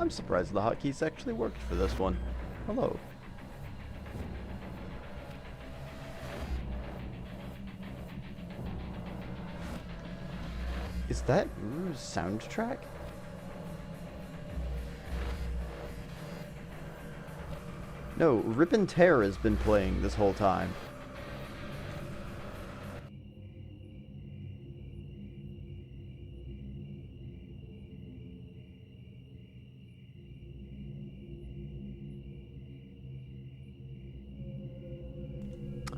I'm surprised the hotkeys actually worked for this one. Hello. Is that Rue's soundtrack? No, Rip and Tear has been playing this whole time.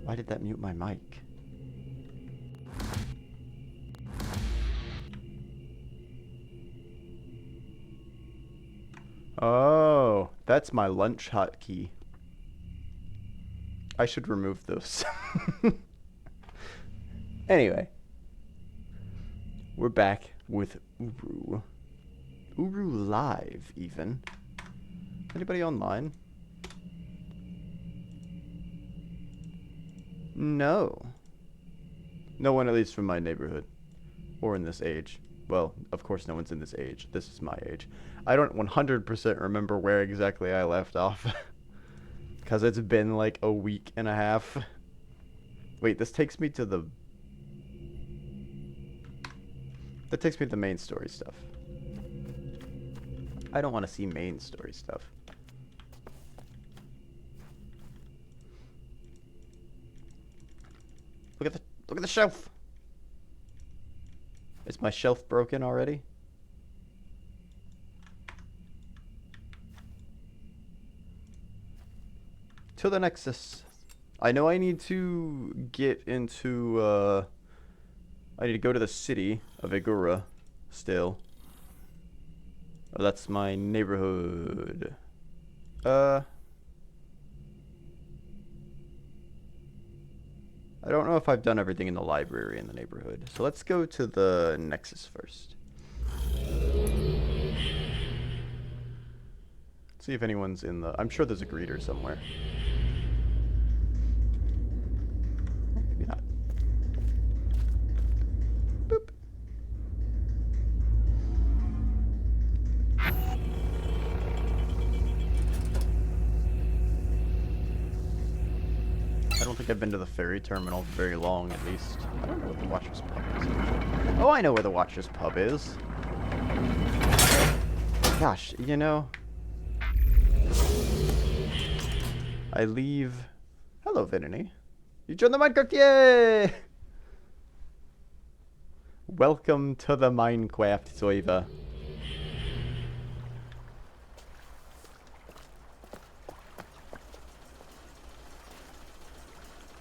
Why did that mute my mic? Oh, that's my lunch hotkey. I should remove those. Anyway, we're back with Uru. Uru Live, even. Anybody online? No. No one, at least from my neighborhood. Or in this age. Well, of course no one's in this age. This is my age. I don't 100% remember where exactly I left off. Because it's been like a week and a half. Wait, this takes me to the... That takes me to the main story stuff. I don't want to see main story stuff. Look at the shelf. Is my shelf broken already? To the Nexus. I know I need to get into I need to go to the city of Igura still. Oh, that's my neighborhood. I don't know if I've done everything in the library in the neighborhood. So let's go to the Nexus first. See if anyone's in the... I'm sure there's a greeter somewhere. Maybe not. Boop. I don't think I've been to the ferry terminal very long, at least. I don't know what the Watcher's Pub is. Oh, I know where the Watcher's Pub is. Gosh, you know... I leave... Hello, Vinny. You joined the Minecraft, yay! Welcome to the Minecraft server.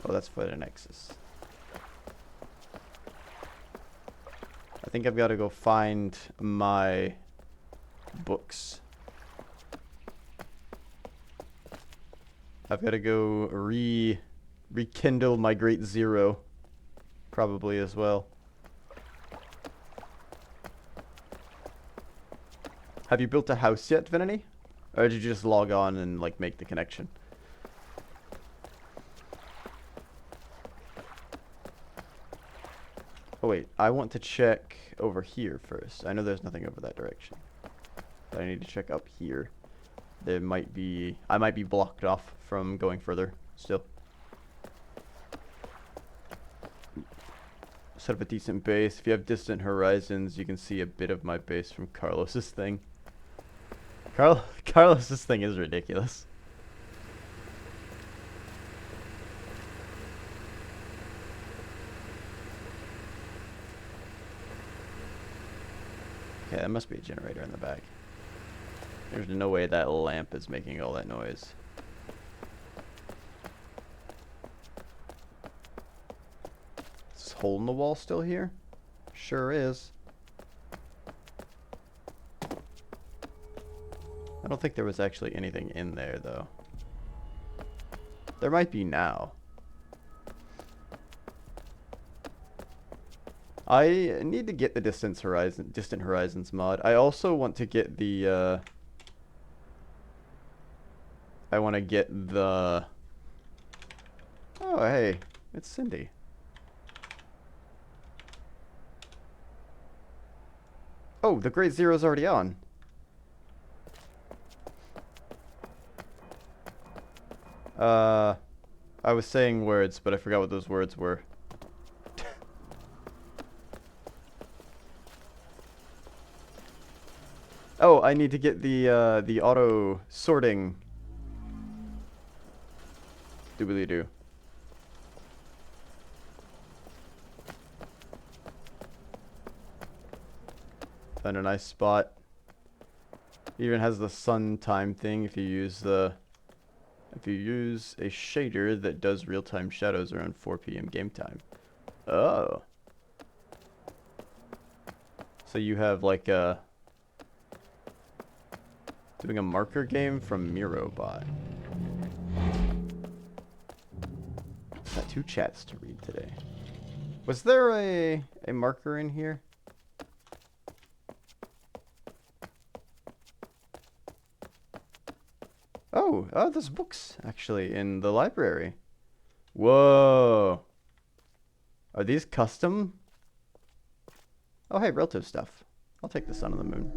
Oh, that's for the Nexus. I think I've got to go find my books. I've got to go rekindle my Great Zero, probably as well. Have you built a house yet, Vinny? Or did you just log on and like make the connection? Oh wait, I want to check over here first. I know there's nothing over that direction, but I need to check up here. There might be... I might be blocked off from going further still. Set up a decent base. If you have distant horizons, you can see a bit of my base from Carlos's thing. Carlos's thing is ridiculous. Okay, that must be a generator in the back. There's no way that lamp is making all that noise. Is this hole in the wall still here? Sure is. I don't think there was actually anything in there, though. There might be now. I need to get the distant horizons mod. I also want to get the I want to get the... Oh, hey. It's Cindy. Oh, the Great Zero's already on. Uh, I was saying words, but I forgot what those words were. Oh, I need to get the auto sorting. Doobly doo. Found a nice spot. Even has the sun time thing if you use a shader that does real-time shadows around 4 p.m. game time. Oh. So you have like a doing a marker game from MiroBot. Got 2 chats to read today. Was there a marker in here? Oh, there's books actually in the library. Whoa. Are these custom? Oh, hey, relative stuff. I'll take the sun and the moon.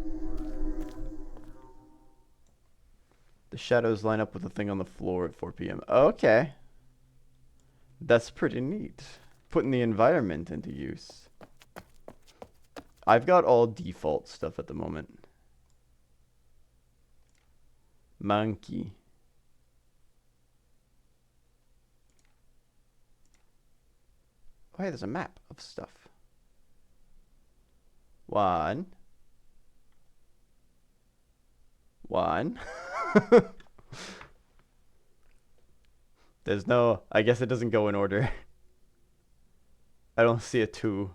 The shadows line up with the thing on the floor at 4 p.m. Okay. That's pretty neat. Putting the environment into use. I've got all default stuff at the moment. Monkey. Oh, hey, there's a map of stuff. 1. 1. There's no... I guess it doesn't go in order. I don't see a 2.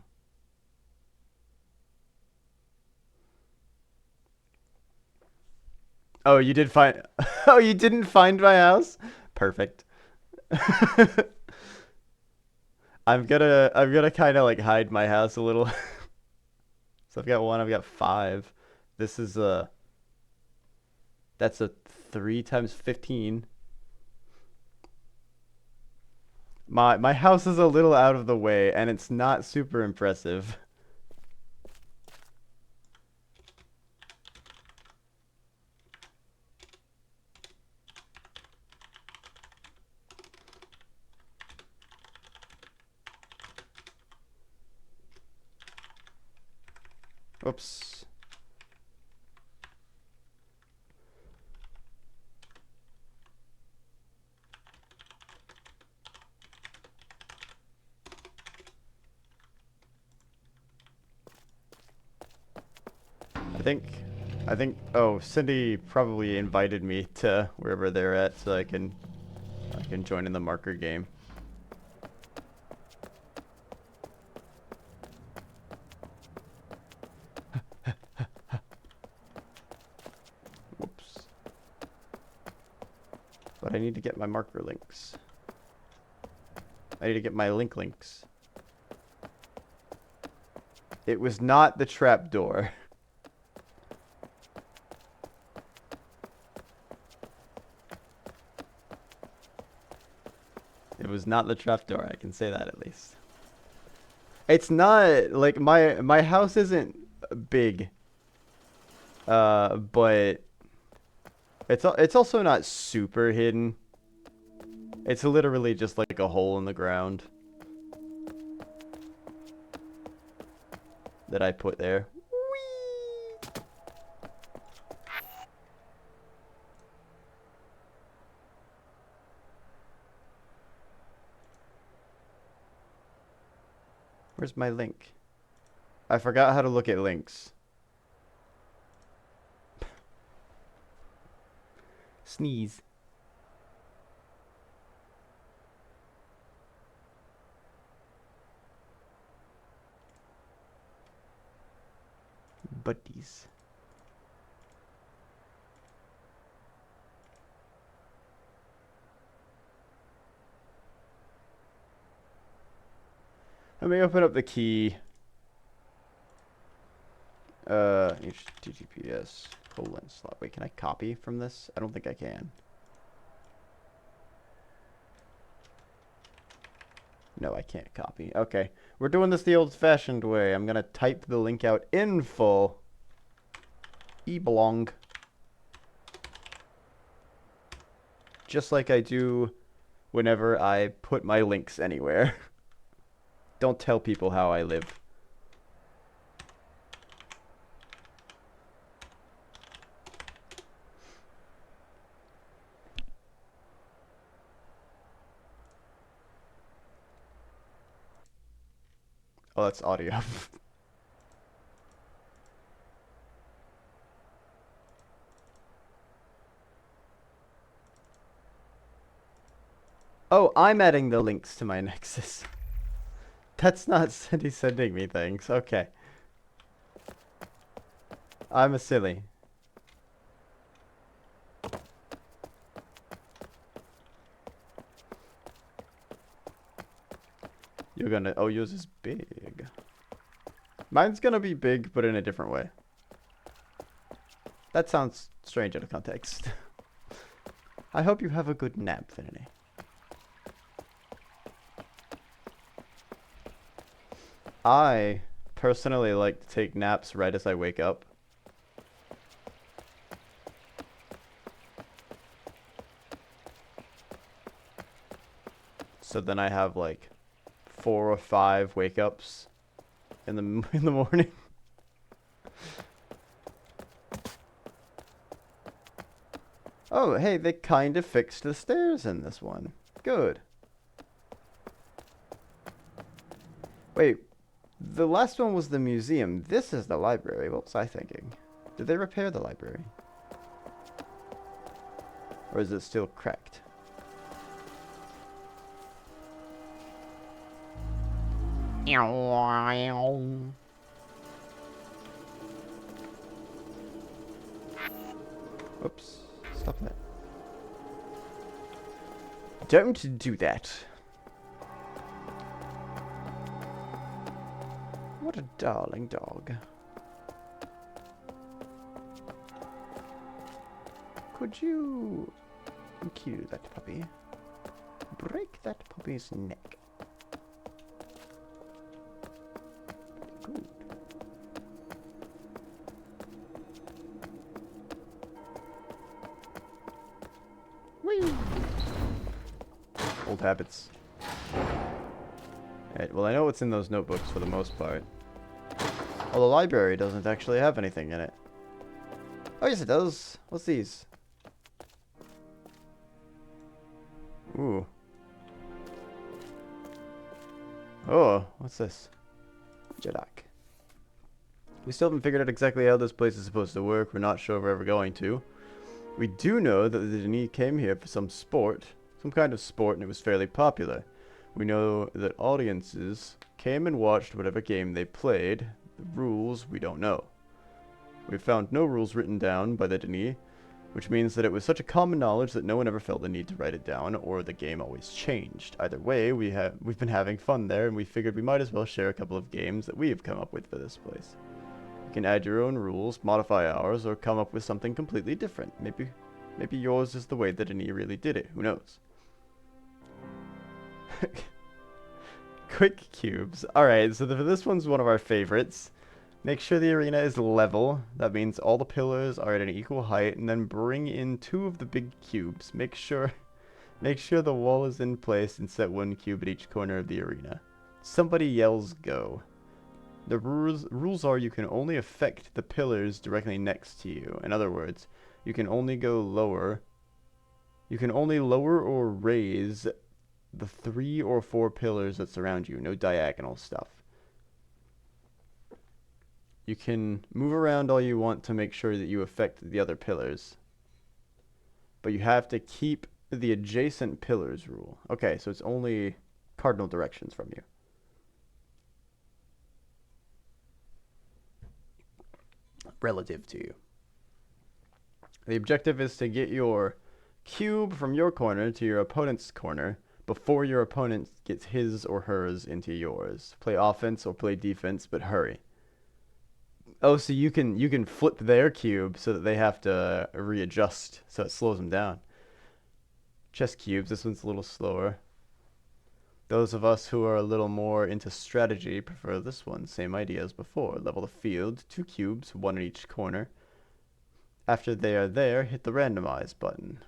Oh, you did find... Oh, you didn't find my house? Perfect. I'm gonna kind of like hide my house a little. So I've got 1, I've got 5. This is that's a 3 times 15. My house is a little out of the way and it's not super impressive. Oops. I think, oh, Cindy probably invited me to wherever they're at so I can join in the marker game. Whoops. But I need to get my marker links. I need to get my links. It was not the trapdoor. It was not the trapdoor, I can say that at least. It's not, like, my house isn't big. But it's also not super hidden. It's literally just like a hole in the ground that I put there. Whee! Where's my link? I forgot how to look at links. Sneeze. Buddies. Let me open up the key. HTTPS : slot. Wait, can I copy from this? I don't think I can. No, I can't copy. Okay. We're doing this the old-fashioned way. I'm gonna type the link out in full. Eblong. Just like I do whenever I put my links anywhere. Don't tell people how I live. Oh, that's audio. Oh, I'm adding the links to my Nexus. That's not sending me things. Okay. I'm a silly. You're gonna... Oh, yours is big. Mine's gonna be big, but in a different way. That sounds strange out of context. I hope you have a good nap, Finity. I personally like to take naps right as I wake up. So then I have like 4 or 5 wake ups in the morning. Oh, hey, they kind of fixed the stairs in this one. Good. Wait, the last one was the museum. This is the library. What was I thinking? Did they repair the library? Or is it still cracked? Oops. Stop that. Don't do that. What a darling dog. Could you cue that puppy? Break that puppy's neck. Good. Whee! Old habits. Alright, well I know what's in those notebooks for the most part. Oh, the library doesn't actually have anything in it. Oh yes it does. What's these? Ooh. Oh, what's this? Jadak. We still haven't figured out exactly how this place is supposed to work. We're not sure if we're ever going to. We do know that the Denis came here for some kind of sport, and it was fairly popular. We know that audiences came and watched whatever game they played. The rules, we don't know. We found no rules written down by the Denis, which means that it was such a common knowledge that no one ever felt the need to write it down, or the game always changed. Either way, we've been having fun there, and we figured we might as well share a couple of games that we have come up with for this place. You can add your own rules, modify ours, or come up with something completely different. Maybe yours is the way that Denis really did it. Who knows? Quick cubes. Alright, so this one's one of our favorites. Make sure the arena is level. That means all the pillars are at an equal height, and then bring in 2 of the big cubes. Make sure the wall is in place and set 1 cube at each corner of the arena. Somebody yells go. The rules are you can only affect the pillars directly next to you. In other words, you can only go lower. You can only lower or raise the 3 or 4 pillars that surround you. No diagonal stuff. You can move around all you want to make sure that you affect the other pillars. But you have to keep the adjacent pillars rule. Okay, so it's only cardinal directions from you. Relative to you. The objective is to get your cube from your corner to your opponent's corner before your opponent gets his or hers into yours. Play offense or play defense, but hurry. Oh, so you can flip their cube so that they have to readjust, so it slows them down. Chess cubes, this one's a little slower. Those of us who are a little more into strategy prefer this one. Same idea as before. Level the field, 2 cubes, 1 in each corner. After they are there, hit the randomize button.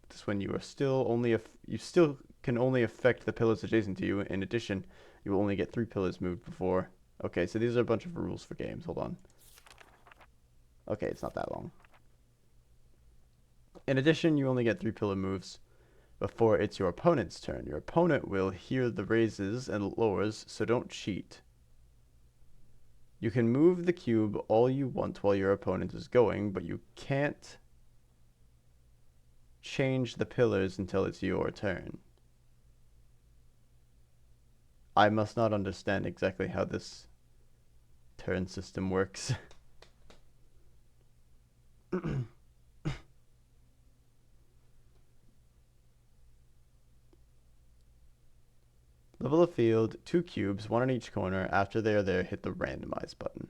This one you are still only you still can only affect the pillars adjacent to you. In addition, you will only get 3 pillars moved before. Okay, so these are a bunch of rules for games. Hold on. Okay, it's not that long. In addition, you only get 3 pillar moves before it's your opponent's turn. Your opponent will hear the raises and lowers, so don't cheat. You can move the cube all you want while your opponent is going, but you can't change the pillars until it's your turn. I must not understand exactly how this turn system works. Level the field, 2 cubes, 1 in each corner. After they are there, hit the randomize button.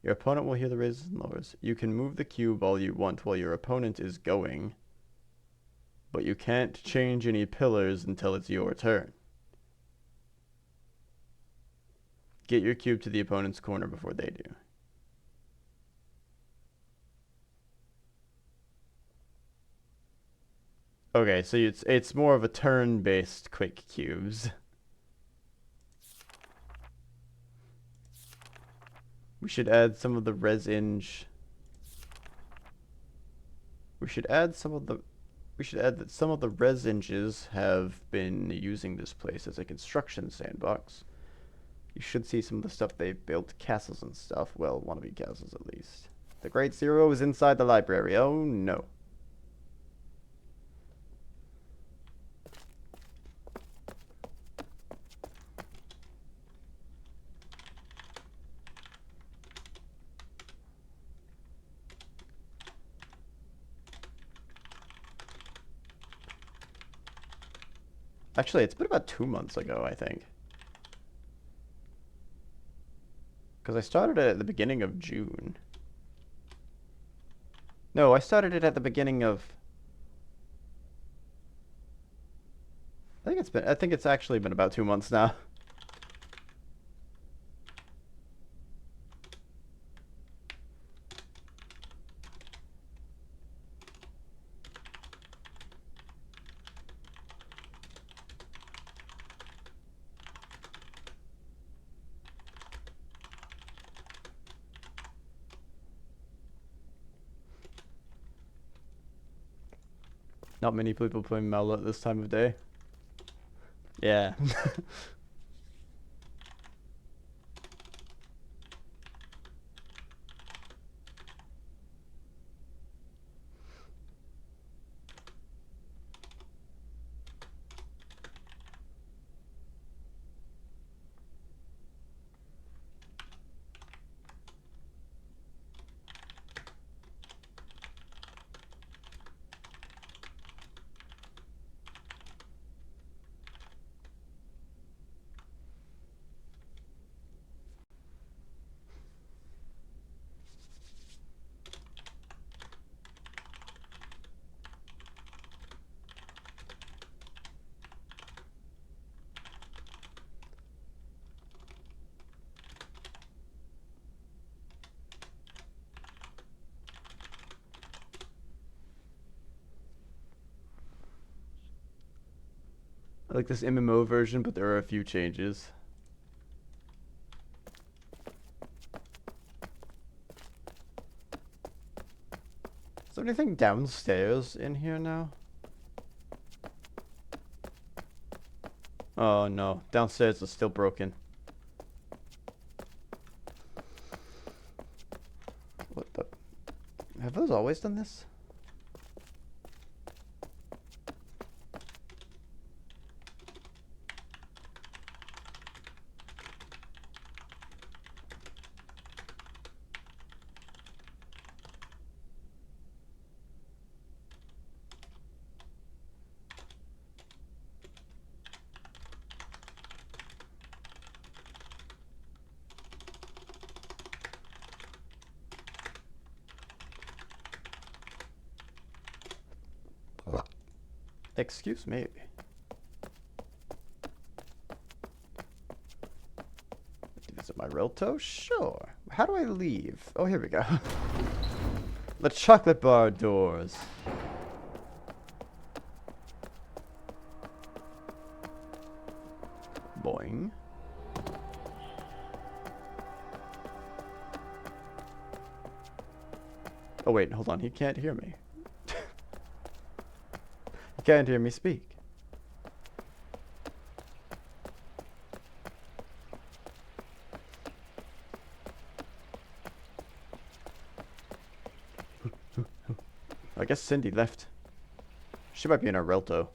Your opponent will hear the raises and lowers. You can move the cube all you want while your opponent is going, but you can't change any pillars until it's your turn. Get your cube to the opponent's corner before they do. Okay, so it's more of a turn-based quick cubes. We should add some of the resinge. We should add that some of the resinges have been using this place as a construction sandbox. You should see some of the stuff they've built, castles and stuff. Well, wannabe castles at least. The Great Zero is inside the library. Oh no. Actually, it's been about 2 months ago, I think. Because I started it at the beginning of June. No, I started it at the beginning of... I think it's actually been about 2 months now. Not many people play MOULa at this time of day. Yeah. I like this MMO version, but there are a few changes. Is there anything downstairs in here now? Oh no, downstairs is still broken. What the? Have those always done this? Excuse me. Visit my Relto? Sure. How do I leave? Oh, here we go. The chocolate bar doors. Oh wait, hold on. He can't hear me. He can't hear me speak. I guess Cindy left. She might be in a Relto.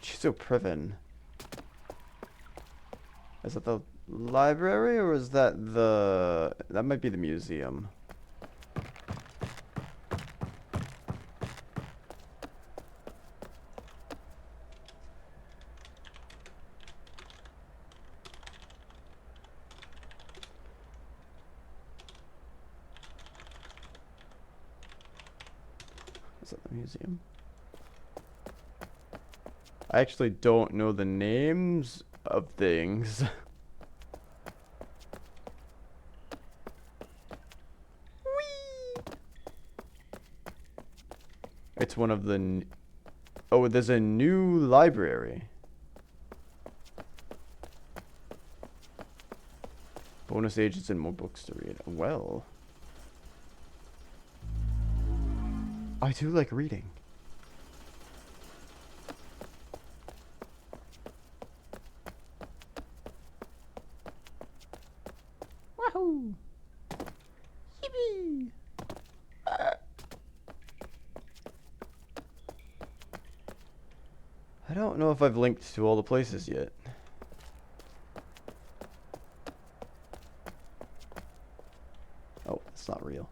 She's so priven. Is that the library or is that the... That might be the museum. Is that the museum? I actually don't know the names of things. Whee! It's one of the... Oh, there's a new library. Bonus agents and more books to read. Well. I do like reading. Wahoo! Yippee! I don't know if I've linked to all the places yet. Oh, it's not real.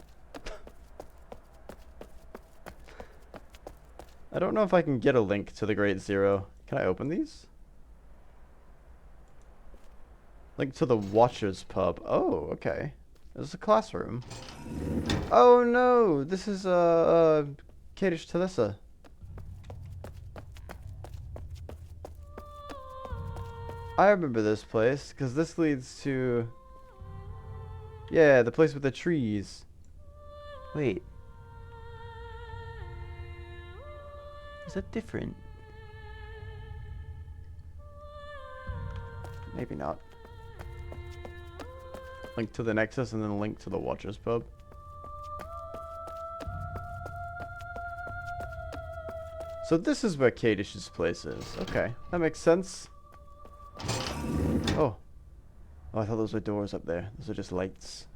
I don't know if I can get a link to the Great Zero. Can I open these? Link to the Watchers Pub. Oh, okay. There's a classroom. Oh no! This is Kadish Talissa. I remember this place, because this leads to... Yeah, the place with the trees. Wait. Is that different? Maybe not. Link to the Nexus and then a link to the Watchers Pub. So this is where Kadish's place is. Okay, that makes sense. Oh. Oh, I thought those were doors up there. Those are just lights.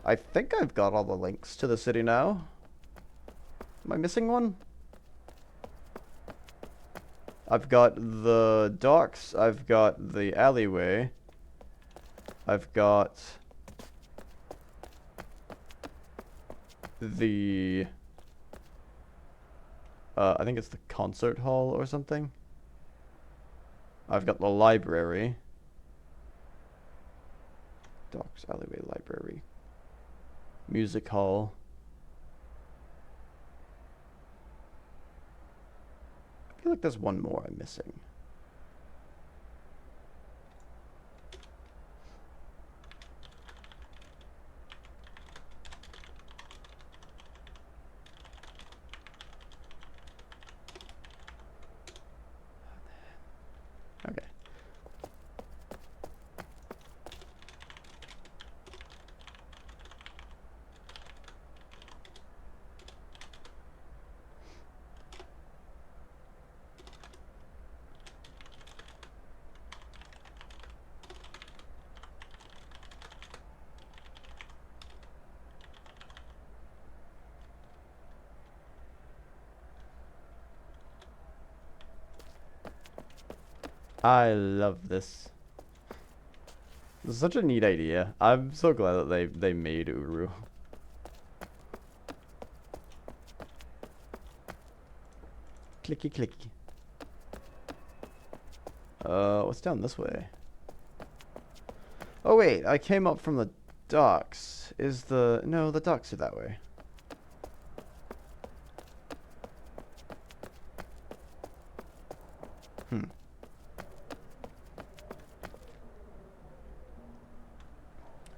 I think I've got all the links to the city now. Am I missing one? I've got the docks. I've got the alleyway. I've got the... I think it's the concert hall or something. I've got the library. Docks, alleyway, library. Music hall. I feel like there's one more I'm missing. Okay. I love this. This is such a neat idea. I'm so glad that they made Uru. Clicky clicky. What's down this way? Oh wait, I came up from the docks. Is the... No, the docks are that way.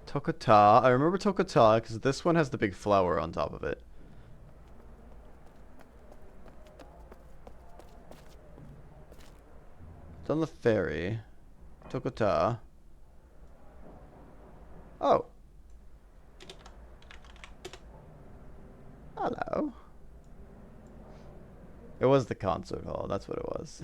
Tokata. I remember Tokata because this one has the big flower on top of it. It's on the ferry. Tokota. Oh. Hello. It was the concert hall, that's what it was.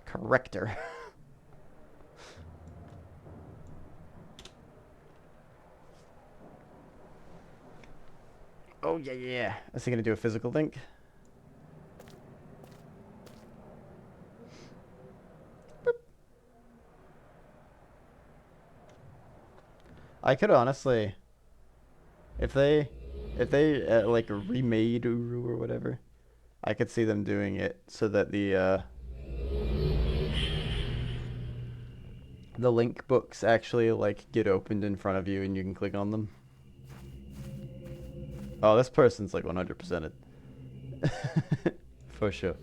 Corrector. Oh, yeah, yeah. Is he gonna do a physical link? Boop. I could honestly, if they like remade Uru or whatever, I could see them doing it so that the link books actually like get opened in front of you and you can click on them. Oh, this person's like 100%ed. For sure.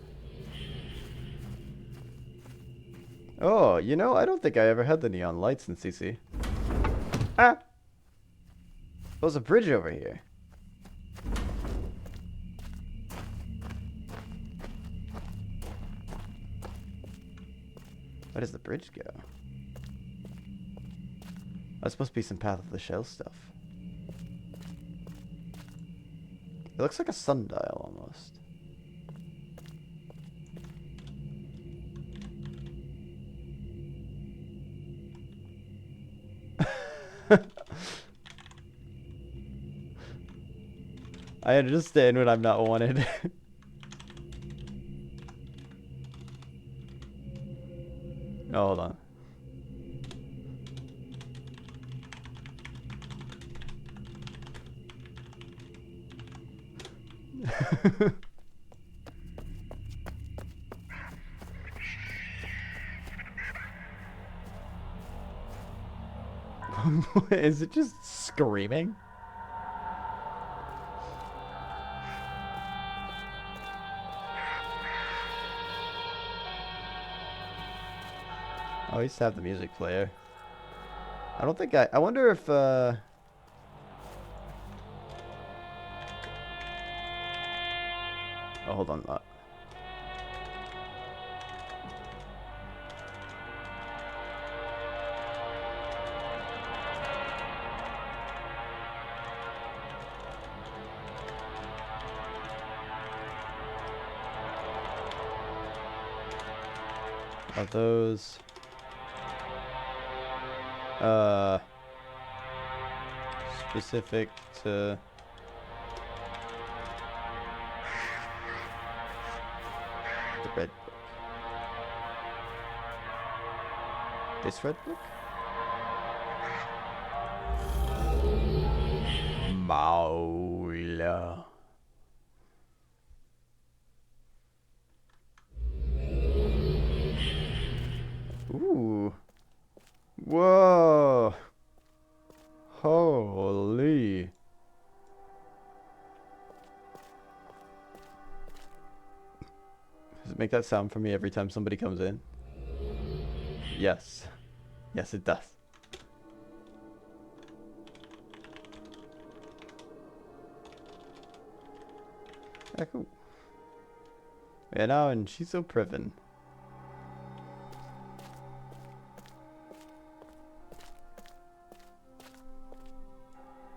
Oh, you know, I don't think I ever had the neon lights in CC. Ah! There's a bridge over here. Where does the bridge go? That's supposed to be some Path of the Shell stuff. It looks like a sundial almost. I understand when I'm not wanted. Oh, hold on. Is it just screaming? Oh, I used to have the music player. I don't think I wonder if, Oh, hold on. Are those... specific to... the red book? This red book? MOULa. Ooh. Whoa. Holy. Does it make that sound for me every time somebody comes in? Yes. Yes, it does. Yeah, cool. We're now in Shiso Prison.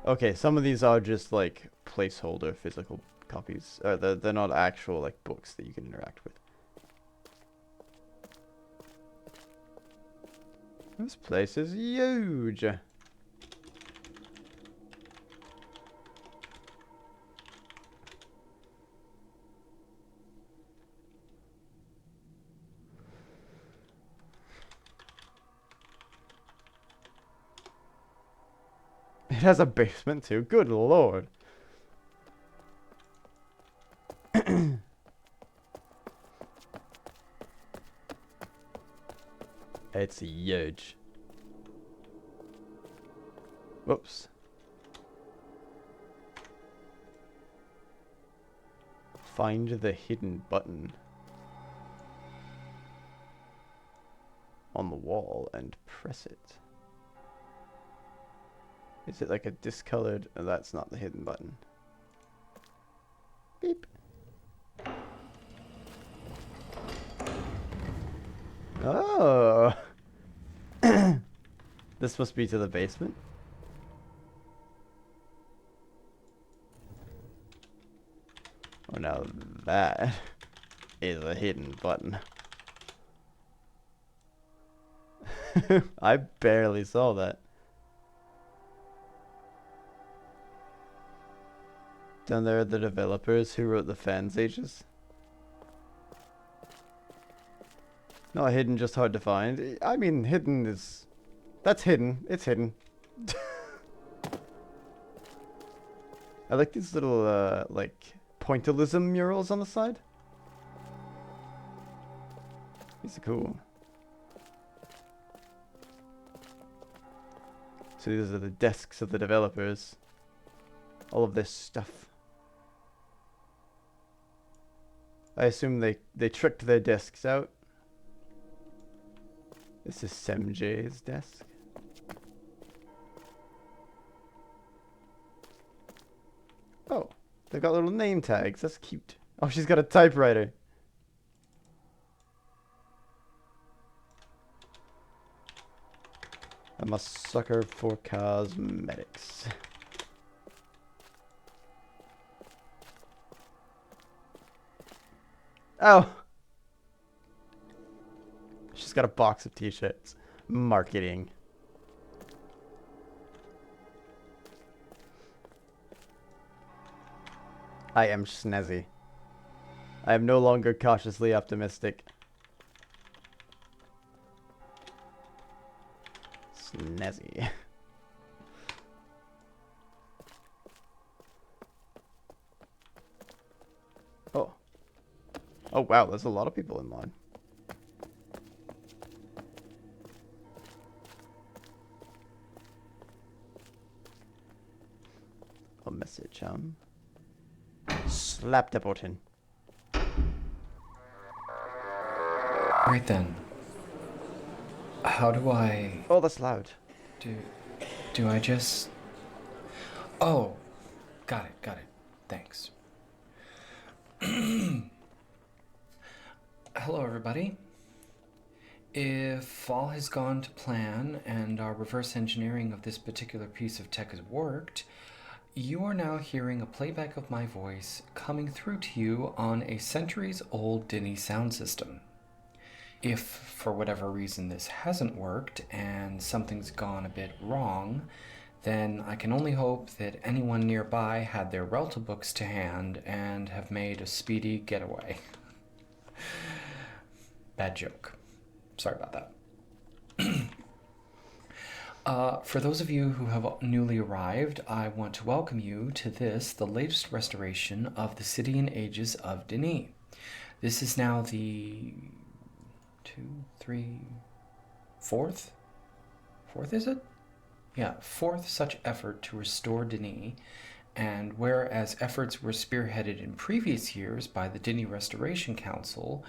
Okay, some of these are just like placeholder physical copies. They're not actual like books that you can interact with. This place is huge. It has a basement too. Good lord. It's huge. Whoops. Find the hidden button on the wall and press it. Is it like a discolored? Oh, that's not the hidden button. Beep. Oh. This must be to the basement. Oh, now that is a hidden button. I barely saw that. Down there are the developers who wrote the fans ages. Not hidden, just hard to find. I mean, hidden is... That's hidden. It's hidden. I like these little, like, pointillism murals on the side. These are cool. So these are the desks of the developers. All of this stuff. I assume they tricked their desks out. This is SemJ's desk. Oh, they've got little name tags. That's cute. Oh, she's got a typewriter. I'm a sucker for cosmetics. Oh! She's got a box of t-shirts. Marketing. I am snazzy. I am no longer cautiously optimistic. Snazzy. Oh. Oh wow, there's a lot of people in line. A message, slap the button. Right then. How do I... Oh, that's loud. Do I just... Oh, got it. Thanks. Hello, everybody. If all has gone to plan and our reverse engineering of this particular piece of tech has worked, you are now hearing a playback of my voice coming through to you on a centuries-old Denny sound system. If, for whatever reason, this hasn't worked and something's gone a bit wrong, then I can only hope that anyone nearby had their Relta books to hand and have made a speedy getaway. Bad joke. Sorry about that. For those of you who have newly arrived, I want to welcome you to this, the latest restoration of the City and Ages of Denis. This is now the... fourth is it? Yeah, fourth such effort to restore Denis, and whereas efforts were spearheaded in previous years by the Denis Restoration Council,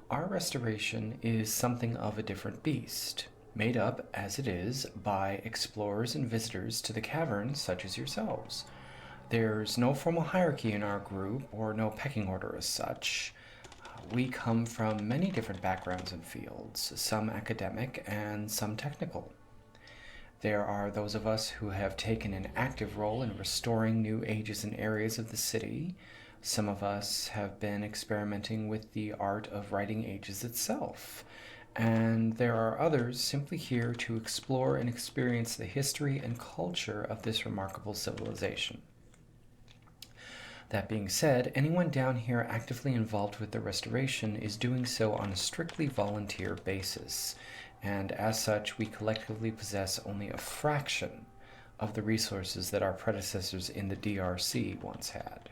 our restoration is something of a different beast, made up, as it is, by explorers and visitors to the caverns such as yourselves. There's no formal hierarchy in our group, or no pecking order as such. We come from many different backgrounds and fields, some academic and some technical. There are those of us who have taken an active role in restoring new ages and areas of the city. Some of us have been experimenting with the art of writing ages itself. And there are others simply here to explore and experience the history and culture of this remarkable civilization. That being said, anyone down here actively involved with the restoration is doing so on a strictly volunteer basis, and as such, we collectively possess only a fraction of the resources that our predecessors in the DRC once had.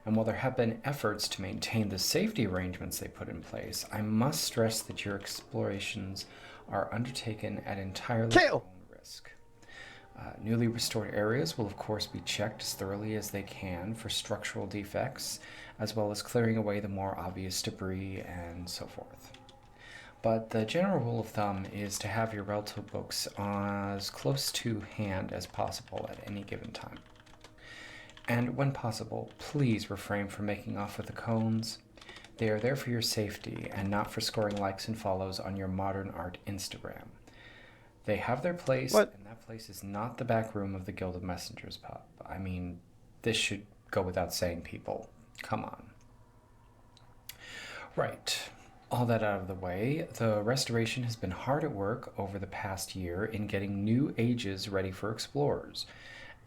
And while there have been efforts to maintain the safety arrangements they put in place, I must stress that your explorations are undertaken at entirely your own risk. Newly restored areas will of course be checked as thoroughly as they can for structural defects, as well as clearing away the more obvious debris and so forth. But the general rule of thumb is to have your Relto books as close to hand as possible at any given time. And when possible, please refrain from making off with the cones. They are there for your safety and not for scoring likes and follows on your modern art Instagram. They have their place, What? and that place is not the back room of the Guild of Messengers pub. I mean, this should go without saying, people. Come on. Right. All that out of the way, the restoration has been hard at work over the past year in getting new ages ready for explorers,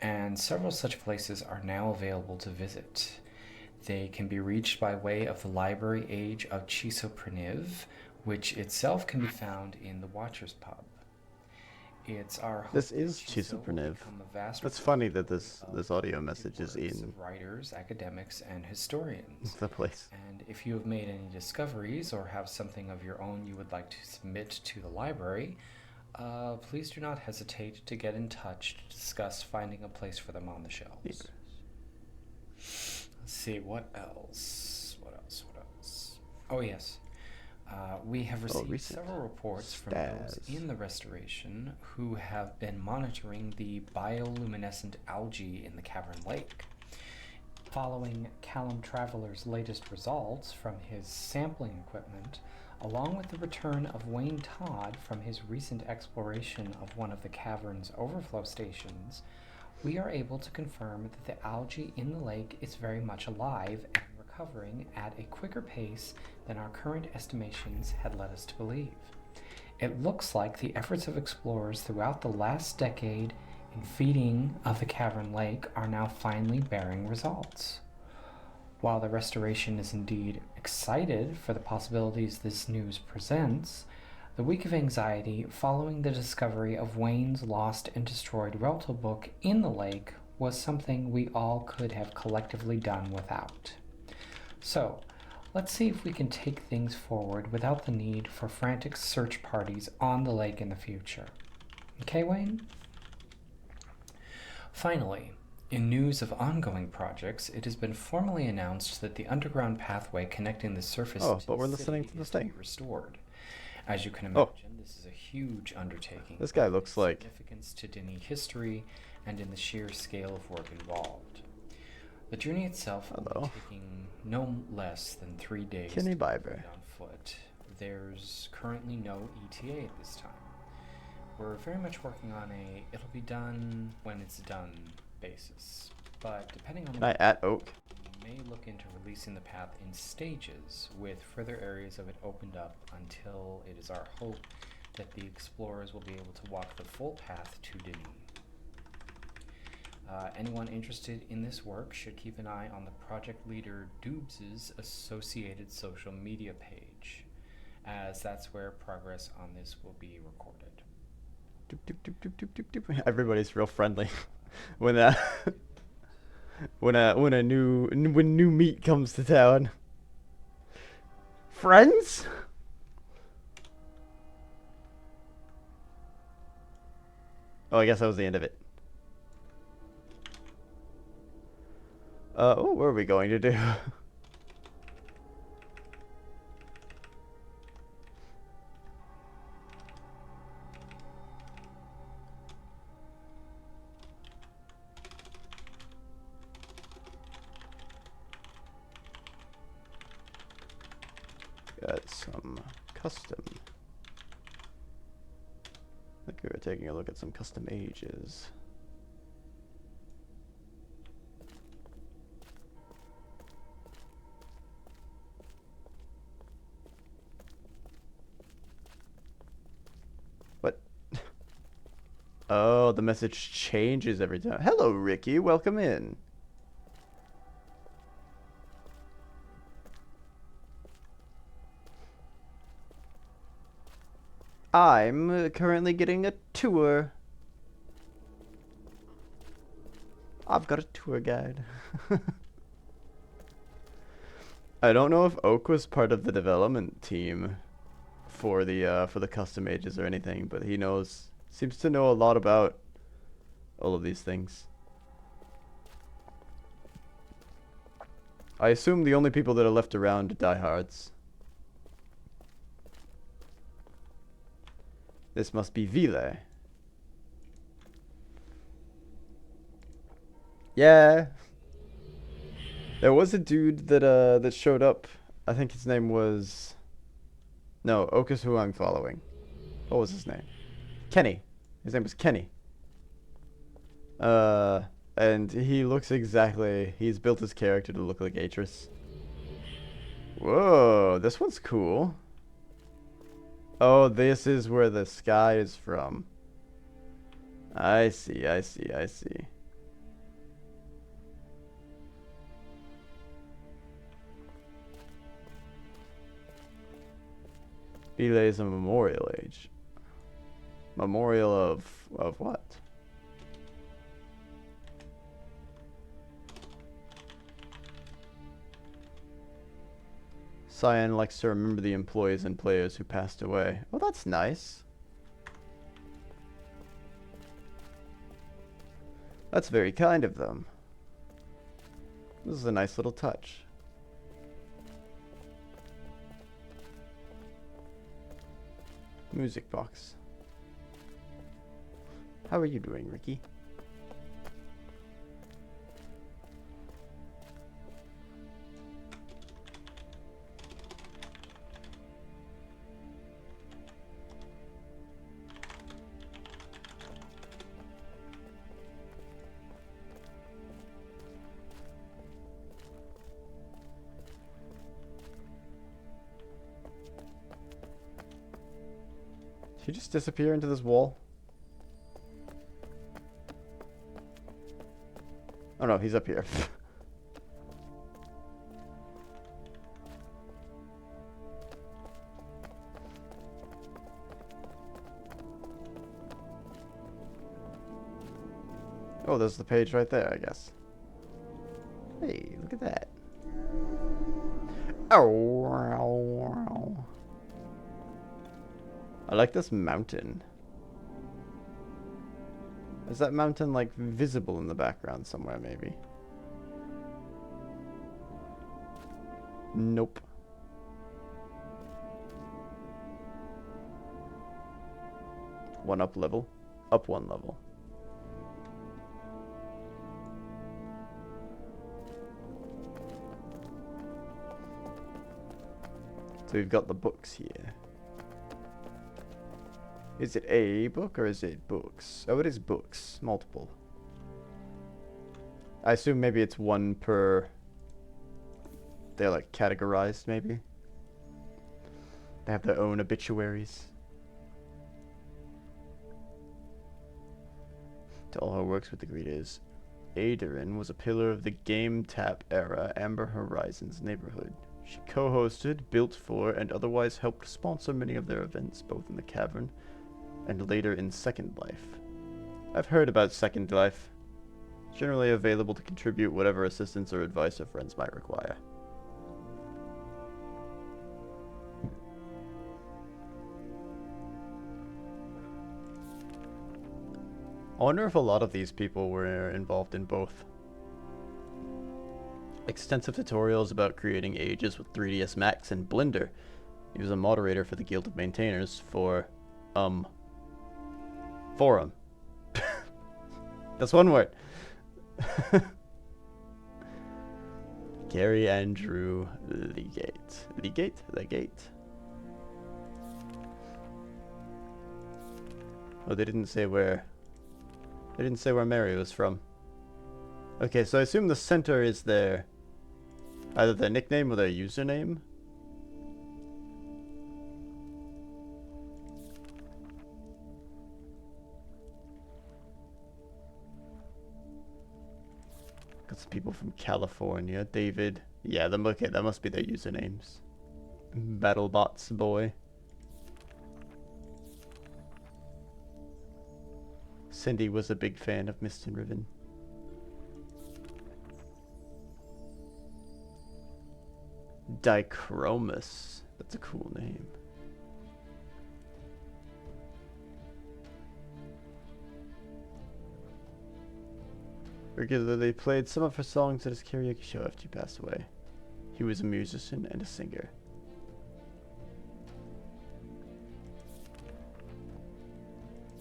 and several such places are now available to visit. They can be reached by way of the library age of Chisopriniv, which itself can be found in the Watcher's Pub. It's our hope This that is Chiso will Chisopriniv. become a vast That's funny that repository this of audio creative message is works in of writers, academics, and historians. the place. And if you have made any discoveries or have something of your own you would like to submit to the library, please do not hesitate to get in touch to discuss finding a place for them on the shelves. Yeah. Let's see, what else? What else? Oh, yes. We have received recent several reports from those stats. in the restoration who have been monitoring the bioluminescent algae in the cavern lake. Following Callum Traveler's latest results from his sampling equipment, along with the return of Wayne Todd from his recent exploration of one of the cavern's overflow stations, we are able to confirm that the algae in the lake is very much alive and recovering at a quicker pace than our current estimations had led us to believe. It looks like the efforts of explorers throughout the last decade in feeding of the cavern lake are now finally bearing results. While the restoration is indeed excited for the possibilities this news presents, the week of anxiety following the discovery of Wayne's lost and destroyed Relto book in the lake was something we all could have collectively done without. So, let's see if we can take things forward without the need for frantic search parties on the lake in the future. Okay, Wayne? Finally, in news of ongoing projects, it has been formally announced that the underground pathway connecting the surface Oh, to but we're the listening city to this is to be thing. restored. As you can Oh. imagine, this is a huge undertaking. This guy looks like... Significance to Dini history and in the sheer scale of work involved. The journey itself will Hello. be taking no less than 3 days Kenny to Biber. complete on foot. There's currently no ETA at this time. We're very much working on a it'll be done when it's done basis. But depending on Can I at Oak? we may look into releasing the path in stages, with further areas of it opened up until it is our hope that the explorers will be able to walk the full path to Dini. Anyone interested in this work should keep an eye on the project leader Doobs's associated social media page, as that's where progress on this will be recorded. Doop, doop, doop, doop, doop, doop, doop. Everybody's real friendly when when new meat comes to town. Friends? Oh, I guess that was the end of it. What are we going to do? Got some custom. I think we were taking a look at some custom ages. What? Oh, the message changes every time. Hello, Ricky. Welcome in. I'm currently getting a tour. I've got a tour guide. I don't know if Oak was part of the development team for the custom ages or anything, but he seems to know a lot about all of these things. I assume the only people that are left around are diehards. This must be MOULa. Yeah. There was a dude that showed up. I think his name was... No, Oka's who I'm following. What was his name? Kenny. His name was Kenny. Uh, and he looks exactly... He's built his character to look like Atris. Whoa, this one's cool. Oh, this is where the sky is from. I see, I see, I see. MOULa is a memorial age. Memorial of what? Cyan likes to remember the employees and players who passed away. Oh, that's nice. That's very kind of them. This is a nice little touch. Music box. How are you doing, Ricky? Did he just disappear into this wall? Oh no, he's up here. Oh, there's the page right there, I guess. Hey, look at that. Oh. I like this mountain. Is that mountain, like, visible in the background somewhere, maybe? Nope. One up level. Up one level. So we've got the books here. Is it a book or is it books? Oh, it is books. Multiple. I assume maybe it's one per... They're like categorized, maybe? They have their own obituaries. To all her works with the greeters. Aderin was a pillar of the Game Tap era Amber Horizons neighborhood. She co-hosted, built for, and otherwise helped sponsor many of their events, both in the Cavern and later in Second Life. I've heard about Second Life. Generally available to contribute whatever assistance or advice our friends might require. I wonder if a lot of these people were involved in both. Extensive tutorials about creating ages with 3ds Max and Blender. He was a moderator for the Guild of Maintainers for, forum. That's one word. Gary Andrew Legate. Legate? Oh, they didn't say where. They didn't say where Mary was from. Okay, so I assume the center is their... either their nickname or their username. Got some people from California. David. Yeah, okay, that must be their usernames. BattleBots boy. Cindy was a big fan of Myst and Riven. Dichromus. That's a cool name. Regularly played some of her songs at his karaoke show after he passed away. He was a musician and a singer.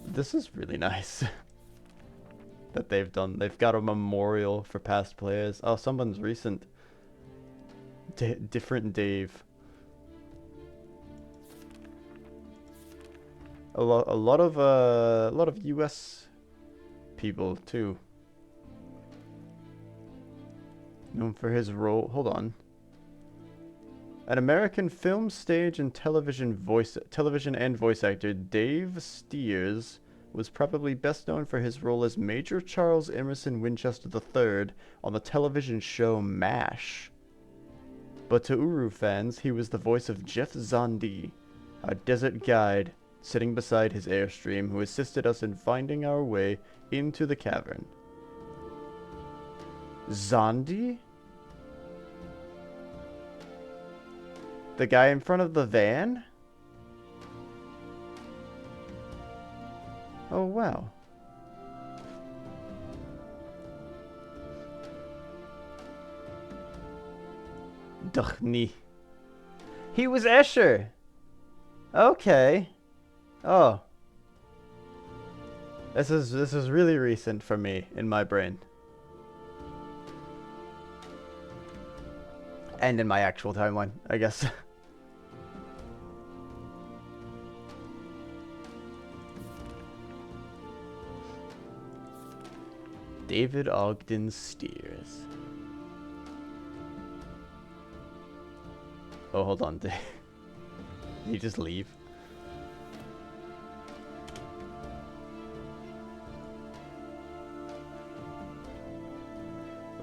This is really nice. That they've done. They've got a memorial for past players. Oh, someone's recent. Different Dave. A lot of US people too. Known for his role. Hold on. An American film, stage, and television and voice actor, Dave Steers was probably best known for his role as Major Charles Emerson Winchester III on the television show MASH. But to Uru fans, he was the voice of Jeff Zondi, our desert guide sitting beside his airstream who assisted us in finding our way into the cavern. Zondi? The guy in front of the van? Oh, wow. Duchni. He was Escher. Okay. Oh. This is really recent for me in my brain. And in my actual timeline, I guess. David Ogden Steers. Oh, hold on. Did he just leave?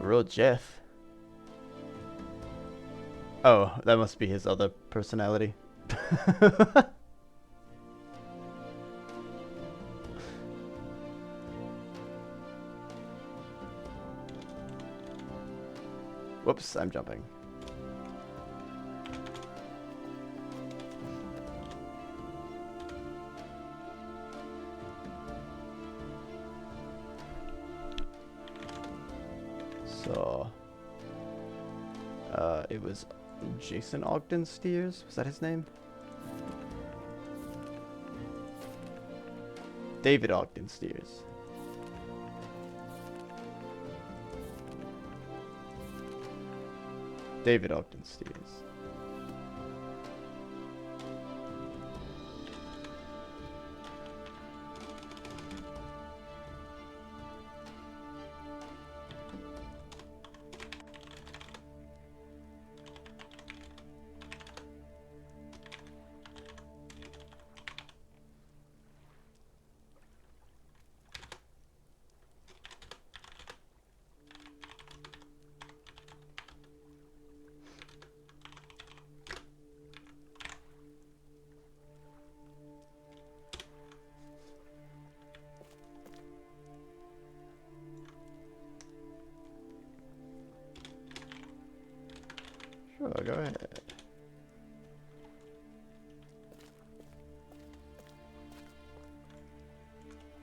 Real Jeff. Oh, that must be his other personality. Whoops, I'm jumping. So, it was Jason Ogden Steers? Was that his name? David Ogden Steers. David Ogden Steers. Sure, go ahead.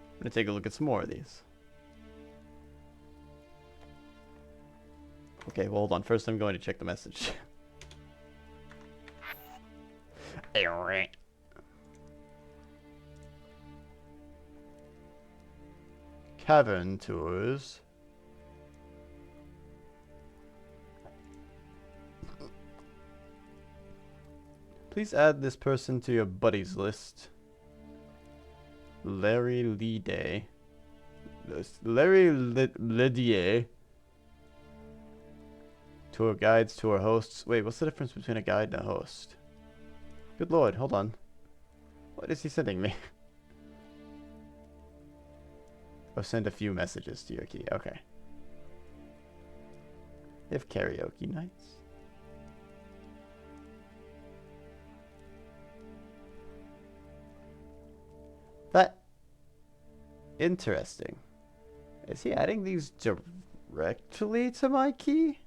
I'm gonna take a look at some more of these. Okay, well, hold on. First, I'm going to check the message. Cavern tours. Please add this person to your buddies list. Larry Lidier. Lidier. Tour guides, tour hosts. Wait, what's the difference between a guide and a host? Good lord, hold on. What is he sending me? Oh, send a few messages to your key. Okay. They have karaoke nights. That interesting. Is he adding these directly to my key?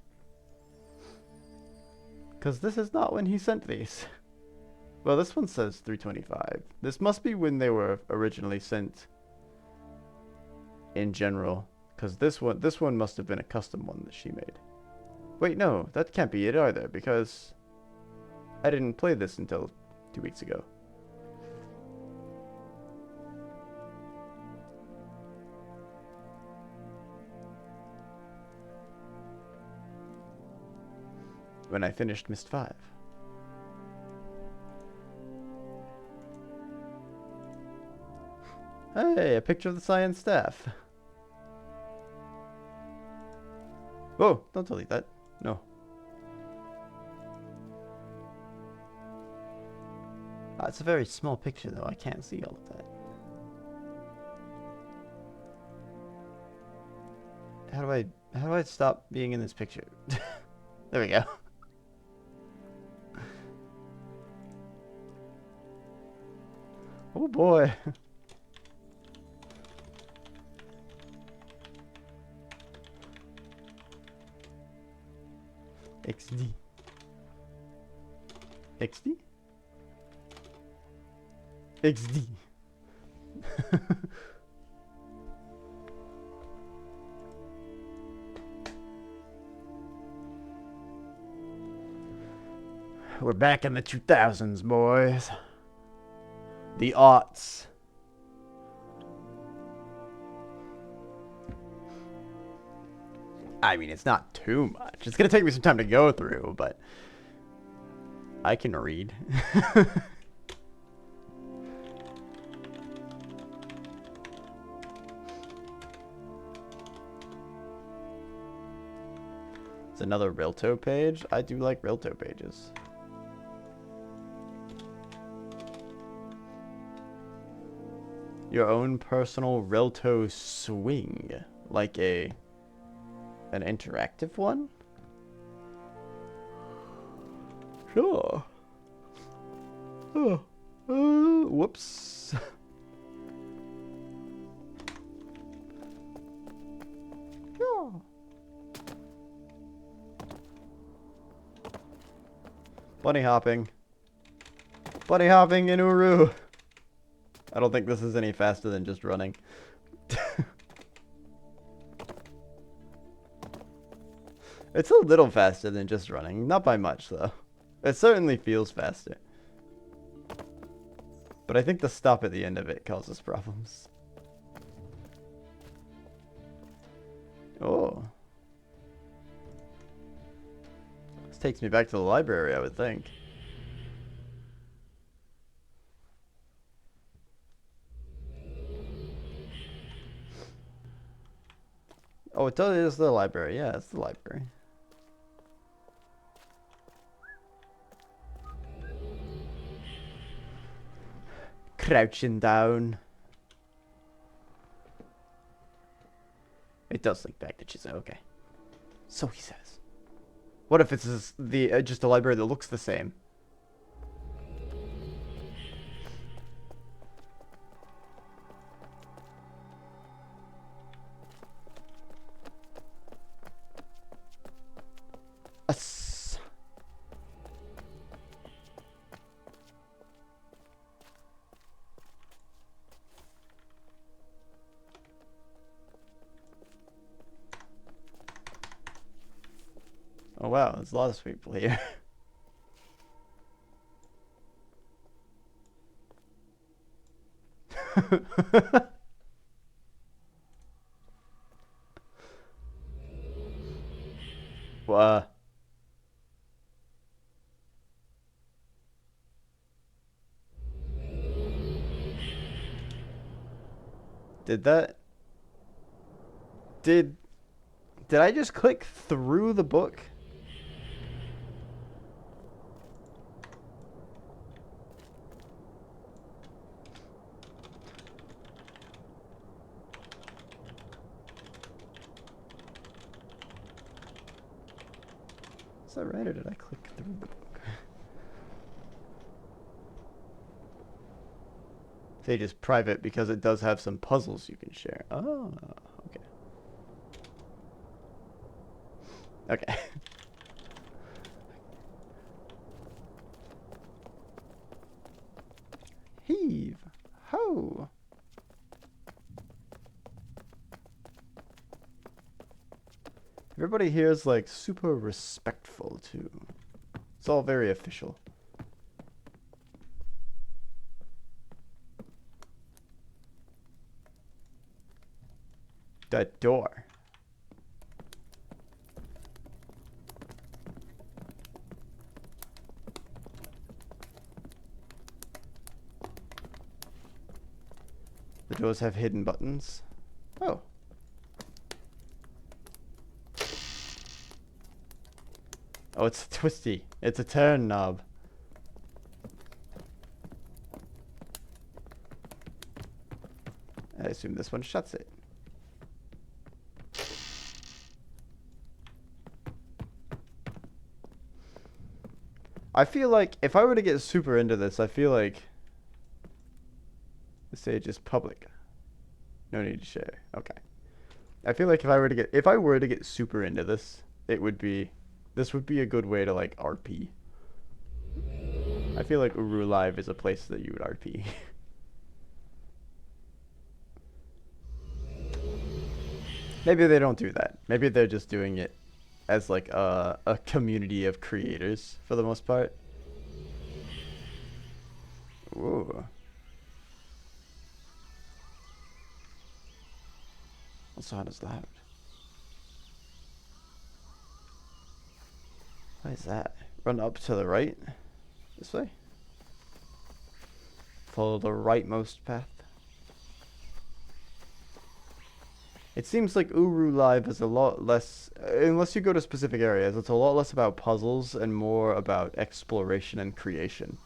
Because this is not when he sent these. Well, this one says 325. This must be when they were originally sent in general. Because this one must have been a custom one that she made. Wait, no, that can't be it either, because I didn't play this until 2 weeks ago. When I finished Myst 5. Hey, a picture of the science staff. Whoa, don't delete that. No. It's a very small picture though, I can't see all of that. How do I stop being in this picture? There we go. Oh boy. XD. XD? XD. We're back in the 2000s, boys. The aughts. I mean, it's not too much. It's gonna take me some time to go through, but I can read. It's another Rilto page. I do like Rilto pages. Your own personal Rilto swing, like an interactive one? Sure. Oh. Whoops. Sure. Bunny hopping. Bunny hopping in Uru. I don't think this is any faster than just running. It's a little faster than just running. Not by much, though. It certainly feels faster. But I think the stop at the end of it causes problems. Oh. This takes me back to the library, I would think. Oh, it is the library. Yeah, it's the library. Crouching down. It does link back to Chizo. Okay. So he says. What if it's just a library that looks the same? Oh wow, there's a lot of people here. What? Did that? Did I just click through the book? Is that right, or did I click through the book? Sage is private because it does have some puzzles you can share. Oh, okay. Okay. Heave. Ho. Have Everybody here is like super respectful too. It's all very official. That door. The doors have hidden buttons. Oh. Oh, it's twisty. It's a turn knob. I assume this one shuts it. I feel like if I were to get super into this, I feel like the stage is public. No need to share. Okay. I feel like if I were to get super into this, this would be a good way to like RP. I feel like Uru Live is a place that you would RP. Maybe they don't do that. Maybe they're just doing it as like a community of creators for the most part. Ooh. What sound is loud? What is that? Run up to the right? This way? Follow the rightmost path. It seems like Uru Live is a lot less, unless you go to specific areas, it's a lot less about puzzles and more about exploration and creation.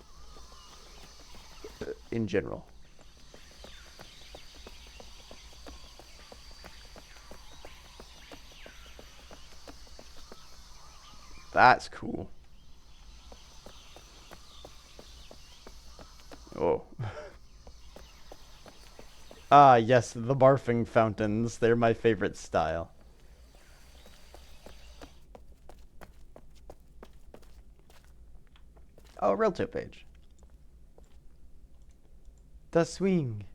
In general. That's cool. Oh. Ah, yes, the barfing fountains. They're my favorite style. Oh, Realto page. The swing.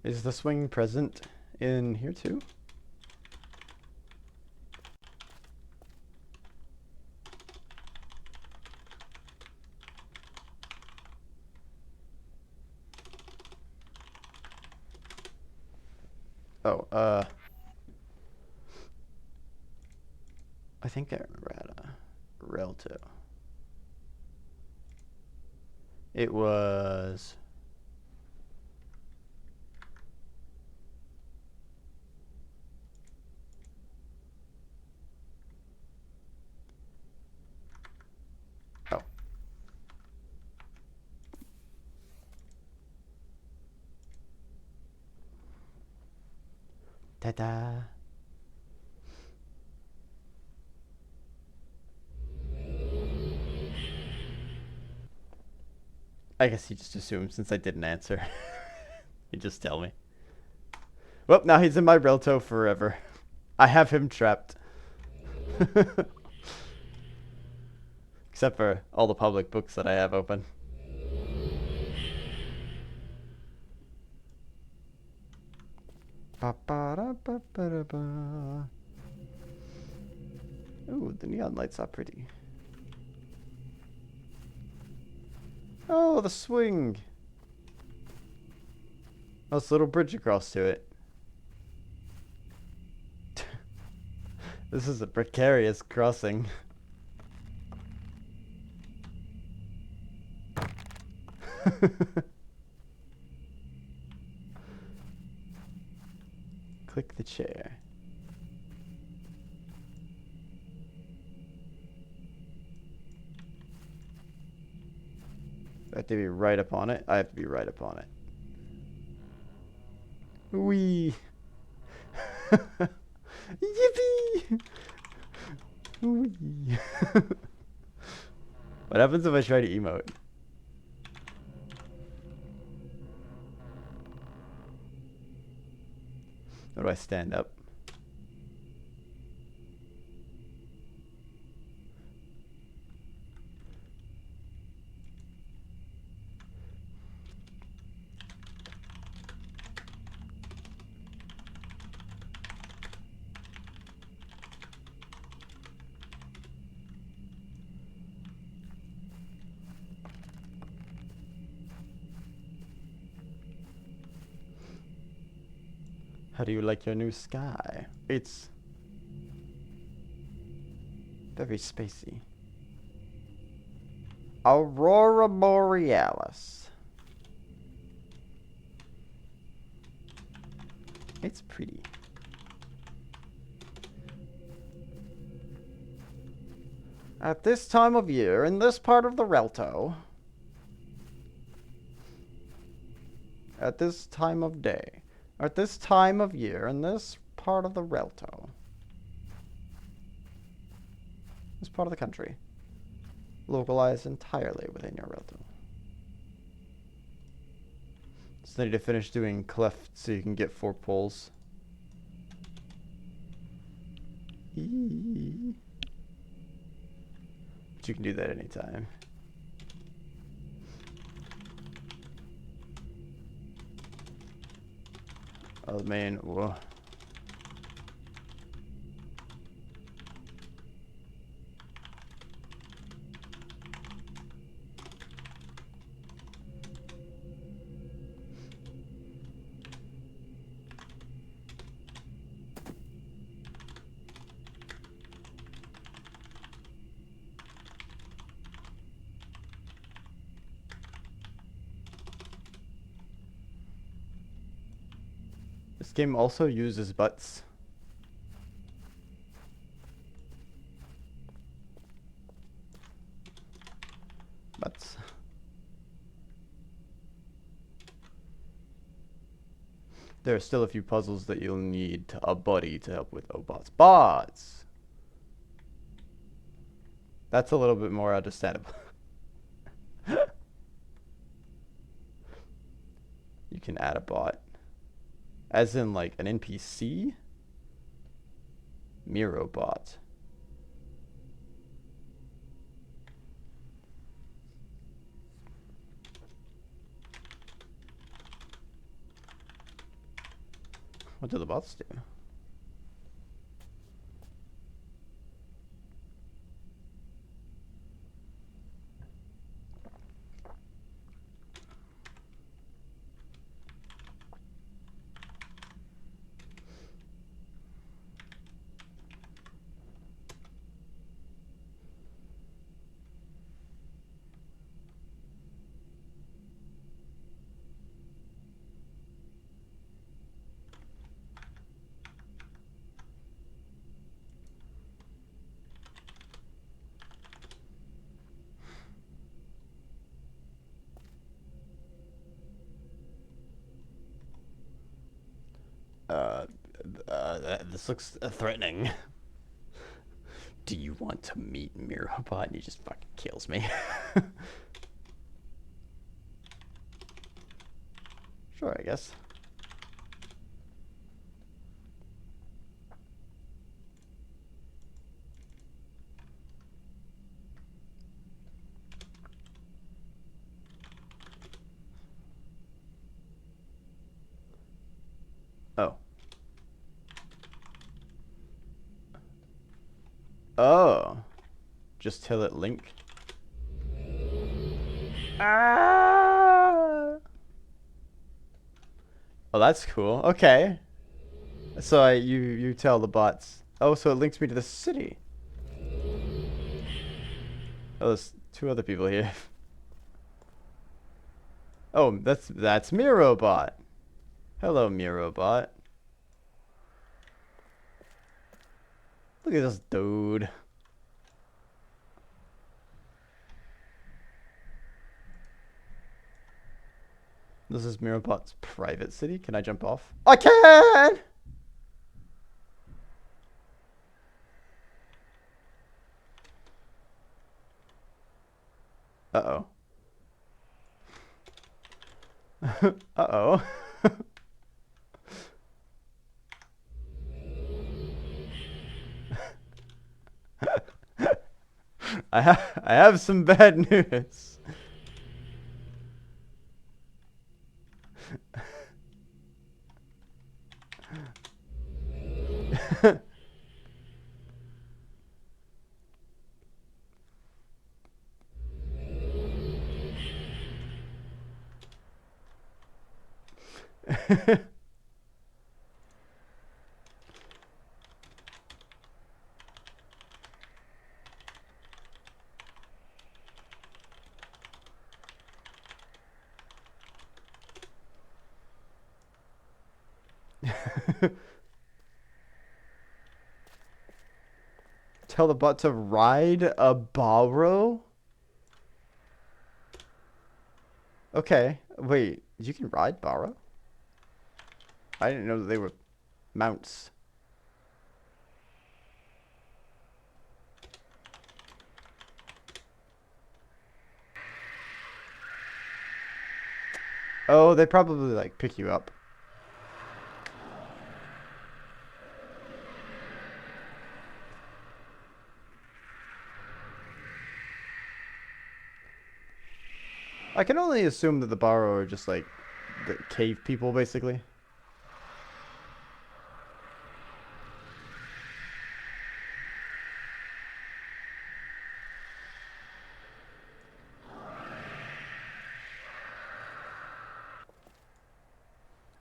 Is the swing present in here too? Oh, I think I remember how to Realto. It was... Oh. Ta-da. I guess he just assumed since I didn't answer. He'd just tell me. Well, now he's in my Realto forever. I have him trapped. Except for all the public books that I have open. Ooh, the neon lights are pretty. Oh, the swing. Oh, it's a little bridge across to it. This is a precarious crossing. Click the chair. I have to be right up on it. I have to be right up on it. Wee. Yippee! Wee. What happens if I try to emote? How do I stand up? How do you like your new sky? It's very spacey. Aurora Borealis. It's pretty. At this time of year, in this part of the Relto, at this time of day, at this time of year, in this part of the Relto, this part of the country, localized entirely within your Relto. So I need to finish doing cleft so you can get 4 poles. Eee. But you can do that anytime. Oh man, whoa. This game also uses butts. Butts. There are still a few puzzles that you'll need a buddy to help with. Oh, bots. Bots! That's a little bit more understandable. You can add a bot. As in, like, an NPC? Miro bot. What do the bots do? This looks threatening. Do you want to meet Mirobot? And he just fucking kills me. Sure, I guess. Oh. Oh. Just till it link. Ah! Oh, that's cool. Okay. So you tell the bots. Oh, so it links me to the city. Oh, there's 2 other people here. Oh, that's Mirobot. Hello, Mirobot. Look at this dude. This is Mirobot's private city. Can I jump off? I can! Uh-oh. Uh-oh. I have some bad news. Tell the bot to ride a borrow? Okay, wait, you can ride borrow? I didn't know that they were mounts. Oh, they probably like pick you up. I can only assume that the borrow are just like the cave people, basically.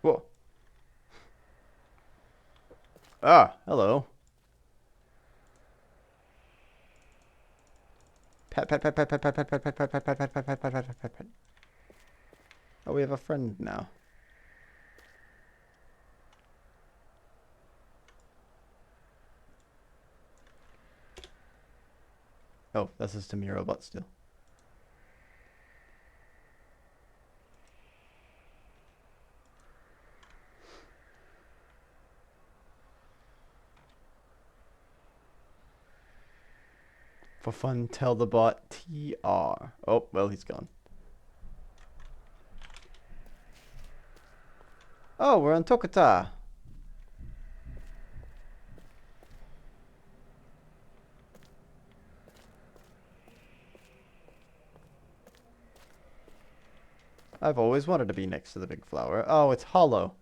Whoa. Ah, hello. Pet, pet, pet, pet, pet, pet, pet, pet, pet, pet, pet, pet, pet, pet, pet, pet, pet, pet, pet, pet. Oh, we have a friend now. Oh, this is to me robot still. For fun, tell the bot TR. Oh, well, he's gone. Oh, we're on Tokata. I've always wanted to be next to the big flower. Oh, it's hollow.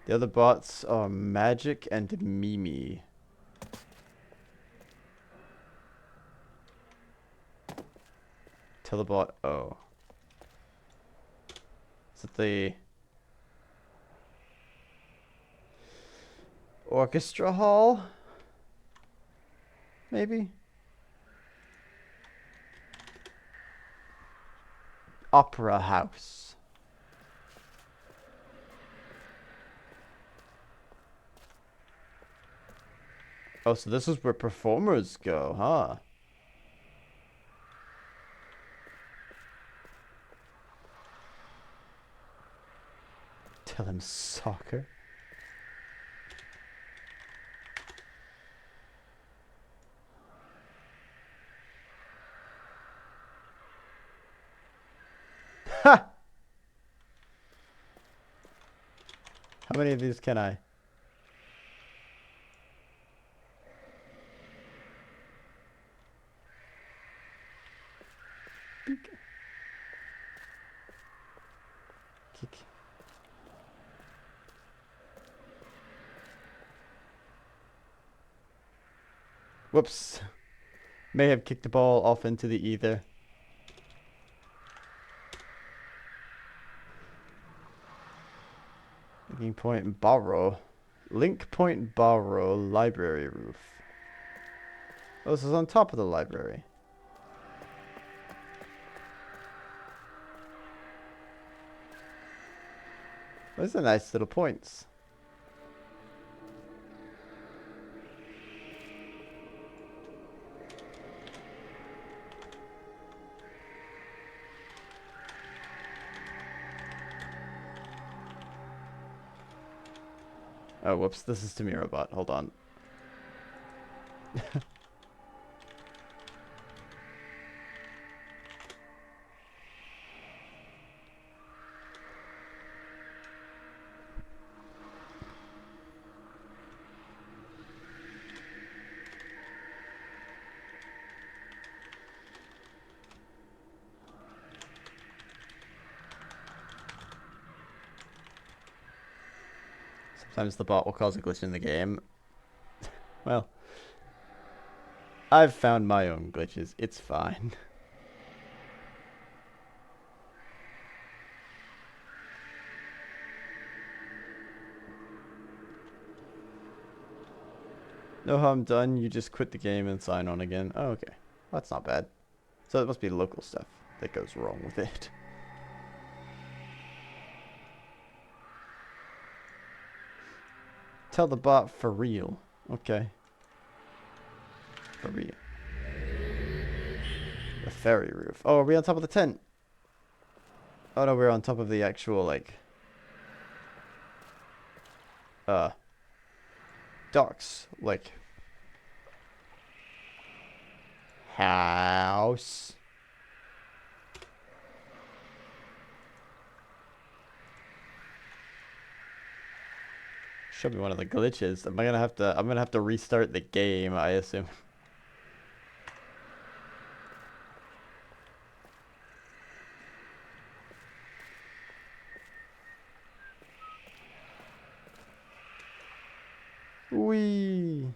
The other bots are Magic and Mimi. Telebot O. Is it the orchestra hall? Maybe? Opera house. Oh, so this is where performers go, huh? Tell him soccer. Ha! How many of these can I? Kick. Whoops. May have kicked the ball off into the ether. Linking point borrow. Link point borrow library roof. Oh, this is on top of the library. Those are nice little points. Oh, whoops. This is Tamirabot. Hold on. Sometimes the bot will cause a glitch in the game. Well, I've found my own glitches. It's fine. No harm done. You just quit the game and sign on again. Oh, okay. Well, that's not bad. So it must be local stuff that goes wrong with it. Tell the bot for real. Okay. For real. The ferry roof. Oh, are we on top of the tent? Oh no, we're on top of the actual, like... docks. Like... house. Show me one of the glitches. I'm gonna have to restart the game, I assume. Whee!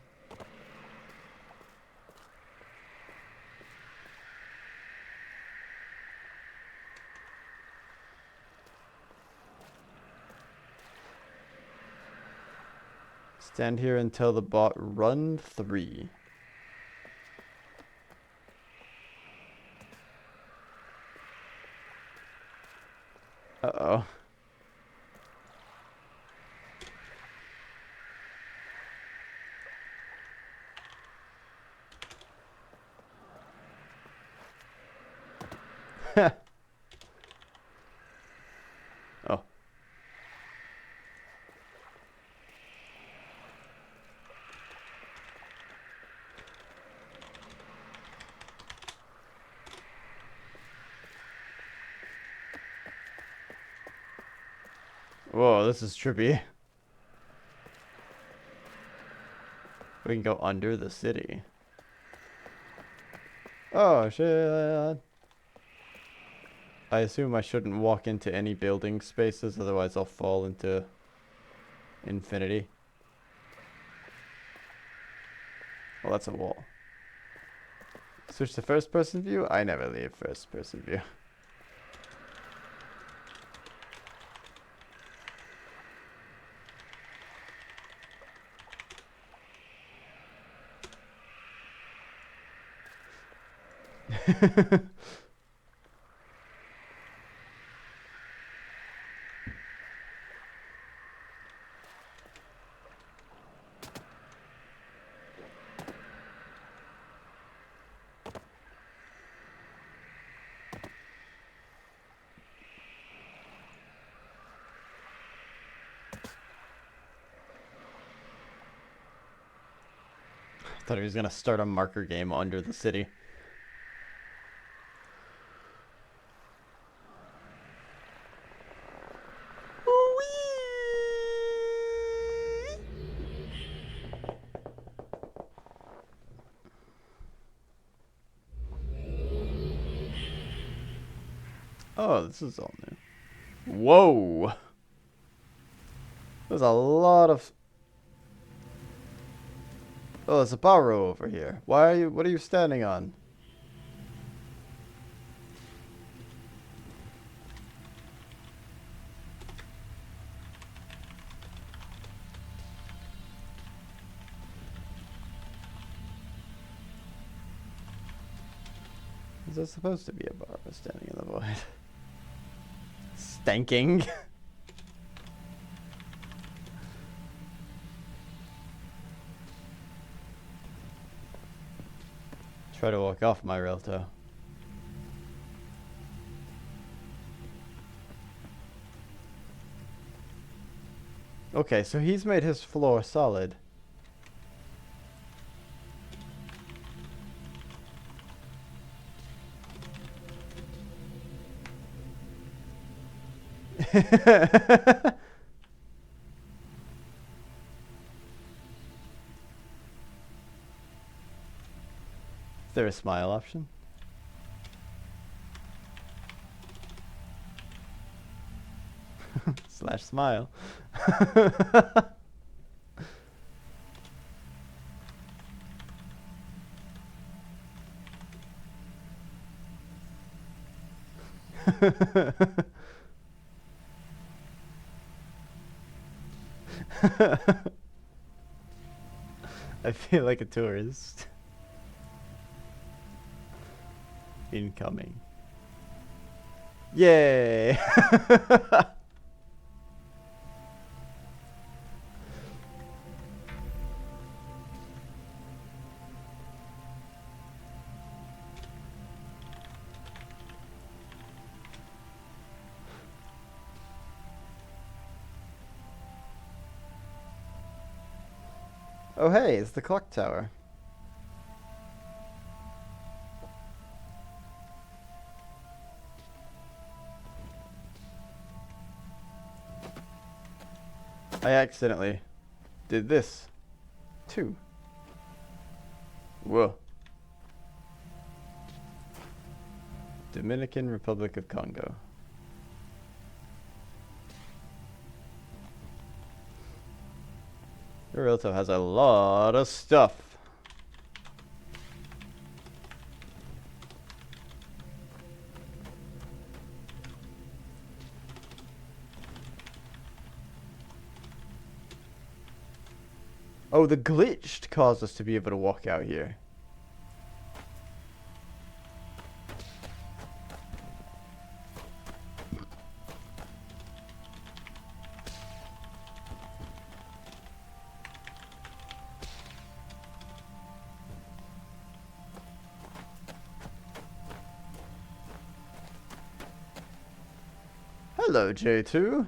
Stand here and tell the bot run 3. Uh-oh. Oh. Whoa, this is trippy. We can go under the city. Oh, shit. I assume I shouldn't walk into any building spaces, otherwise I'll fall into infinity. Well, that's a wall. Switch to first person view? I never leave first person view. Thought he was gonna start a marker game under the city. Oh, this is all new. Whoa! There's a lot of... Oh, there's a barrow over here. Why are you... What are you standing on? Is there supposed to be a barrow standing in the void? Stanking. Try to walk off my Relto. Okay, so he's made his floor solid. Is there a smile option? Slash smile. I feel like a tourist. Incoming. Yay! Oh hey, it's the clock tower. I accidentally did this too. Whoa. Dominican Republic of Congo. Urielto has a lot of stuff. Oh, the glitch caused us to be able to walk out here. Hello, J2.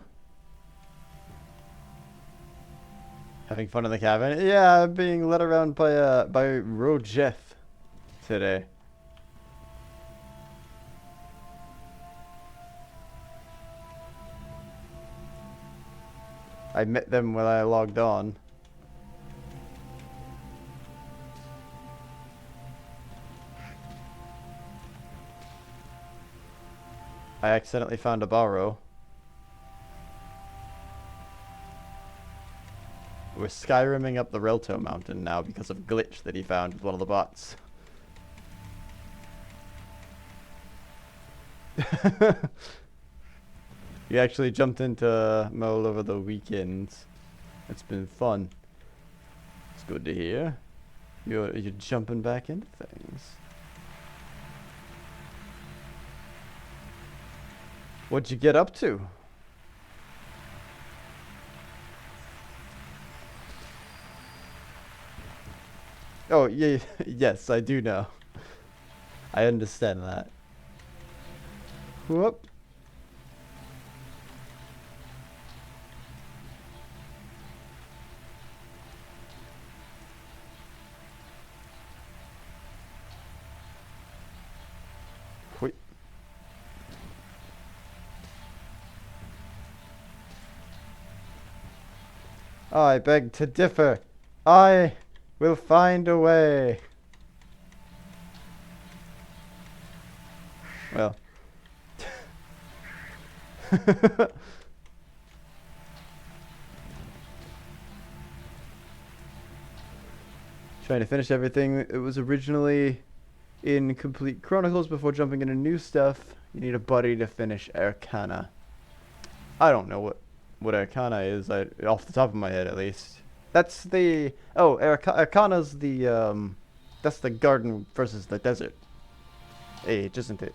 Having fun in the cabin? Yeah, being led around by Rojeth today. I met them when I logged on. I accidentally found a borrow. We're Skyrimming up the Relto mountain now because of a glitch that he found with one of the bots. You actually jumped into MOULa over the weekend. It's been fun. It's good to hear. You're jumping back into things. What'd you get up to? Oh, yeah, yes, I do know. I understand that. Whoop. Wait. I beg to differ. I will find a way. Well. Trying to finish everything. It was originally in Complete Chronicles before jumping into new stuff. You need a buddy to finish Arcana. I don't know what Arcana is, off the top of my head at least. That's the... Oh, Arcana's the, that's the garden versus the desert age, isn't it?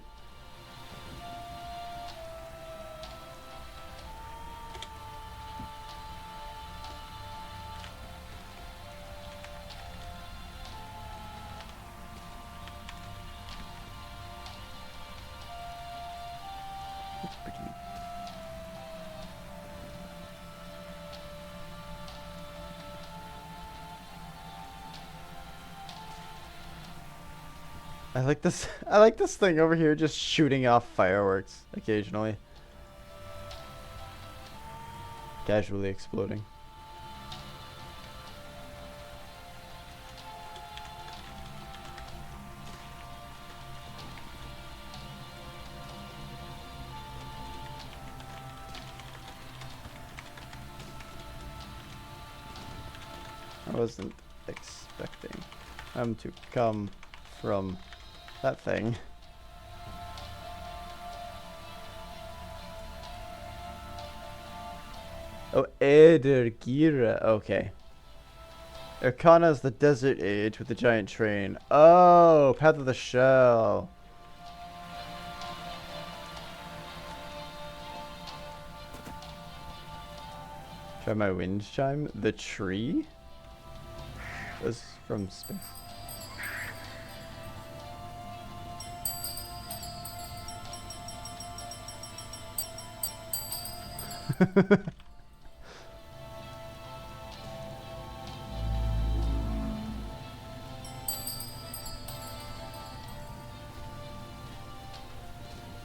I like this. I like this thing over here just shooting off fireworks occasionally. Casually exploding. I wasn't expecting them to come from that thing. Edergira. Okay. Arcana is the desert age with the giant train. Oh, Path of the Shell. Try my wind chime. The tree? This from space.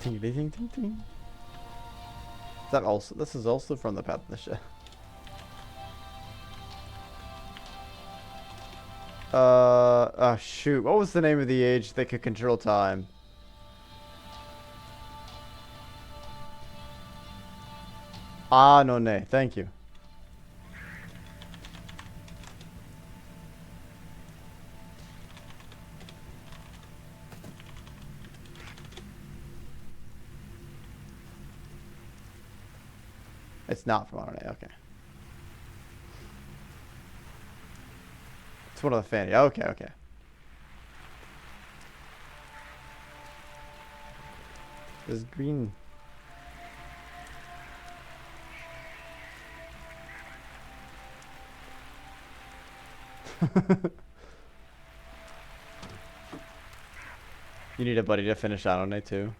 Ting ting ting ting ting. Is that also? This is also from the Path of the Shell. Oh shoot! What was the name of the age that could control time? Ah, no, nay. Thank you. It's not from Anone. Okay. It's one of the fanny. Okay, okay. This green. You need a buddy to finish Anone too.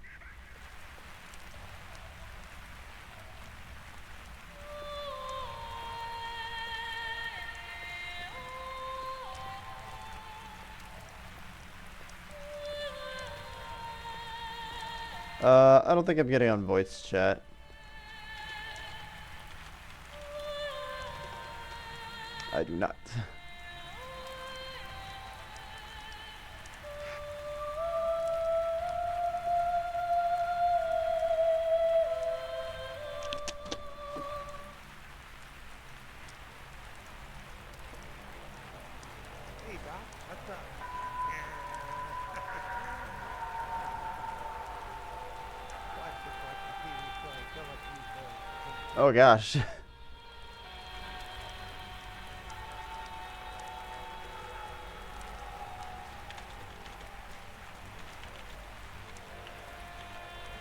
I don't think I'm getting on voice chat. I do not. Hey, Doc, what's up? Watch the TV show. Tell us you Oh gosh.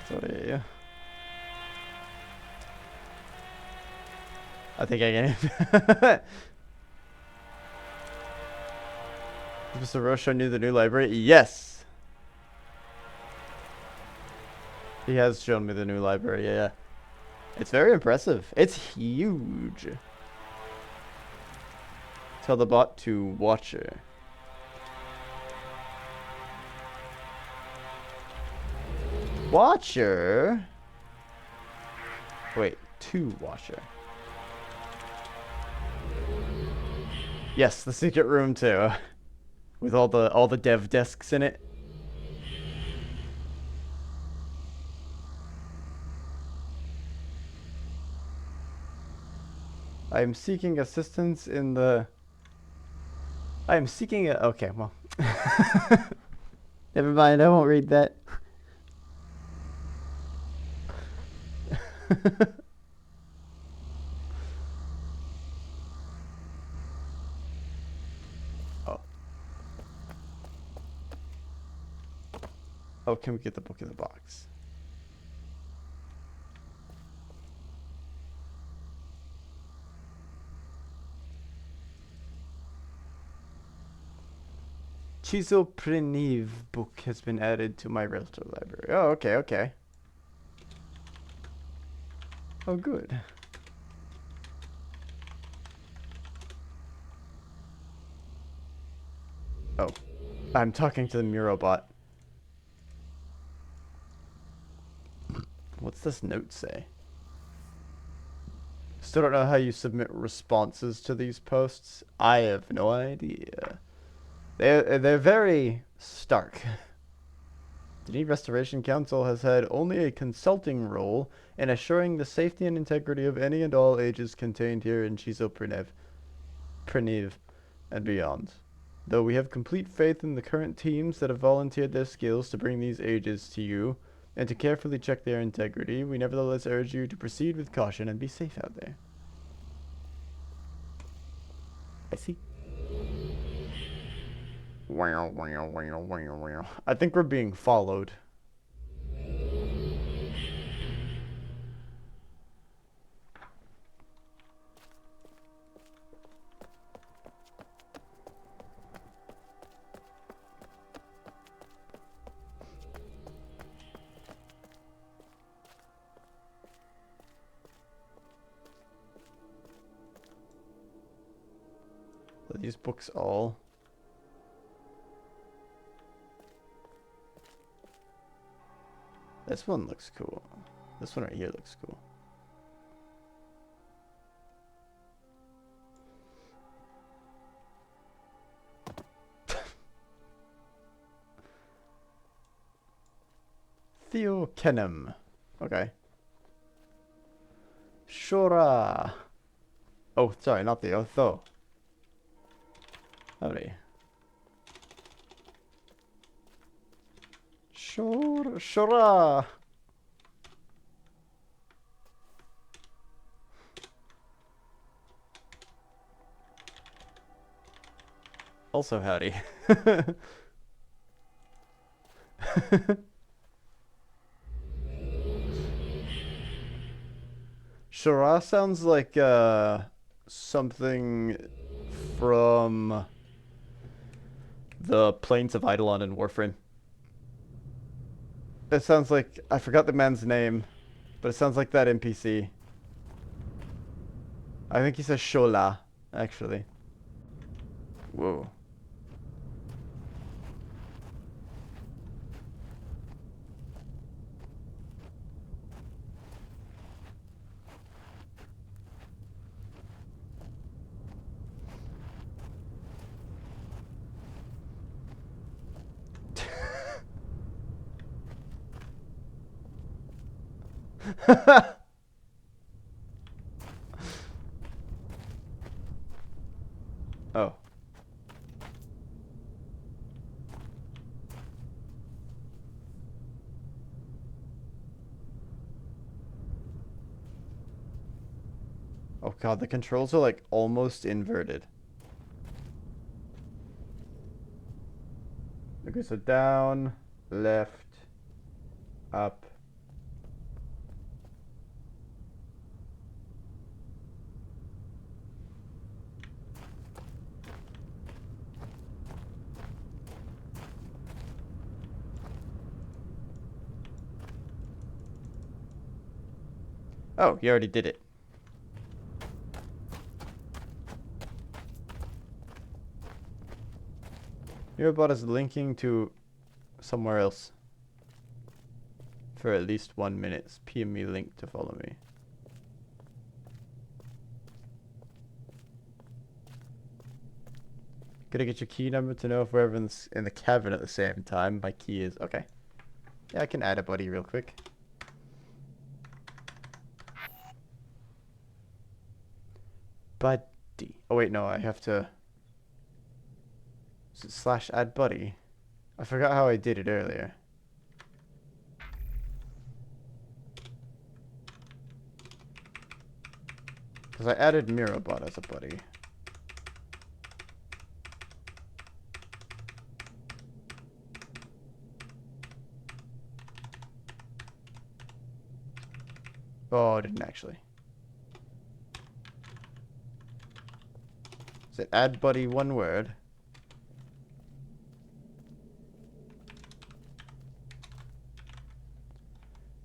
Sorry. I think I can. Mr. Roche knew the new library? Yes! He has shown me the new library, yeah. It's very impressive. It's huge. Tell the bot to watch her. Watcher? Wait, to watcher. Yes, the secret room too. With all the dev desks in it. I am seeking assistance in the... I am seeking a... Okay, well. Never mind, I won't read that. Oh. Oh, can we get the book in the box? Chiso Preniv book has been added to my relative library. Oh, okay, okay. Oh, good. Oh, I'm talking to the Murobot. What's this note say? Still don't know how you submit responses to these posts. I have no idea. They're very stark. The Need Restoration Council has had only a consulting role in assuring the safety and integrity of any and all ages contained here in Chiso Preniv and beyond. Though we have complete faith in the current teams that have volunteered their skills to bring these ages to you and to carefully check their integrity, we nevertheless urge you to proceed with caution and be safe out there. I see. Wow, wow, wow, wow, wow. I think we're being followed. Are these books all? This one looks cool. This one right here looks cool. Theo Kenham. Okay. Shora. Oh, sorry, not Theo. Tho. Howdy. Shora. Also howdy. Shora sounds like something from the Plains of Eidolon in Warframe. It sounds like I forgot the man's name, but it sounds like that NPC. I think he says Shola, actually. Whoa. Oh. Oh god, the controls are like almost inverted. Okay, so down, left, up. Oh, you already did it. Your bot is linking to somewhere else for at least 1 minute. PM me link to follow me. Gotta get your key number to know if we're everyone's in the cabin at the same time. My key is okay. Yeah, I can add a buddy real quick. Buddy. Oh wait, no, I have to. Is it slash add buddy? I forgot how I did it earlier. Because I added Mirabot as a buddy. Oh, I didn't actually. Is it add buddy one word?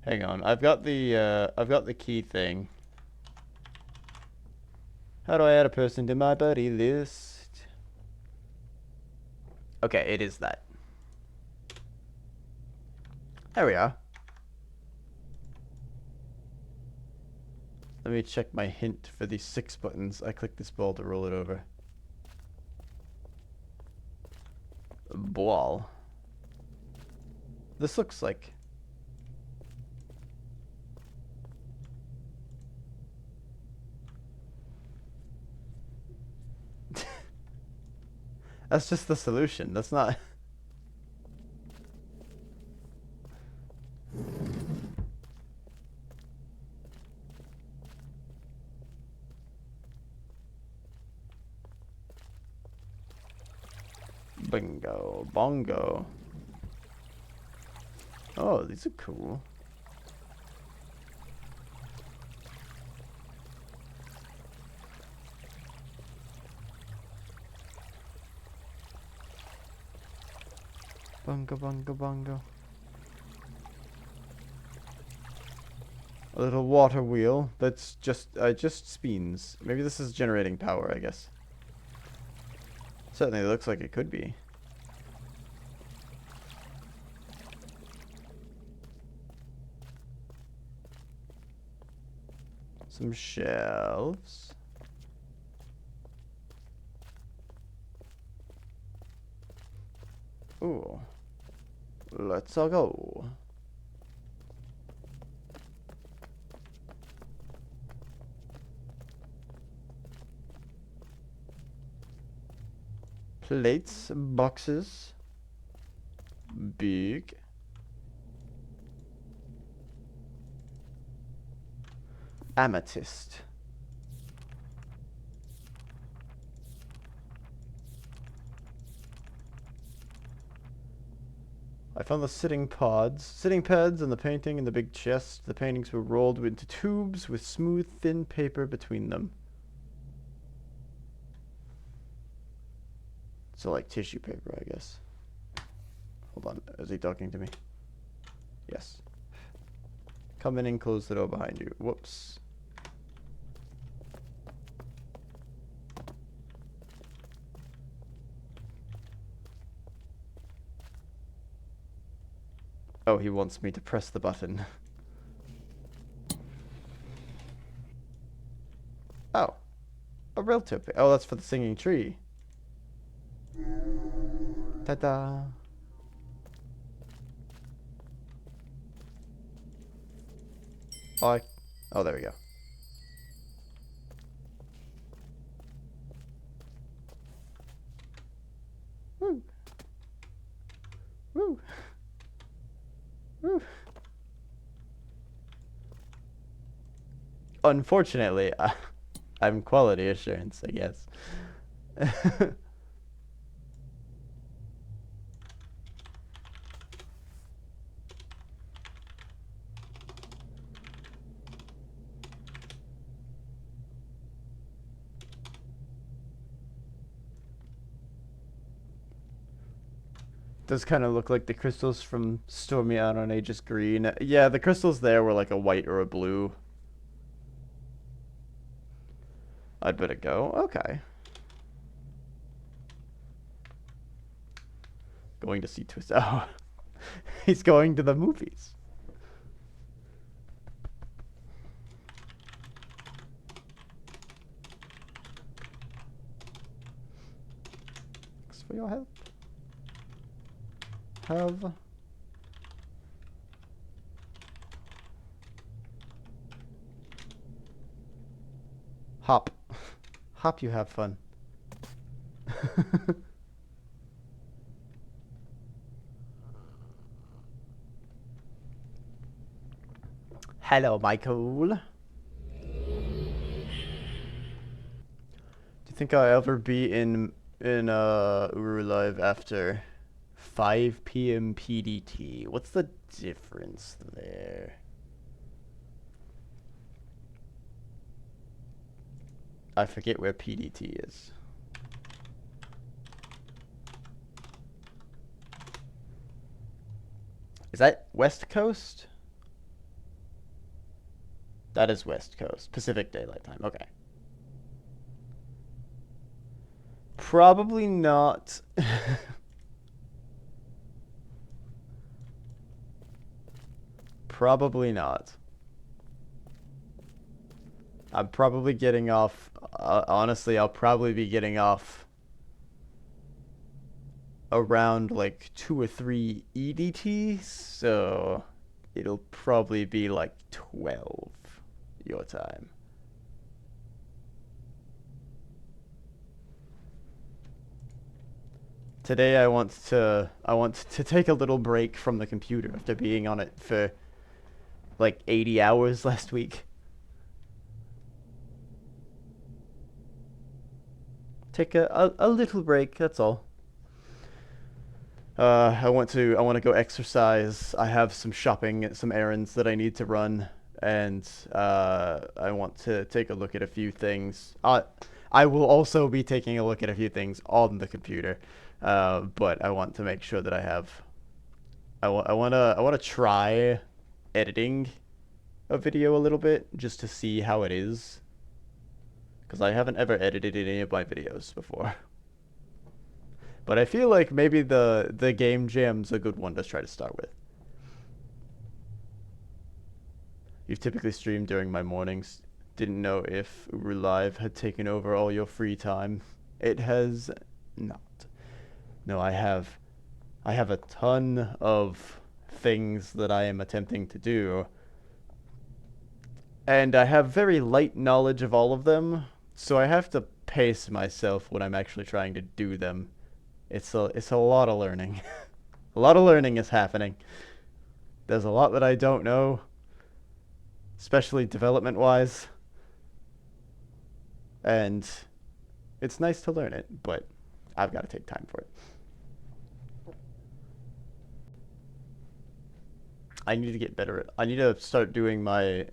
Hang on, I've got the key thing. How do I add a person to my buddy list? Okay, it is that. There we are. Let me check my hint for these 6 buttons. I click this ball to roll it over. Ball. This looks like... That's just the solution. That's not... Bingo. Bongo. Oh, these are cool. Bungo, bungo, bungo. A little water wheel that's just spins. Maybe this is generating power, I guess. Certainly looks like it could be. Some shelves. Ooh. Let's all go. Plates, boxes. Big. Amethyst. I found the sitting pads and the painting in the big chest. The paintings were rolled into tubes with smooth, thin paper between them. So like tissue paper, I guess. Hold on, is he talking to me? Yes. Come in and close the door behind you. Whoops. Oh, he wants me to press the button. Oh. A real tip. Oh, that's for the singing tree. Ta-da. Oh, there we go. Woo. Woo. Woo. Unfortunately, I'm quality assurance, I guess. Does kind of look like the crystals from Stormy Out on Aegis Green. Yeah, the crystals there were like a white or a blue. I'd better go. Okay. Going to see Twist. Oh, he's going to the movies. Thanks for your help. Have. Hop. Hop, you have fun. Hello, Michael. Do you think I'll ever be in Uru Live after 5 p.m. PDT? What's the difference there? I forget where PDT is. Is that West Coast? That is West Coast. Pacific Daylight Time. Okay. Probably not. Probably not. I'm probably getting off. Honestly, I'll probably be getting off around like 2 or 3 EDT, so it'll probably be like 12 your time. Today I want to take a little break from the computer after being on it for like 80 hours last week. Take a little break, that's all. I want to go exercise. I have some shopping, some errands that I need to run, and I want to take a look at a few things. I will also be taking a look at a few things on the computer, but I want to make sure that I have. I wanna try editing a video a little bit just to see how it is, because I haven't ever edited any of my videos before. But I feel like maybe the game jam's a good one to try to start with. You've typically streamed during my mornings. Didn't know if Uru Live had taken over all your free time. It has not. No, I have a ton of things that I am attempting to do. And I have very light knowledge of all of them, so I have to pace myself when I'm actually trying to do them. It's a lot of learning. A lot of learning is happening. There's a lot that I don't know, especially development-wise. And it's nice to learn it, but I've got to take time for it. I need to get better at. I need to start doing my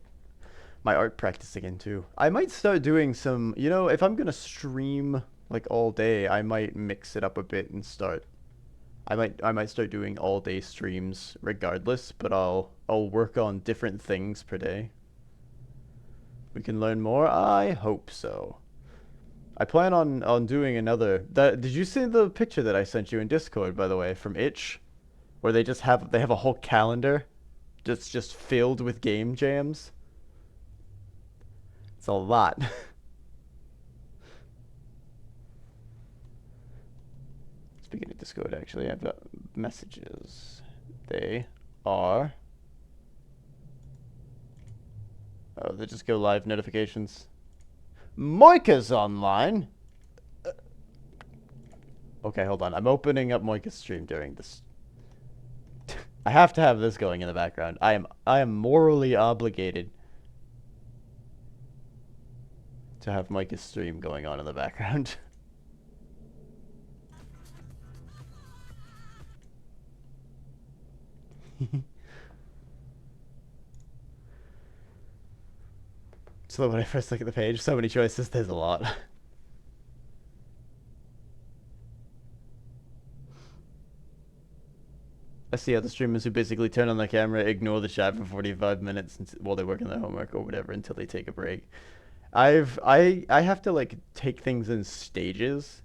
art practice again too. I might start doing some, if I'm gonna stream like all day, I might mix it up a bit and start. I might start doing all day streams regardless, but I'll work on different things per day. We can learn more? I hope so. I plan on doing another. Did you see the picture that I sent you in Discord, by the way, from Itch, where they have a whole calendar that's just filled with game jams? It's a lot. Speaking of Discord, actually, I've got messages. They are. Oh, they just go live notifications. Moika's online. Okay, hold on. I'm opening up Moika's stream during this. I have to have this going in the background. I am morally obligated to have Moika's stream going on in the background. So when I first look at the page, so many choices, there's a lot. I see other streamers who basically turn on their camera, ignore the chat for 45 minutes while they work on their homework or whatever until they take a break. I have to like take things in stages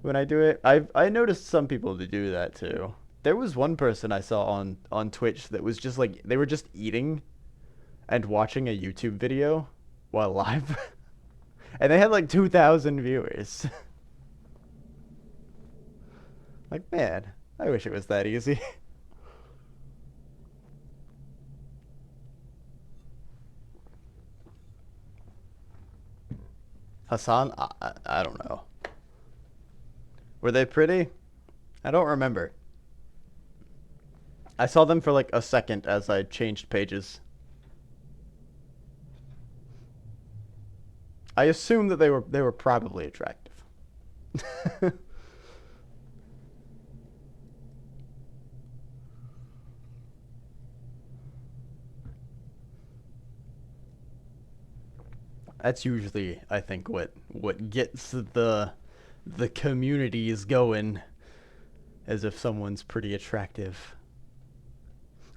when I do it. I noticed some people to do that too. There was one person I saw on Twitch that was just like they were just eating and watching a YouTube video while live. And they had like 2,000 viewers. Like, man, I wish it was that easy. Hassan? I don't know. Were they pretty? I don't remember. I saw them for like a second as I changed pages. I assume that they were probably attractive. That's usually, I think, what gets the communities going, as if someone's pretty attractive.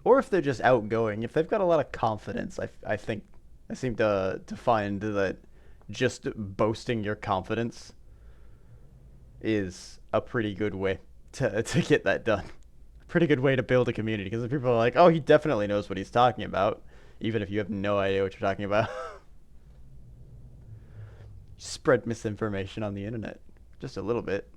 Or if they're just outgoing. If they've got a lot of confidence, I think I seem to find that just boasting your confidence is a pretty good way to get that done. A pretty good way to build a community, because people are like, oh, he definitely knows what he's talking about, even if you have no idea what you're talking about. Spread misinformation on the internet. Just a little bit.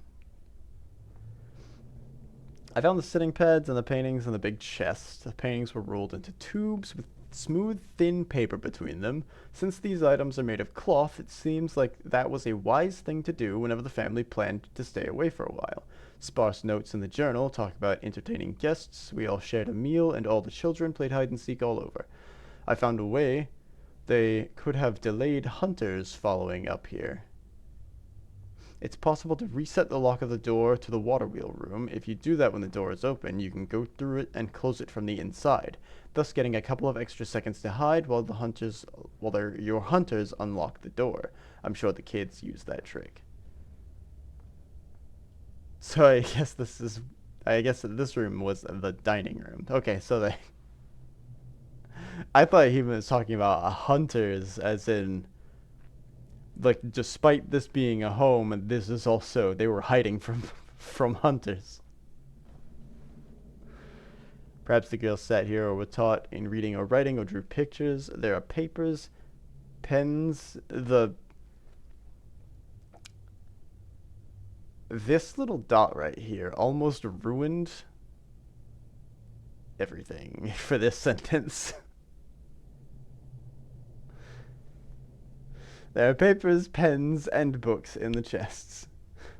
I found the sitting pads and the paintings in the big chest. The paintings were rolled into tubes with smooth, thin paper between them. Since these items are made of cloth, it seems like that was a wise thing to do whenever the family planned to stay away for a while. Sparse notes in the journal talk about entertaining guests. We all shared a meal, and all the children played hide and seek all over. I found a way they could have delayed hunters following up here. It's possible to reset the lock of the door to the water wheel room. If you do that when the door is open, you can go through it and close it from the inside, thus getting a couple of extra seconds to hide while your hunters unlock the door. I'm sure the kids use that trick. So I guess this room was the dining room. Okay, so I thought he was talking about hunters, as in, like, despite this being a home, and this is also, they were hiding from from hunters. Perhaps the girls sat here or were taught in reading or writing or drew pictures. There are papers, pens, this little dot right here almost ruined everything for this sentence. There are papers, pens, and books in the chests.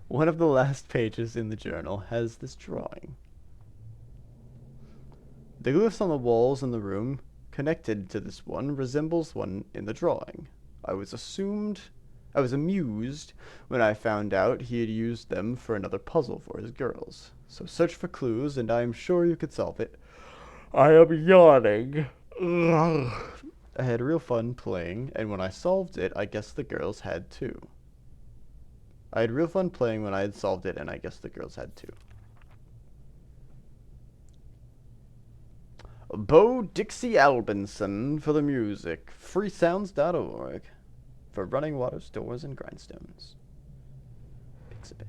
One of the last pages in the journal has this drawing. The glyphs on the walls in the room connected to this one resembles one in the drawing. I was amused when I found out he had used them for another puzzle for his girls. So search for clues, and I am sure you could solve it. I am yawning. Ugh. I had real fun playing, and when I solved it, I guess the girls had too. I had real fun playing when I had solved it, and I guess the girls had too. Bo Dixie Albinson for the music. Freesounds.org for running waters, doors, and grindstones. Pixabay.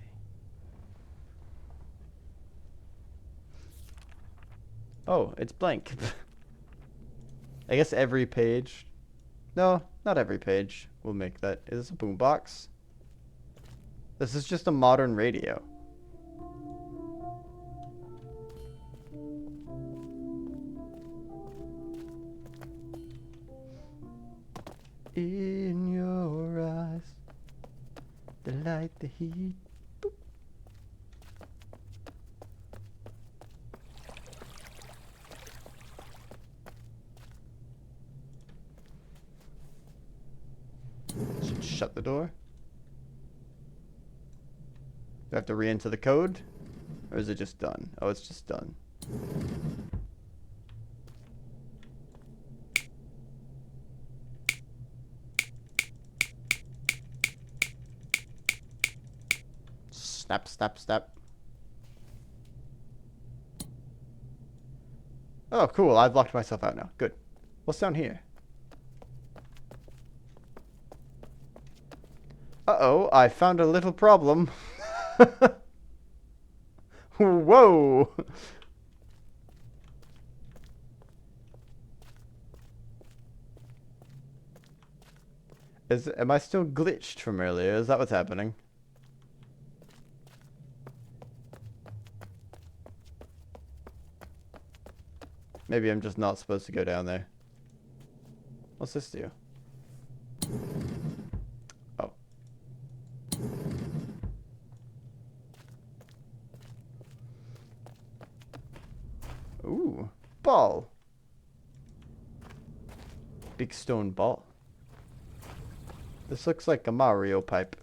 Oh, it's blank. I guess every page. No, not every page will make that. Is this a boombox? This is just a modern radio. In your eyes, the light, the heat. Boop. Should shut the door. Do I have to re-enter the code? Or is it just done? Oh, it's just done. Snap, snap, snap. Oh, cool. I've locked myself out now. Good. What's down here? Uh-oh, I found a little problem. Whoa! Am I still glitched from earlier? Is that what's happening? Maybe I'm just not supposed to go down there. What's this do? Oh. Ooh, ball. Big stone ball. This looks like a Mario pipe.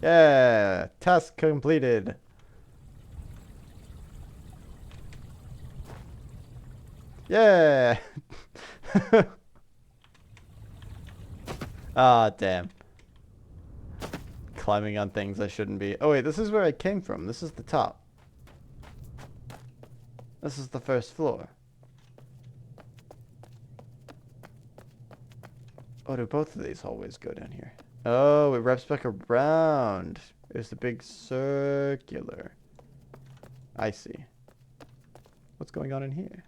Yeah, task completed. Yeah. Ah, damn. Climbing on things I shouldn't be. Oh wait, this is where I came from. This is the top. This is the first floor. Oh, do both of these hallways go down here? Oh, it wraps back around. It's the big circular. I see. What's going on in here?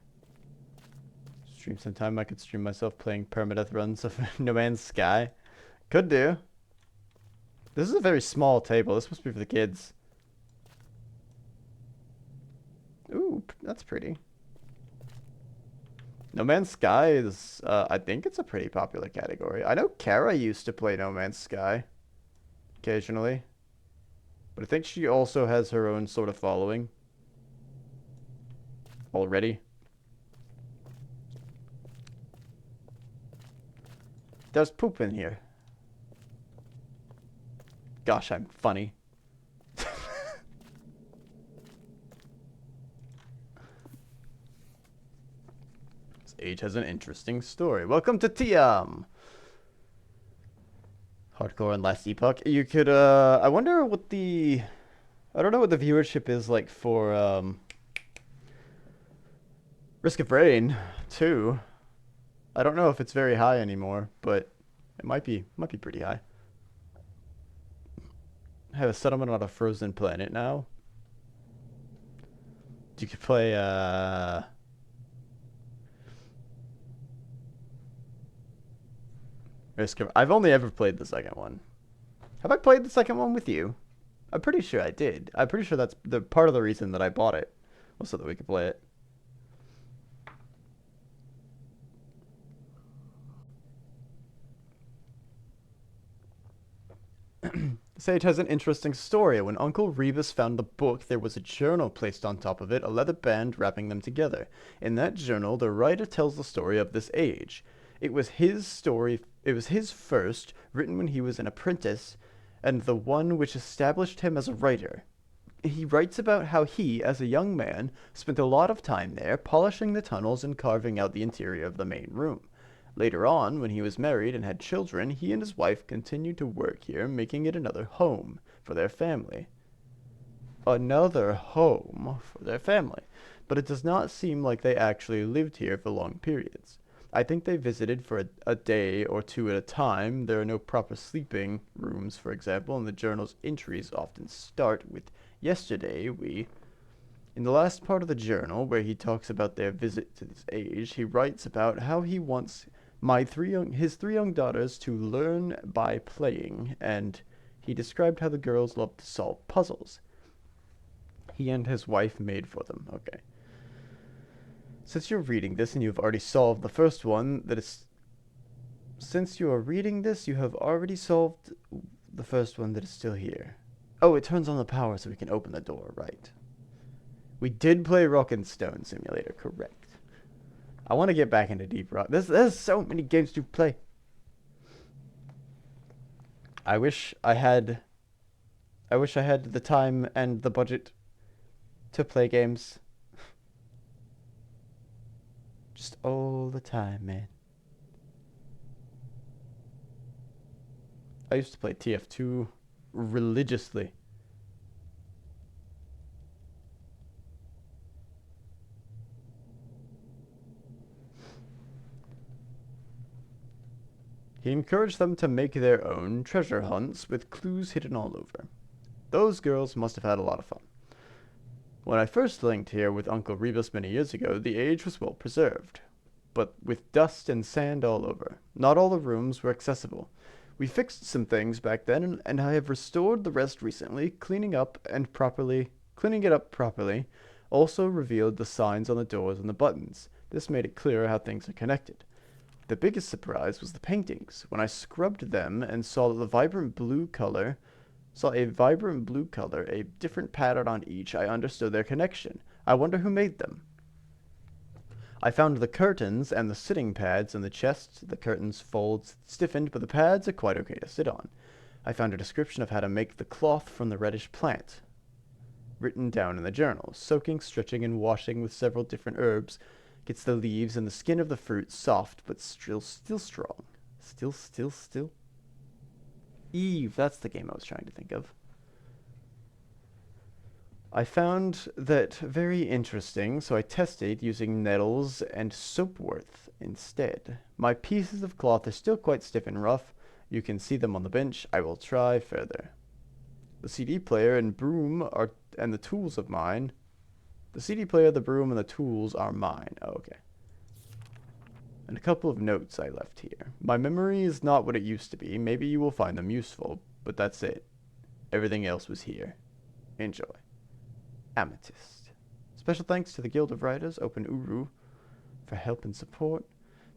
Stream sometime. I could stream myself playing permadeath runs of No Man's Sky. Could do. This is a very small table. This must be for the kids. Ooh, that's pretty. No Man's Sky is, I think it's a pretty popular category. I know Kara used to play No Man's Sky occasionally, but I think she also has her own sort of following already. There's poop in here. Gosh, I'm funny. This age has an interesting story. Welcome to TM. Hardcore and Last Epoch. You could, I wonder what the... I don't know what the viewership is like for, Risk of Rain 2. I don't know if it's very high anymore, but it might be pretty high. I have a settlement on a frozen planet now. You could play, Risk of... I've only ever played the second one. Have I played the second one with you? I'm pretty sure I did. I'm pretty sure that's the part of the reason that I bought it was so that we could play it. Sage has an interesting story. When Uncle Rebus found the book, there was a journal placed on top of it, a leather band wrapping them together. In that journal, the writer tells the story of this age. It was his story, it was his first, written when he was an apprentice, and the one which established him as a writer. He writes about how he, as a young man, spent a lot of time there, polishing the tunnels and carving out the interior of the main room. Later on, when he was married and had children, he and his wife continued to work here, making it another home for their family. Another home for their family. But it does not seem like they actually lived here for long periods. I think they visited for a day or two at a time. There are no proper sleeping rooms, for example, and the journal's entries often start with, "Yesterday we..." In the last part of the journal, where he talks about their visit to this age, he writes about how he wants his three young daughters to learn by playing, and he described how the girls loved to solve puzzles. He and his wife made for them. Okay. Since you're reading this and you've already solved the first one, since you are reading this, you have already solved the first one that is still here. Oh, it turns on the power so we can open the door, right? We did play Rock and Stone Simulator, correct. I want to get back into Deep Rock. There's so many games to play. I wish I had the time and the budget to play games. Just all the time, man. I used to play TF2 religiously. He encouraged them to make their own treasure hunts with clues hidden all over. Those girls must have had a lot of fun. When I first linked here with Uncle Rebus many years ago, the age was well preserved, but with dust and sand all over. Not all the rooms were accessible. We fixed some things back then, and I have restored the rest recently, cleaning it up properly, also revealed the signs on the doors and the buttons. This made it clear how things are connected. The biggest surprise was the paintings. When I scrubbed them and saw a vibrant blue color, a different pattern on each, I understood their connection. I wonder who made them. I found the curtains and the sitting pads in the chest. The curtains folds stiffened, but the pads are quite okay to sit on. I found a description of how to make the cloth from the reddish plant, written down in the journal. Soaking, stretching, and washing with several different herbs gets the leaves and the skin of the fruit soft, but still strong. Still. Eve, that's the game I was trying to think of. I found that very interesting, so I tested using nettles and soapworth instead. My pieces of cloth are still quite stiff and rough. You can see them on the bench. I will try further. The CD player and broom and the tools of mine. The CD player, the broom, and the tools are mine. Oh, okay. And a couple of notes I left here. My memory is not what it used to be. Maybe you will find them useful, but that's it. Everything else was here. Enjoy. Amethyst. Special thanks to the Guild of Writers, Open Uru, for help and support.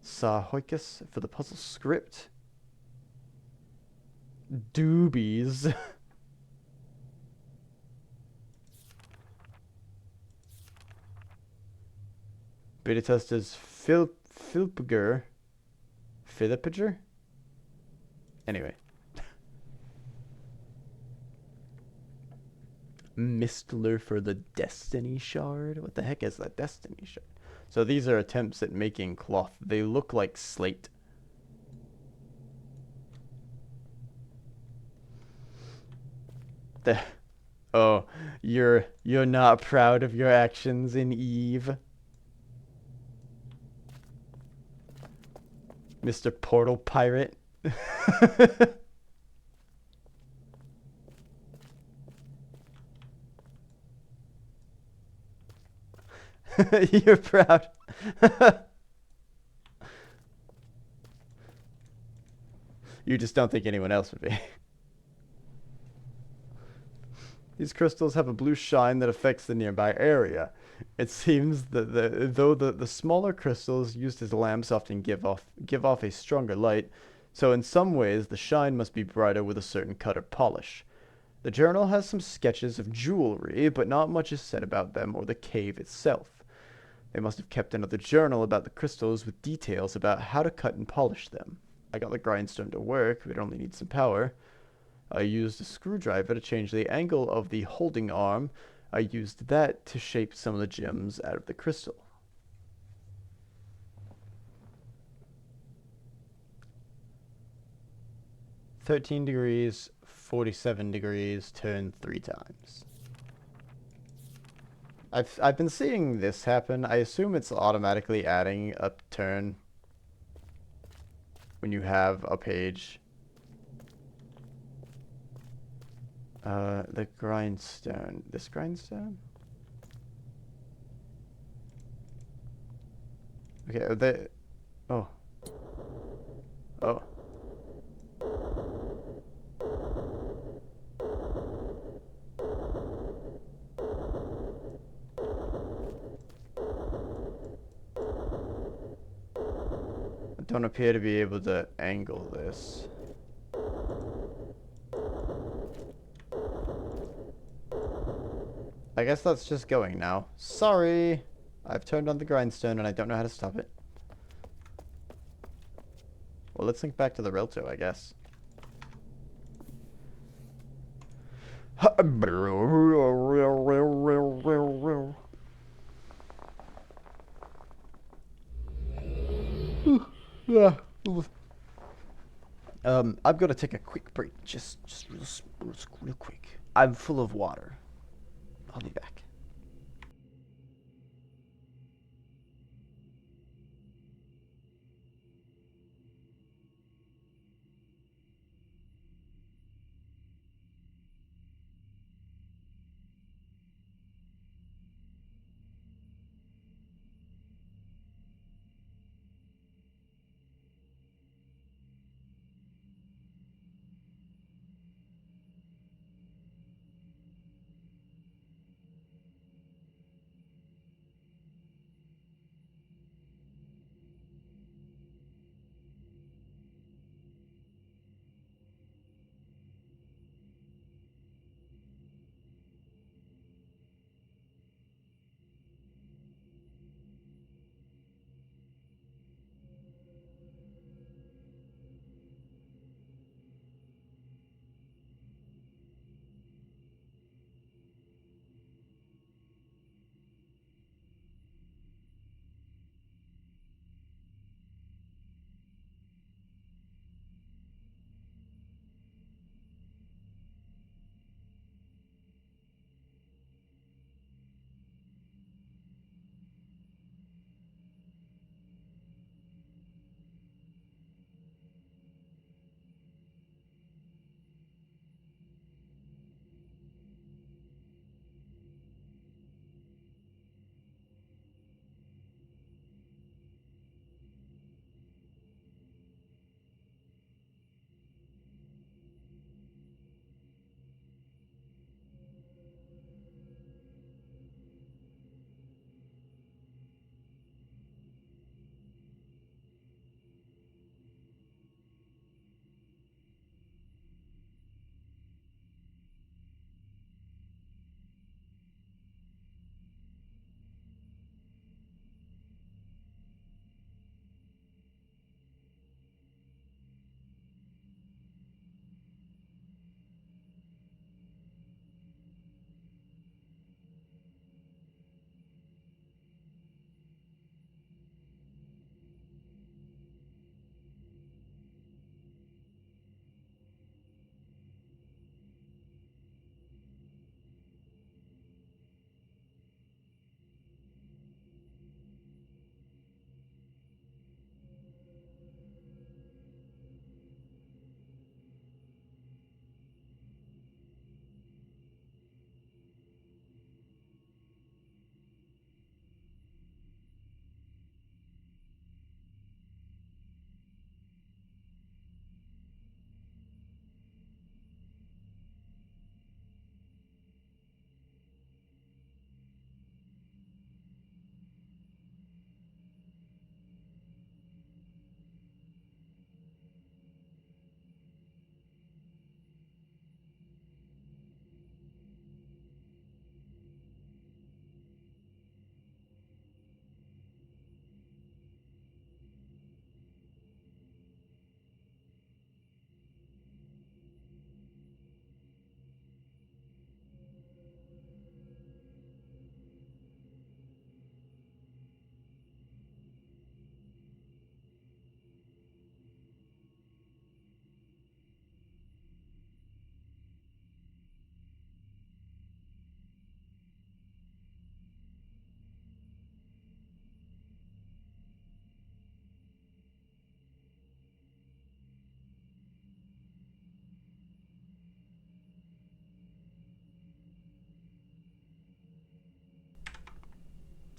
Sahoikus for the puzzle script. Doobies. Beta testers Philippiger. Anyway. Mistler for the Destiny Shard? What the heck is that Destiny Shard? So these are attempts at making cloth. They look like slate. The Oh, you're not proud of your actions in Eve, Mr. Portal Pirate. You're proud. You just don't think anyone else would be. These crystals have a blue shine that affects the nearby area. It seems that though the smaller crystals used as lamps often give off a stronger light, so in some ways the shine must be brighter with a certain cut or polish. The journal has some sketches of jewelry, but not much is said about them or the cave itself. They must have kept another journal about the crystals with details about how to cut and polish them. I got the grindstone to work, but it only needs some power. I used a screwdriver to change the angle of the holding arm. I used that to shape some of the gems out of the crystal. (13°, 47°, turn 3 times. I've been seeing this happen. I assume it's automatically adding a turn when you have a page. The grindstone. This grindstone? Okay, they... Oh. Oh. I don't appear to be able to angle this. I guess that's just going now. Sorry! I've turned on the grindstone and I don't know how to stop it. Well, let's link back to the Relto, I guess. I've got to take a quick break. Just real quick. I'm full of water. I'll be back.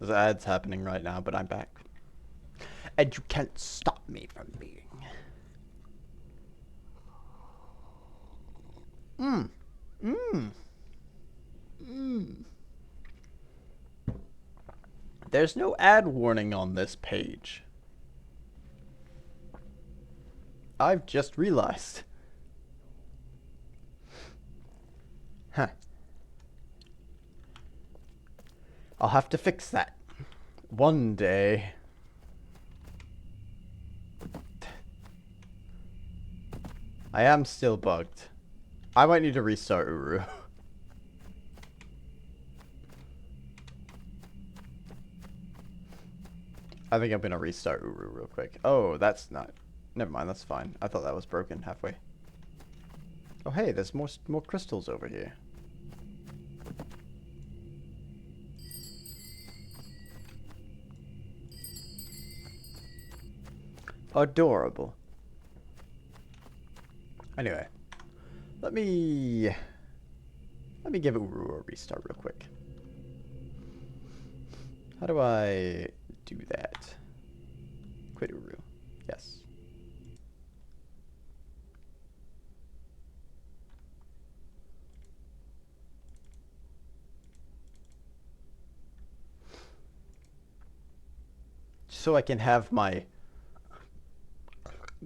There's ads happening right now, but I'm back. And you can't stop me from being. Mmm. Mmm. Mmm. There's no ad warning on this page. I've just realized. Huh. I'll have to fix that. One day. I am still bugged. I might need to restart Uru. I think I'm gonna restart Uru real quick. Oh, that's not... Never mind, that's fine. I thought that was broken halfway. Oh hey, there's more crystals over here. Adorable. Anyway, let me give Uru a restart real quick. How do I do that? Quit Uru. Yes. So I can have my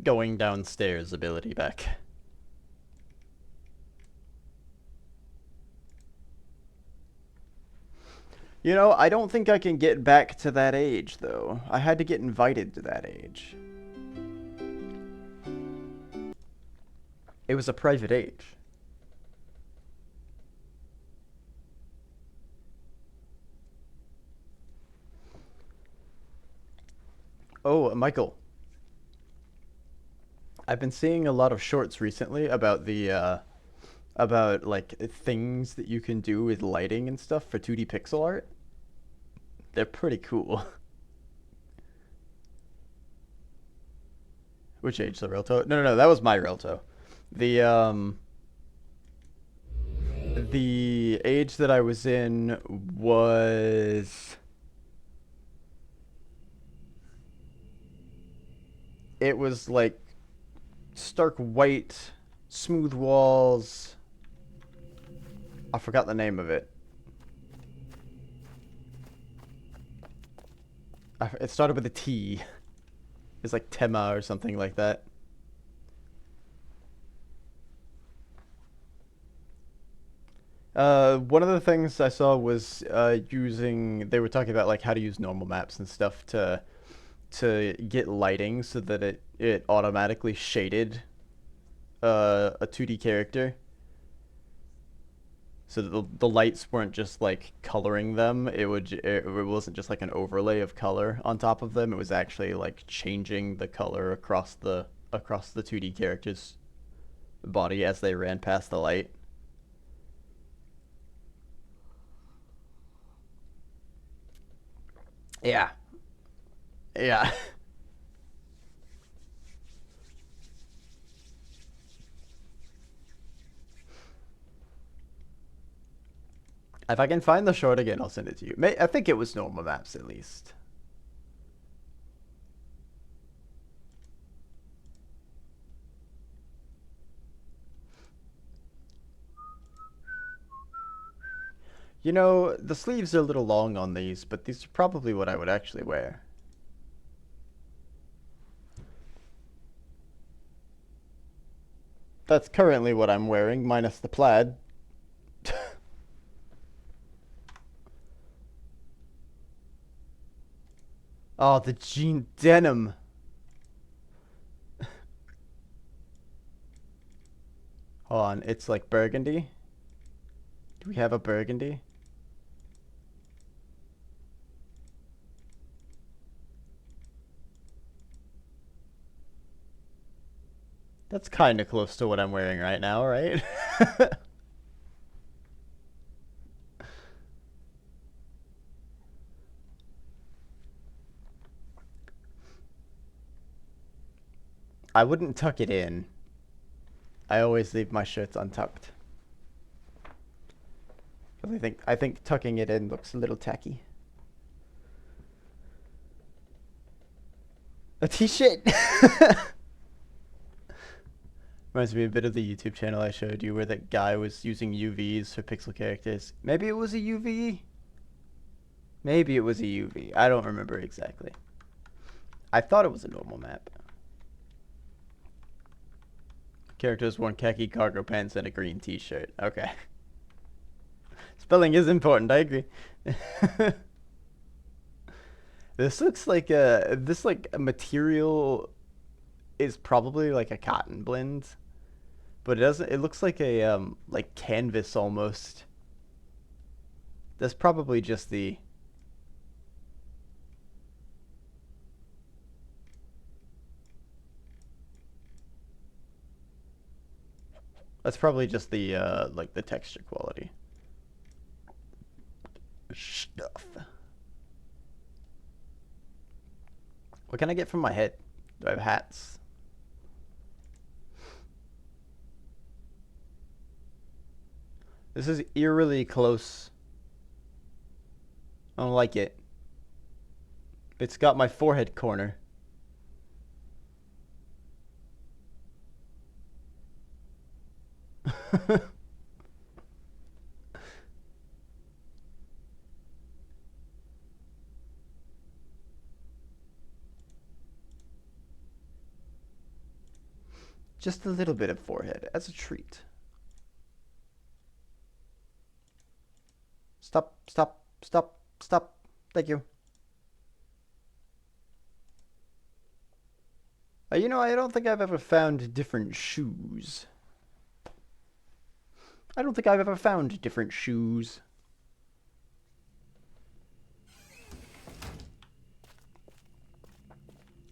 going downstairs ability back. You know, I don't think I can get back to that age, though. I had to get invited to that age. It was a private age. Oh, Michael. I've been seeing a lot of shorts recently about the, about, like, things that you can do with lighting and stuff for 2D pixel art. They're pretty cool. Which age, the Relto? No, that was my Relto. The age that I was in was... It was, like, stark white, smooth walls. I forgot the name of it. It started with a T. It's like Tema or something like that. One of the things I saw was they were talking about like how to use normal maps and stuff to get lighting so that it automatically shaded a 2D character. So that the lights weren't just like coloring them. It wasn't just like an overlay of color on top of them. It was actually like changing the color across the 2D character's body as they ran past the light. Yeah. Yeah. If I can find the short again, I'll send it to you. I think it was normal maps at least. You know, the sleeves are a little long on these, but these are probably what I would actually wear. That's currently what I'm wearing, minus the plaid. Oh, the jean denim. Hold on, it's like burgundy. Do we have a burgundy? That's kind of close to what I'm wearing right now, right? I wouldn't tuck it in. I always leave my shirts untucked. I think tucking it in looks a little tacky. A t-shirt. Reminds me a bit of the YouTube channel I showed you where that guy was using UVs for pixel characters. Maybe it was a UV? Maybe it was a UV. I don't remember exactly. I thought it was a normal map. Characters worn khaki cargo pants and a green t-shirt. Okay. Spelling is important, I agree. This looks like a material is probably like a cotton blend. But it doesn't. It looks like a like canvas almost. That's probably just the. That's probably just the like the texture quality. Stuff. What can I get from my head? Do I have hats? This is eerily close. I don't like it. It's got my forehead corner. Just a little bit of forehead as a treat. Stop, stop, stop, stop. Thank you. You know, I don't think I've ever found different shoes. I don't think I've ever found different shoes.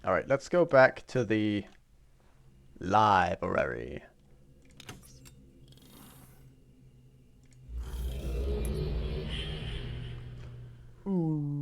Alright, let's go back to the library. Ooh.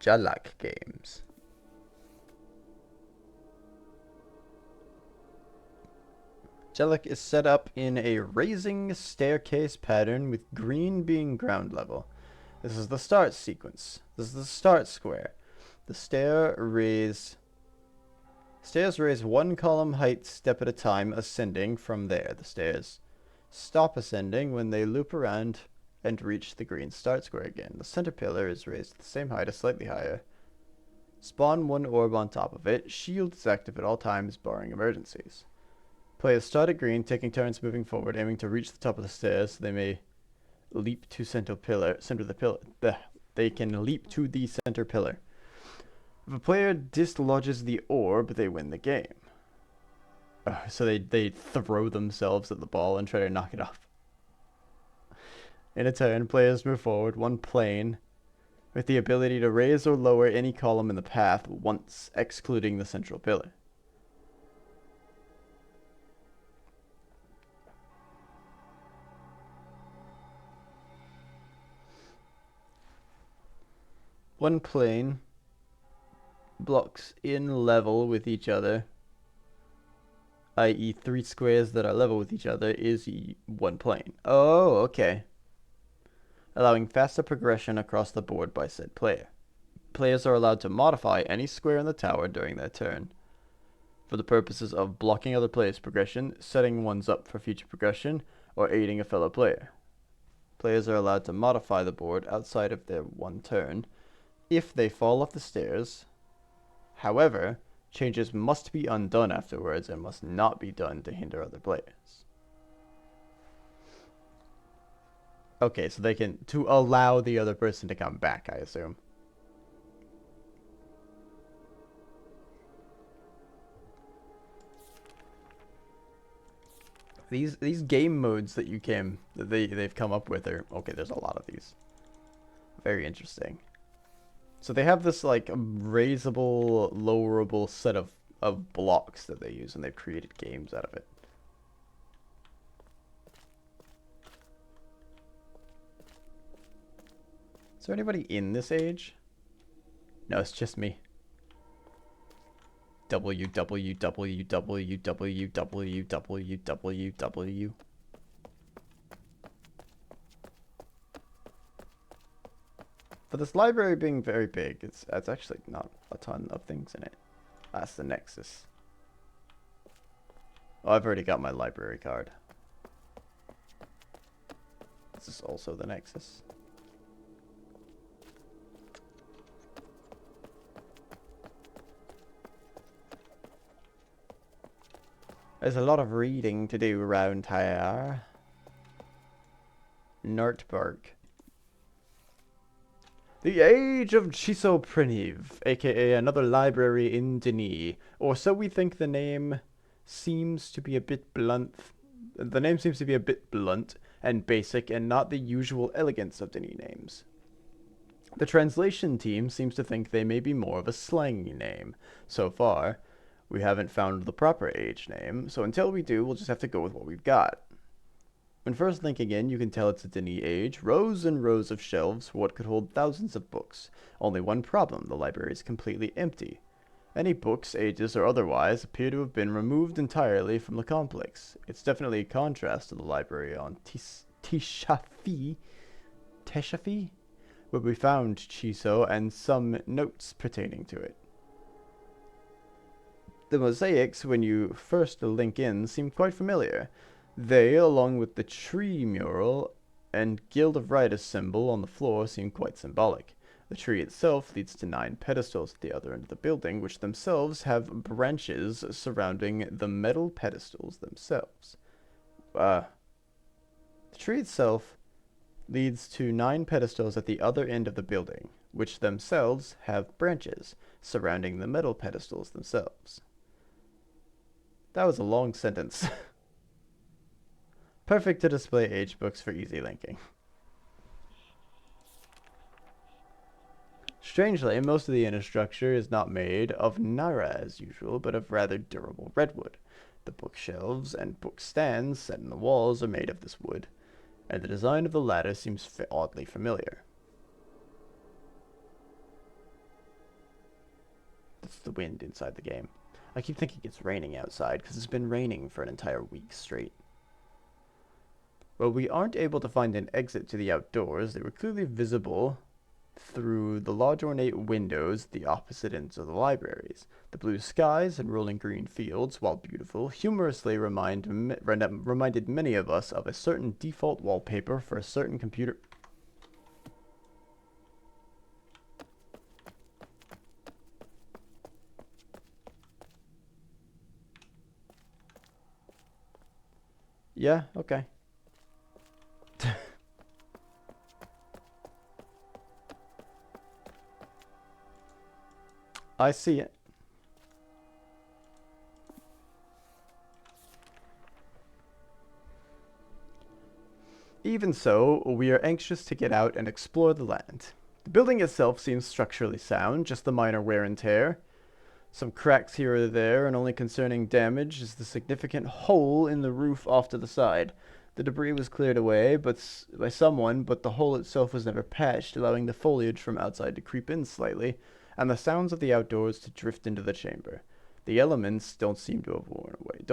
Jalak games. Jellic is set up in a raising staircase pattern with green being ground level. This is the start sequence. This is the start square. The stairs raise one column height step at a time, ascending from there. The stairs stop ascending when they loop around and reach the green start square again. The center pillar is raised to the same height or slightly higher. Spawn one orb on top of it. Shield is active at all times, barring emergencies. Players start at green, taking turns moving forward, aiming to reach the top of the stairs so they may leap to center the pillar. They can leap to the center pillar. If a player dislodges the orb, they win the game. So they throw themselves at the ball and try to knock it off. In a turn, players move forward one plane with the ability to raise or lower any column in the path once, excluding the central pillar. One plane blocks in level with each other, i.e. 3 squares that are level with each other, is one plane. Oh, okay. Allowing faster progression across the board by said player. Players are allowed to modify any square in the tower during their turn for the purposes of blocking other players' progression, setting ones up for future progression, or aiding a fellow player. Players are allowed to modify the board outside of their one turn if they fall off the stairs. However, changes must be undone afterwards and must not be done to hinder other players. Okay, so they can, to allow the other person to come back, I assume. These game modes that they've come up with are, okay, there's a lot of these. Very interesting. So they have this like raisable, lowerable set of blocks that they use, and they've created games out of it. there anybody in this age? No, it's just me. www. For this library being very big, it's actually not a ton of things in it. That's the Nexus. Oh, I've already got my library card. This is also the Nexus. There's a lot of reading to do around here. Nurtburg. The Age of Chisopriniv, aka another library in Denis, or so we think. The name seems to be a bit blunt. The name seems to be a bit blunt and basic, and not the usual elegance of Denis names. The translation team seems to think they may be more of a slangy name. So far, we haven't found the proper age name, so until we do, we'll just have to go with what we've got. When first linking in, you can tell it's a Denis age. Rows and rows of shelves for what could hold thousands of books. Only one problem: the library is completely empty. Any books, ages or otherwise, appear to have been removed entirely from the complex. It's definitely a contrast to the library on Teshafi, where we found Chiso and some notes pertaining to it. The mosaics, when you first link in, seem quite familiar. They, along with the tree mural and Guild of Writers symbol on the floor, seem quite symbolic. The tree itself leads to 9 pedestals at the other end of the building, which themselves have branches surrounding the metal pedestals themselves. The tree itself leads to 9 pedestals at the other end of the building, which themselves have branches surrounding the metal pedestals themselves. That was a long sentence. Perfect to display age books for easy linking. Strangely, most of the inner structure is not made of Nara as usual, but of rather durable redwood. The bookshelves and book stands set in the walls are made of this wood, and the design of the latter seems oddly familiar. That's the wind inside the game. I keep thinking it's raining outside because it's been raining for an entire week straight. Well, we aren't able to find an exit to the outdoors. They were clearly visible through the large ornate windows at the opposite ends of the libraries. The blue skies and rolling green fields, while beautiful, humorously reminded many of us of a certain default wallpaper for a certain computer. Yeah, okay. I see it. Even so, we are anxious to get out and explore the land. The building itself seems structurally sound, just the minor wear and tear. Some cracks here or there, and only concerning damage is the significant hole in the roof off to the side. The debris was cleared away by someone, but the hole itself was never patched, allowing the foliage from outside to creep in slightly, and the sounds of the outdoors to drift into the chamber. The elements don't seem to have worn away.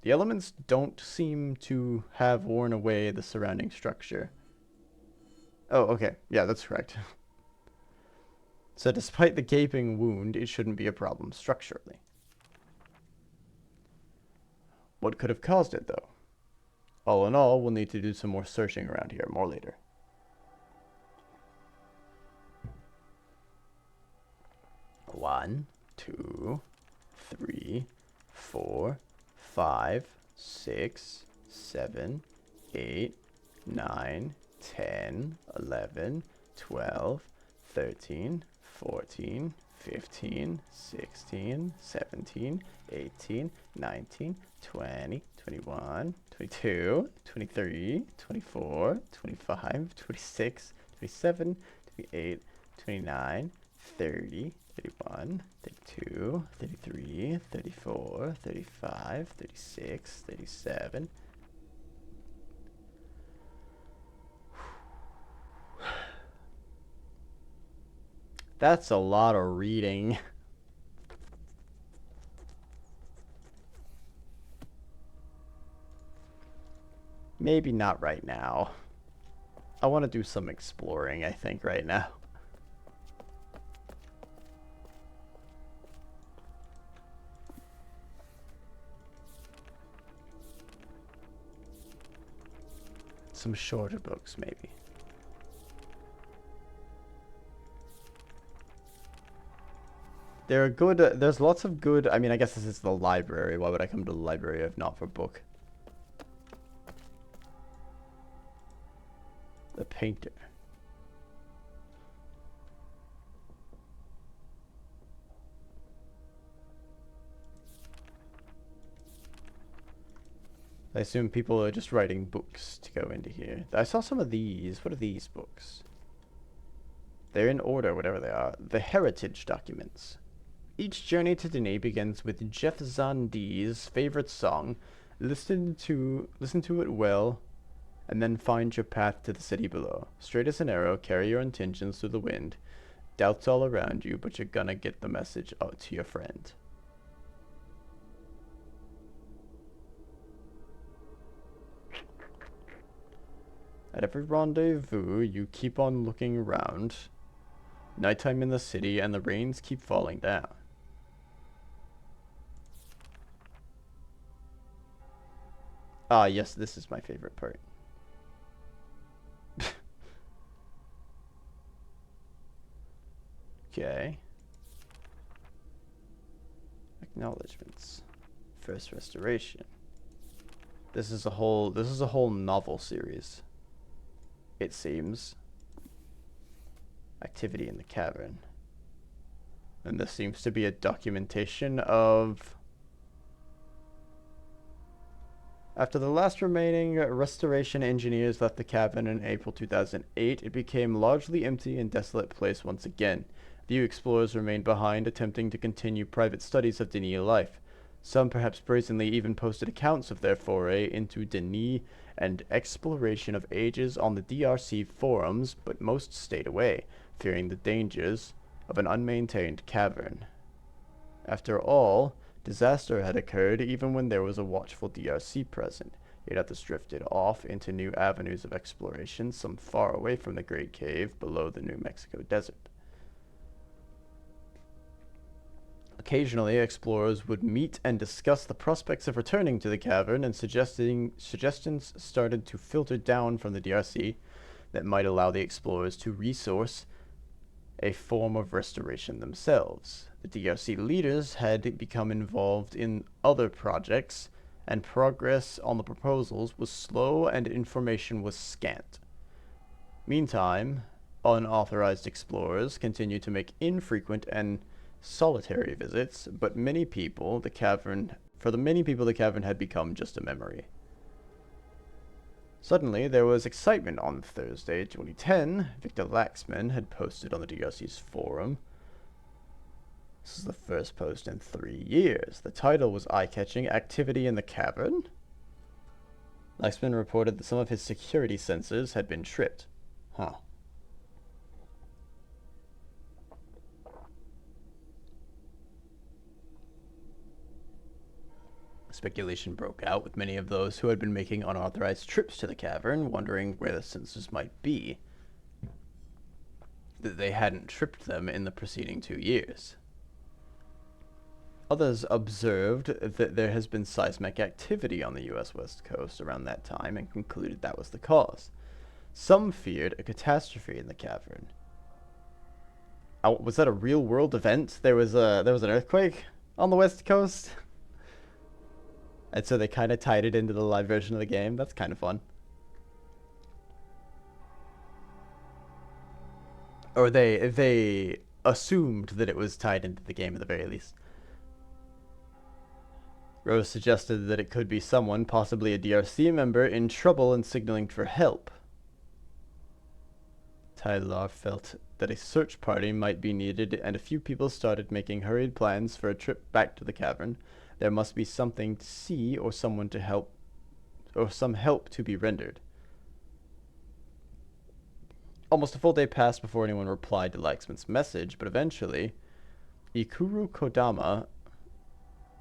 The elements don't seem to have worn away the surrounding structure. Oh, okay. Yeah, that's correct. So despite the gaping wound, it shouldn't be a problem structurally. What could have caused it, though? All in all, we'll need to do some more searching around here, more later. One, 2, 3, 4, 5, 6, 7, 8, 9, 10, 11, 12, 13, 14, 15, 16, 17, 18, 19, 20, 21, 22, 23, 24, 25, 26, 27, 28, 29, 30, 31, 32, 33, 34, 35, 36, 37. That's a lot of reading. Maybe not right now. I want to do some exploring, I think, right now. Some shorter books, maybe. There are good, there's lots of good, I mean, I guess this is the library. Why would I come to the library if not for book? The painter. I assume people are just writing books to go into here. I saw some of these. What are these books? They're in order, whatever they are. The heritage documents. Each journey to Denis begins with Jeff Zandi's favorite song. Listen to it well, and then find your path to the city below. Straight as an arrow, carry your intentions through the wind. Doubts all around you, but you're gonna get the message out to your friend. At every rendezvous, you keep on looking around. Nighttime in the city, and the rains keep falling down. Ah, yes, this is my favorite part. Okay. Acknowledgements. First restoration. This is a whole novel series. It seems. Activity in the cavern. And this seems to be a documentation of... After the last remaining restoration engineers left the cavern in April 2008, it became a largely empty and desolate place once again. Few explorers remained behind, attempting to continue private studies of Denis life. Some perhaps brazenly even posted accounts of their foray into Denis and exploration of ages on the DRC forums, but most stayed away, fearing the dangers of an unmaintained cavern. After all, disaster had occurred even when there was a watchful DRC present, yet others drifted off into new avenues of exploration, some far away from the Great Cave below the New Mexico desert. Occasionally, explorers would meet and discuss the prospects of returning to the cavern, and suggestions started to filter down from the DRC that might allow the explorers to resource a form of restoration themselves. The DRC leaders had become involved in other projects, and progress on the proposals was slow and information was scant. Meantime, unauthorized explorers continued to make infrequent and solitary visits, but for many people the cavern had become just a memory. Suddenly, there was excitement on Thursday, 2010. Victor Laxman had posted on the DRC's forum. This is the first post in 3 years. The title was eye-catching, Activity in the Cavern. Laxman reported that some of his security sensors had been tripped. Huh. Speculation broke out, with many of those who had been making unauthorized trips to the cavern wondering where the sensors might be, that they hadn't tripped them in the preceding 2 years. Others observed that there has been seismic activity on the U.S. West Coast around that time and concluded that was the cause. Some feared a catastrophe in the cavern. Was that a real-world event? There was an earthquake on the West Coast? And so they kind of tied it into the live version of the game. That's kind of fun. Or they assumed that it was tied into the game at the very least. Rose suggested that it could be someone, possibly a DRC member, in trouble and signaling for help. Tyler felt that a search party might be needed, and a few people started making hurried plans for a trip back to the cavern. There must be something to see, or someone to help, or some help to be rendered. Almost a full day passed before anyone replied to Laxman's message, but eventually, Ikuru Kodama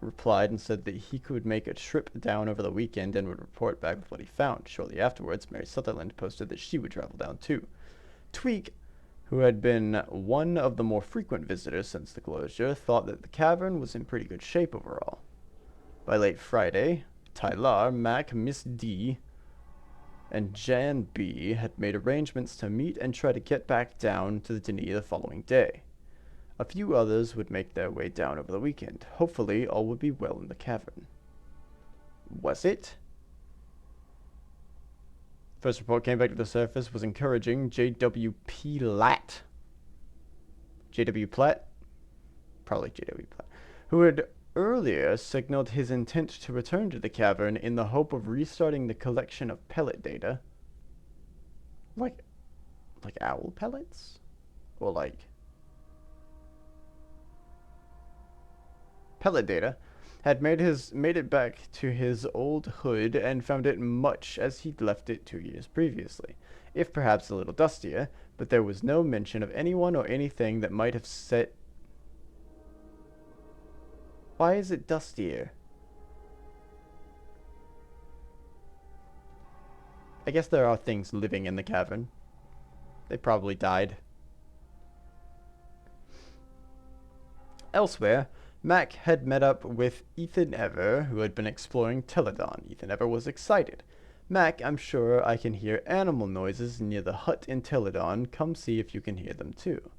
replied and said that he could make a trip down over the weekend and would report back with what he found. Shortly afterwards, Mary Sutherland posted that she would travel down too. Tweak, who had been one of the more frequent visitors since the closure, thought that the cavern was in pretty good shape overall. By late Friday, Tyler, Mac, Miss D, and Jan B had made arrangements to meet and try to get back down to the Denis the following day. A few others would make their way down over the weekend. Hopefully, all would be well in the cavern. Was it? First report came back to the surface was encouraging. J.W. Platt. J.W. Platt? Probably J.W. Platt. Who had earlier signaled his intent to return to the cavern in the hope of restarting the collection of pellet data. Like owl pellets? Or like pellet data, had made it back to his old hood and found it much as he'd left it 2 years previously, if perhaps a little dustier, but there was no mention of anyone or anything that might have set... Why is it dustier? I guess there are things living in the cavern. They probably died. Elsewhere, Mac had met up with Ethan Ever, who had been exploring Teledon. Ethan Ever was excited. Mac, I'm sure I can hear animal noises near the hut in Teledon. Come see if you can hear them too.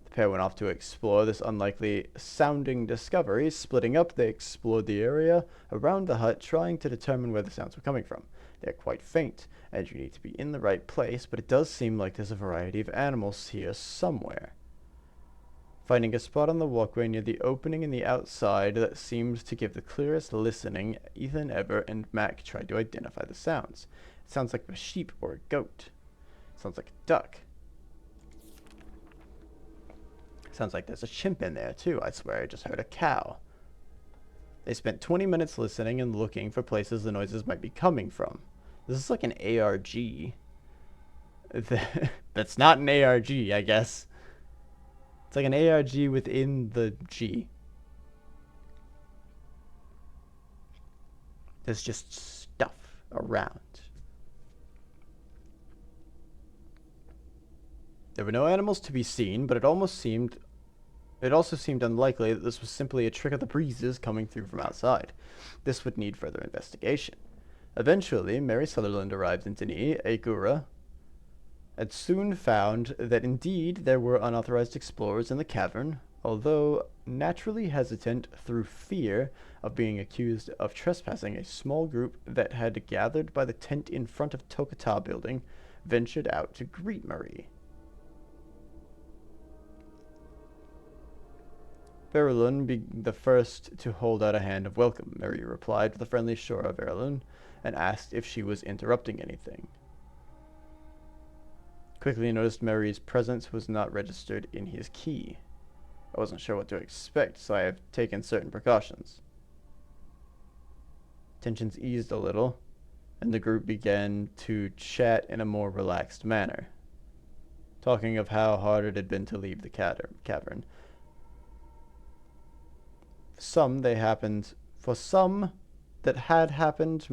The pair went off to explore this unlikely sounding discovery. Splitting up, they explored the area around the hut, trying to determine where the sounds were coming from. They're quite faint, and you need to be in the right place, but it does seem like there's a variety of animals here somewhere. Finding a spot on the walkway near the opening in the outside that seemed to give the clearest listening, Ethan, Ever, and Mac tried to identify the sounds. It sounds like a sheep or a goat. It sounds like a duck. It sounds like there's a chimp in there too. I swear I just heard a cow. They spent 20 minutes listening and looking for places the noises might be coming from. This is like an ARG. That's not an ARG, I guess. It's like an ARG within the G. There's just stuff around. There were no animals to be seen, but it also seemed unlikely that this was simply a trick of the breezes coming through from outside. This would need further investigation. Eventually, Mary Sutherland arrived in Denis, Agura, and soon found that indeed there were unauthorized explorers in the cavern, although naturally hesitant through fear of being accused of trespassing. A small group that had gathered by the tent in front of Tokata building ventured out to greet Marie. Verulun be the first to hold out a hand of welcome. Marie replied with a friendly shore of Verulun and asked if she was interrupting anything. Quickly noticed Mary's presence was not registered in his key. I wasn't sure what to expect, so I have taken certain precautions. Tensions eased a little, and the group began to chat in a more relaxed manner, talking of how hard it had been to leave the cavern. For some that had happened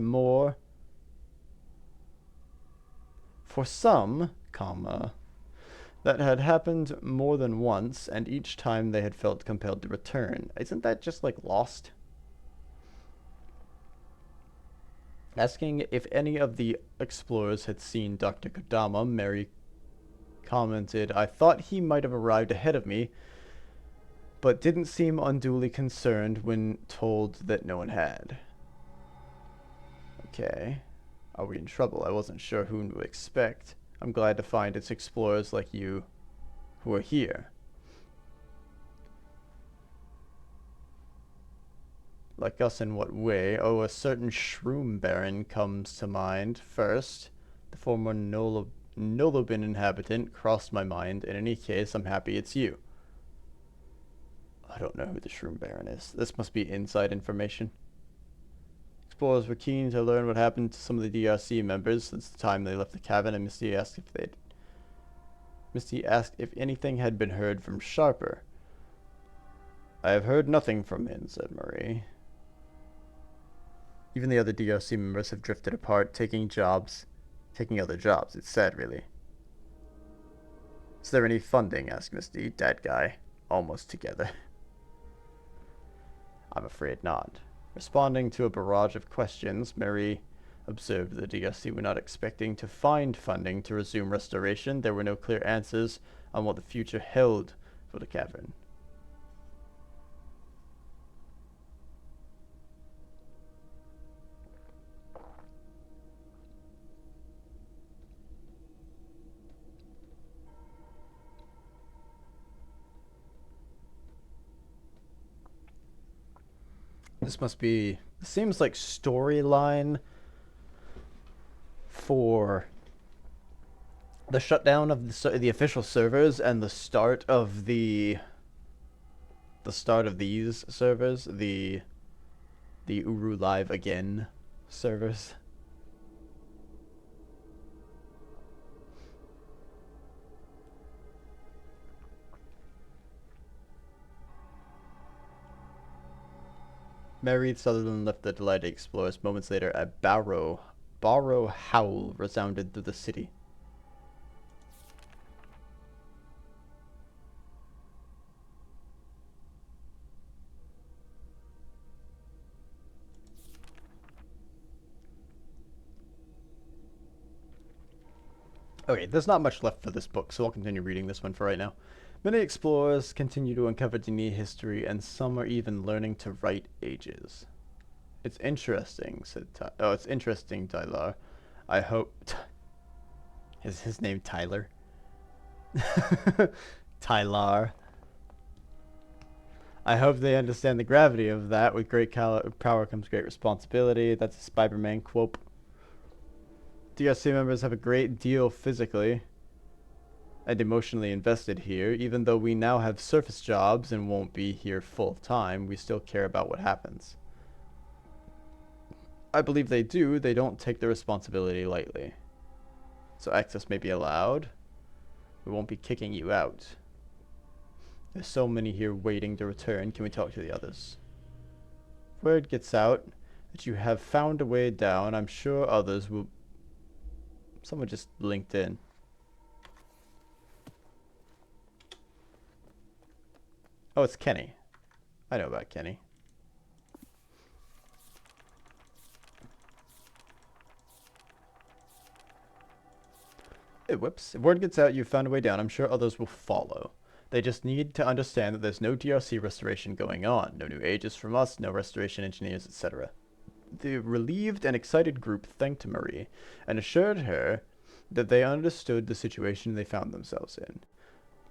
more than once, and each time they had felt compelled to return. Isn't that just like Lost? Asking if any of the explorers had seen Dr. Kodama, Mary commented, "I thought he might have arrived ahead of me, but didn't seem unduly concerned when told that no one had." Okay. Are we in trouble? I wasn't sure whom to expect. I'm glad to find it's explorers like you who are here. Like us in what way? Oh, a certain shroom baron comes to mind. First, the former Nolobin inhabitant crossed my mind. In any case, I'm happy it's you. I don't know who the shroom baron is. This must be inside information. Explorers were keen to learn what happened to some of the DRC members since the time they left the cabin, and Misty asked if they'd Misty asked if anything had been heard from Sharper. I have heard nothing from him, said Marie. Even the other DRC members have drifted apart, taking other jobs. It's sad, really. Is there any funding? Asked Misty. Dead guy. Almost together. I'm afraid not. Responding to a barrage of questions, Mary observed the DRC were not expecting to find funding to resume restoration. There were no clear answers on what the future held for the cavern. This seems like storyline for the shutdown of the official servers and the start of these servers, the Uru Live Again servers. Mary Sutherland left the delighted explorers. Moments later, a borrow howl resounded through the city. Okay, there's not much left for this book, so I'll continue reading this one for right now. Many explorers continue to uncover Dini history, and some are even learning to write ages. It's interesting, said it's interesting, Tyler. I hope... Is his name Tyler? Tyler. I hope they understand the gravity of that. With great power comes great responsibility. That's a Spider-Man quote. DRC members have a great deal physically and emotionally invested here. Even though we now have surface jobs and won't be here full time, we still care about what happens. I believe they do. They don't take the responsibility lightly. So access may be allowed. We won't be kicking you out. There's so many here waiting to return. Can we talk to the others? Word gets out that you have found a way down. I'm sure others will... Someone just linked in. Oh, it's Kenny. I know about Kenny. Whoops. If word gets out you've found a way down, I'm sure others will follow. They just need to understand that there's no DRC restoration going on. No new ages from us, no restoration engineers, etc. The relieved and excited group thanked Marie and assured her that they understood the situation they found themselves in.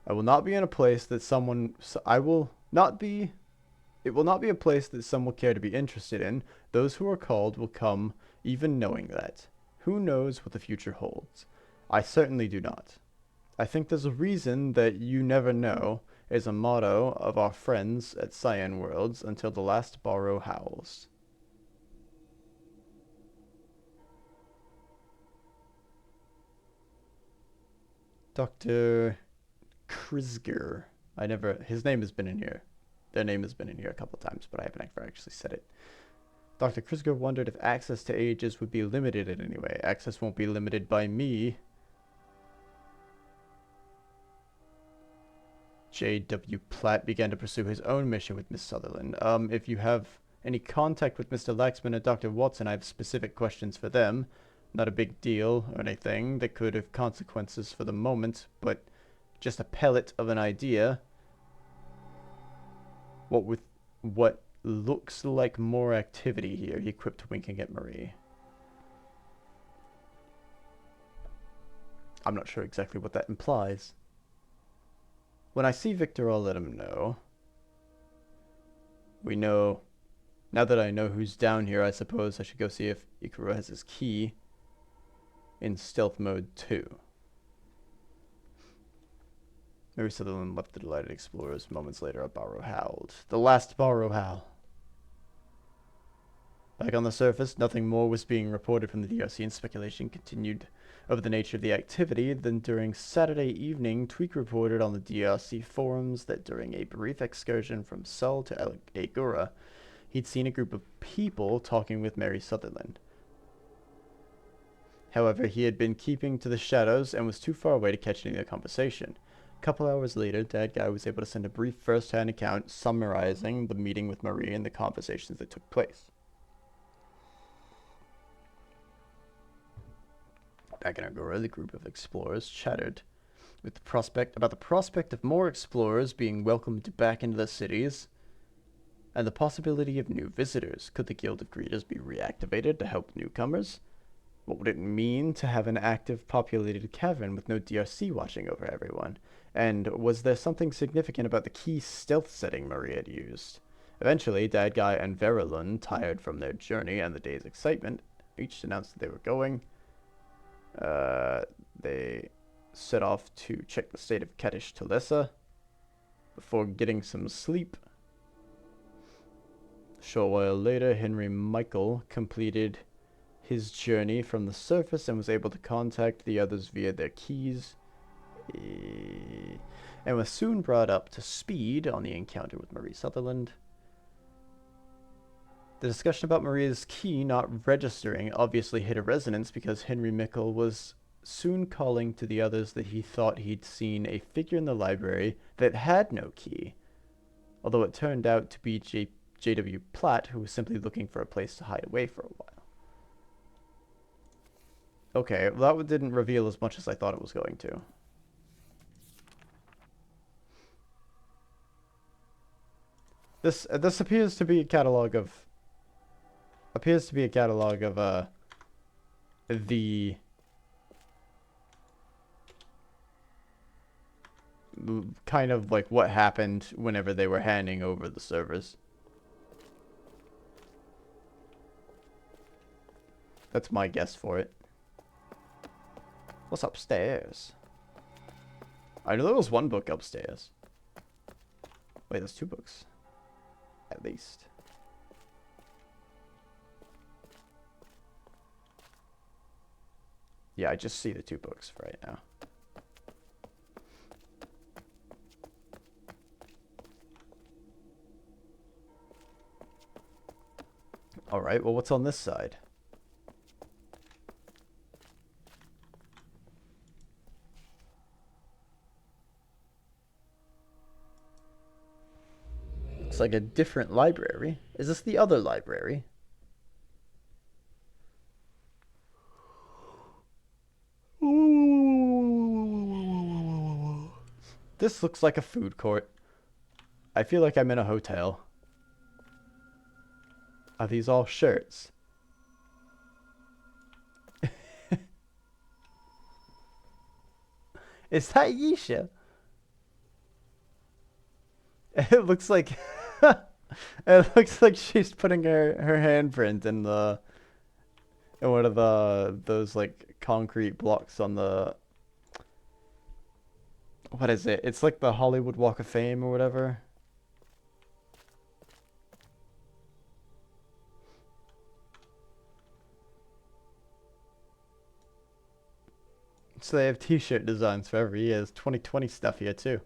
It will not be a place that some will care to be interested in. Those who are called will come, even knowing that. Who knows what the future holds? I certainly do not. I think there's a reason that "you never know" is a motto of our friends at Cyan Worlds until the last borrow howls. Dr. Krizger. His name has been in here. Their name has been in here a couple times, but I haven't ever actually said it. Dr. Krizger wondered if access to ages would be limited in any way. Access won't be limited by me. J.W. Platt began to pursue his own mission with Miss Sutherland. If you have any contact with Mr. Laxman and Dr. Watson, I have specific questions for them. Not a big deal or anything that could have consequences for the moment, but just a pellet of an idea. What looks like more activity here, he quipped, winking at Marie. I'm not sure exactly what that implies. When I see Victor, I'll let him know. Now that I know who's down here, I suppose I should go see if Ikuro has his key in stealth mode too. Mary Sutherland left the delighted explorers. Moments later, a borrow howled. The last borrow howl. Back on the surface, nothing more was being reported from the DRC, and speculation continued of the nature of the activity, then during Saturday evening, Tweak reported on the DRC forums that during a brief excursion from Seoul to Agora, he'd seen a group of people talking with Mary Sutherland. However, he had been keeping to the shadows and was too far away to catch any of the conversation. A couple hours later, Dad Guy was able to send a brief first-hand account summarizing the meeting with Marie and the conversations that took place. Back in Agora, the group of explorers chattered with about the prospect of more explorers being welcomed back into the cities and the possibility of new visitors. Could the Guild of Greeters be reactivated to help newcomers? What would it mean to have an active populated cavern with no DRC watching over everyone? And was there something significant about the key stealth setting Marie had used? Eventually, Dad Guy and Verilyn, tired from their journey and the day's excitement, each announced that they were going. They set off to check the state of Kadish Talissa before getting some sleep. A short while later, Henry Michael completed his journey from the surface and was able to contact the others via their keys, and was soon brought up to speed on the encounter with Marie Sutherland. The discussion about Maria's key not registering obviously hit a resonance because Henry Mickle was soon calling to the others that he thought he'd seen a figure in the library that had no key, although it turned out to be J.W. Platt, who was simply looking for a place to hide away for a while. Okay, well, that didn't reveal as much as I thought it was going to. This appears to be a catalog of the kind of like what happened whenever they were handing over the servers. That's my guess for it. What's upstairs? I know there was one book upstairs. Wait, there's two books. At least. Yeah, I just see the two books right now. Alright, well, what's on this side? Looks like a different library. Is this the other library? This looks like a food court. I feel like I'm in a hotel. Are these all shirts? Is that Yisha? It looks like it looks like she's putting her handprint in one of those like concrete blocks on the, what is it? It's like the Hollywood Walk of Fame or whatever. So they have t-shirt designs for every year. There's 2020 stuff here too.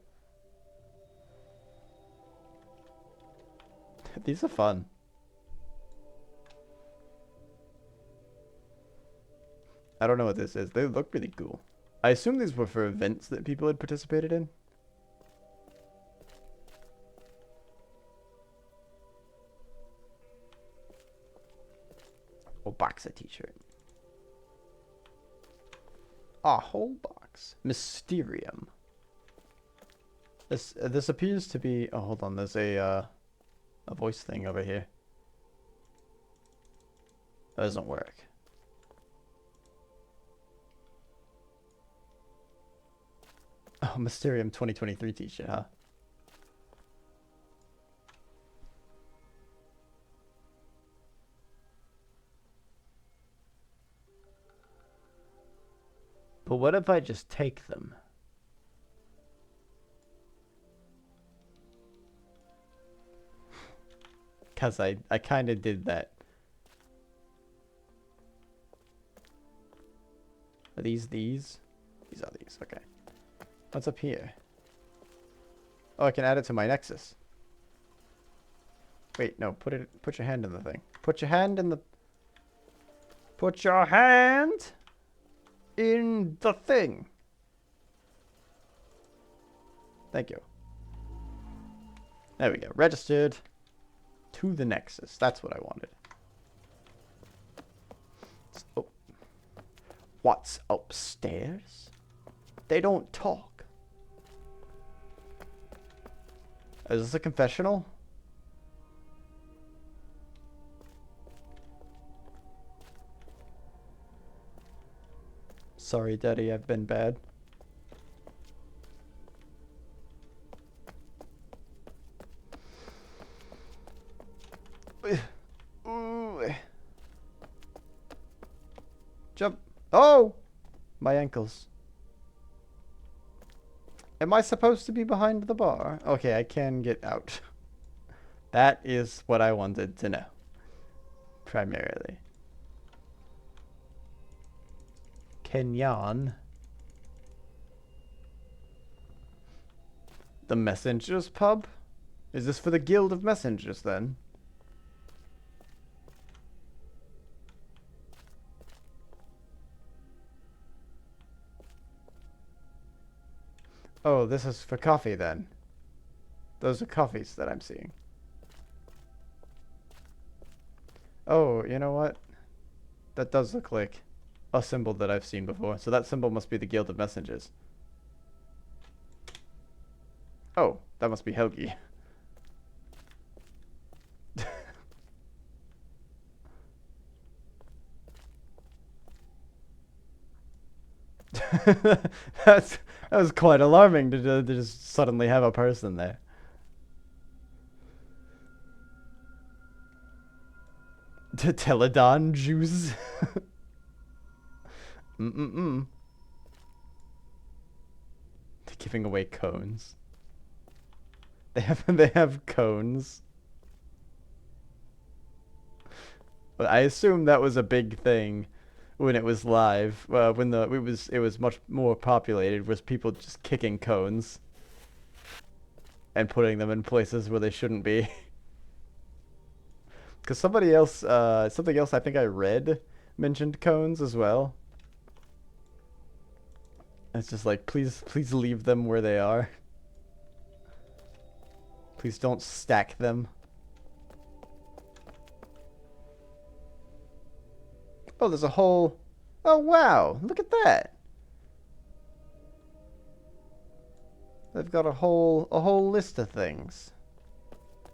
These are fun. I don't know what this is. They look really cool. I assume these were for events that people had participated in. Oh, box a t-shirt. A whole box. Mysterium. This appears to be. Oh, hold on. There's a voice thing over here. That doesn't work. Oh, Mysterium 2023 t-shirt, huh? But what if I just take them? Because I kind of did that. Are these these? These are these, okay. What's up here? Oh, I can add it to my Nexus. Wait, no, put your hand in the thing. Put your hand in the thing. Thank you. There we go. Registered to the Nexus. That's what I wanted. Oh. What's upstairs? They don't talk. Is this a confessional? Sorry, Daddy, I've been bad. Ooh. Jump. Oh! My ankles. Am I supposed to be behind the bar? Okay, I can get out. That is what I wanted to know. Primarily. Kenyan. The Messengers pub? Is this for the Guild of Messengers then? Oh, this is for coffee then. Those are coffees that I'm seeing. Oh, you know what? That does look like a symbol that I've seen before. So that symbol must be the Guild of Messengers. Oh, that must be Helgi. that was quite alarming to just suddenly have a person there. To Teledon juice. They're giving away cones. They have cones. But I assume that was a big thing when it was live. When it was much more populated, was people just kicking cones and putting them in places where they shouldn't be. Because something else I think I read mentioned cones as well. It's just like, please leave them where they are. Please don't stack them. Oh, there's a whole... Oh, wow. Look at that. They've got a whole list of things.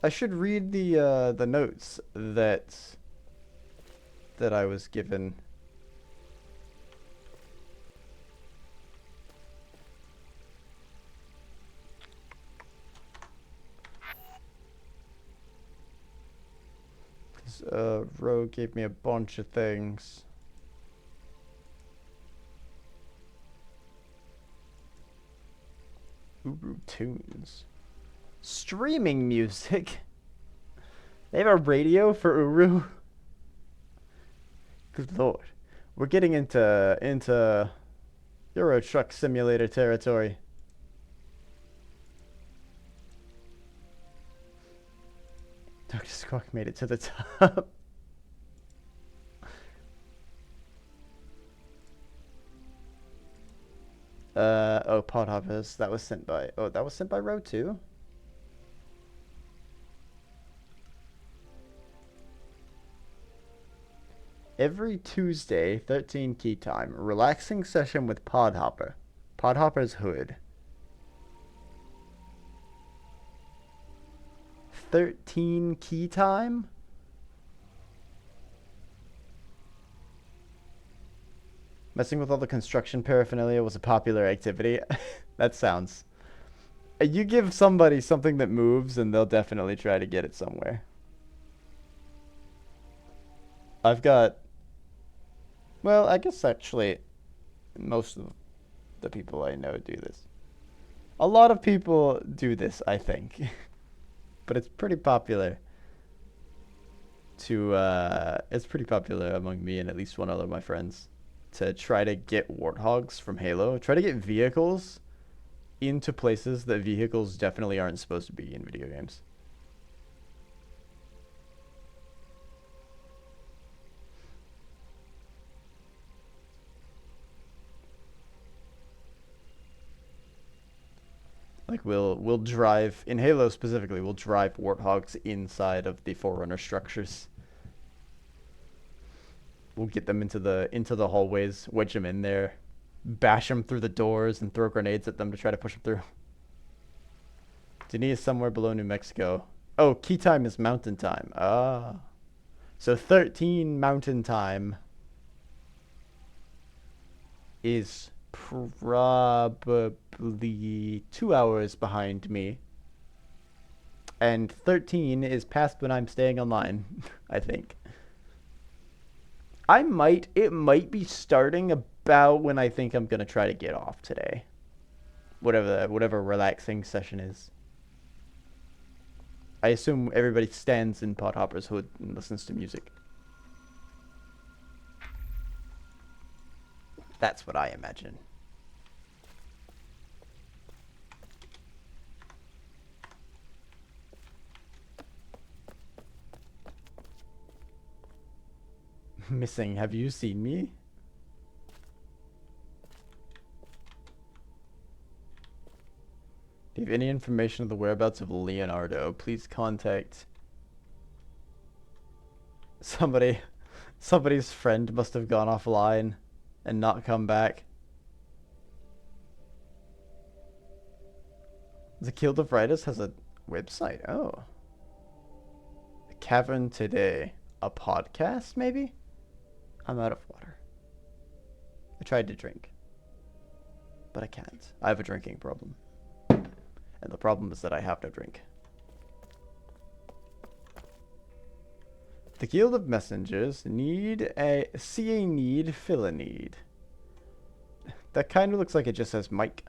I should read the notes that I was given. Ro gave me a bunch of things. Uru Tunes. Streaming music? They have a radio for Uru? Good lord. We're getting into Euro Truck Simulator territory. Dr. Squawk made it to the top. Oh, Podhoppers. That was sent by... Oh, that was sent by Row 2? Every Tuesday, 13 key time. Relaxing session with Podhopper. Podhopper's Hood. 13 key time? Messing with all the construction paraphernalia was a popular activity. That sounds... You give somebody something that moves and they'll definitely try to get it somewhere. I've got... Well, I guess actually most of the people I know do this. A lot of people do this, I think. But it's pretty popular it's pretty popular among me and at least one other of my friends. to try to get warthogs from Halo. Try to get vehicles into places that vehicles definitely aren't supposed to be in video games. Like we'll drive in Halo specifically, we'll drive warthogs inside of the Forerunner structures. We'll get them into the hallways, wedge them in there, bash them through the doors, and throw grenades at them to try to push them through. Denis is somewhere below New Mexico. Oh, key time is mountain time. Ah. So 13 mountain time is probably 2 hours behind me. And 13 is past when I'm staying online, I think. It might be starting about when I think I'm gonna try to get off today. Whatever relaxing session is. I assume everybody stands in Podhopper's hood and listens to music. That's what I imagine. Missing, have you seen me? Do you have any information of the whereabouts of Leonardo? Please contact somebody. Somebody's friend must have gone offline and not come back. The Guild of Writers has a website. Oh. The Cavern Today. A podcast, maybe? I'm out of water. I tried to drink, but I can't. I have a drinking problem. And the problem is that I have no drink. The Guild of Messengers see a need, fill a need. That kind of looks like it just says Mike.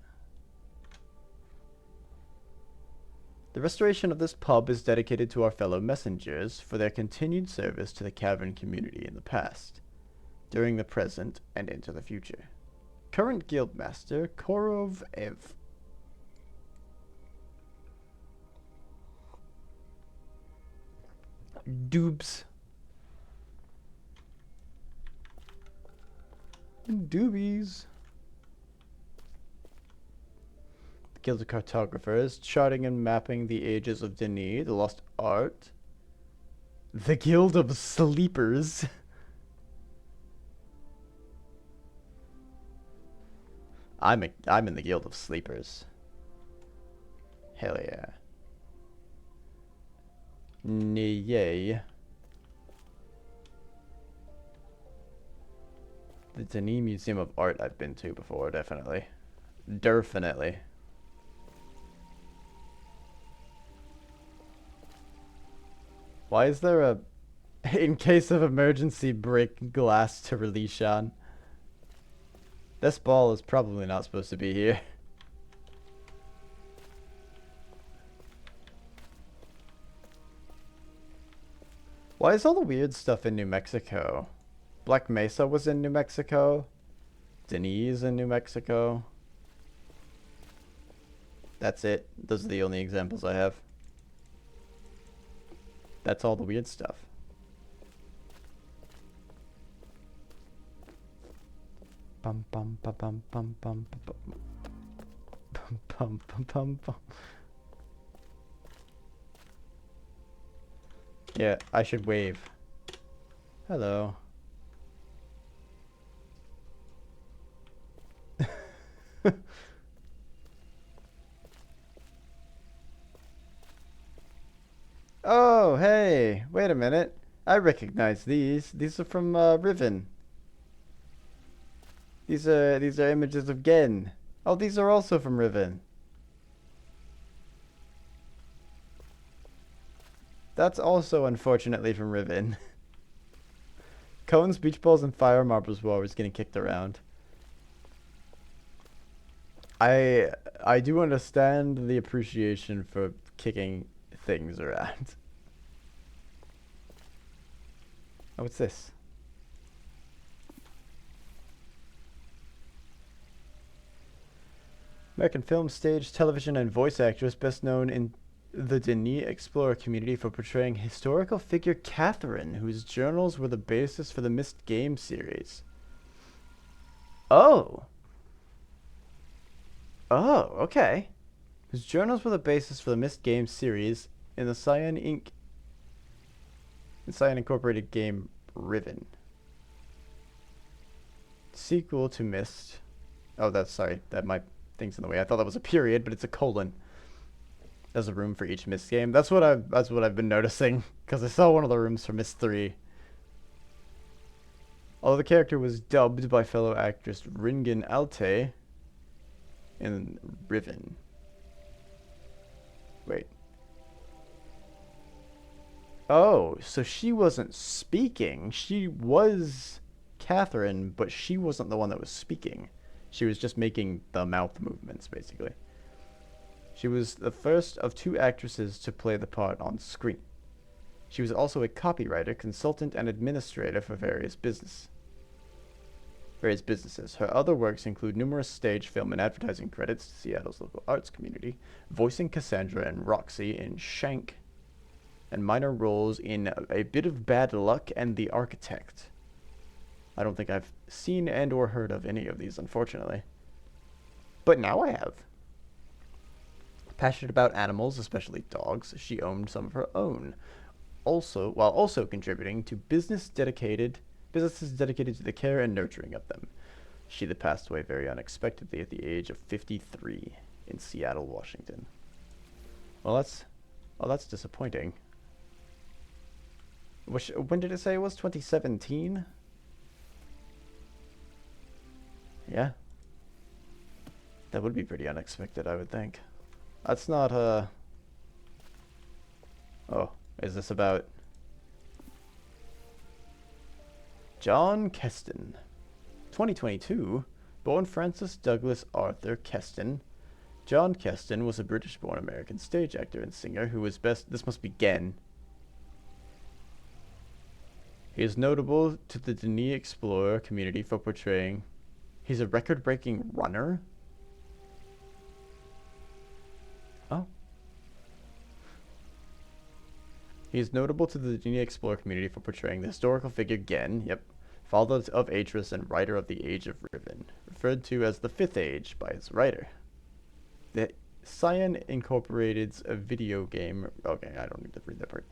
The restoration of this pub is dedicated to our fellow messengers for their continued service to the Cavern community in the past, during the present, and into the future. Current Guildmaster, Korov Ev. Doobs. Doobies. The Guild of Cartographers, charting and mapping the ages of Denis, the lost art. The Guild of Sleepers. I'm in the Guild of Sleepers. Hell yeah. Yay. The Denis Museum of Art I've been to before, definitely. Definitely. Why is there a in case of emergency break glass to release Sean? This ball is probably not supposed to be here. Why is all the weird stuff in New Mexico? Black Mesa was in New Mexico. Denis is in New Mexico. That's it. Those are the only examples I have. That's all the weird stuff. Bum bum bum bum bum bum bum bum bum bum bum bum. Yeah, I should wave. Hello. Oh, hey, wait a minute. I recognize these. These are from Riven. These are images of Gen. Oh, these are also from Riven. That's also unfortunately from Riven. Cones, beach balls, and fire marbles were always getting kicked around. I do understand the appreciation for kicking things around. Oh, what's this? American film, stage, television, and voice actress, best known in the Denis Explorer community for portraying historical figure Catherine, whose journals were the basis for the Myst game series. Oh. Oh, okay. Whose journals were the basis for the Myst game series in the Cyan Incorporated game Riven. Sequel to Myst. Oh, that my thing's in the way. I thought that was a period, but it's a colon. There's a room for each Myst game. That's what I've been noticing, because I saw one of the rooms for Myst 3. Although the character was dubbed by fellow actress Ringen Alte in Riven. Wait. Oh, so she wasn't speaking. She was Catherine, but she wasn't the one that was speaking. She was just making the mouth movements, basically. She was the first of 2 actresses to play the part on screen. She was also a copywriter, consultant, and administrator for various businesses. Her other works include numerous stage, film, and advertising credits to Seattle's local arts community, voicing Cassandra and Roxy in Shank, and minor roles in A Bit of Bad Luck and The Architect. I don't think I've seen and or heard of any of these, unfortunately. But now I have. Passionate about animals, especially dogs, she owned some of her own, while also contributing to businesses dedicated to the care and nurturing of them. She passed away very unexpectedly at the age of 53 in Seattle, Washington. Well, that's disappointing. When did it say it was? 2017? Yeah. That would be pretty unexpected, I would think. That's not, Oh, is this about John Keston? 2022, born Francis Douglas Arthur Keston. John Keston was a British-born American stage actor and singer who was this must be Gen. He is notable to the Denis Explorer community for portraying... He's a record-breaking runner? Oh. He is notable to the Denis Explorer community for portraying the historical figure Gen, father of Atris and writer of the Age of Riven, referred to as the Fifth Age by its writer. The Cyan Incorporated's a video game... Okay, I don't need to read that part.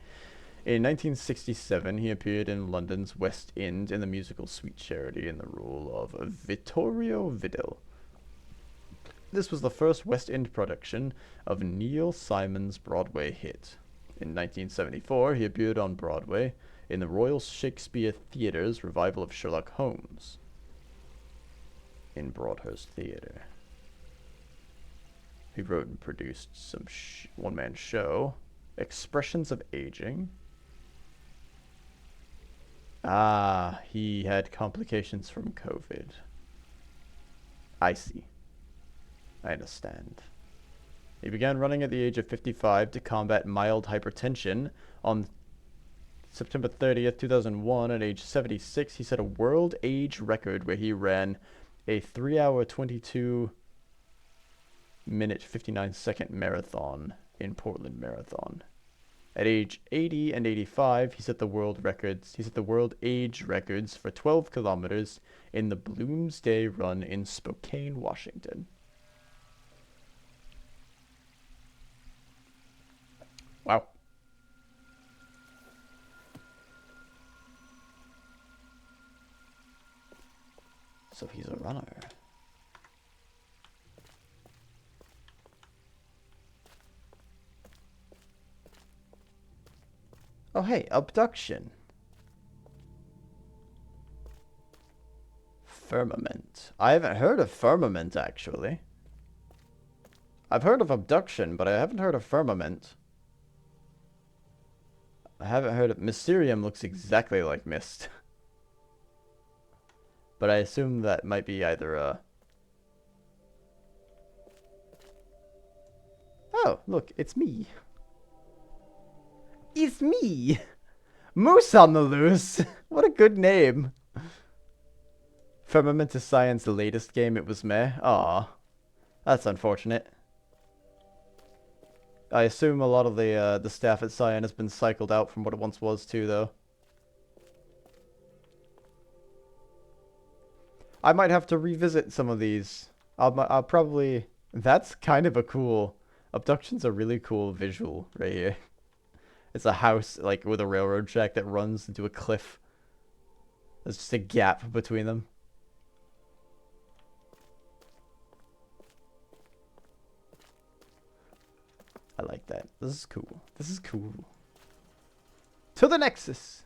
In 1967, he appeared in London's West End in the musical Sweet Charity in the role of Vittorio Vidal. This was the first West End production of Neil Simon's Broadway hit. In 1974, he appeared on Broadway in the Royal Shakespeare Theatre's revival of Sherlock Holmes in Broadhurst Theatre. He wrote and produced some one-man show, Expressions of Aging. Ah, he had complications from COVID. I see. I understand. He began running at the age of 55 to combat mild hypertension. On September 30th, 2001, at age 76, he set a world age record where he ran a 3-hour, 22-minute, 59-second marathon in Portland Marathon. At age 80 and 85, he set the world age records for 12 kilometers in the Bloomsday Run in Spokane, Washington. Wow. So he's a runner. Oh, hey, abduction. Firmament. I haven't heard of firmament, actually. I've heard of abduction, but I haven't heard of firmament. I haven't heard of... Mysterium looks exactly like Myst. But I assume that might be either a... Oh, look, it's me. It's me! Moose on the Loose! What a good name. Firmament is Cyan's latest game. It was meh. Aw. That's unfortunate. I assume a lot of the staff at Cyan has been cycled out from what it once was too, though. I might have to revisit some of these. I'll probably... That's kind of a cool... Abduction's a really cool visual right here. It's a house, like, with a railroad track that runs into a cliff. There's just a gap between them. I like that. This is cool. This is cool. To the Nexus!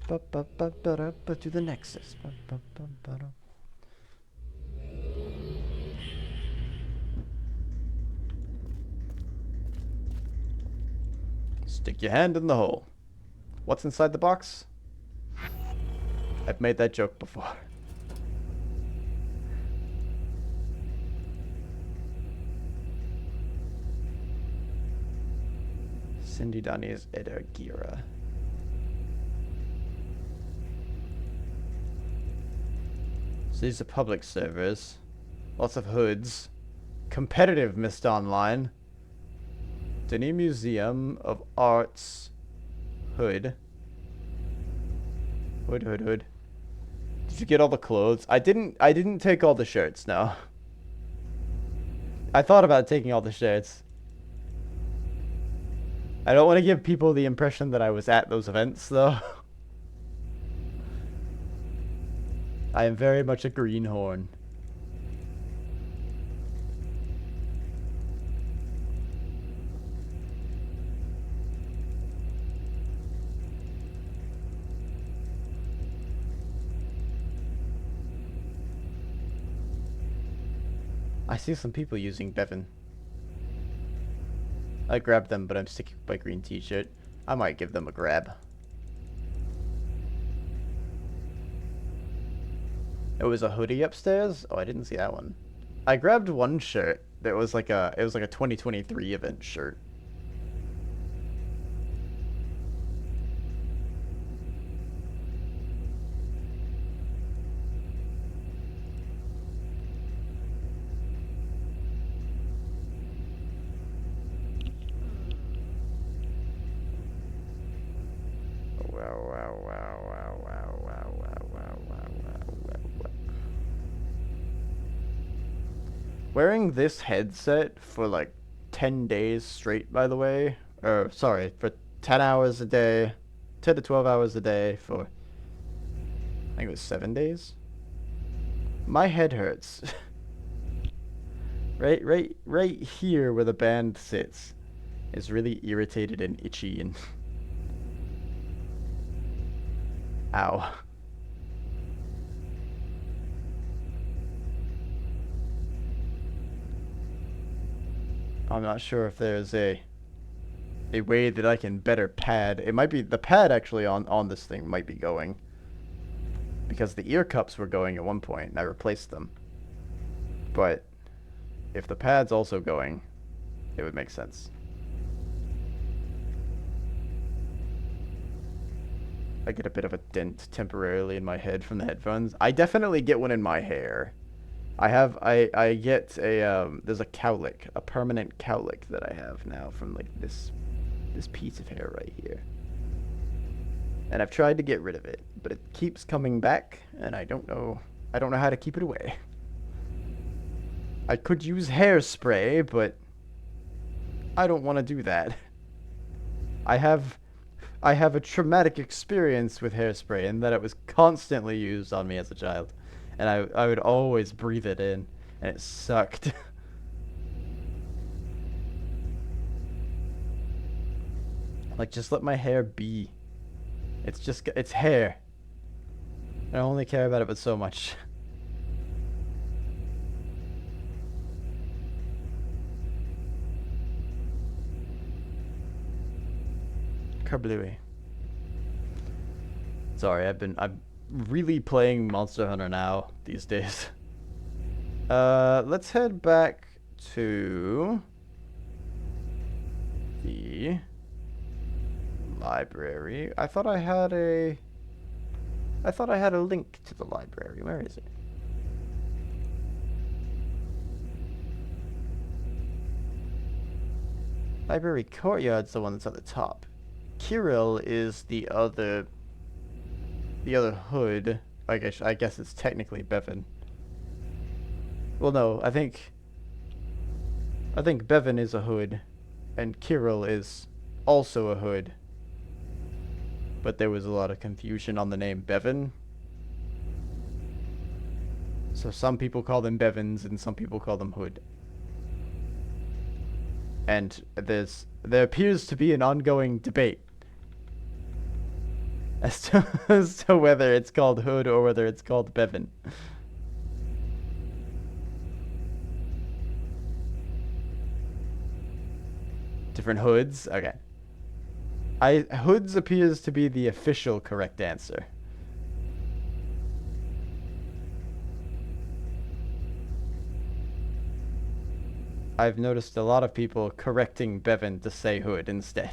Ba-ba-ba-ba-da-ba, to the Nexus. Ba-ba-ba-ba-da. Stick your hand in the hole. What's inside the box? I've made that joke before. Cindy Donnie's Edagira. So these are public servers. Lots of hoods. Competitive Myst Online. Denis Museum of Arts. Hood. Hood. Did you get all the clothes? I didn't take all the shirts, no. I thought about taking all the shirts. I don't want to give people the impression that I was at those events, though. I am very much a greenhorn. I see some people using Bevan. I grabbed them, but I'm sticking with my green t-shirt. I might give them a grab. It was a hoodie upstairs? Oh, I didn't see that one. I grabbed one shirt that was like a 2023 event shirt. Wearing this headset for like 10 days straight, by the way, or sorry, for 10 hours a day, 10 to 12 hours a day for, I think it was 7 days. My head hurts. right here where the band sits is really irritated and itchy and ow. I'm not sure if there's a way that I can better pad. It might be the pad actually on this thing might be going, because the ear cups were going at one point and I replaced them. But if the pad's also going, it would make sense. I get a bit of a dent temporarily in my head from the headphones. I definitely get one in my hair. I get a there's a cowlick, a permanent cowlick that I have now from like this piece of hair right here. And I've tried to get rid of it, but it keeps coming back and I don't know how to keep it away. I could use hairspray, but I don't want to do that. I have a traumatic experience with hairspray in that it was constantly used on me as a child. And I would always breathe it in, and it sucked. Like, just let my hair be. It's hair. I only care about it but so much. Kerblooey. Sorry, I'm really playing Monster Hunter now these days. Let's head back to the library. I thought I had a link to the library. Where is it? Library Courtyard's the one that's at the top. Kirill is the other hood. I guess it's technically Bevan. Well, no, I think Bevan is a hood, and Kirill is also a hood. But there was a lot of confusion on the name Bevan. So some people call them Bevans and some people call them Hood. And there appears to be an ongoing debate as to whether it's called Hood or whether it's called Bevan. Different hoods? Okay. Hoods appears to be the official correct answer. I've noticed a lot of people correcting Bevan to say Hood instead.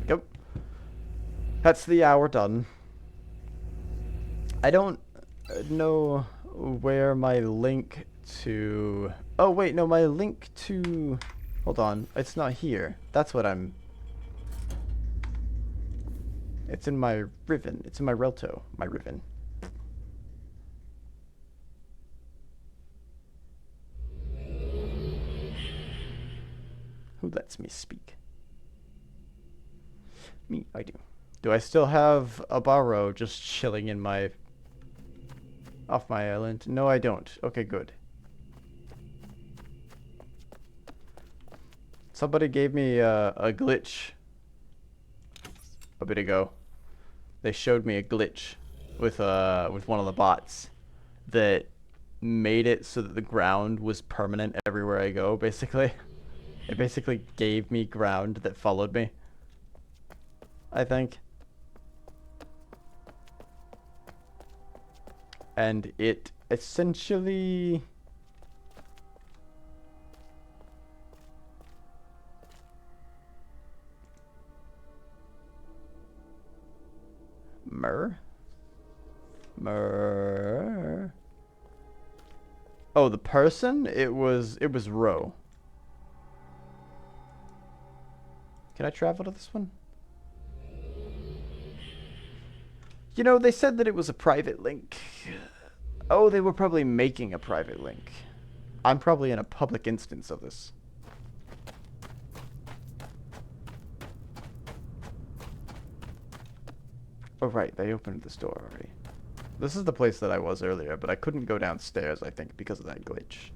Yep. That's the hour done. I don't know where my link to... Oh, wait, no, my link to... Hold on, it's not here. That's what I'm... It's in my Riven. It's in my Relto, my Riven. Who lets me speak? Me, I do. Do I still have a Barrow just chilling in my... off my island? No, I don't. Okay, good. Somebody gave me a glitch a bit ago. They showed me a glitch with one of the bots that made it so that the ground was permanent everywhere I go, basically. It basically gave me ground that followed me, I think. And it essentially... Oh, the person? It was Ro. Can I travel to this one? You know, they said that it was a private link. Oh, they were probably making a private link. I'm probably in a public instance of this. Oh, right, they opened this door already. This is the place that I was earlier, but I couldn't go downstairs, I think, because of that glitch.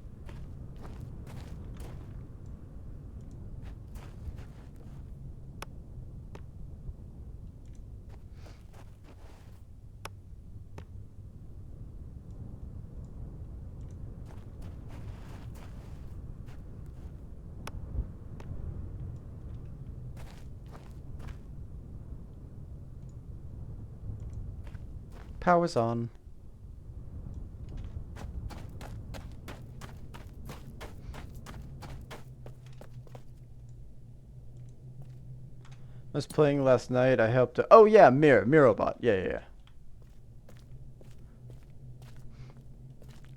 Power's on. I was playing last night. I helped. Oh yeah, Mirobot. Yeah.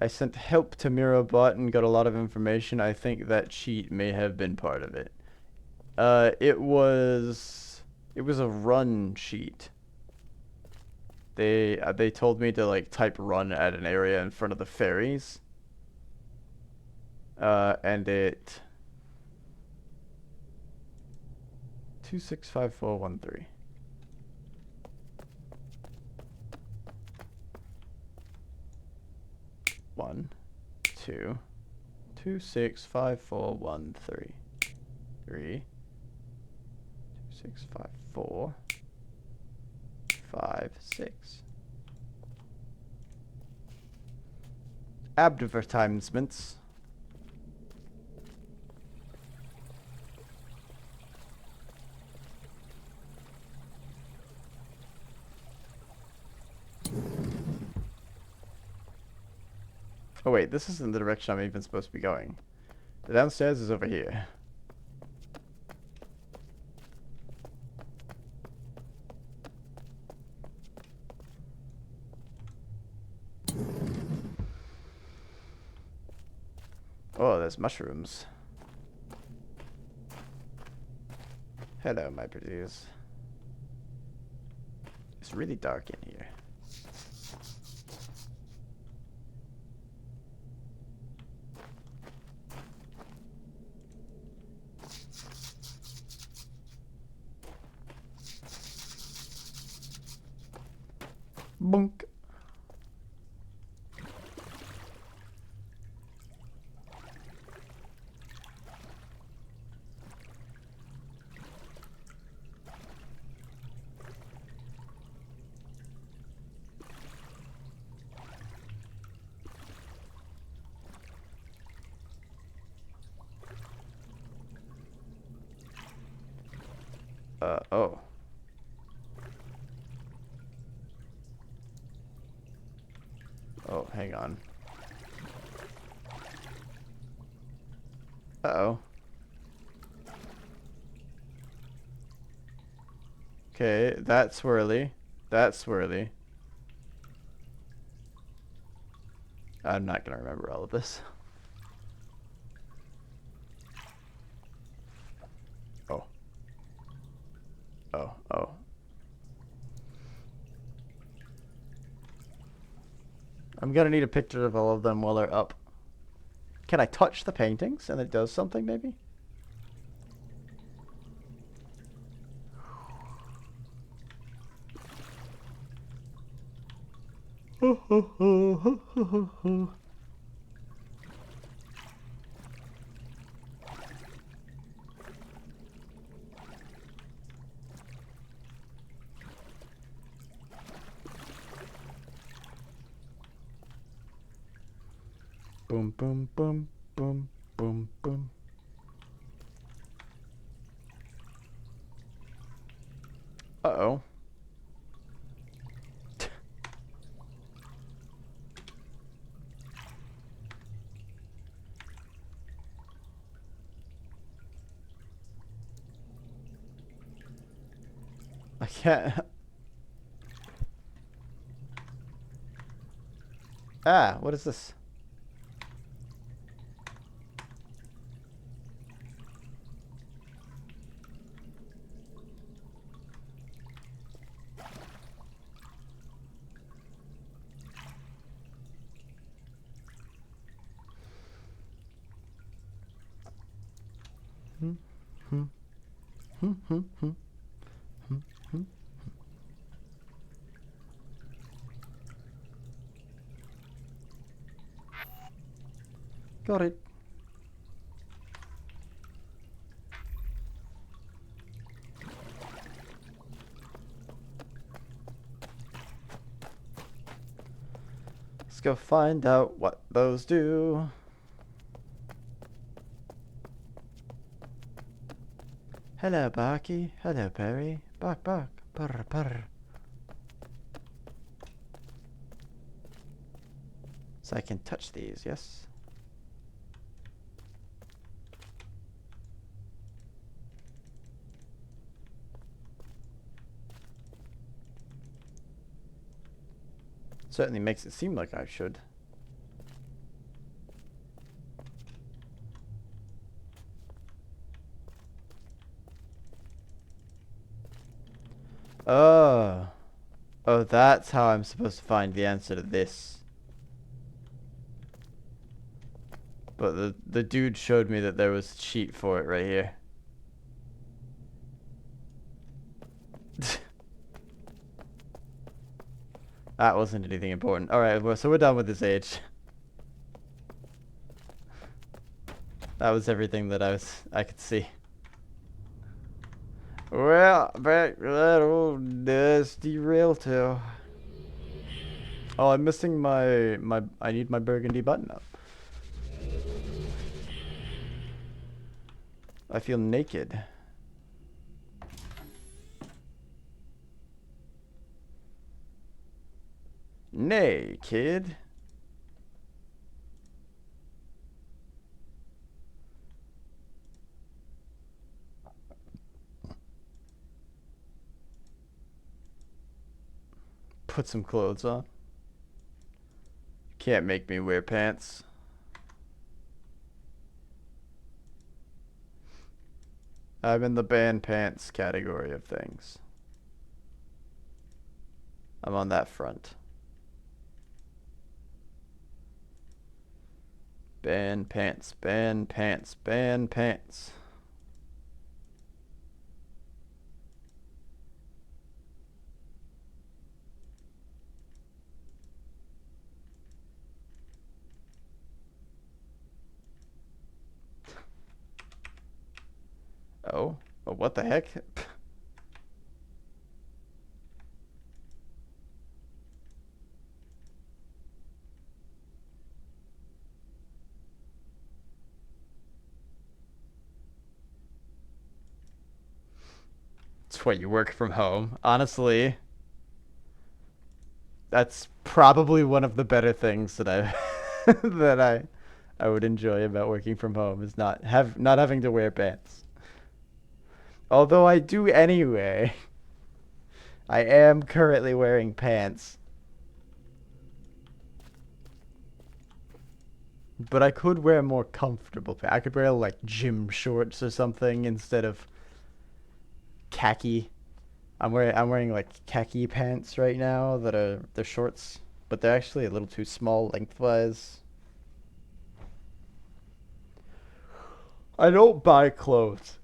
I sent help to Mirobot and got a lot of information. I think that cheat may have been part of it. It was a run cheat. They told me to like type run at an area in front of the ferries. And it 265413. One, two, 265413. 3, 2654. 5, 6. Advertisements. Oh wait, this isn't the direction I'm even supposed to be going. The downstairs is over here. Oh, there's mushrooms. Hello, my pretties. It's really dark in here. Bunk. Oh. Oh, hang on. Uh-oh. Okay, that's swirly. That's swirly. I'm not gonna remember all of this. Oh. Oh, oh. I'm gonna need a picture of all of them while they're up. Can I touch the paintings and it does something, maybe? Boom, boom, boom, boom, boom, boom. Uh-oh. I can't. Ah, what is this? Hmm, hmm, hmm, hmm, hmm, hmm, hmm. Got it. Let's go find out what those do. Hello, Barky. Hello, Perry. Bark, bark. Purr, purr. So I can touch these, yes? Certainly makes it seem like I should. Oh. Oh, that's how I'm supposed to find the answer to this. But the dude showed me that there was a cheat for it right here. That wasn't anything important. Alright, well, so we're done with this age. That was everything that I could see. Well, back to that old dusty rail tail. Oh, I'm missing my I need my burgundy button up. I feel naked. Nay, kid. Put some clothes on. Can't make me wear pants. I'm in the band pants category of things. I'm on that front. Band pants, band pants, band pants. Oh, oh, what the heck? It's what you work from home. Honestly, that's probably one of the better things that I that I would enjoy about working from home is not having to wear pants. Although I do anyway. I am currently wearing pants. But I could wear more comfortable pants. I could wear like gym shorts or something instead of khaki. I'm wearing like khaki pants right now they're shorts, but they're actually a little too small lengthwise. I don't buy clothes.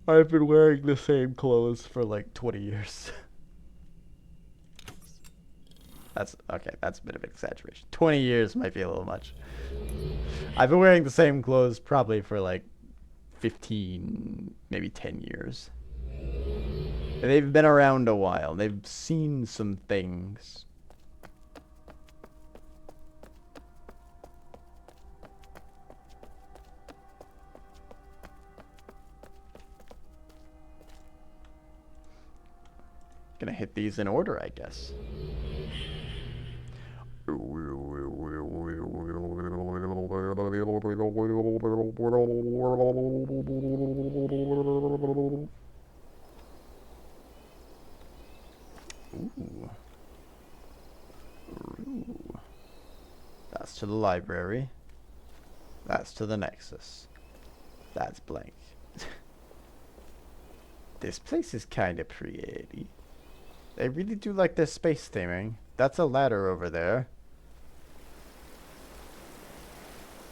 I've been wearing the same clothes for like 20 years. That's okay, that's a bit of an exaggeration. 20 years might be a little much. I've been wearing the same clothes probably for like 15, maybe 10 years. They've been around a while. They've seen some things. Gonna hit these in order, I guess. Ooh. Ooh. That's to the library. That's to the Nexus. That's blank. This place is kind of pretty. They really do like their space theming. That's a ladder over there.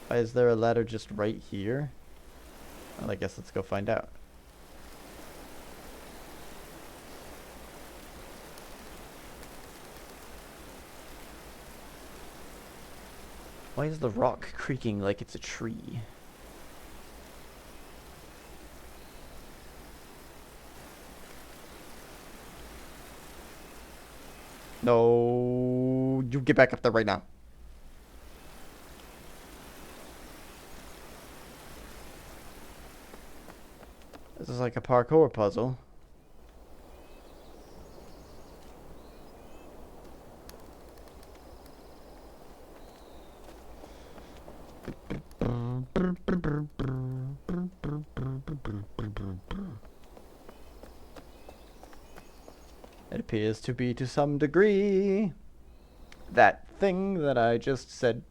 Why is there a ladder just right here? Well, I guess let's go find out. Why is the rock creaking like it's a tree? No, you get back up there right now. This is like a parkour puzzle. It appears to be to some degree that thing that I just said.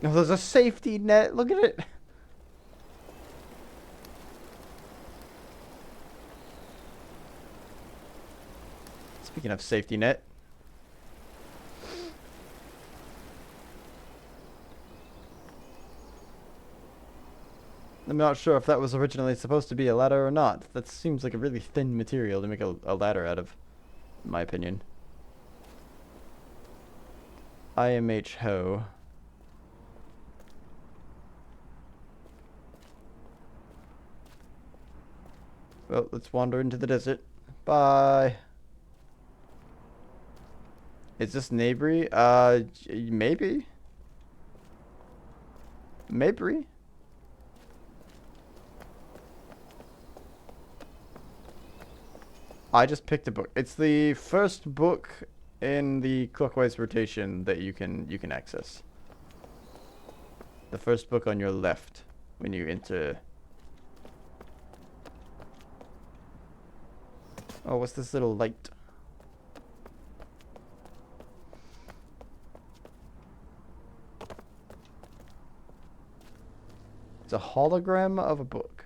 Oh, there's a safety net. Look at it. Speaking of safety net. I'm not sure if that was originally supposed to be a ladder or not. That seems like a really thin material to make a ladder out of, in my opinion. IMH Ho. Well, let's wander into the desert. Bye. Is this Neighbory? Maybe. Maybe. I just picked a book. It's the first book in the clockwise rotation that you can access. The first book on your left when you enter Oh, what's this little light? It's a hologram of a book.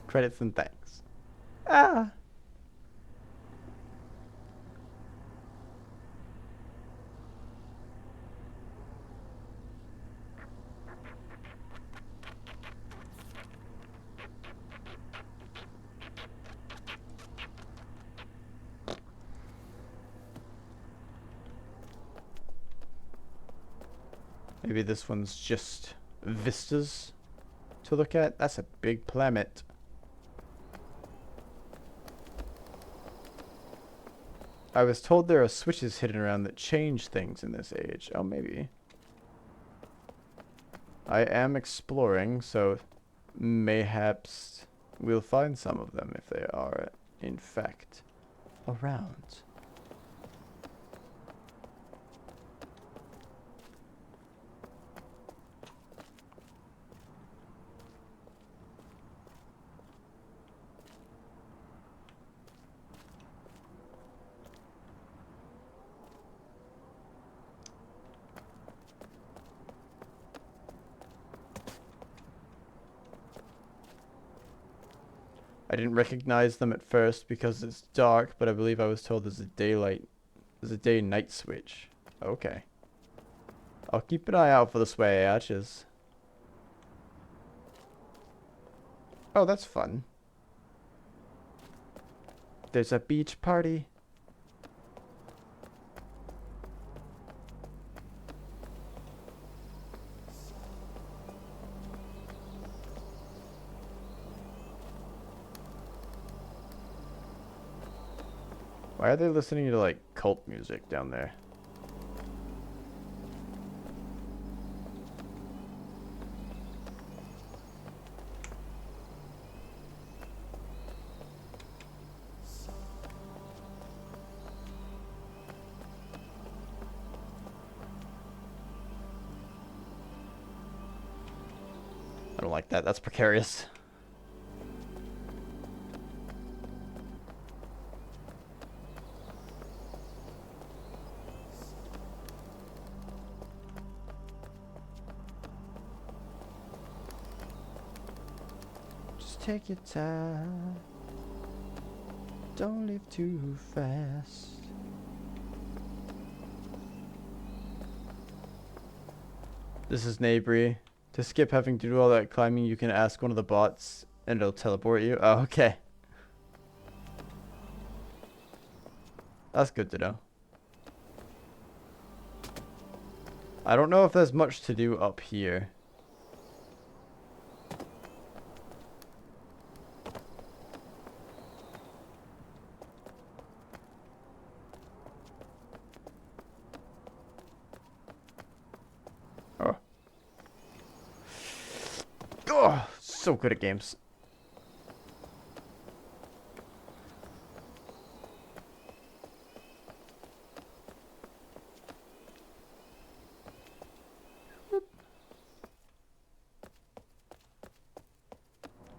Credits and thanks. Ah! Maybe this one's just vistas to look at. That's a big planet. I was told there are switches hidden around that change things in this age. Oh, maybe. I am exploring, so mayhaps we'll find some of them if they are, in fact, around. I didn't recognize them at first because it's dark, but I believe I was told there's a day-night switch. Okay. I'll keep an eye out for the sway arches. Oh, that's fun. There's a beach party. Why are they listening to, like, cult music down there? I don't like that. That's precarious. Just take your time. Don't live too fast. This is Neighbory. To skip having to do all that climbing, you can ask one of the bots and it'll teleport you. Oh, okay. That's good to know. I don't know if there's much to do up here. Oh. Oh, so good at games.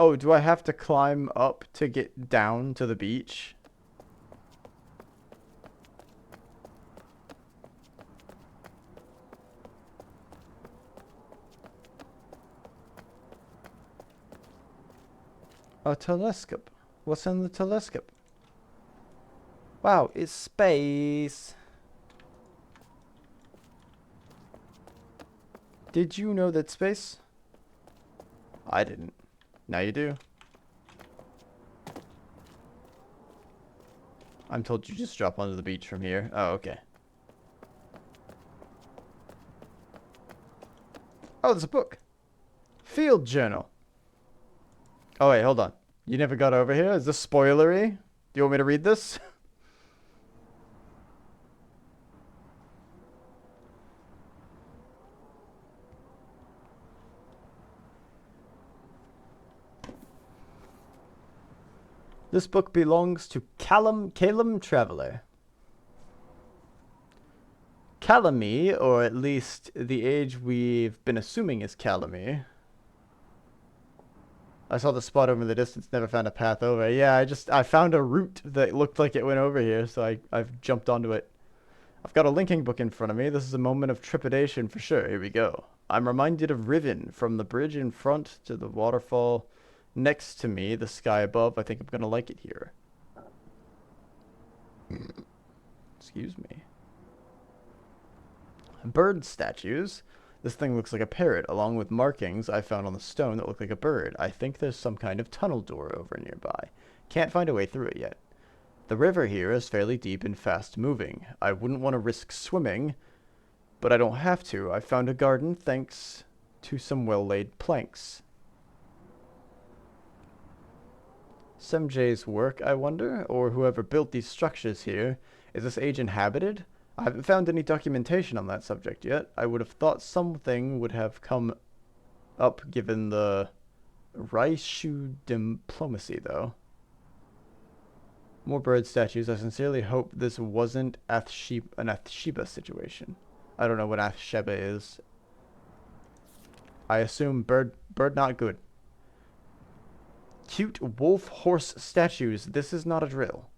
Oh, do I have to climb up to get down to the beach? A telescope. What's in the telescope? Wow, it's space. Did you know that space? I didn't. Now you do. I'm told you just drop onto the beach from here. Oh, okay. Oh, there's a book. Field journal. Oh, wait, hold on. You never got over here? Is this spoilery? Do you want me to read this? This book belongs to Calum Traveler. Calamy, or at least the age we've been assuming is Calamy, I saw the spot over in the distance, never found a path over. Yeah, I found a route that looked like it went over here, so I've jumped onto it. I've got a linking book in front of me. This is a moment of trepidation for sure. Here we go. I'm reminded of Riven from the bridge in front to the waterfall next to me, the sky above. I think I'm gonna like it here. Excuse me. Bird statues. This thing looks like a parrot, along with markings I found on the stone that look like a bird. I think there's some kind of tunnel door over nearby. Can't find a way through it yet. The river here is fairly deep and fast moving. I wouldn't want to risk swimming, but I don't have to. I found a garden thanks to some well-laid planks. Semjay's work, I wonder, or whoever built these structures here. Is this age inhabited? I haven't found any documentation on that subject yet. I would have thought something would have come up given the Raishu diplomacy, though. More bird statues. I sincerely hope this wasn't an Athsheba situation. I don't know what Athsheba is. I assume bird not good. Cute wolf horse statues. This is not a drill.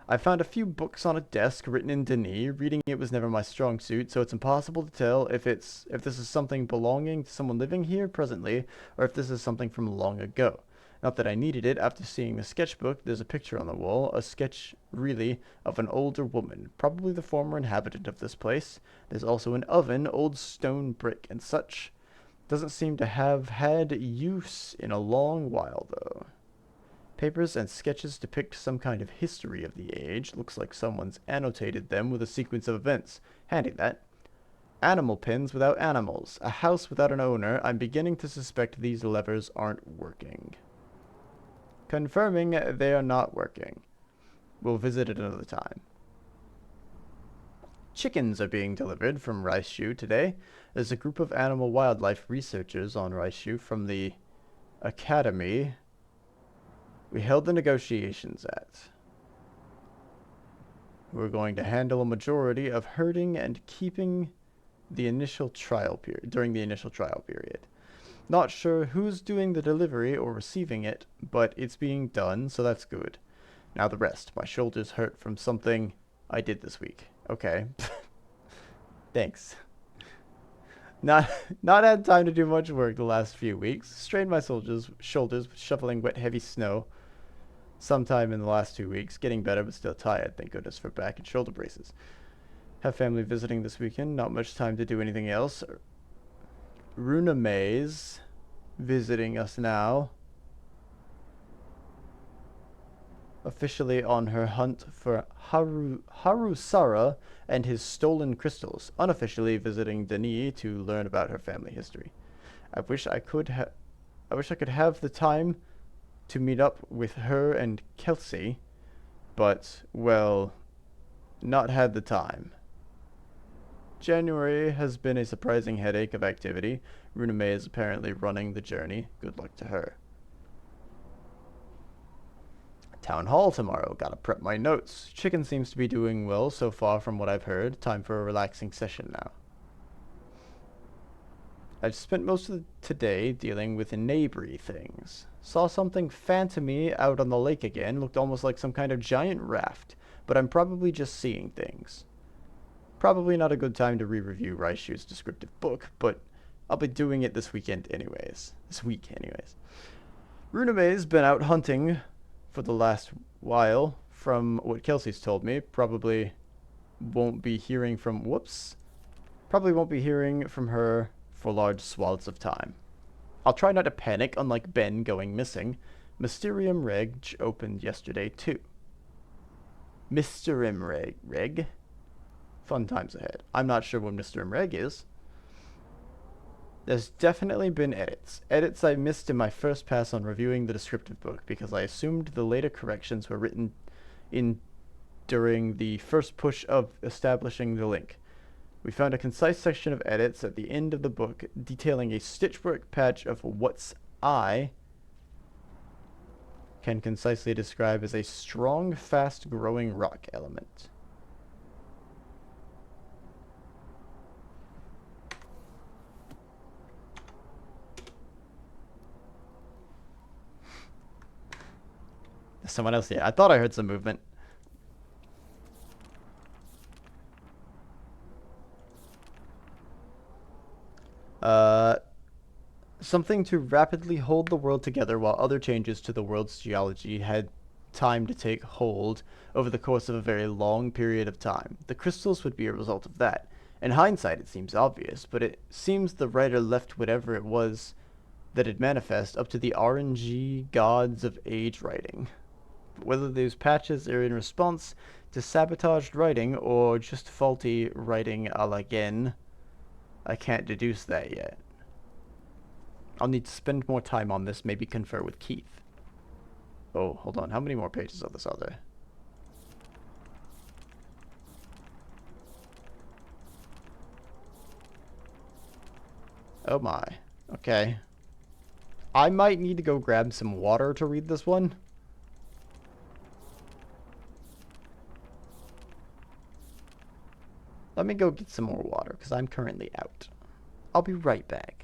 I found a few books on a desk written in Denis. Reading it was never my strong suit, so it's impossible to tell if this is something belonging to someone living here presently, or if this is something from long ago. Not that I needed it. After seeing the sketchbook, there's a picture on the wall, a sketch, really, of an older woman, probably the former inhabitant of this place. There's also an oven, old stone brick, and such. Doesn't seem to have had use in a long while, though. Papers and sketches depict some kind of history of the age. Looks like someone's annotated them with a sequence of events. Handy, that. Animal pins without animals. A house without an owner. I'm beginning to suspect these levers aren't working. Confirming they are not working. We'll visit it another time. Chickens are being delivered from Raishu today. There's a group of animal wildlife researchers on Raishu from the academy we held the negotiations at. We're going to handle a majority of herding and keeping the initial trial period during the initial trial period. Not sure who's doing the delivery or receiving it, but it's being done, so that's good. Now the rest. My shoulders hurt from something I did this week. Okay. Thanks. Not had time to do much work the last few weeks. Strained my shoulders with shoveling wet, heavy snow sometime in the last 2 weeks. Getting better, but still tired. Thank goodness for back and shoulder braces. Have family visiting this weekend. Not much time to do anything else. Runa Maze visiting us now. Officially on her hunt for Harusara and his stolen crystals. Unofficially visiting Denis to learn about her family history. I wish I could have the time to meet up with her and Kelsey, but, well, not had the time. January has been a surprising headache of activity. Runa May is apparently running the journey. Good luck to her. Town hall tomorrow. Gotta prep my notes. Chicken seems to be doing well so far from what I've heard. Time for a relaxing session now. I've spent most of today dealing with neighbory things. Saw something phantomy out on the lake again. Looked almost like some kind of giant raft. But I'm probably just seeing things. Probably not a good time to re-review Raishu's descriptive book, but I'll be doing it this week anyways. Runa May's been out hunting for the last while, from what Kelsey's told me. Probably won't be hearing from her for large swaths of time. I'll try not to panic, unlike Ben going missing. Mysterium Reg opened yesterday too. Mysterium Reg? Fun times ahead. I'm not sure what Mysterium Reg is. There's definitely been edits. Edits I missed in my first pass on reviewing the descriptive book because I assumed the later corrections were written in during the first push of establishing the link. We found a concise section of edits at the end of the book detailing a stitchwork patch of what's I can concisely describe as a strong, fast-growing rock element. Someone else here. I thought I heard some movement. Uh, Something to rapidly hold the world together while other changes to the world's geology had time to take hold over the course of a very long period of time. The crystals would be a result of that. In hindsight, it seems obvious, but it seems the writer left whatever it was that had manifest up to the RNG gods of age writing. Whether those patches are in response to sabotaged writing or just faulty writing a la again, I can't deduce that yet. I'll need to spend more time on this, maybe confer with Keith. Oh, hold on. How many more pages of this are there? Oh my. Okay. I might need to go grab some water to read this one. Let me go get some more water, because I'm currently out. I'll be right back.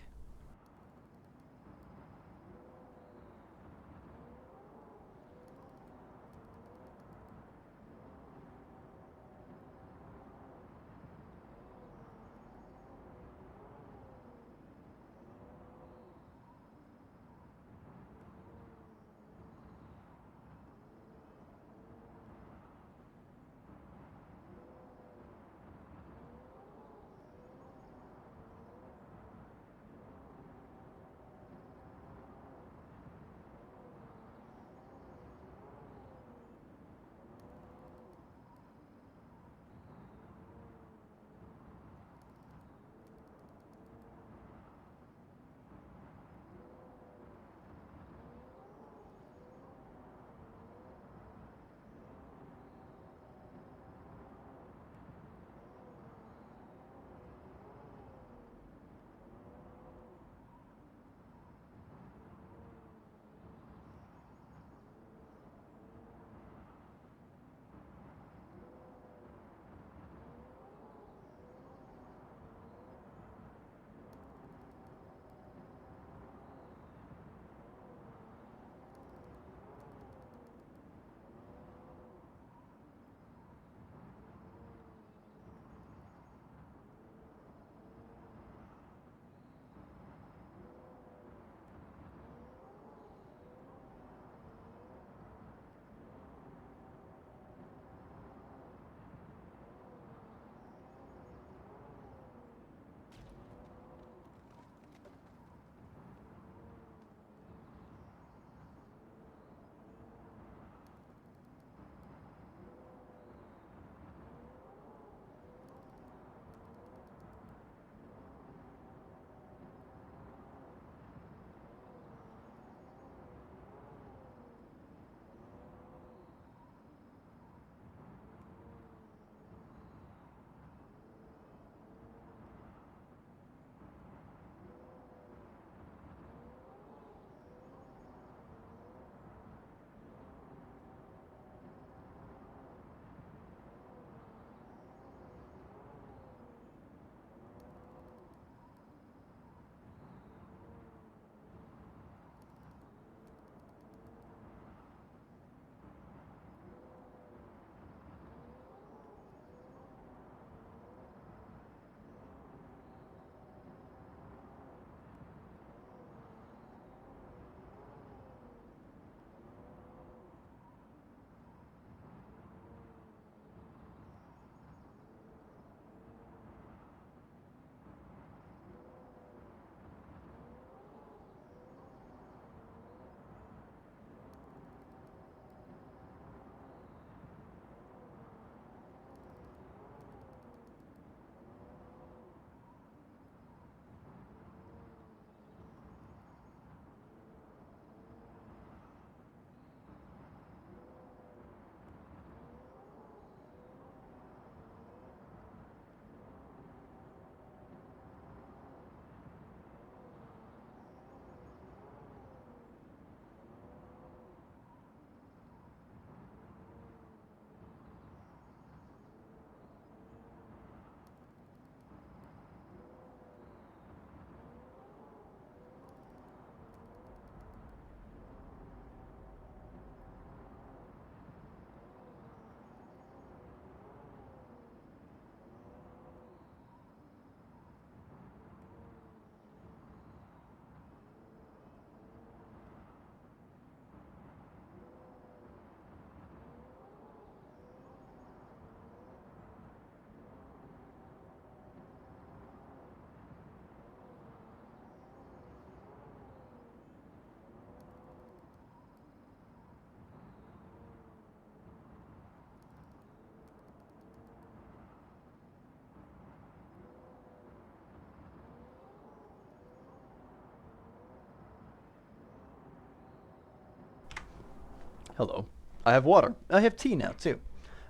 Hello. I have water. I have tea now, too.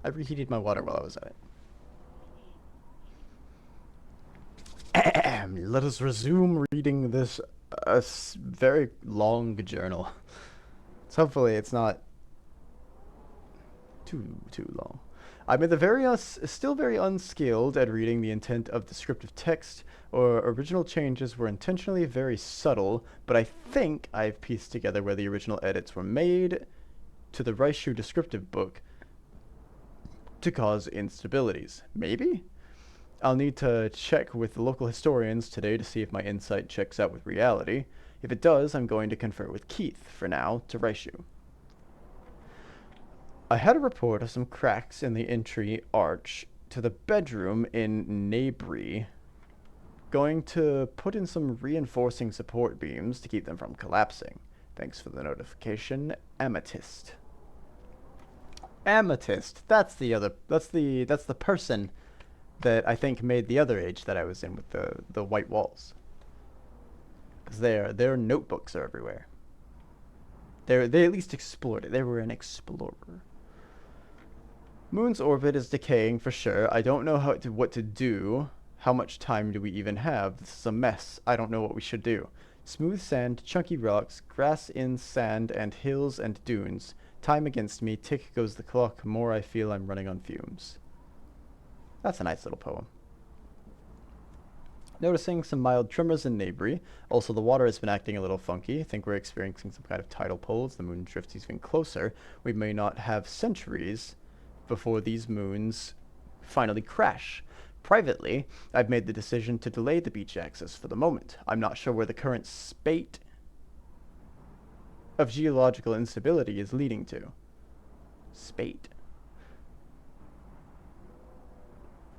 I reheated my water while I was at it. Let us resume reading this very long journal. So hopefully it's not too long. I'm at the still very unskilled at reading the intent of descriptive text, or original changes were intentionally very subtle, but I think I've pieced together where the original edits were made to the Reishu descriptive book to cause instabilities. Maybe? I'll need to check with local historians today to see if my insight checks out with reality. If it does, I'm going to confer with Keith, for now, to Reishu. I had a report of some cracks in the entry arch to the bedroom in Nabri. Going to put in some reinforcing support beams to keep them from collapsing. Thanks for the notification, Amethyst. Amethyst. That's the person that I think made the other age that I was in with the white walls. Because their notebooks are everywhere. They at least explored it. They were an explorer. Moon's orbit is decaying for sure. I don't know what to do. How much time do we even have? This is a mess. I don't know what we should do. Smooth sand, chunky rocks, grass in sand, and hills and dunes. Time against me. Tick goes the clock. More I feel I'm running on fumes. That's a nice little poem. Noticing some mild tremors in Nabri. Also, the water has been acting a little funky. I think we're experiencing some kind of tidal pull as the moon drifts even closer. We may not have centuries before these moons finally crash. Privately, I've made the decision to delay the beach access for the moment. I'm not sure where the current spate of geological instability is leading to. Spate.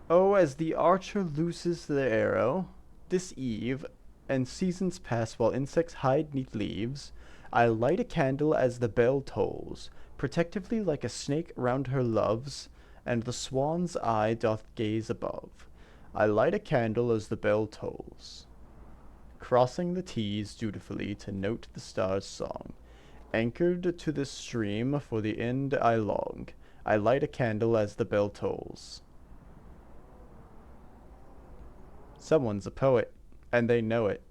Oh, as the archer looses their arrow, this eve, and seasons pass while insects hide neath leaves, I light a candle as the bell tolls, protectively like a snake round her loves, and the swan's eye doth gaze above. I light a candle as the bell tolls, crossing the T's dutifully to note the star's song. Anchored to this stream for the end I long, I light a candle as the bell tolls. Someone's a poet, and they know it.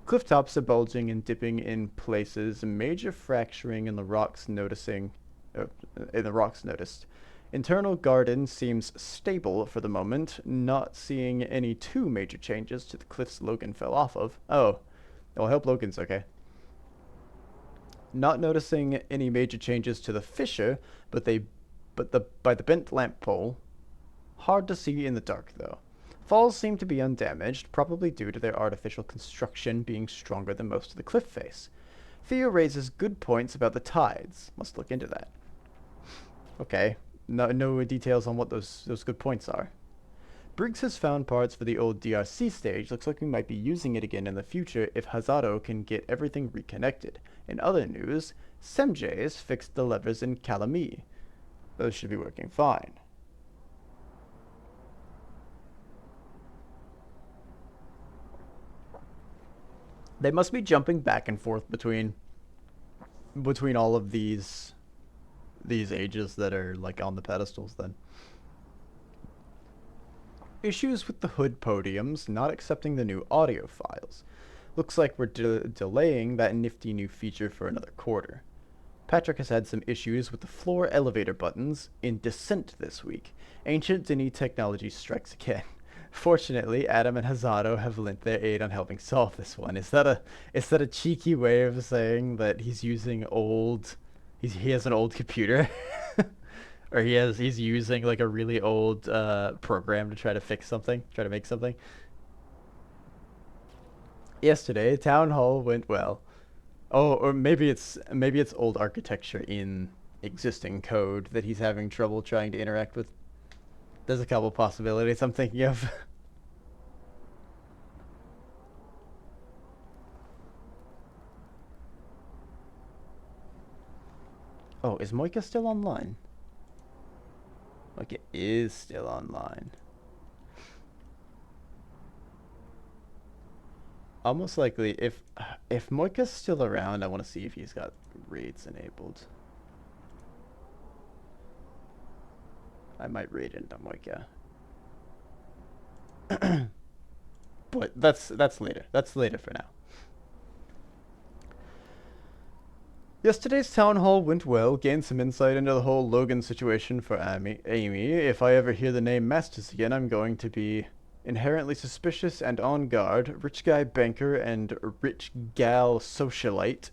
Cliff tops are bulging and dipping in places, major fracturing in the rocks noticed. Internal garden seems stable for the moment, not seeing any too major changes to the cliffs Logan fell off of. Oh, well, I hope Logan's okay. Not noticing any major changes to the fissure, by the bent lamp pole. Hard to see in the dark, though. Falls seem to be undamaged, probably due to their artificial construction being stronger than most of the cliff face. Theo raises good points about the tides. Must look into that. Okay, no details on what those good points are. Briggs has found parts for the old DRC stage. Looks like we might be using it again in the future if Hazado can get everything reconnected. In other news, Semjay's fixed the levers in Calami. Those should be working fine. They must be jumping back and forth between all of these ages that are like on the pedestals then. Issues with the hood podiums, not accepting the new audio files. Looks like we're delaying that nifty new feature for another quarter. Patrick has had some issues with the floor elevator buttons in Descent this week. Ancient Denis technology strikes again. Fortunately, Adam and Hazado have lent their aid on helping solve this one. Is that a cheeky way of saying that he's using he has an old computer? Or he's using like a really old program to try to fix something, try to make something? Yesterday, town hall went well. Oh, or maybe it's old architecture in existing code that he's having trouble trying to interact with. There's a couple possibilities I'm thinking of. Oh, is Moika still online? Moika is still online. Almost likely, if Moika's still around, I want to see if he's got raids enabled. I might raid into Moika. But that's later. That's later for now. Yesterday's town hall went well, gained some insight into the whole Logan situation for Amy. If I ever hear the name Masters again, I'm going to be inherently suspicious and on guard. Rich guy banker and rich gal socialite.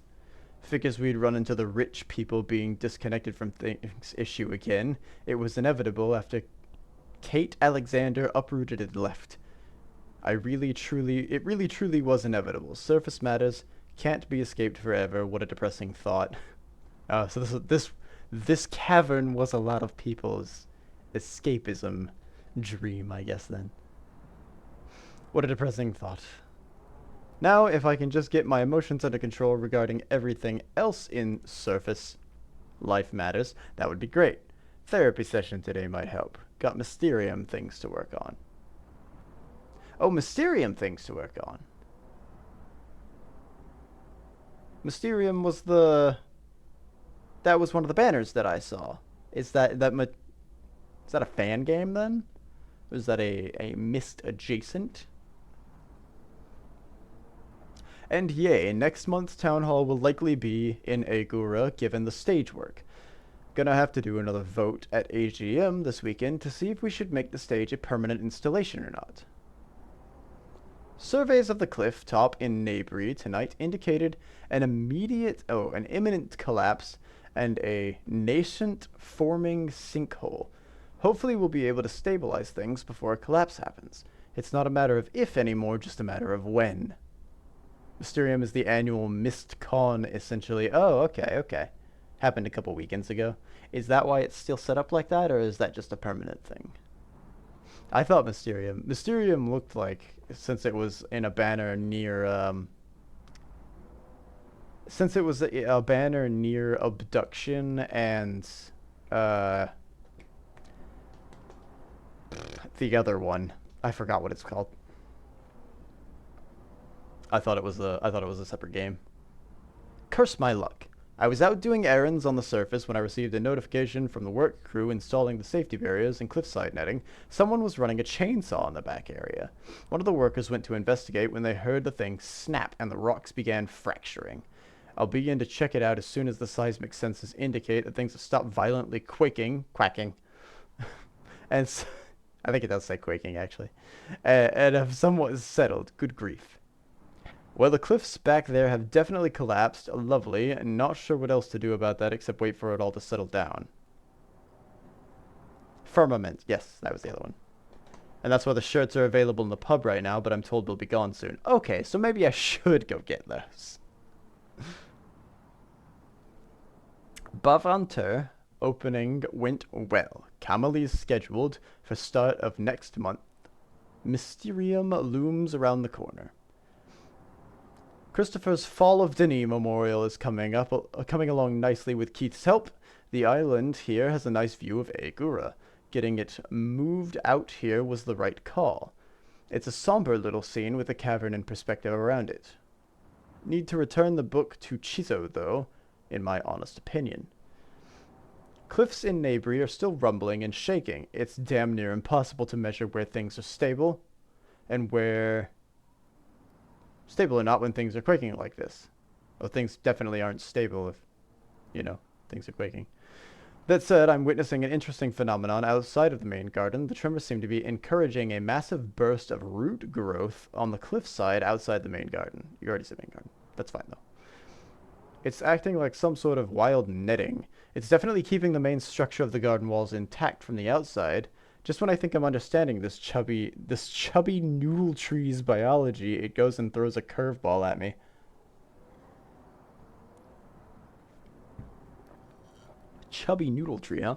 Figures we'd run into the rich people being disconnected from things issue again. It was inevitable after Kate Alexander uprooted and left. It really truly was inevitable. Surface matters can't be escaped forever. What a depressing thought. So this cavern was a lot of people's escapism dream, I guess. Then, what a depressing thought. Now, if I can just get my emotions under control regarding everything else in Surface Life Matters, that would be great. Therapy session today might help. Got Mysterium things to work on. Oh, Mysterium things to work on. Mysterium was that was one of the banners that I saw. Is that a fan game then? Or is that a Myst adjacent? And yay, next month's town hall will likely be in Agura given the stage work. Gonna have to do another vote at AGM this weekend to see if we should make the stage a permanent installation or not. Surveys of the cliff top in Nabry tonight indicated an imminent collapse and a nascent forming sinkhole. Hopefully we'll be able to stabilize things before a collapse happens. It's not a matter of if anymore, just a matter of when. Mysterium is the annual Myst Con, essentially. Oh, okay. Happened a couple weekends ago. Is that why it's still set up like that, or is that just a permanent thing? I thought Mysterium looked like, since it was in a banner near, since it was a banner near Abduction and, the other one. I forgot what it's called. I thought it was a separate game. Curse my luck. I was out doing errands on the surface when I received a notification from the work crew installing the safety barriers and cliffside netting. Someone was running a chainsaw in the back area. One of the workers went to investigate when they heard the thing snap and the rocks began fracturing. I'll begin to check it out as soon as the seismic sensors indicate that things have stopped violently quaking. And I think it does say quaking, actually. And have somewhat settled. Good grief. Well, the cliffs back there have definitely collapsed. Lovely. Not sure what else to do about that except wait for it all to settle down. Firmament. Yes, that was the other one. And that's why the shirts are available in the pub right now, but I'm told they'll be gone soon. Okay, so maybe I should go get those. Bavanter opening went well. Cameli's scheduled for start of next month. Mysterium looms around the corner. Christopher's Fall of Denis memorial is coming along nicely with Keith's help. The island here has a nice view of Agura. Getting it moved out here was the right call. It's a somber little scene with a cavern in perspective around it. Need to return the book to Chizo, though, in my honest opinion. Cliffs in Nabry are still rumbling and shaking. It's damn near impossible to measure where things are stable and where stable or not when things are quaking like this. Well, things definitely aren't stable if, things are quaking. That said, I'm witnessing an interesting phenomenon outside of the main garden. The tremors seem to be encouraging a massive burst of root growth on the cliffside outside the main garden. You already said main garden. That's fine, though. It's acting like some sort of wild netting. It's definitely keeping the main structure of the garden walls intact from the outside. Just when I think I'm understanding this chubby noodle tree's biology, it goes and throws a curveball at me. Chubby noodle tree, huh?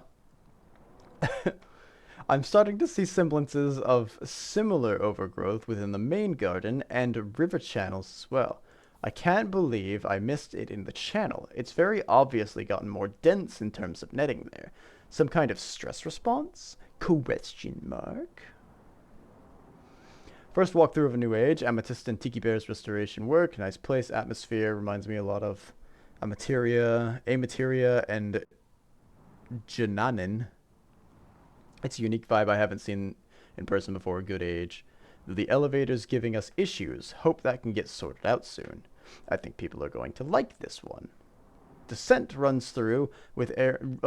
I'm starting to see semblances of similar overgrowth within the main garden and river channels as well. I can't believe I missed it in the channel. It's very obviously gotten more dense in terms of netting there. Some kind of stress response? Question mark. First walkthrough of a new age. Amethyst and Tiki Bear's restoration work. Nice place. Atmosphere reminds me a lot of Amateria, and Jananin. It's a unique vibe I haven't seen in person before. A good age. The elevator's giving us issues. Hope that can get sorted out soon. I think people are going to like this one. Descent run through with Aaron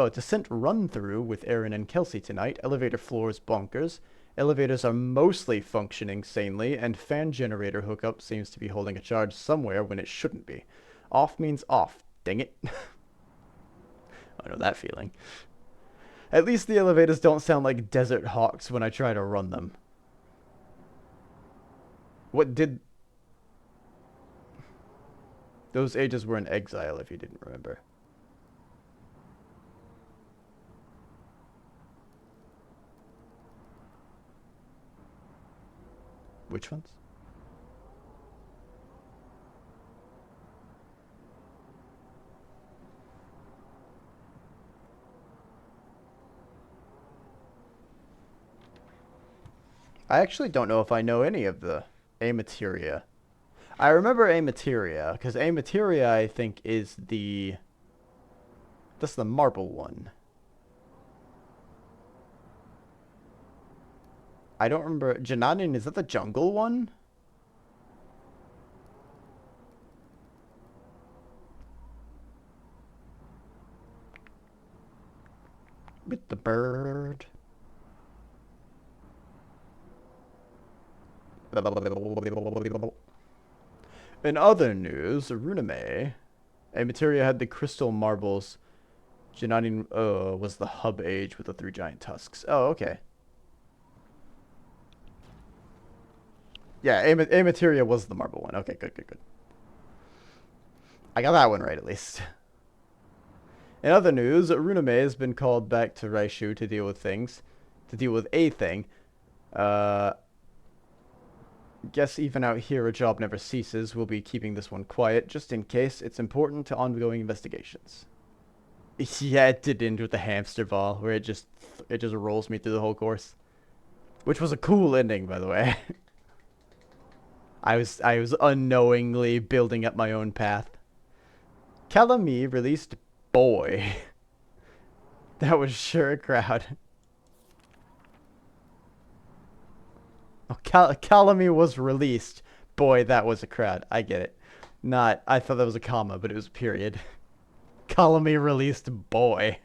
and Kelsey tonight. Elevator floors bonkers. Elevators are mostly functioning sanely, and fan generator hookup seems to be holding a charge somewhere when it shouldn't be. Off means off. Dang it. I know that feeling. At least the elevators don't sound like desert hawks when I try to run them. What did... Those ages were in exile, if you didn't remember. Which ones? I actually don't know if I know any of the Amateria. I remember Amateria, because Amateria, I think, is the... That's the marble one. I don't remember... Jananin, is that the jungle one? With the bird. In other news, Runame, Amateria had the crystal marbles. Jananin was the hub age with the 3 giant tusks. Oh, okay. Yeah, Amateria was the marble one. Okay, good. I got that one right, at least. In other news, Runame has been called back to Raishu to deal with things. To deal with a thing. Guess even out here a job never ceases. We'll be keeping this one quiet, just in case. It's important to ongoing investigations. Yeah, it did end with the hamster ball, where it just rolls me through the whole course. Which was a cool ending, by the way. I was unknowingly building up my own path. Calamy released Boy. That was sure a crowd. Oh, Calamy was released. Boy, that was a crowd. I get it. I thought that was a comma, but it was a period. Calamy released Boy.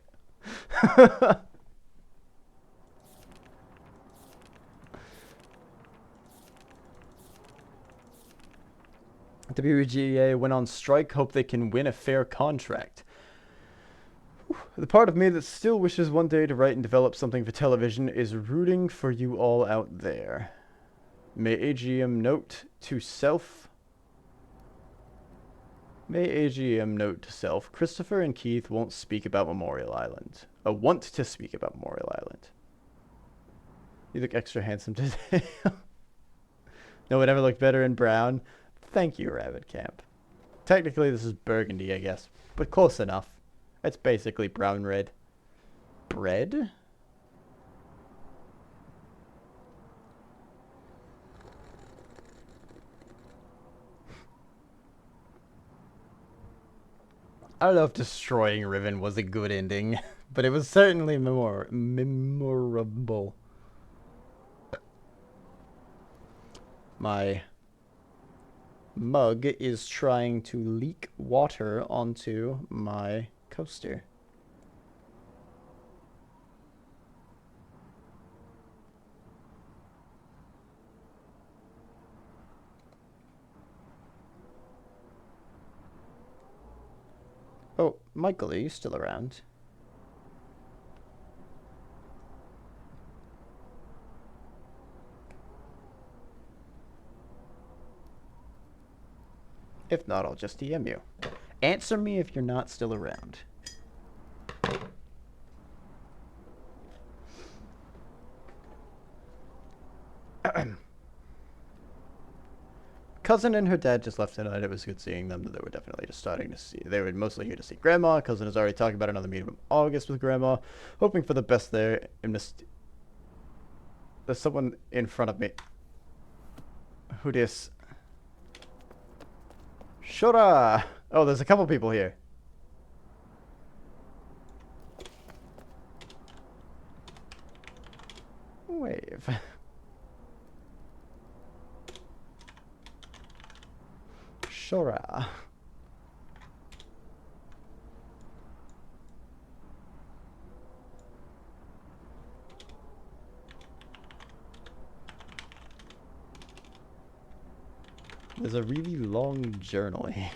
WGA went on strike. Hope they can win a fair contract. The part of me that still wishes one day to write and develop something for television is rooting for you all out there. May AGM note to self. Christopher and Keith won't speak about Memorial Island. Want to speak about Memorial Island. You look extra handsome today. No one ever looked better in brown. Thank you, Rabbit Camp. Technically, this is burgundy, I guess, but close enough. It's basically brown red. Bread? I don't know if destroying Riven was a good ending, but it was certainly memorable. My mug is trying to leak water onto my coaster. Oh, Michael, are you still around? If not, I'll just DM you. Answer me if you're not still around. Cousin and her dad just left tonight. It was good seeing them. They were definitely just starting to see. They were mostly here to see Grandma. Cousin is already talking about another meeting in August with Grandma. Hoping for the best there. And Myst. There's someone in front of me. Who dis? Shura! Oh, there's a couple people here. Wave. Shura. There's a really long journal here.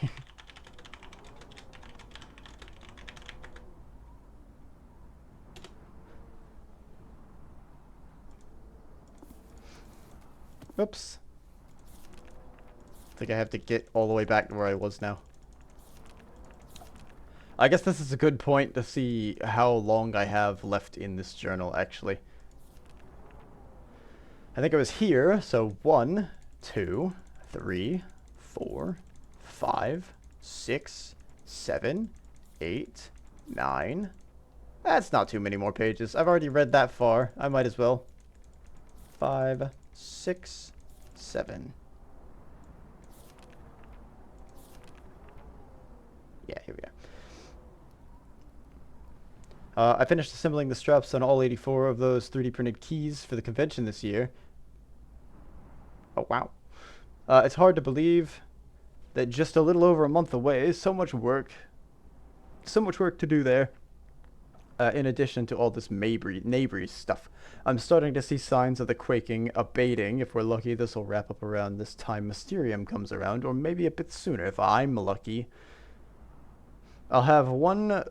Oops. I think I have to get all the way back to where I was now. I guess this is a good point to see how long I have left in this journal, actually. I think I was here, so 1, 2, 3, 4, 5, 6, 7, 8, 9. That's not too many more pages. I've already read that far. I might as well. 5, 6, 7. Yeah, here we are. I finished assembling the straps on all 84 of those 3D printed keys for the convention this year. Oh, wow. It's hard to believe that just a little over a month away is so much work. So much work to do there. In addition to all this neighbory stuff. I'm starting to see signs of the quaking abating. If we're lucky, this will wrap up around this time Mysterium comes around, or maybe a bit sooner if I'm lucky. I'll have one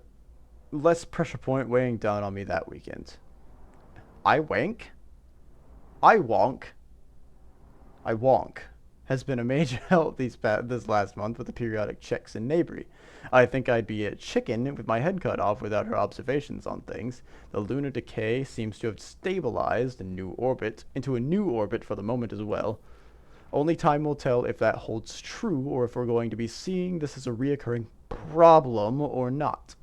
less pressure point weighing down on me that weekend. I wank? I wonk. I wonk. Has been a major help this last month with the periodic checks in neighbory. I think I'd be a chicken with my head cut off without her observations on things. The lunar decay seems to have stabilized into a new orbit for the moment as well. Only time will tell if that holds true or if we're going to be seeing this as a reoccurring problem or not.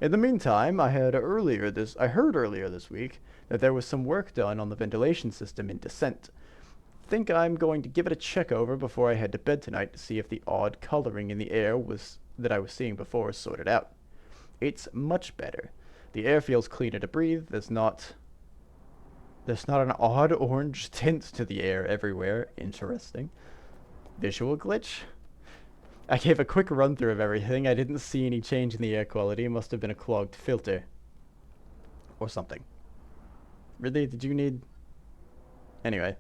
In the meantime, I heard earlier this week that there was some work done on the ventilation system in descent. Think I'm going to give it a check over before I head to bed tonight to see if the odd coloring in the air that I was seeing before is sorted out. It's much better. The air feels cleaner to breathe. There's not an odd orange tint to the air everywhere. Interesting. Visual glitch? I gave a quick run through of everything. I didn't see any change in the air quality. It must have been a clogged filter. Or something. Really? Did you need... Anyway.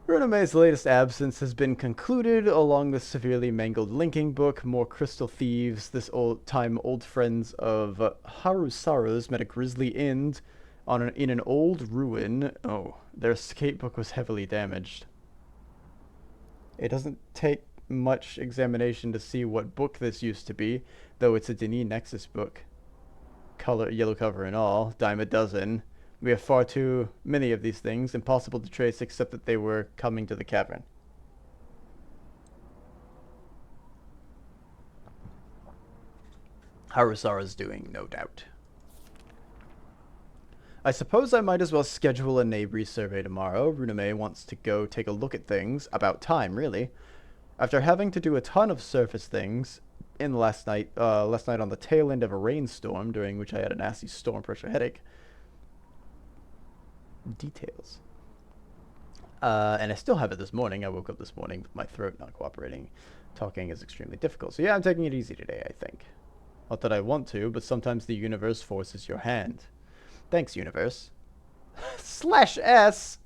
Runame's latest absence has been concluded, along with severely mangled linking book, more crystal thieves. This old friends of Harusaru's met a grisly end in an old ruin. Oh, their escape book was heavily damaged. It doesn't take much examination to see what book this used to be, though it's a Denis Nexus book. Yellow cover and all, dime a dozen. We have far too many of these things, impossible to trace except that they were coming to the cavern. Harusara's doing, no doubt. I suppose I might as well schedule a neighbory survey tomorrow. Runame wants to go take a look at things. About time, really. After having to do a ton of surface things last night on the tail end of a rainstorm, during which I had a nasty storm pressure headache. Details. And I still have it this morning. I woke up this morning with my throat not cooperating. Talking is extremely difficult. So yeah, I'm taking it easy today, I think. Not that I want to, but sometimes the universe forces your hand. Thanks, universe. /S!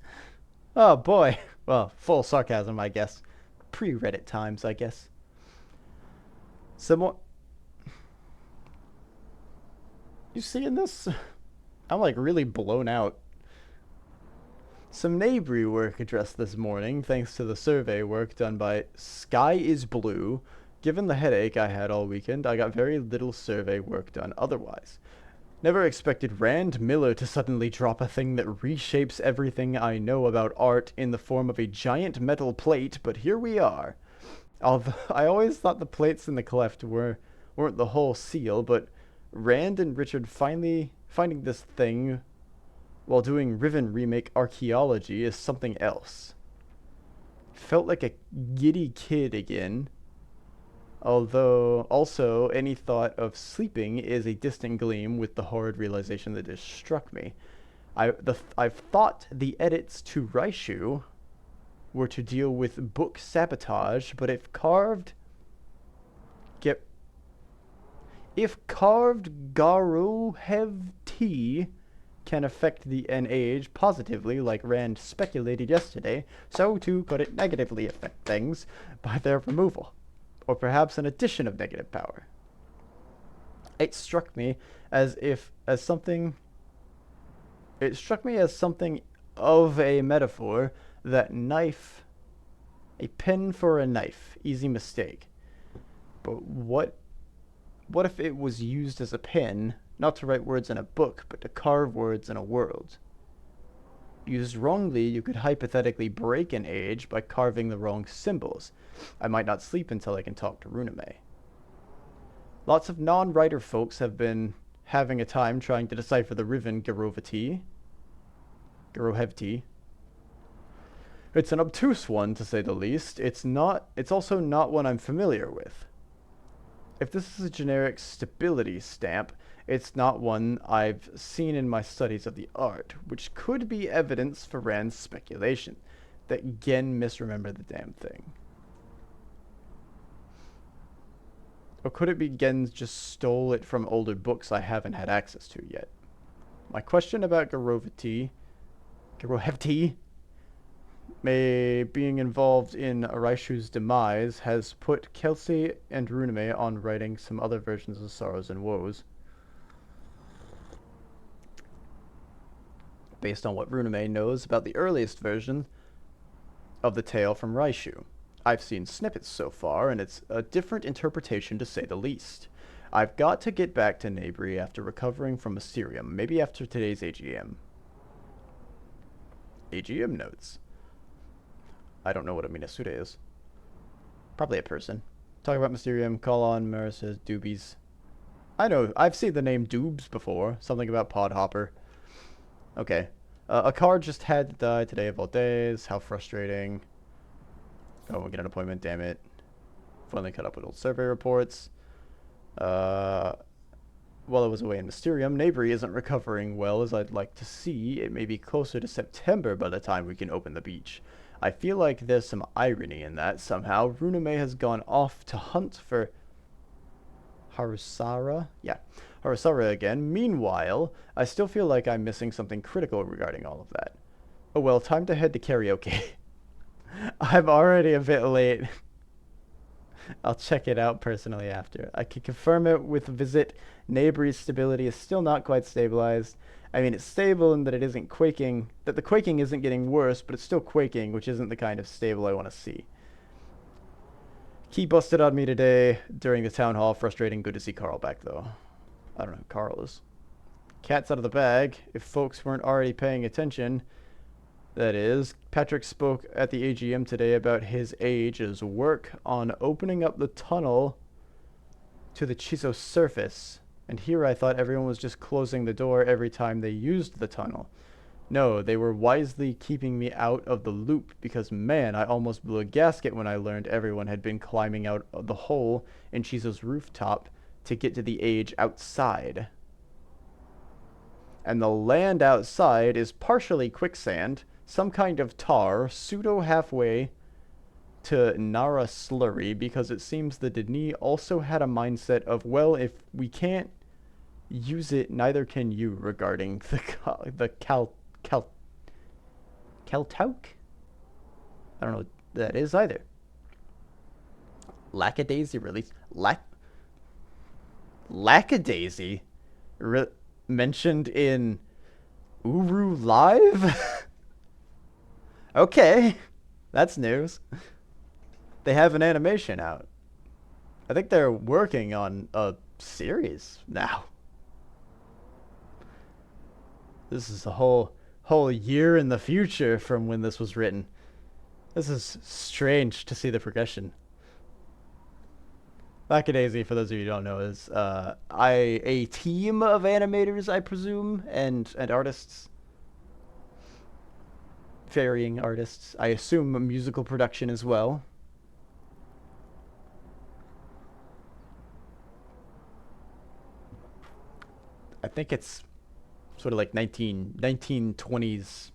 Oh boy. Well, full sarcasm, I guess. Pre-Reddit times, I guess. Some more... You seeing this? I'm like really blown out. Some neighbory work addressed this morning, thanks to the survey work done by Sky is Blue. Given the headache I had all weekend, I got very little survey work done otherwise. Never expected Rand Miller to suddenly drop a thing that reshapes everything I know about art in the form of a giant metal plate, but here we are. Although I always thought the plates in the cleft weren't the whole seal, but Rand and Richard finally finding this thing while doing Riven Remake archaeology is something else. Felt like a giddy kid again. Although, also, any thought of sleeping is a distant gleam with the horrid realization that just struck me. I've thought the edits to Raishu were to deal with book sabotage, but get if carved Garu Hevti can affect the N-Age positively, like Rand speculated yesterday, so too could it negatively affect things by their removal, or perhaps an addition of negative power. It struck me as something of a metaphor. That knife, a pen for a knife, easy mistake. But what if it was used as a pen, not to write words in a book, but to carve words in a world? Used wrongly, you could hypothetically break an age by carving the wrong symbols. I might not sleep until I can talk to Runame. Lots of non-writer folks have been having a time trying to decipher the Riven Garovheti. It's an obtuse one, to say the least. It's also not one I'm familiar with. If this is a generic stability stamp, it's not one I've seen in my studies of the art, which could be evidence for Rand's speculation that Gen misremembered the damn thing. Or could it be Gen just stole it from older books I haven't had access to yet? My question about Garovheti being involved in Raishu's demise has put Kelsey and Runame on writing some other versions of Sorrows and Woes. Based on what Runame knows about the earliest version of the tale from Raishu. I've seen snippets so far, and it's a different interpretation to say the least. I've got to get back to Nabri after recovering from Mysterium, maybe after today's AGM. AGM notes. I don't know what a Minasura is. Probably a person. Talk about Mysterium, call on Marissa Doobies. I know, I've seen the name Doobs before. Something about Podhopper. Okay. A card just had to die today of all days. How frustrating. Oh, we'll get an appointment, damn it. Finally caught up with old survey reports. While I was away in Mysterium, Nabri isn't recovering well as I'd like to see. It may be closer to September by the time we can open the beach. I feel like there's some irony in that somehow. Runame has gone off to hunt for Harusara? Yeah, Harusara again. Meanwhile, I still feel like I'm missing something critical regarding all of that. Oh well, time to head to karaoke. I'm already a bit late. I'll check it out personally after. I can confirm it with a visit. Nabri's stability is still not quite stabilized. I mean, it's stable in that it isn't quaking, that the quaking isn't getting worse, but it's still quaking, which isn't the kind of stable I want to see. Key busted on me today during the town hall. Frustrating. Good to see Carl back, though. I don't know who Carl is. Cat's out of the bag. If folks weren't already paying attention, that is. Patrick spoke at the AGM today about his age's work on opening up the tunnel to the Chiso surface. And here I thought everyone was just closing the door every time they used the tunnel. No, they were wisely keeping me out of the loop because, man, I almost blew a gasket when I learned everyone had been climbing out of the hole in Chiso's rooftop to get to the age outside. And the land outside is partially quicksand, some kind of tar, pseudo halfway to Nara slurry, because it seems the Denis also had a mindset of, well, if we can't use it, neither can you, regarding the Kaltauk? I don't know what that is either. Lackadaisy release. Lackadaisy? Mentioned in Uru Live? Okay. That's news. They have an animation out. I think they're working on a series now. This is a whole year in the future from when this was written. This is strange to see the progression. Lackadaisy, for those of you who don't know, is a team of animators, I presume, and artists. varying artists. I assume a musical production as well. I think it's sort of like 1920s.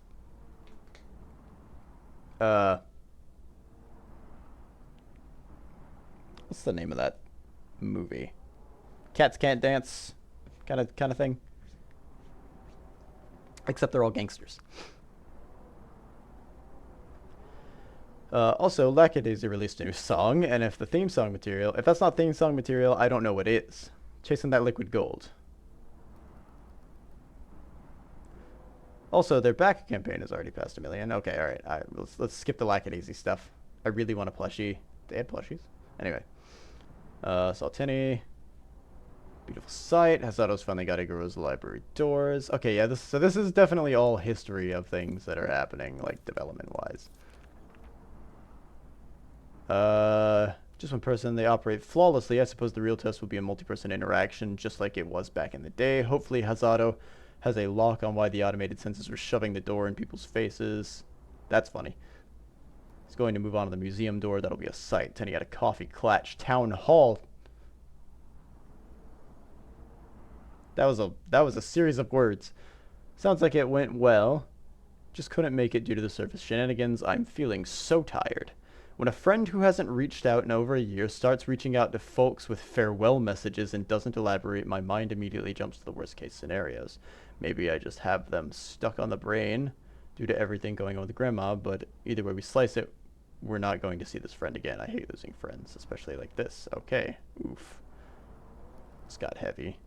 What's the name of that movie? Cats Can't Dance, kind of thing. Except they're all gangsters. Also, Lackadaisy released a new song, and if that's not theme song material, I don't know what is. Chasing that liquid gold. Also, their back campaign has already passed 1 million. Okay, all right. Let's skip the Lackadaisy stuff. I really want a plushie. They had plushies. Anyway. Saltini. Beautiful sight. Hazato's finally got Iguru's library doors. Okay, yeah, this is definitely all history of things that are happening, like, development-wise. Just one person. They operate flawlessly. I suppose the real test will be a multi-person interaction, just like it was back in the day. Hopefully, Hazato has a lock on why the automated sensors were shoving the door in people's faces. That's funny. He's going to move on to the museum door. That'll be a sight. Tenny had a coffee clutch. Town hall. That was a series of words. Sounds like it went well. Just couldn't make it due to the surface shenanigans. I'm feeling so tired. When a friend who hasn't reached out in over a year starts reaching out to folks with farewell messages and doesn't elaborate, my mind immediately jumps to the worst case scenarios. Maybe I just have them stuck on the brain due to everything going on with Grandma, but either way we slice it, we're not going to see this friend again. I hate losing friends, especially like this. Okay. Oof. This got heavy.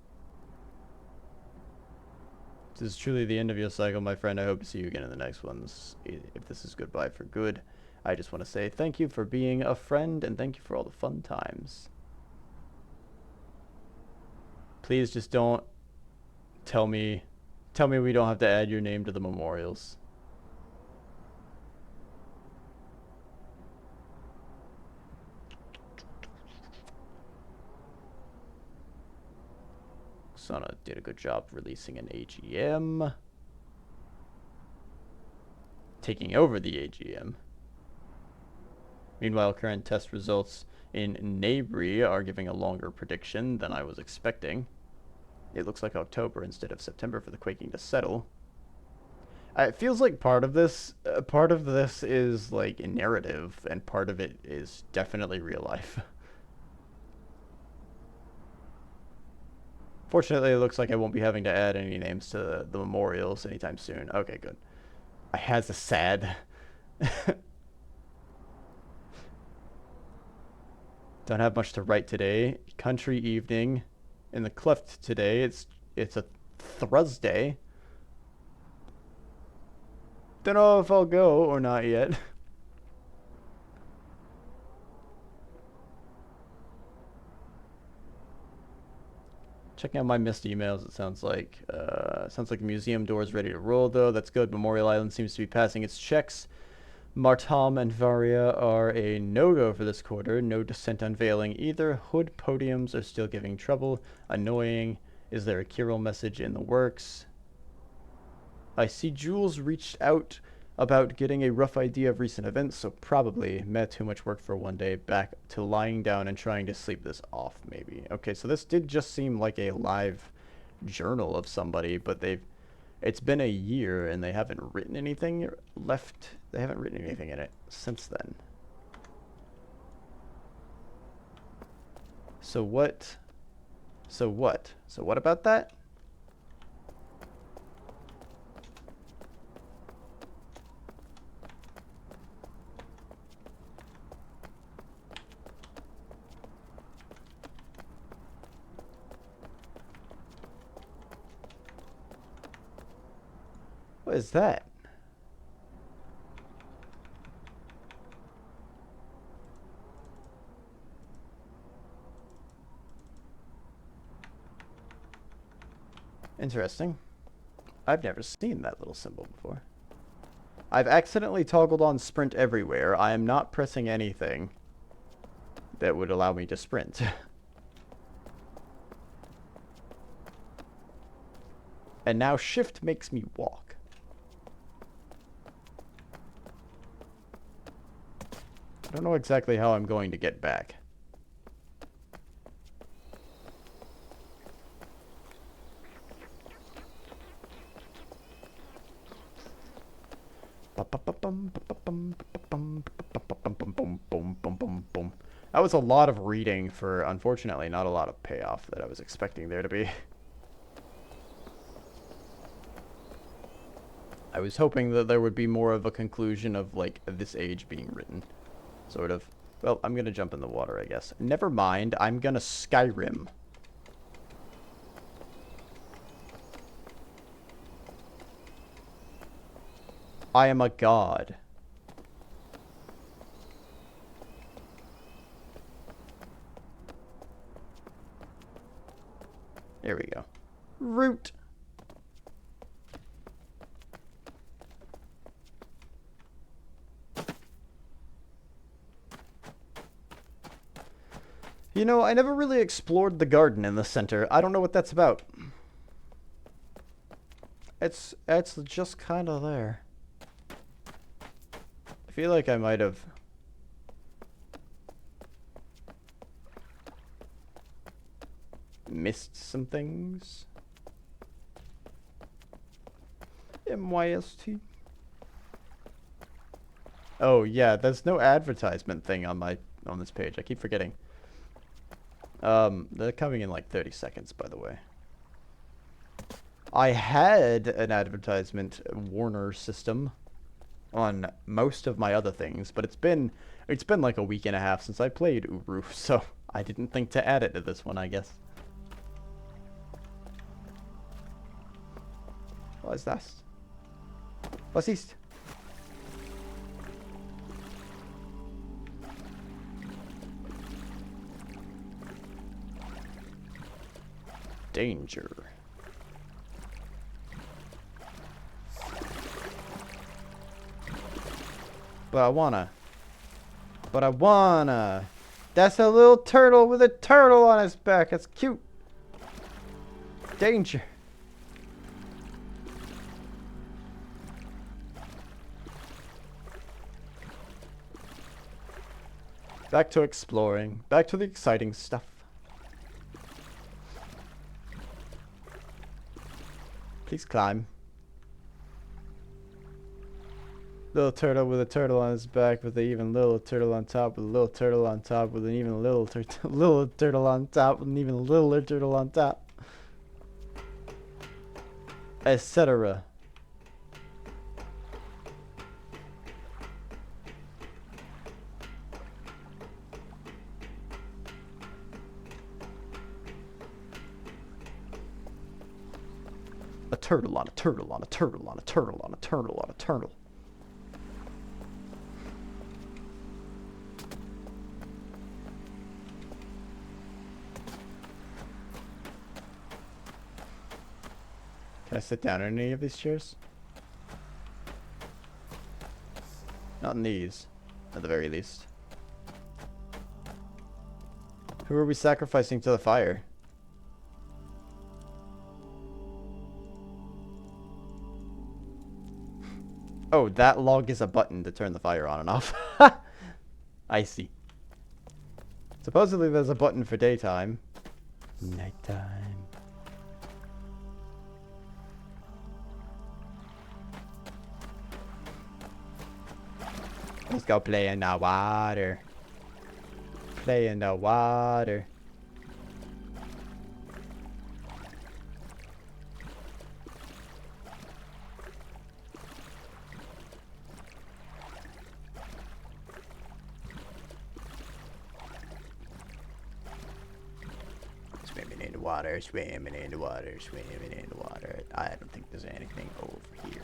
This is truly the end of your cycle, my friend. I hope to see you again in the next ones. If this is goodbye for good, I just want to say thank you for being a friend and thank you for all the fun times. Please just don't tell me we don't have to add your name to the memorials. Sana did a good job releasing an AGM. Taking over the AGM. Meanwhile, current test results in Nabri are giving a longer prediction than I was expecting. It looks like October instead of September for the quaking to settle. It feels like part of this is like a narrative, and part of it is definitely real life. Fortunately, it looks like I won't be having to add any names to the memorials anytime soon. Okay, good. I has a sad. Don't have much to write today. Country evening in the cleft today. It's a Thursday. Don't know if I'll go or not yet. Checking out my Myst emails, it sounds like museum door's ready to roll though. That's good. Memorial Island seems to be passing its checks. Martam and Varia are a no-go for this quarter. No descent unveiling either. Hood podiums are still giving trouble. Annoying. Is there a Kirill message in the works? I see Jules reached out about getting a rough idea of recent events, so probably met too much work for one day, back to lying down and trying to sleep this off, maybe. Okay, so this did just seem like a live journal of somebody, but it's been a year and they haven't written anything left. They haven't written anything in it since then. So what about that? What is that? Interesting. I've never seen that little symbol before. I've accidentally toggled on sprint everywhere. I am not pressing anything that would allow me to sprint. And now shift makes me walk. I don't know exactly how I'm going to get back. That was a lot of reading for, unfortunately, not a lot of payoff that I was expecting there to be. I was hoping that there would be more of a conclusion of, like, this age being written. Sort of. Well, I'm gonna jump in the water, I guess. Never mind, I'm gonna Skyrim. I am a god. There we go. Root. You know, I never really explored the garden in the center. I don't know what that's about. It's just kind of there. I feel like I might have... missed some things. MYST. Oh yeah, there's no advertisement thing on this page. I keep forgetting. They're coming in like 30 seconds, by the way. I had an advertisement warner system on most of my other things, but it's been like a week and a half since I played Uru, so I didn't think to add it to this one, I guess. What is that? What's this? Danger. But I wanna. That's a little turtle with a turtle on his back. That's cute. Danger. Back to exploring. Back to the exciting stuff. Please climb. Little turtle with a turtle on his back with an even little turtle on top with a little turtle on top with an even little little turtle on top with an even littler turtle on top. Etc. A turtle on a turtle on a turtle on a turtle on a turtle on a turtle. Can I sit down in any of these chairs? Not in these, at the very least. Who are we sacrificing to the fire? Oh, that log is a button to turn the fire on and off. I see. Supposedly there's a button for daytime. Nighttime. Let's go play in the water. Play in the water. Swimming in the water, swimming in the water, swimming in the water. I don't think there's anything over here.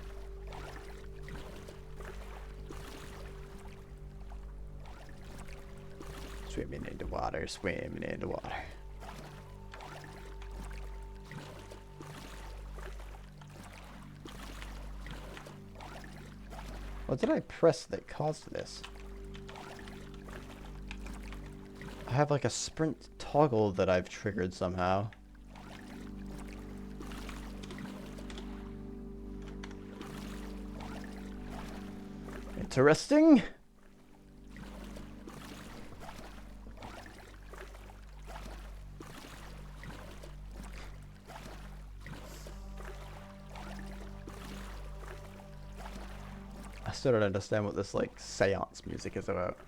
Swimming in the water, swimming in the water. What did I press that caused this? I have like a sprint toggle that I've triggered somehow. Interesting. I still don't understand what this, like, seance music is about.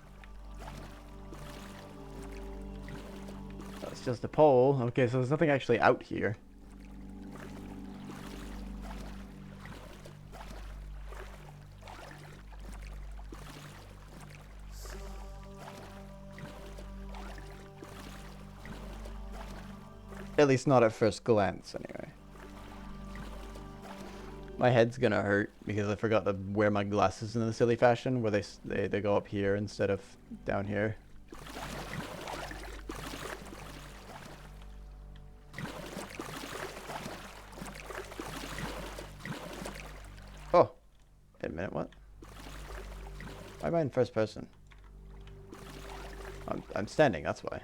That's just a pole. Okay, so there's nothing actually out here. At least not at first glance, anyway. My head's gonna hurt because I forgot to wear my glasses in a silly fashion where they go up here instead of down here. Oh, wait a minute, what? Why am I in first person? I'm standing, that's why.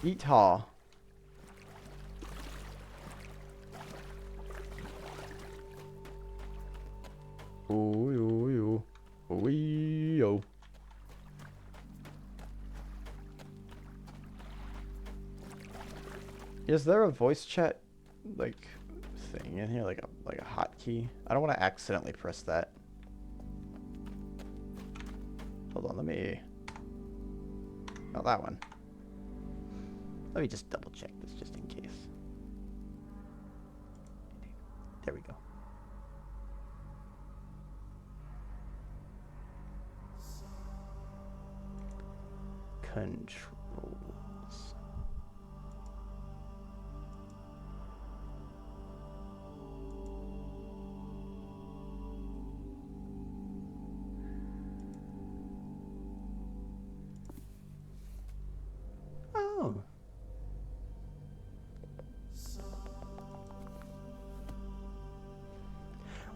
Yeehaw. Ooh, ooh, ooh. Ooh, yo. Is there a voice chat, like, thing in here? Like a hotkey? I don't want to accidentally press that. Hold on, let me... Not that one. Let me just double check this just in case. There we go. Controls. Oh.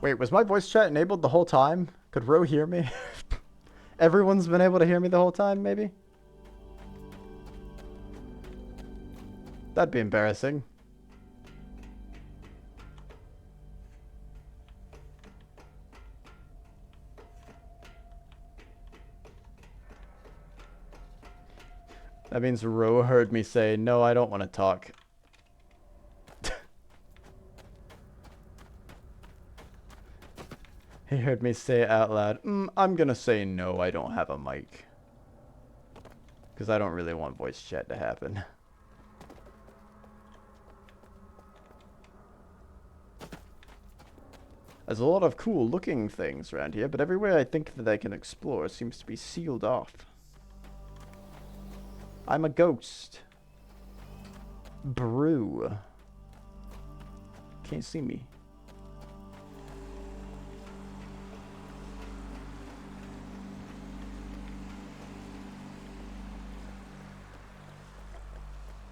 Wait, was my voice chat enabled the whole time? Could Ro hear me? Everyone's been able to hear me the whole time, maybe? That'd be embarrassing. That means Ro heard me say, no, I don't want to talk. He heard me say it out loud. I'm gonna say no, I don't have a mic. Because I don't really want voice chat to happen. There's a lot of cool looking things around here, but everywhere I think that I can explore seems to be sealed off. I'm a ghost. Brew. Can't see me.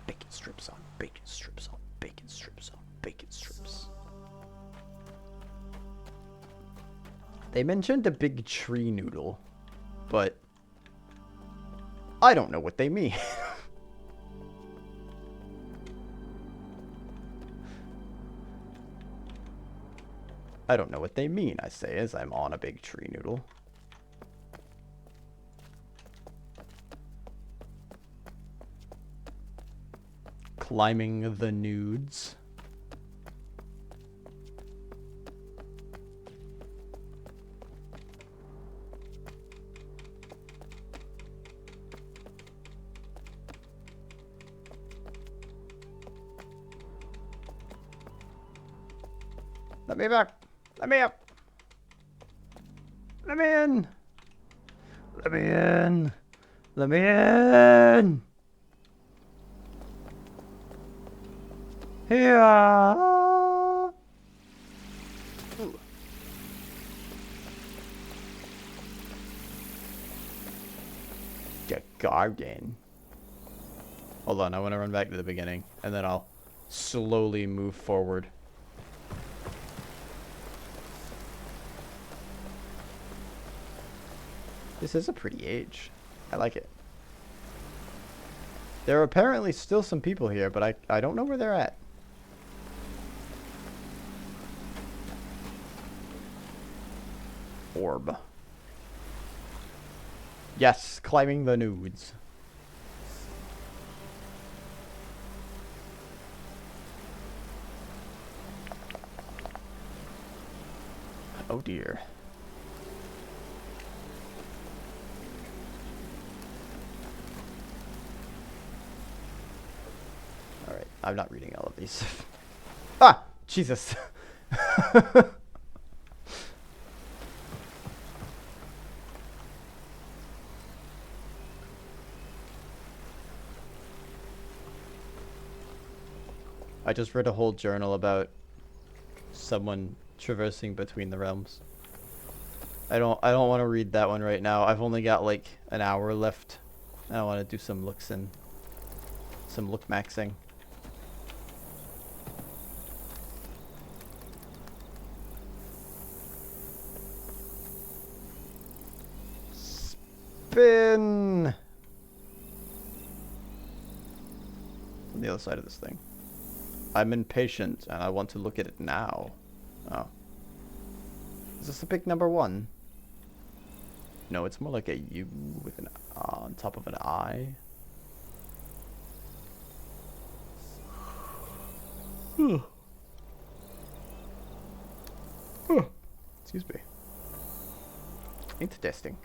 Bacon strips on, bacon strips on, bacon strips on, bacon strips. They mentioned a big tree noodle, but I don't know what they mean. I don't know what they mean, I say, as I'm on a big tree noodle. Climbing the nudes. Let me back. Let me up. Let me in. Let me in. Let me in. Here. The garden. Hold on, I want to run back to the beginning, and then I'll slowly move forward. This is a pretty age. I like it. There are apparently still some people here, but I don't know where they're at. Orb. Yes, climbing the nudes. Oh dear. Alright, I'm not reading all of these. Ah! Jesus! I just read a whole journal about someone traversing between the realms. I don't want to read that one right now. I've only got like an hour left. I want to do some looks and some look maxing. Spin on the other side of this thing. I'm impatient and I want to look at it now. Oh. Is this a big number 1? No, it's more like a U with an on top of an I. Excuse me. Interesting.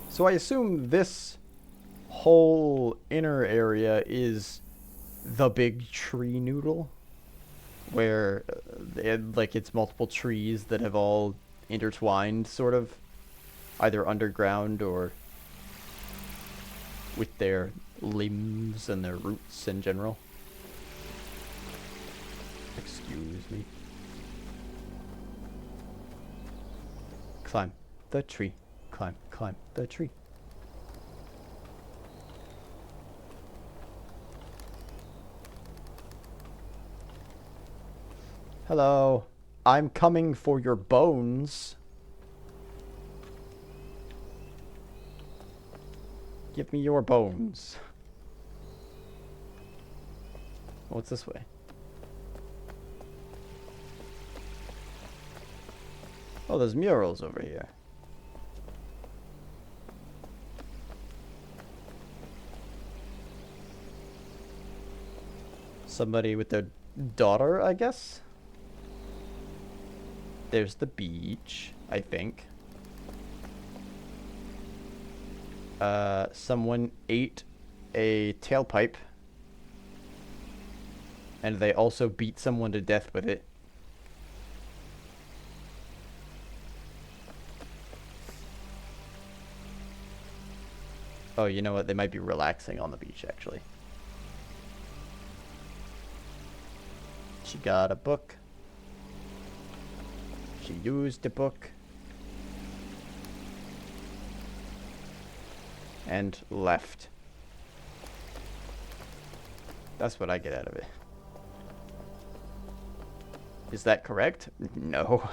So I assume this whole inner area is the big tree noodle, where it's multiple trees that have all intertwined, sort of, either underground or with their limbs and their roots in general. Excuse me. Climb the tree. Climb the tree. Hello. I'm coming for your bones. Give me your bones. What's this way? Oh, there's murals over here. Somebody with their daughter, I guess? There's the beach, I think. Someone ate a tailpipe. And they also beat someone to death with it. Oh, you know what? They might be relaxing on the beach, actually. She got a book. She used the book. And left. That's what I get out of it. Is that correct? No.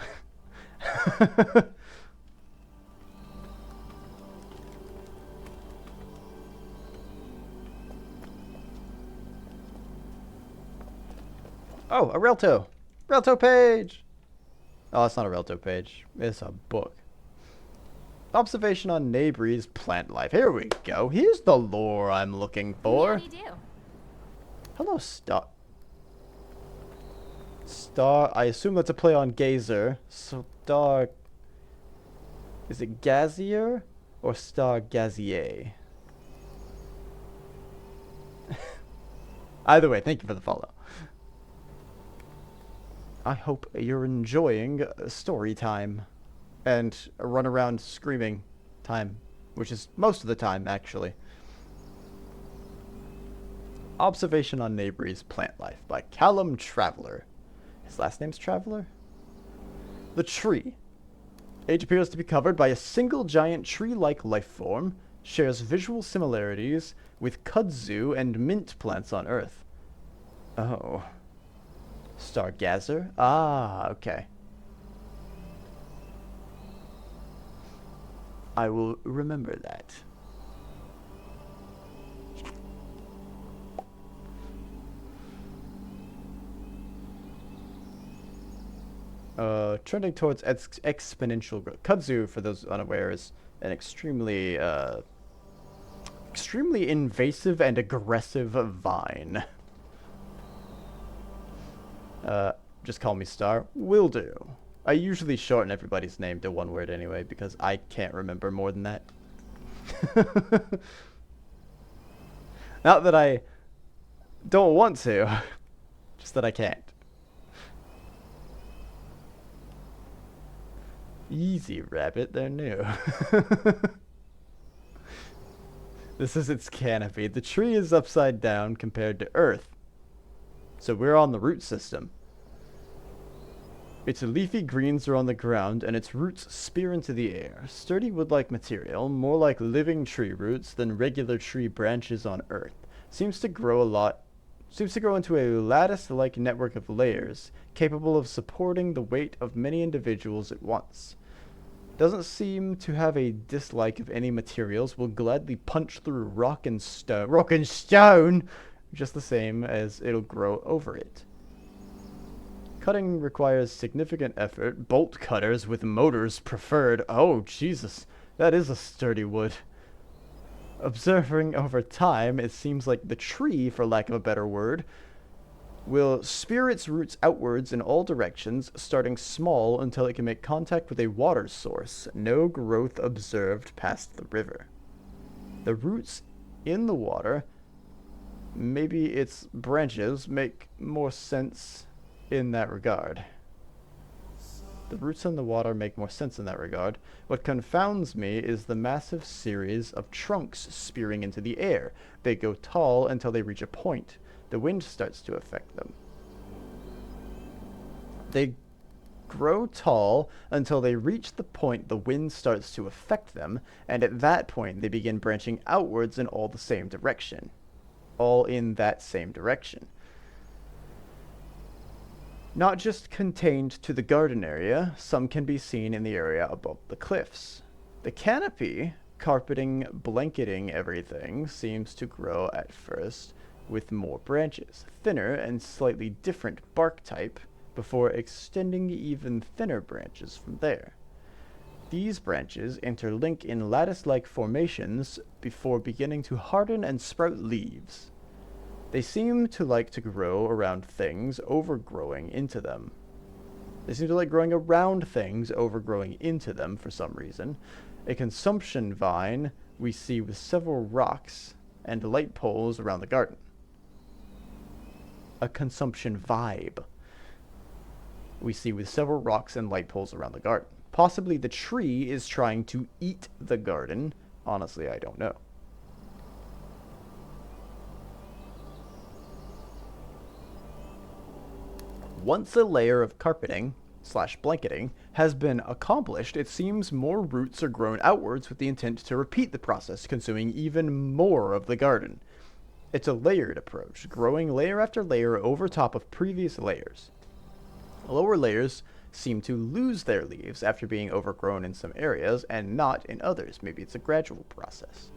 Oh, a Relto. Relto page. Oh, it's not a Relto page. It's a book. Observation on Nabree's plant life. Here we go. Here's the lore I'm looking for. Howdy do. Hello, Star. Star. I assume that's a play on Gazer. Star. Is it Gazier or Star Gazier? Either way, thank you for the follow. I hope you're enjoying story time and run around screaming time, which is most of the time, actually. Observation on Nabree's Plant Life by Callum Traveler. His last name's Traveler? The tree. Age appears to be covered by a single giant tree-like life form, shares visual similarities with kudzu and mint plants on Earth. Oh. Stargazer? Ah, okay. I will remember that. Trending towards exponential growth. Kudzu, for those unaware, is an extremely invasive and aggressive vine. just call me Star. Will do. I usually shorten everybody's name to one word anyway, because I can't remember more than that. Not that I don't want to, just that I can't. Easy, rabbit, they're new. This is its canopy. The tree is upside down compared to Earth. So we're on the root system. Its leafy greens are on the ground, and its roots spear into the air. Sturdy wood-like material, more like living tree roots than regular tree branches on Earth. Seems to grow into a lattice-like network of layers, capable of supporting the weight of many individuals at once. Doesn't seem to have a dislike of any materials, will gladly punch through rock and stone, just the same as it'll grow over it. Cutting requires significant effort. Bolt cutters with motors preferred. Oh, Jesus. That is a sturdy wood. Observing over time, it seems like the tree, for lack of a better word, will spear its roots outwards in all directions, starting small until it can make contact with a water source. No growth observed past the river. The roots in the water, maybe its branches, make more sense in that regard. The roots in the water make more sense in that regard. What confounds me is the massive series of trunks spearing into the air. They go tall until they reach a point. The wind starts to affect them. They grow tall until they reach the point the wind starts to affect them, and at that point they begin branching outwards in all the same direction. All in that same direction. Not just contained to the garden area, some can be seen in the area above the cliffs. The canopy, carpeting, blanketing everything, seems to grow at first with more branches, thinner and slightly different bark type, before extending even thinner branches from there. These branches interlink in lattice-like formations before beginning to harden and sprout leaves. They seem to like to grow around things, overgrowing into them. They seem to like growing around things, overgrowing into them for some reason. A consumption vine we see with several rocks and light poles around the garden. A consumption vibe we see with several rocks and light poles around the garden. Possibly the tree is trying to eat the garden. Honestly, I don't know. Once a layer of carpeting / blanketing has been accomplished, it seems more roots are grown outwards with the intent to repeat the process, consuming even more of the garden. It's a layered approach, growing layer after layer over top of previous layers. Lower layers seem to lose their leaves after being overgrown in some areas and not in others. Maybe it's a gradual process.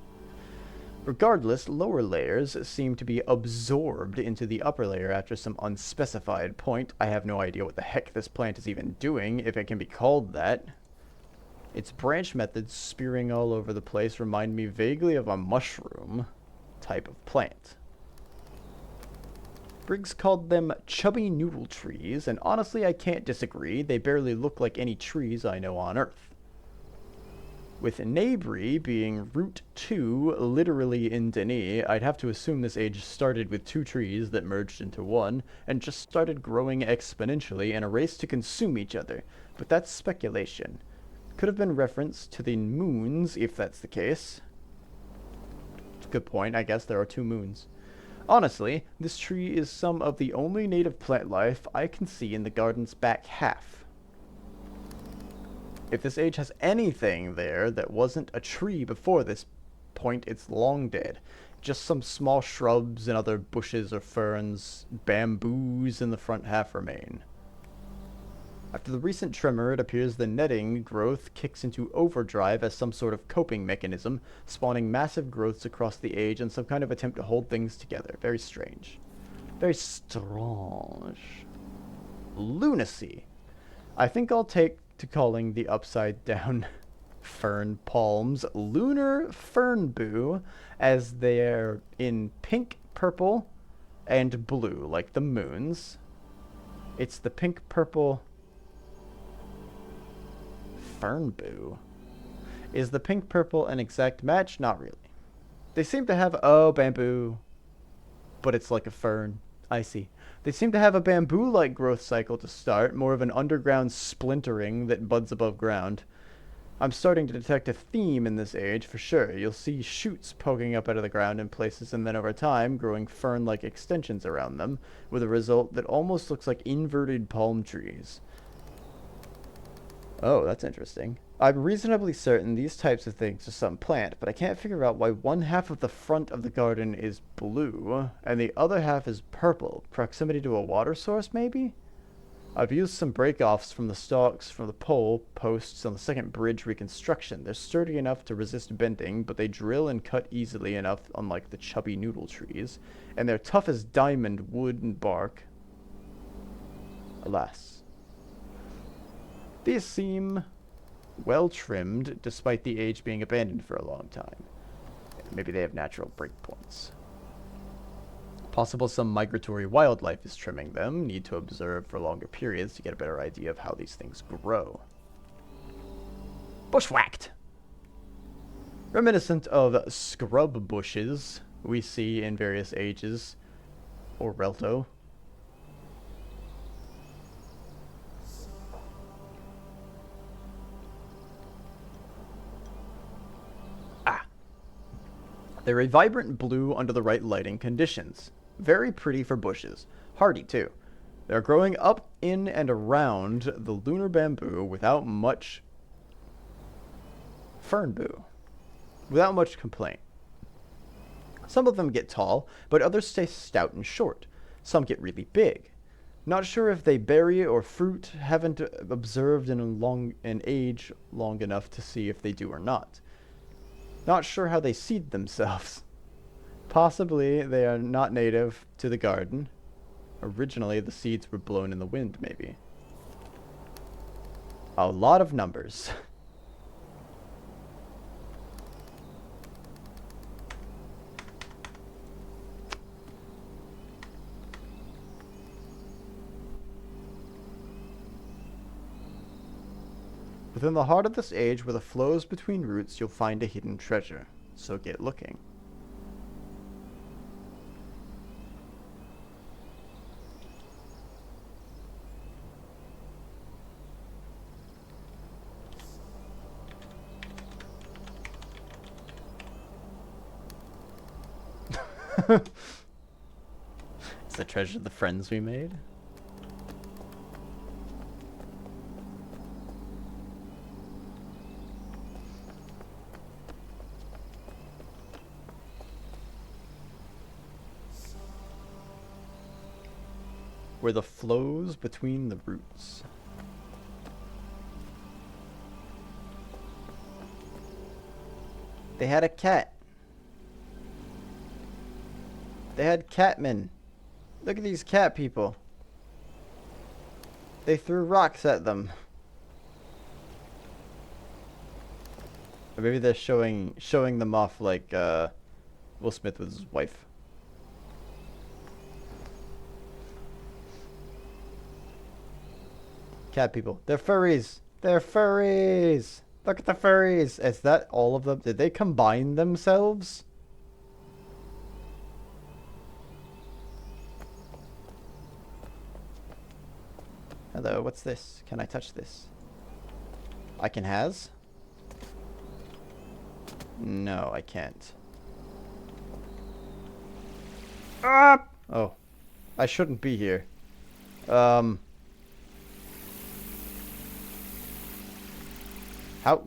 Regardless, lower layers seem to be absorbed into the upper layer after some unspecified point. I have no idea what the heck this plant is even doing, if it can be called that. Its branch methods spearing all over the place remind me vaguely of a mushroom type of plant. Briggs called them chubby noodle trees, and honestly I can't disagree. They barely look like any trees I know on Earth. With Nabri being root 2, literally in Denis, I'd have to assume this age started with 2 trees that merged into one, and just started growing exponentially in a race to consume each other. But that's speculation. Could have been reference to the moons, if that's the case. Good point, I guess there are 2 moons. Honestly, this tree is some of the only native plant life I can see in the garden's back half. If this age has anything there that wasn't a tree before this point, it's long dead. Just some small shrubs and other bushes or ferns, bamboos in the front half remain. After the recent tremor, it appears the netting growth kicks into overdrive as some sort of coping mechanism, spawning massive growths across the age in some kind of attempt to hold things together. Very strange. Very strange. Lunacy. I think I'll take to calling the upside down fern palms lunar fernboo, as they're in pink, purple, and blue like the moons. It's the pink-purple fernboo. Is the pink-purple an exact match? Not really. They seem to have... Oh, bamboo. But it's like a fern. I see. They seem to have a bamboo-like growth cycle to start, more of an underground splintering that buds above ground. I'm starting to detect a theme in this age, for sure. You'll see shoots poking up out of the ground in places, and then over time, growing fern-like extensions around them, with a result that almost looks like inverted palm trees. Oh, that's interesting. I'm reasonably certain these types of things are some plant, but I can't figure out why one half of the front of the garden is blue, and the other half is purple. Proximity to a water source, maybe? I've used some break-offs from the stalks from the pole posts on the second bridge reconstruction. They're sturdy enough to resist bending, but they drill and cut easily enough, unlike the chubby noodle trees, and they're tough as diamond wood and bark. Alas. These seem well trimmed, despite the age being abandoned for a long time. Maybe they have natural breakpoints. Possible some migratory wildlife is trimming them. Need to observe for longer periods to get a better idea of how these things grow. Bushwhacked! Reminiscent of scrub bushes we see in various ages. Or Relto. Ah! They're a vibrant blue under the right lighting conditions. Very pretty for bushes. Hardy, too. They're growing up in and around the lunar bamboo without much fernboo. Without much complaint. Some of them get tall, but others stay stout and short. Some get really big. Not sure if they berry or fruit. Haven't observed an age long enough to see if they do or not. Not sure how they seed themselves. Possibly they are not native to the garden. Originally, the seeds were blown in the wind, maybe. A lot of numbers. Within the heart of this age, where the flows between roots, you'll find a hidden treasure. So get looking. It's the treasure of the friends we made. Where the flows between the roots. They had a cat. They had catmen. Look at these cat people. They threw rocks at them. Or maybe they're showing them off like Will Smith with his wife. Cat people. They're furries. They're furries. Look at the furries. Is that all of them? Did they combine themselves? Hello, what's this? Can I touch this? I can has? No, I can't. Ah! Oh. I shouldn't be here.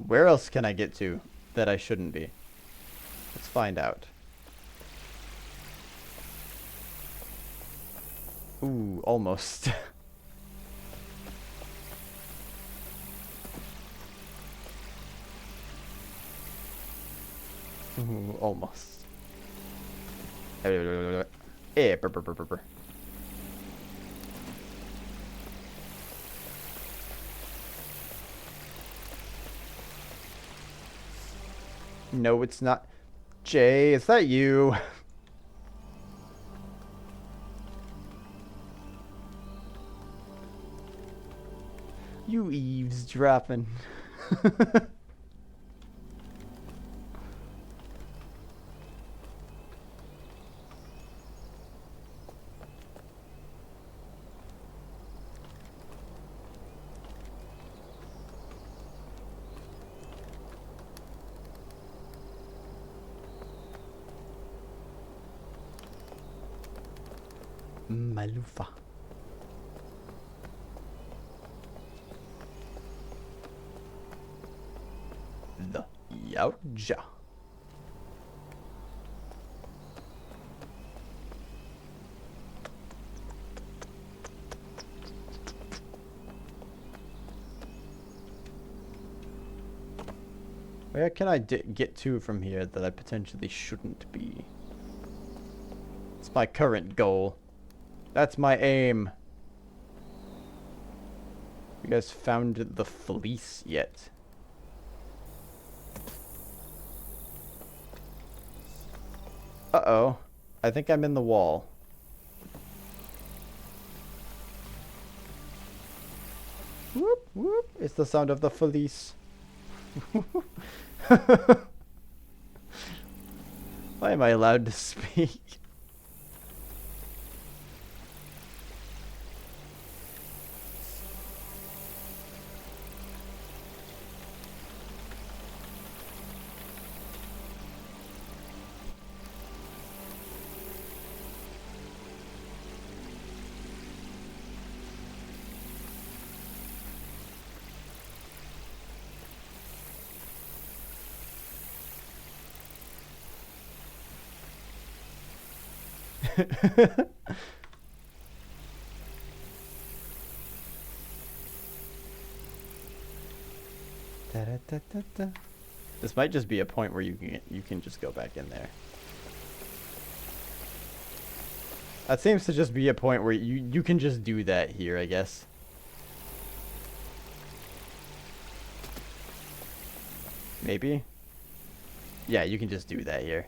Where else can I get to that I shouldn't be? Let's find out. Ooh, almost. Ooh, almost. Eh, brr, brr, brr, brr, brr. No, it's not. Jay, is that you? you eavesdropping? Malufa. The Yautja. Where can I get to from here that I potentially shouldn't be? It's my current goal. That's my aim. You guys found the fleece yet? Uh-oh. I think I'm in the wall. Whoop, whoop. It's the sound of the fleece. Why am I allowed to speak? Da-da-da-da-da. This might just be a point where you can just go back in there. That seems to just be a point where you can just do that here, I guess. Maybe? Yeah, you can just do that here.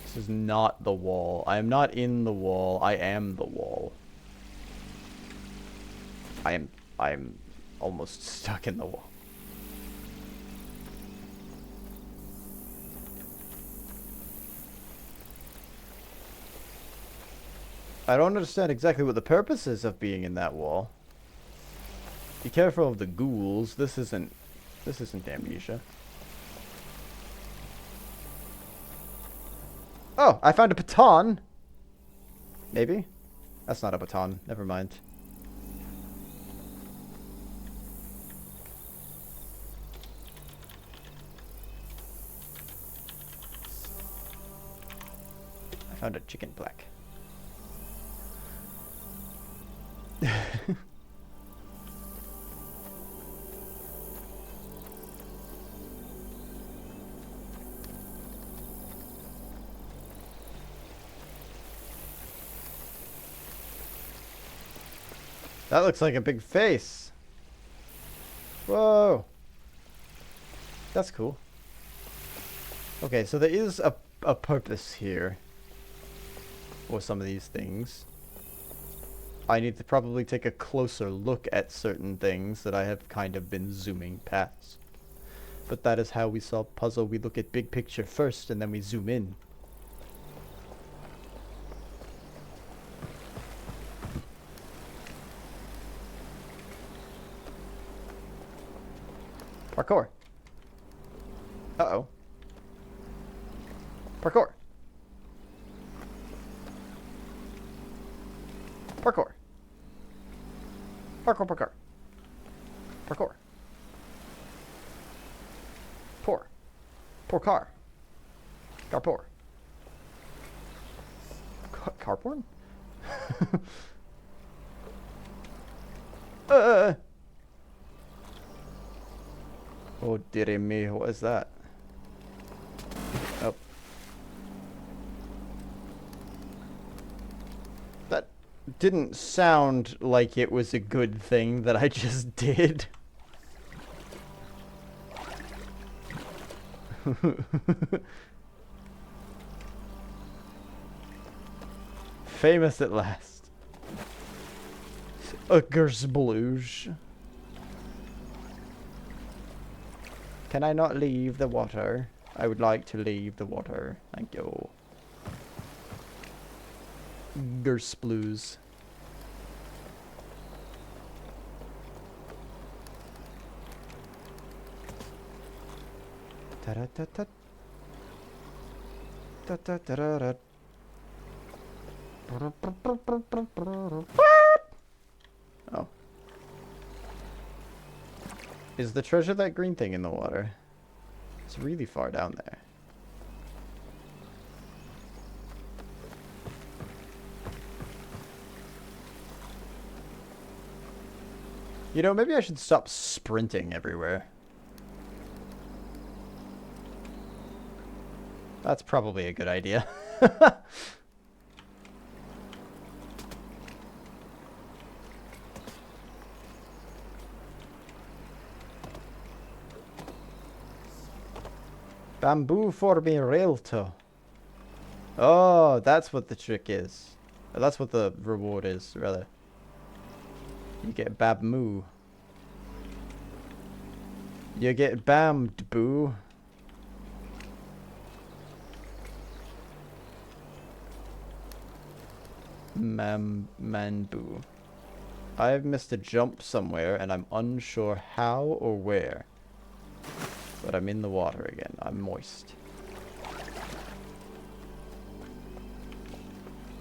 This is not the wall. I am not in the wall. I am the wall. I am almost stuck in the wall. I don't understand exactly what the purpose is of being in that wall. Be careful of the ghouls. This isn't amnesia. Oh, I found a baton. Maybe? That's not a baton. Never mind. I found a chicken plaque. That looks like a big face. Whoa. That's cool. Okay, so there is a purpose here for some of these things. I need to probably take a closer look at certain things that I have kind of been zooming past. But that is how we solve puzzle. We look at big picture first and then we zoom in. Parkour. Uh-oh. Parkour. Parkour. Parkour, parkour. Parkour. Pour. Pour car. Carpour. Carporn? Oh, dearie me, what is that? Oh. That didn't sound like it was a good thing that I just did. Famous at last. A gersblooge. Can I not leave the water? I would like to leave the water. Thank you. Gersploos. Ta-da-ta-ta. Ta-ta-ta-da-da. Oh. Is the treasure that green thing in the water? It's really far down there. You know, maybe I should stop sprinting everywhere. That's probably a good idea. Bamboo for me realto. Oh, that's what the trick is. Or that's what the reward is, rather. You get bamboo. You get bammed, boo. Manboo. I've missed a jump somewhere and I'm unsure how or where. But I'm in the water again. I'm moist.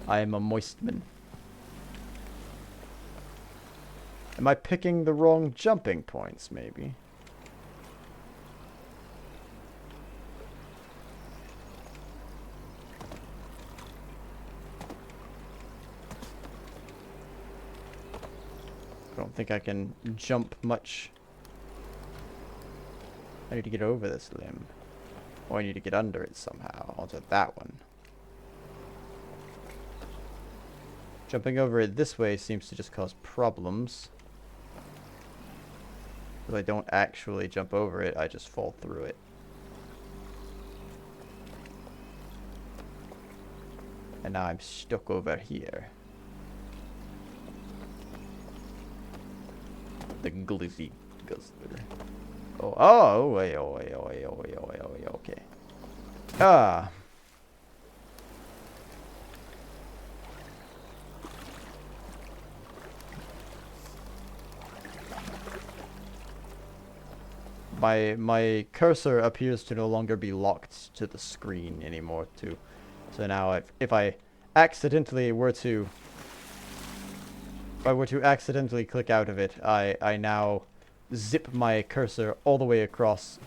I am a moistman. Am I picking the wrong jumping points, maybe? I don't think I can jump much. I need to get over this limb. Or I need to get under it somehow. Onto that one. Jumping over it this way seems to just cause problems. Because I don't actually jump over it, I just fall through it. And now I'm stuck over here. The glizzy guzzler. Oh, wait, okay. Ah. My cursor appears to no longer be locked to the screen anymore, too. So now if I accidentally were to... If I were to accidentally click out of it, I now zip my cursor all the way across.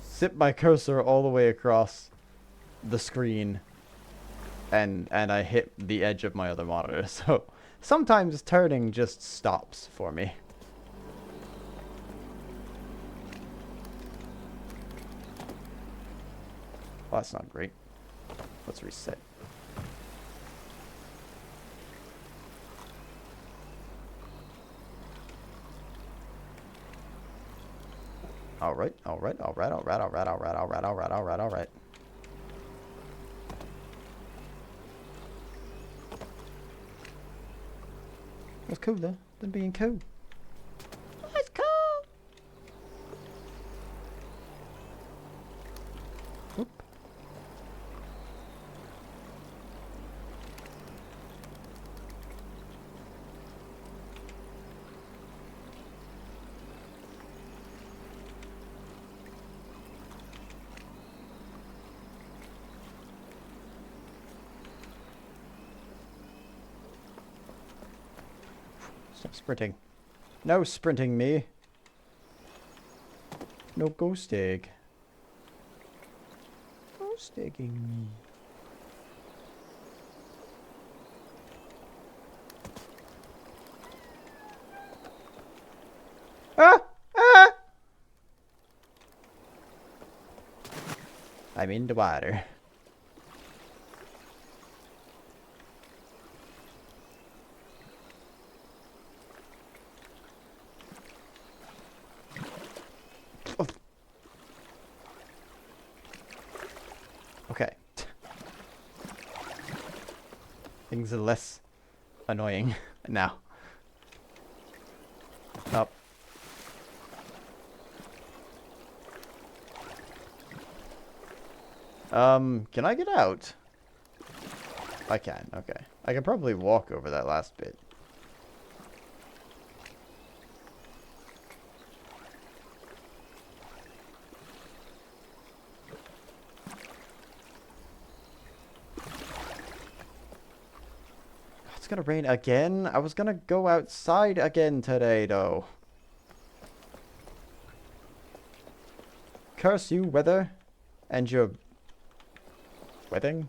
Zip my cursor all the way across the screen, and I hit the edge of my other monitor. So sometimes turning just stops for me. Oh, that's not great. Let's reset. Alright. What's cooler than being cool? What's cool? Whoop. Stop sprinting. No sprinting me. No ghost egg. Ghost egging me. Ah! Ah! I'm in the water. Okay. Things are less annoying now. Up. Can I get out? I can, okay. I can probably walk over that last bit. It's gonna rain again? I was gonna go outside again today, though. Curse you, weather, and your wedding?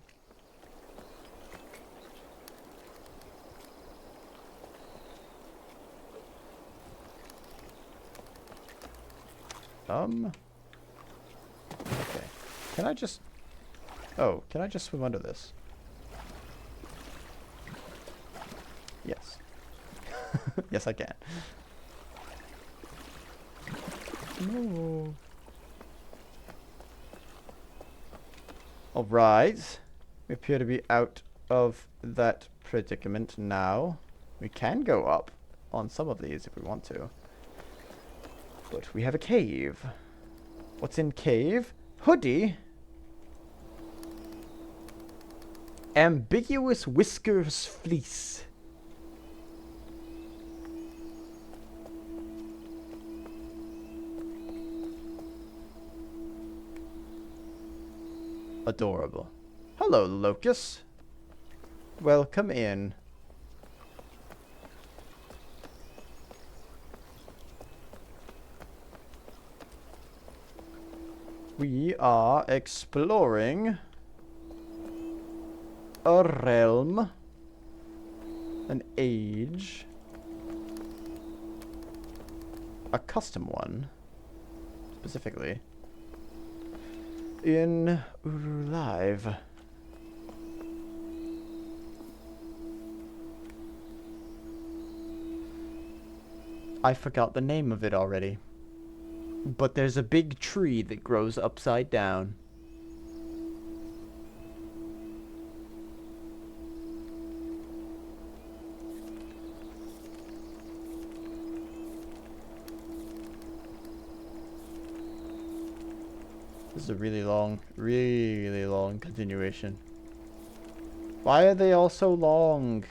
Okay. Can I just... Oh, can I just swim under this? Yes. Yes, I can. No. Alright. We appear to be out of that predicament now. We can go up on some of these if we want to. But we have a cave. What's in cave? Hoodie. Ambiguous whiskers fleece. Adorable. Hello, Locust. Welcome in. We are exploring a realm, an age, a custom one, specifically, in MOULa Live. I forgot the name of it already. But there's a big tree that grows upside down. This is a really long continuation. Why are they all so long?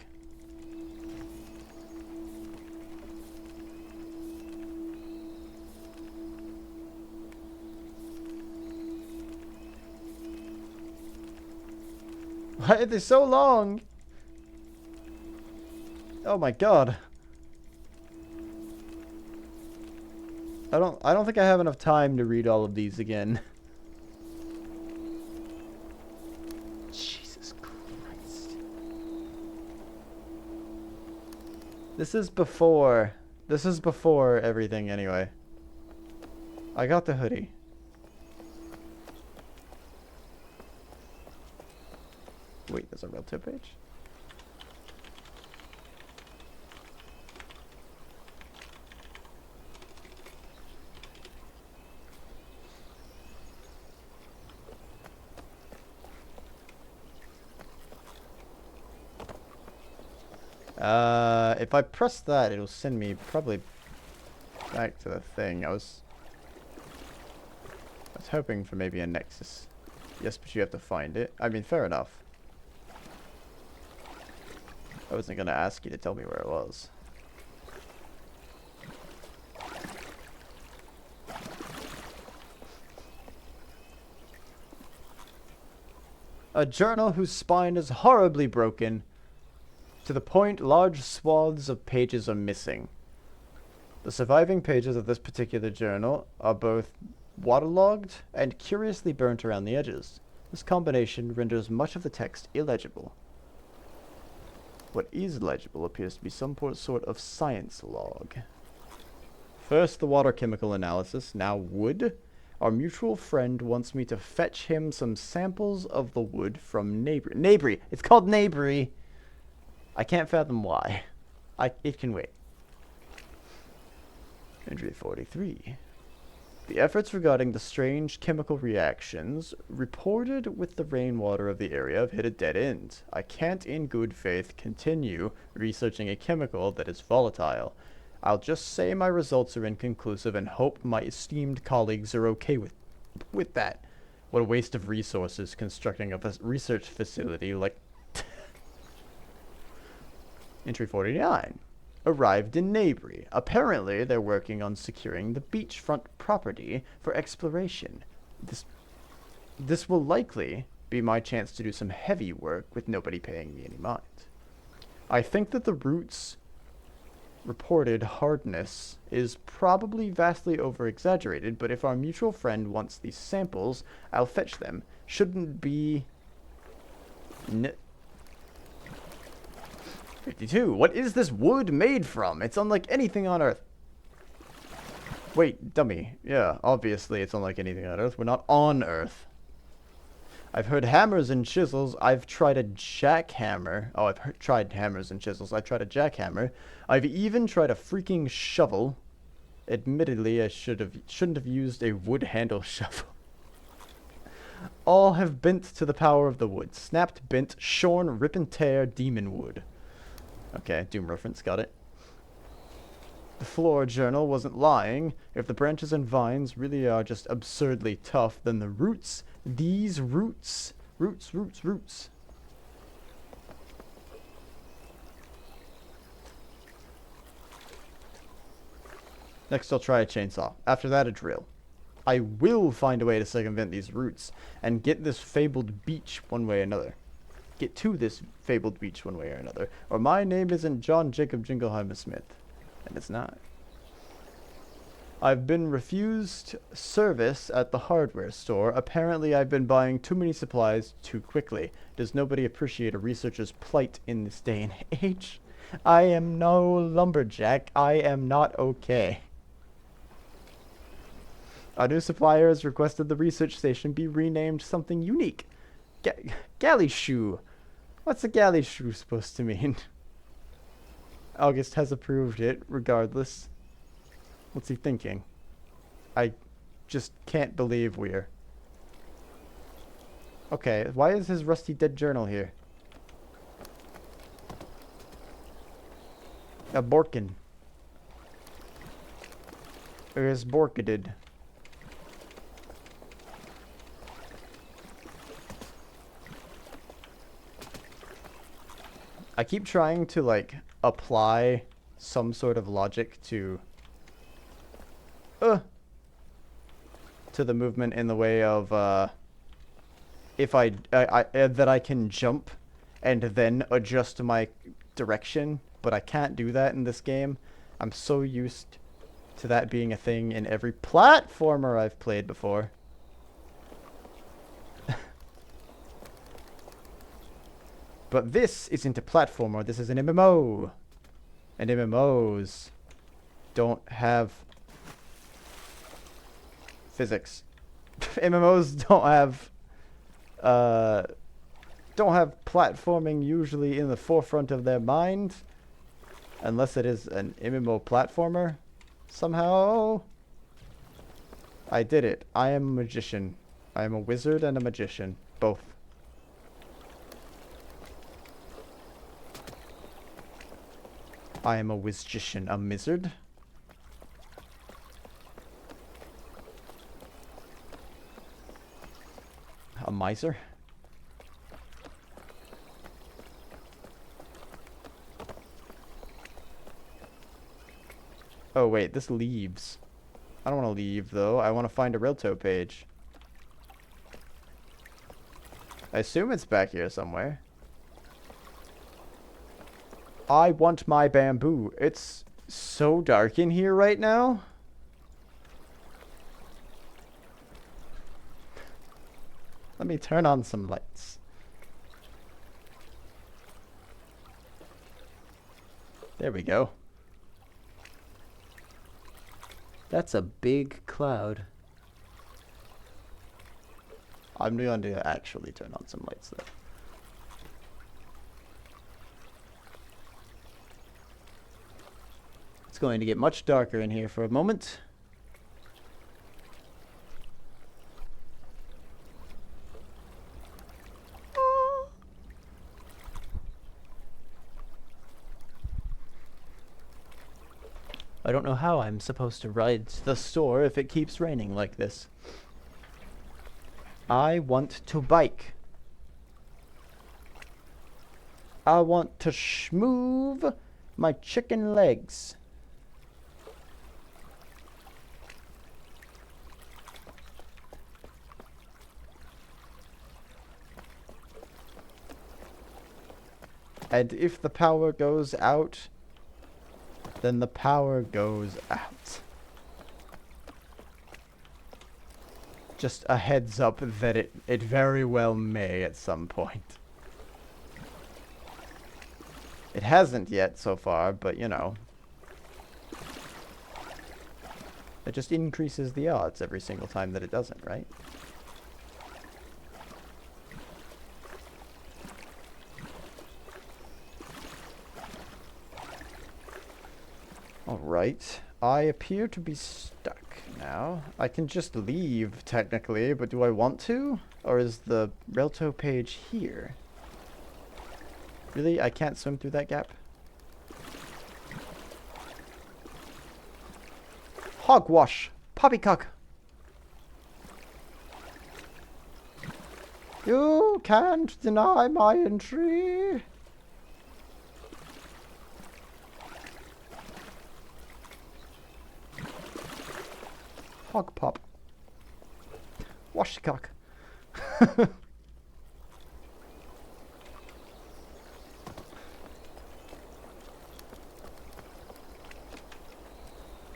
Why are they so long? Oh my god. I don't think I have enough time to read all of these again. Jesus Christ. This is before everything anyway. I got the hoodie. Wait, there's a relative page? If I press that, it'll send me probably back to the thing. I was hoping for maybe a nexus. Yes, but you have to find it. I mean, fair enough. I wasn't gonna ask you to tell me where it was. A journal whose spine is horribly broken, to the point large swaths of pages are missing. The surviving pages of this particular journal are both waterlogged and curiously burnt around the edges. This combination renders much of the text illegible. What is legible appears to be some sort of science log. First the water chemical analysis, now wood. Our mutual friend wants me to fetch him some samples of the wood from Neighbory. It's called Neighbory. I can't fathom why. It can wait. Entry 43. The The efforts regarding the strange chemical reactions reported with the rainwater of the area have hit a dead end. I can't in good faith continue researching a chemical that is volatile. I'll just say my results are inconclusive and hope my esteemed colleagues are okay with that. What a waste of resources constructing a research facility like Entry 49. Arrived in Nabry. Apparently, they're working on securing the beachfront property for exploration. This will likely be my chance to do some heavy work with nobody paying me any mind. I think that the root's reported hardness is probably vastly over-exaggerated, but if our mutual friend wants these samples, I'll fetch them. Shouldn't be... 52. What is this wood made from? It's unlike anything on Earth. Wait, dummy. Yeah, obviously it's unlike anything on Earth. We're not on Earth. I've heard hammers and chisels. I've tried a jackhammer. Oh, tried hammers and chisels. I've tried a jackhammer. I've even tried a freaking shovel. Admittedly, I shouldn't have used a wood handle shovel. All have bent to the power of the wood. Snapped, bent, shorn, rip and tear, demon wood. Okay, Doom reference, got it. The Flora Journal wasn't lying. If the branches and vines really are just absurdly tough, then the roots, these roots. Next I'll try a chainsaw. After that, a drill. I will find a way to circumvent these roots and get this fabled beach one way or another. Get to this fabled beach one way or another, or my name isn't John Jacob Jingleheimer Smith, and it's not. I've been refused service at the hardware store. Apparently I've been buying too many supplies too quickly. Does nobody appreciate a researcher's plight in this day and age? I am no lumberjack. I am not okay. Our new supplier has requested the research station be renamed something unique. Galley shoe. What's a galley shoe supposed to mean? August has approved it, regardless. What's he thinking? I just can't believe we're... Okay, why is his rusty dead journal here? A Borkin. Or is Borkadid? I keep trying to, like, apply some sort of logic to the movement in the way of, if that I can jump and then adjust my direction, but I can't do that in this game. I'm so used to that being a thing in every platformer I've played before. But this isn't a platformer, this is an MMO. And MMOs don't have physics. MMOs don't have platforming usually in the forefront of their mind. Unless it is an MMO platformer. Somehow. I did it. I am a magician. I am a wizard and a magician. Both. I am a wizgician, a wizard. A miser. Oh wait, this leaves. I don't want to leave though. I want to find a Realto page. I assume it's back here somewhere. I want my bamboo. It's so dark in here right now. Let me turn on some lights. There we go. That's a big cloud. I'm going to actually turn on some lights though. It's going to get much darker in here for a moment. I don't know how I'm supposed to ride to the store if it keeps raining like this. I want to bike. I want to schmoove my chicken legs. And if the power goes out, then the power goes out. Just a heads up that it very well may at some point. It hasn't yet so far, but you know. It just increases the odds every single time that it doesn't, right? Alright, I appear to be stuck now. I can just leave, technically, but do I want to? Or is the Relto page here? Really? I can't swim through that gap? Hogwash! Poppycock! You can't deny my entry! Hog pop. Washcock.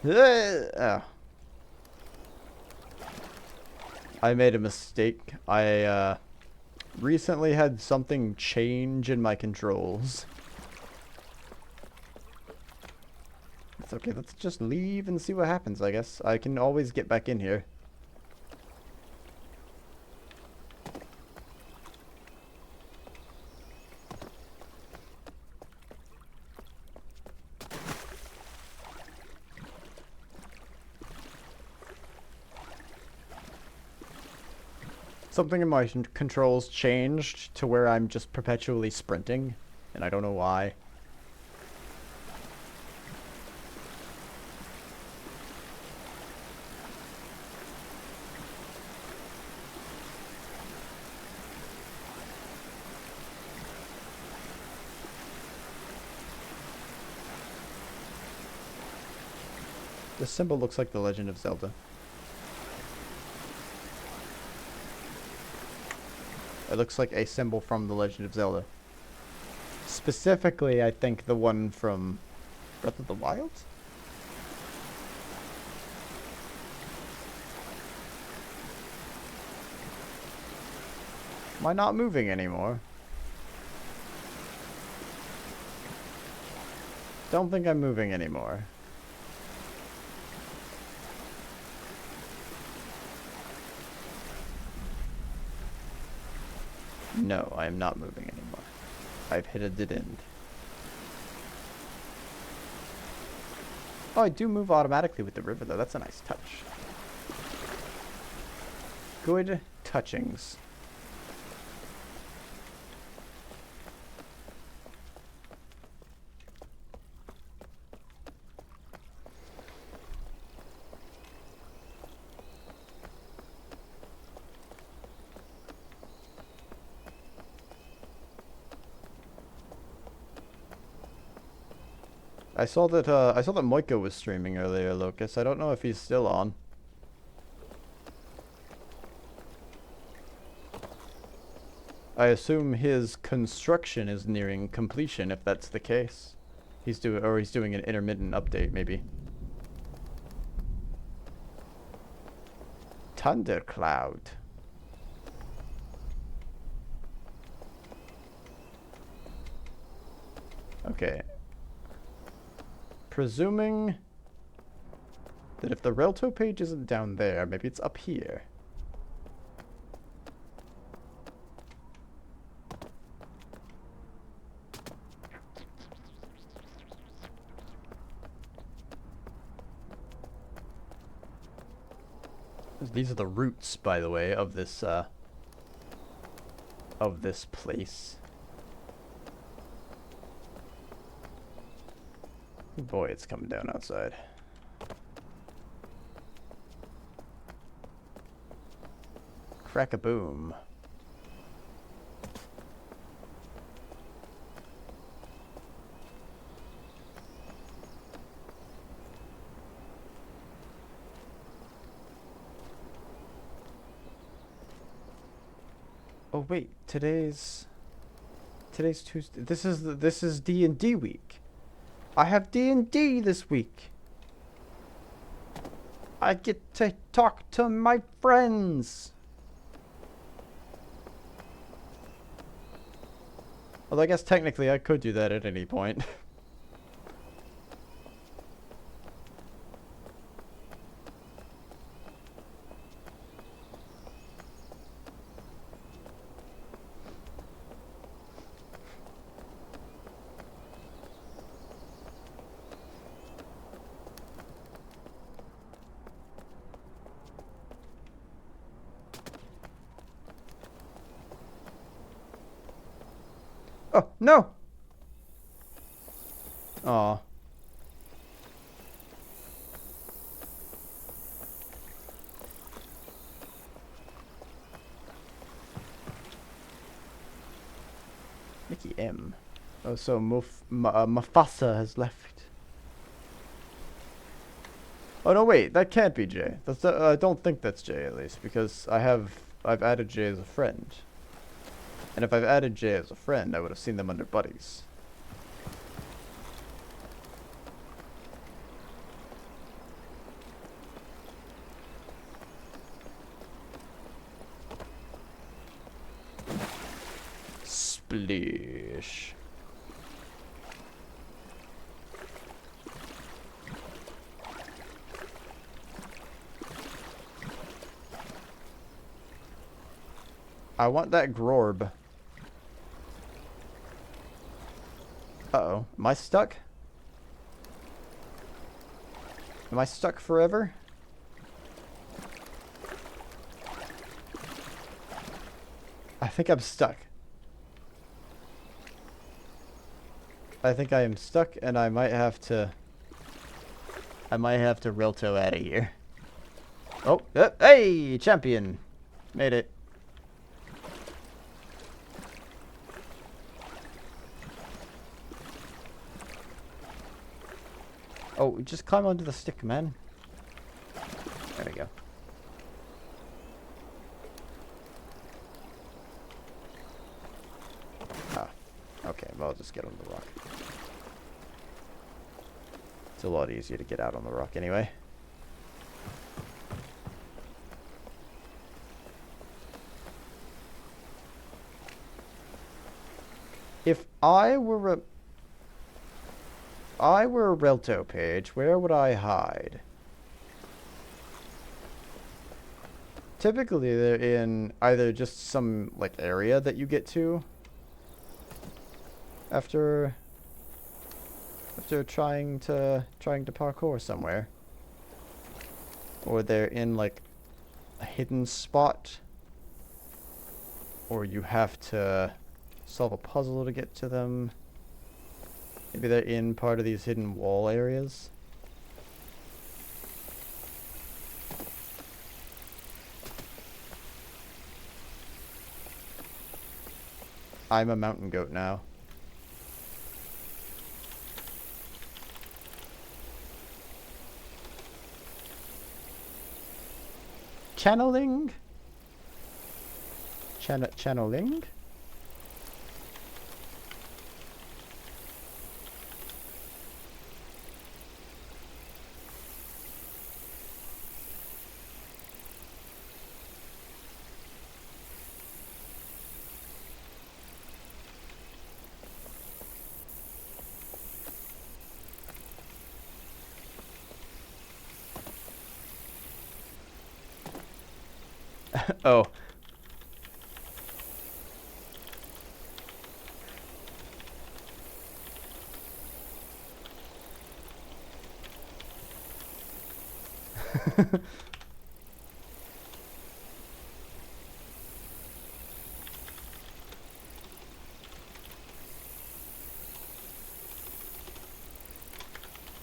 Oh. I made a mistake. I recently had something change in my controls. It's okay, let's just leave and see what happens, I guess. I can always get back in here. Something in my controls changed to where I'm just perpetually sprinting, and I don't know why. This symbol looks like the Legend of Zelda. It looks like a symbol from the Legend of Zelda. Specifically, I think the one from Breath of the Wild? Am I not moving anymore? Don't think I'm moving anymore. No, I am not moving anymore. I've hit a dead end. Oh, I do move automatically with the river, though. That's a nice touch. Good touchings. I saw that Moiko was streaming earlier, Locus. I don't know if he's still on. I assume his construction is nearing completion if that's the case. He's doing an intermittent update maybe. Thundercloud. Okay. Presuming that if the Relto page isn't down there, maybe it's up here. These are the roots, by the way, of this place. Boy, it's coming down outside. Crack-a-boom. Oh wait, today's Tuesday. This is D&D week. I have D&D this week. I get to talk to my friends. Although I guess technically I could do that at any point. Oh, no! Aw. Mickey M. Oh, so Mufasa has left. Oh no, wait, that can't be Jay. That's I don't think that's Jay at least because I've added Jay as a friend. And if I've added Jay as a friend, I would have seen them under buddies. Splish. I want that Grorb. Uh-oh. Am I stuck? Am I stuck forever? I think I'm stuck. I think I am stuck and I might have to Relto out of here. Oh, hey, champion. Made it. Oh, just climb onto the stick, man. There we go. Ah, okay, well, I'll just get on the rock. It's a lot easier to get out on the rock anyway. If I were a Relto page, where would I hide? Typically they're in either just some like area that you get to after trying to parkour somewhere, or they're in like a hidden spot, or you have to solve a puzzle to get to them. Maybe they're in part of these hidden wall areas. I'm a mountain goat now. Channeling? Channeling? Oh.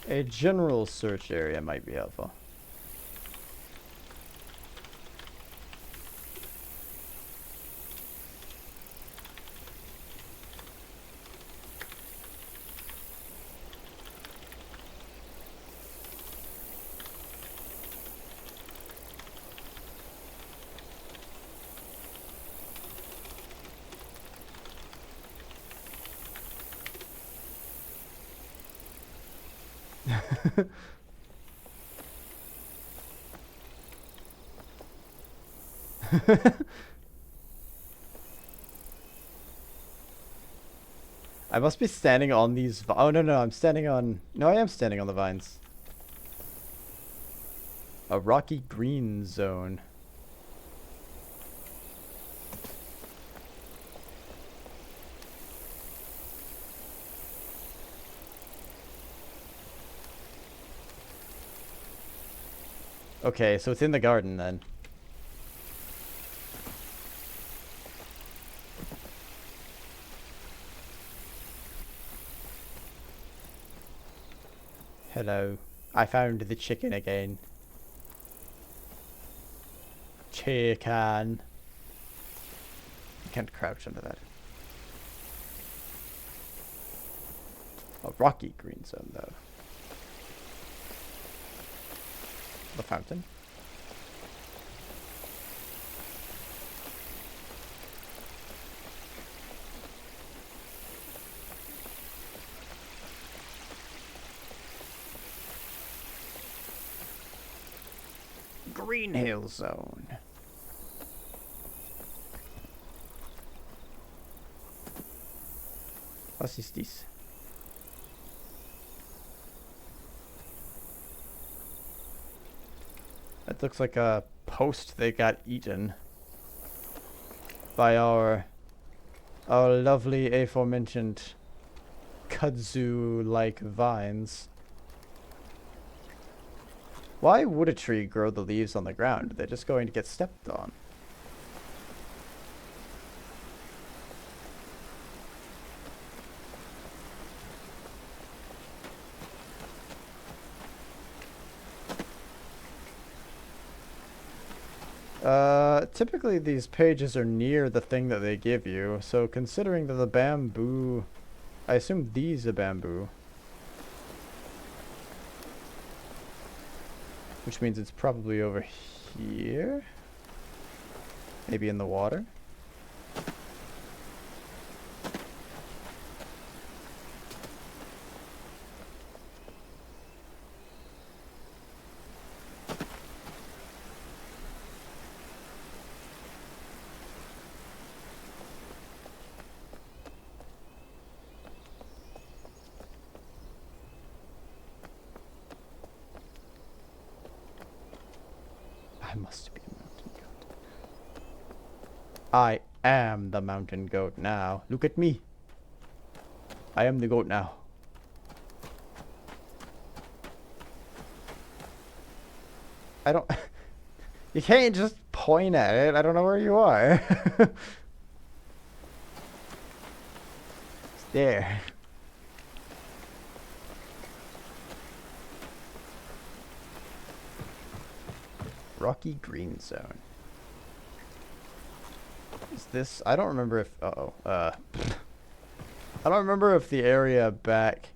A general search area might be helpful. I must be standing on these. Oh, no, no, I'm standing on. No, I am standing on the vines. A rocky green zone. Okay, so it's in the garden then. Hello. I found the chicken again. Chicken. You can't crouch under that. A rocky green zone, though. The fountain. Green Hill Zone. Was ist dies? That looks like a post that got eaten by our lovely aforementioned kudzu-like vines. Why would a tree grow the leaves on the ground? They're just going to get stepped on. Typically these pages are near the thing that they give you, so considering that the bamboo... I assume these are bamboo. Which means it's probably over here? Maybe in the water? I must be a mountain goat. I am the mountain goat now. Look at me. I am the goat now. I don't... You can't just point at it. I don't know where you are. It's there. Rocky Green Zone. Is this... I don't remember if... Uh-oh. I don't remember if the area back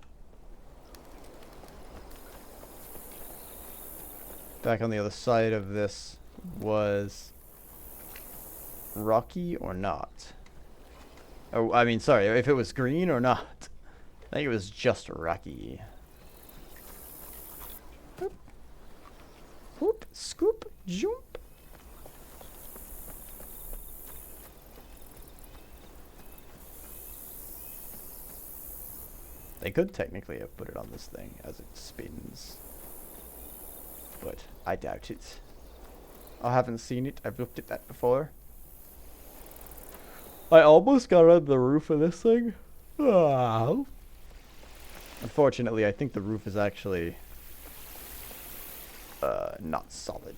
on the other side of this was rocky or not. Oh, I mean, sorry, if it was green or not. I think it was just rocky. Whoop. Whoop, scoop, jump. They could technically have put it on this thing as it spins. But I doubt it. I haven't seen it. I've looked at that before. I almost got on the roof of this thing. Ah. Unfortunately, I think the roof is actually not solid.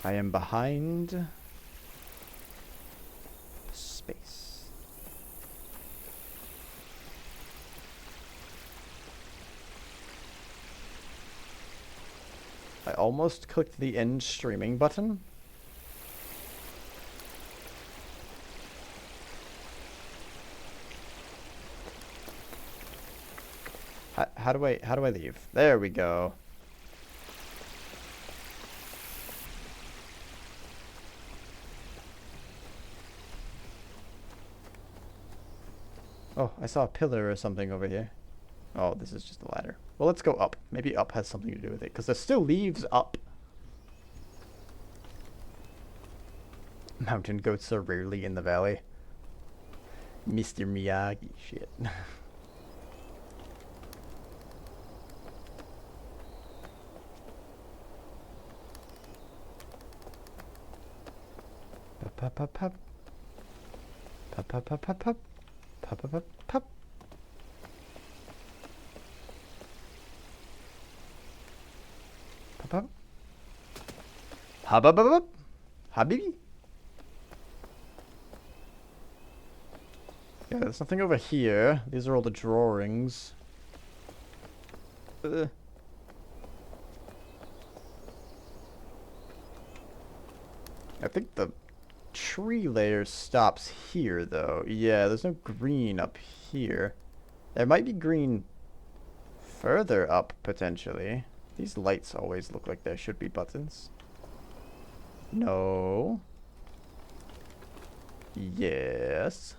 I am behind space. I almost clicked the end streaming button. How do I leave? There we go. Oh, I saw a pillar or something over here. Oh, this is just a ladder. Well, let's go up. Maybe up has something to do with it, because there's still leaves up. Mountain goats are rarely in the valley. Mr. Miyagi shit. Pop, pop, pop, pop, pop, pop, pop, pop, pop, pop, pop, pop. Pop, pop. Hop, hop, hop, hop. Habibi. Yeah, there's nothing over here. These are all the drawings. I think the tree layer stops here, though. Yeah, there's no green up here. There might be green further up, potentially. These lights always look like there should be buttons. No. Yes.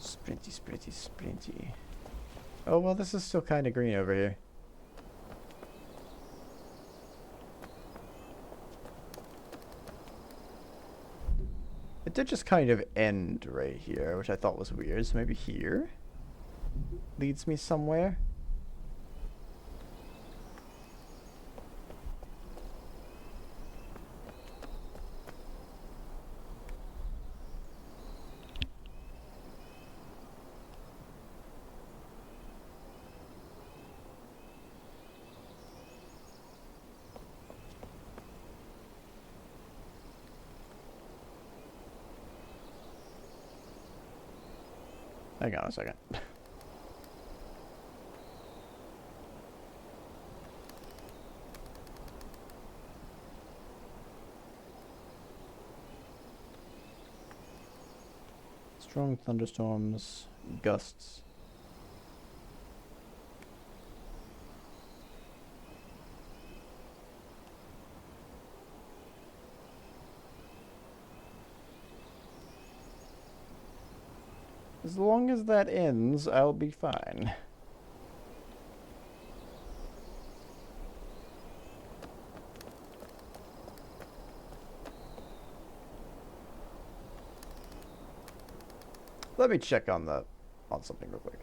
Sprinty, sprinty, sprinty. Oh, well, this is still kind of green over here. It did just kind of end right here, which I thought was weird. So maybe here leads me somewhere. Hang on a second. Strong thunderstorms, gusts. As long as that ends, I'll be fine. Let me check on something real quick.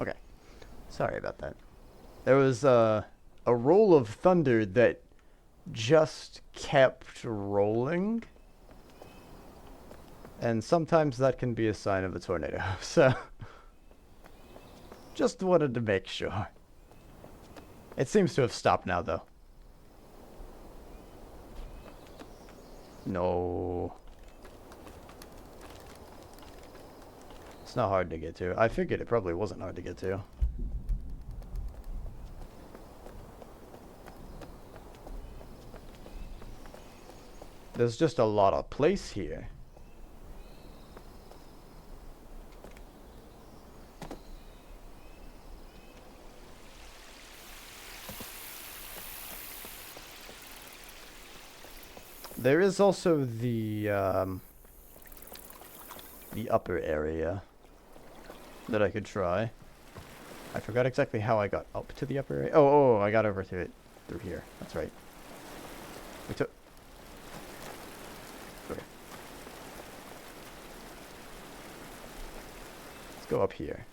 Okay. Sorry about that. There was a roll of thunder that just kept rolling. And sometimes that can be a sign of a tornado. So just wanted to make sure. It seems to have stopped now, though. No. It's not hard to get to. I figured it probably wasn't hard to get to. There's just a lot of place here. There is also the upper area that I could try. I forgot exactly how I got up to the upper area. Oh, I got over to it through here. That's right. We took... Okay. Let's go up here.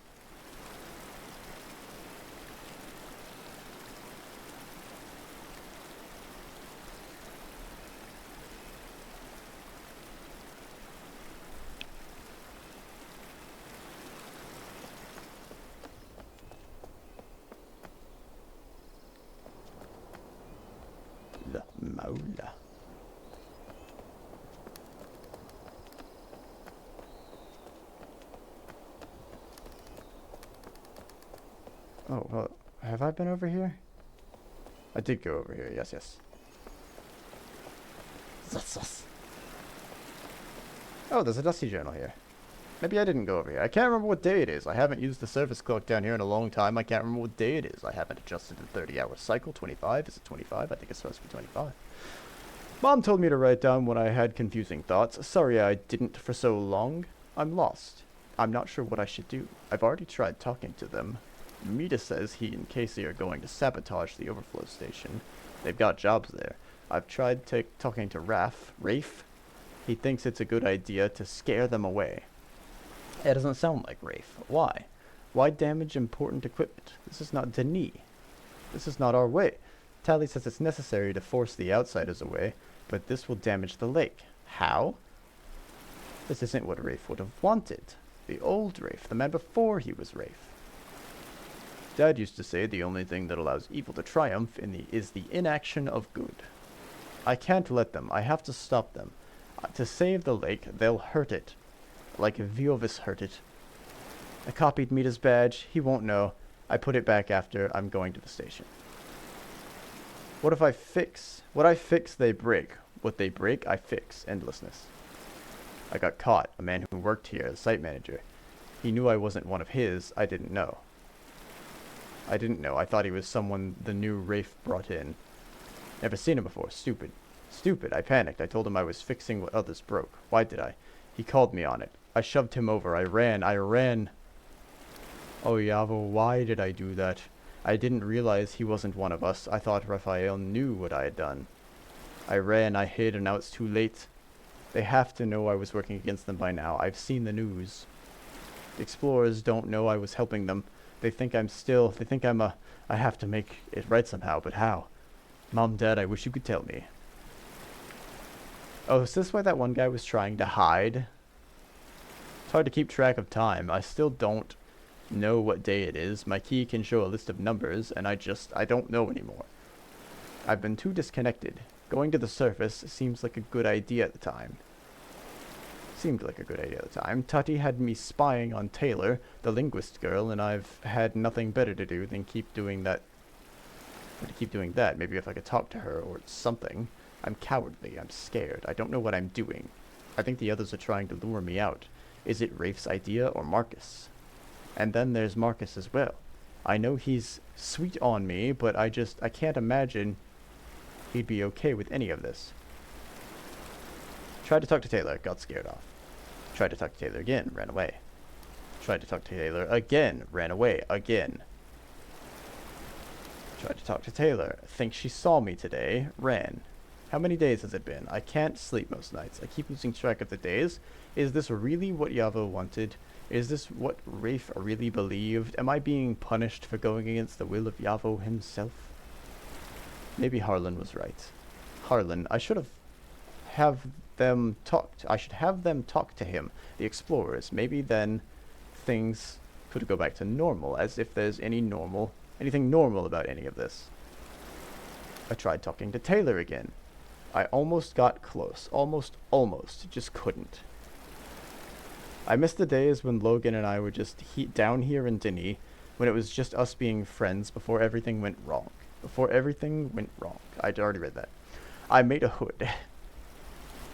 MOULa. Oh, well, have I been over here? I did go over here, yes, yes. Oh, there's a dusty journal here. Maybe I didn't go over here. I can't remember what day it is. I haven't used the service clock down here in a long time. I can't remember what day it is. I haven't adjusted the 30-hour cycle. 25? Is it 25? I think it's supposed to be 25. Mom told me to write down when I had confusing thoughts. Sorry I didn't for so long. I'm lost. I'm not sure what I should do. I've already tried talking to them. Mita says he and Casey are going to sabotage the overflow station. They've got jobs there. I've tried talking to Rafe. He thinks it's a good idea to scare them away. It doesn't sound like Rafe. Why? Why damage important equipment? This is not Denis. This is not our way. Tally says it's necessary to force the outsiders away, but this will damage the lake. How? This isn't what Rafe would have wanted. The old Rafe, the man before he was Rafe. Dad used to say the only thing that allows evil to triumph is the inaction of good. I can't let them. I have to stop them. To save the lake, they'll hurt it. Like Viovis hurt it. I copied Mita's badge. He won't know. I put it back after I'm going to the station. What if I fix? What I fix, they break. What they break, I fix. Endlessness. I got caught. A man who worked here as site manager. He knew I wasn't one of his. I didn't know. I thought he was someone the new Rafe brought in. Never seen him before. Stupid. Stupid. I panicked. I told him I was fixing what others broke. Why did I? He called me on it. I shoved him over. I ran. Oh, Yavo, why did I do that? I didn't realize he wasn't one of us. I thought Raphael knew what I had done. I ran. I hid, and now it's too late. They have to know I was working against them by now. I've seen the news. The explorers don't know I was helping them. They think I have to make it right somehow, but how? Mom, Dad, I wish you could tell me. Oh, is this why that one guy was trying to hide? It's hard to keep track of time. I still don't know what day it is. My key can show a list of numbers, and I don't know anymore. I've been too disconnected. Going to the surface seems like a good idea at the time. Tati had me spying on Taylor, the linguist girl, and I've had nothing better to do than keep doing that. Maybe if I could talk to her or something. I'm cowardly. I'm scared. I don't know what I'm doing. I think the others are trying to lure me out. Is it Rafe's idea or Marcus? And then there's Marcus as well. I know he's sweet on me, but I can't imagine he'd be okay with any of this. Tried to talk to Taylor, got scared off. Tried to talk to Taylor again, ran away. Tried to talk to Taylor again, ran away again. Tried to talk to Taylor, think she saw me today, ran. How many days has it been? I can't sleep most nights. I keep losing track of the days. Is this really what Yavo wanted? Is this what Rafe really believed? Am I being punished for going against the will of Yavo himself? Maybe Harlan was right. Harlan, I should have them talk to him, the explorers. Maybe then things could go back to normal, as if there's anything normal about any of this. I tried talking to Taylor again. I almost got close. Almost. Just couldn't. I miss the days when Logan and I were just down here in Denis, when it was just us being friends before everything went wrong. I'd already read that. I made a hood.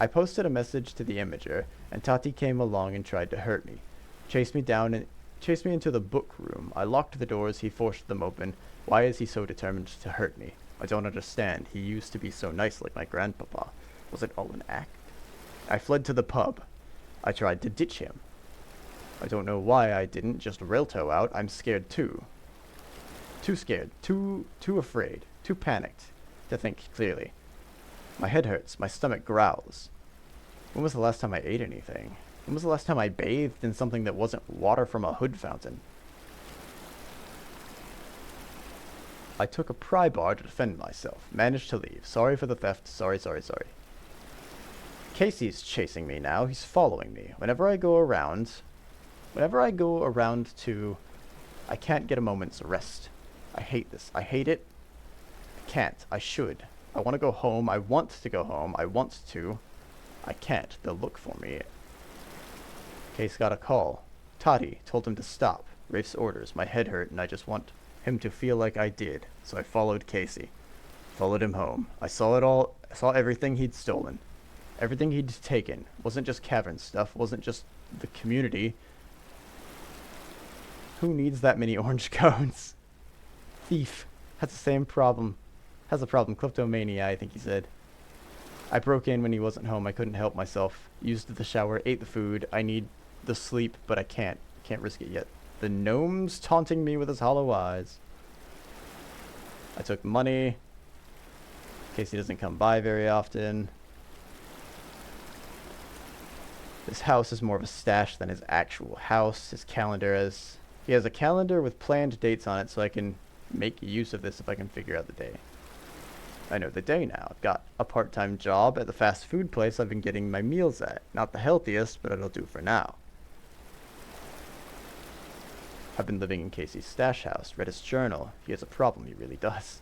I posted a message to the Imager, and Tati came along and tried to hurt me. Chased me into the book room. I locked the doors, he forced them open. Why is he so determined to hurt me? I don't understand. He used to be so nice like my grandpapa. Was it all an act? I fled to the pub. I tried to ditch him. I don't know why I didn't just Relto out. I'm scared too. Too scared. Too afraid. Too panicked to think clearly. My head hurts. My stomach growls. When was the last time I ate anything? When was the last time I bathed in something that wasn't water from a hood fountain? I took a pry bar to defend myself. Managed to leave. Sorry for the theft. Sorry. Casey's chasing me now. He's following me. Whenever I go around to... I can't get a moment's rest. I hate this. I hate it. I can't. I should. I want to go home. I want to go home. I want to. I can't. They'll look for me. Case got a call. Toddy told him to stop. Rafe's orders. My head hurt, and I just want him to feel like I did. So I followed Casey. Followed him home. I saw it all. I saw everything he'd stolen. Everything he'd taken. Wasn't just cavern stuff. Wasn't just the community. Who needs that many orange cones? Thief. Has the same problem. Has a problem. Kleptomania, I think he said. I broke in when he wasn't home. I couldn't help myself. Used the shower. Ate the food. I need the sleep, but I can't. Can't risk it yet. The gnome's taunting me with his hollow eyes. I took money. Casey doesn't come by very often. This house is more of a stash than his actual house. His calendar has... He has a calendar with planned dates on it, so I can make use of this if I can figure out the day. I know the day now. I've got a part-time job at the fast food place I've been getting my meals at. Not the healthiest, but it'll do for now. I've been living in Casey's stash house. Read his journal. He has a problem, he really does.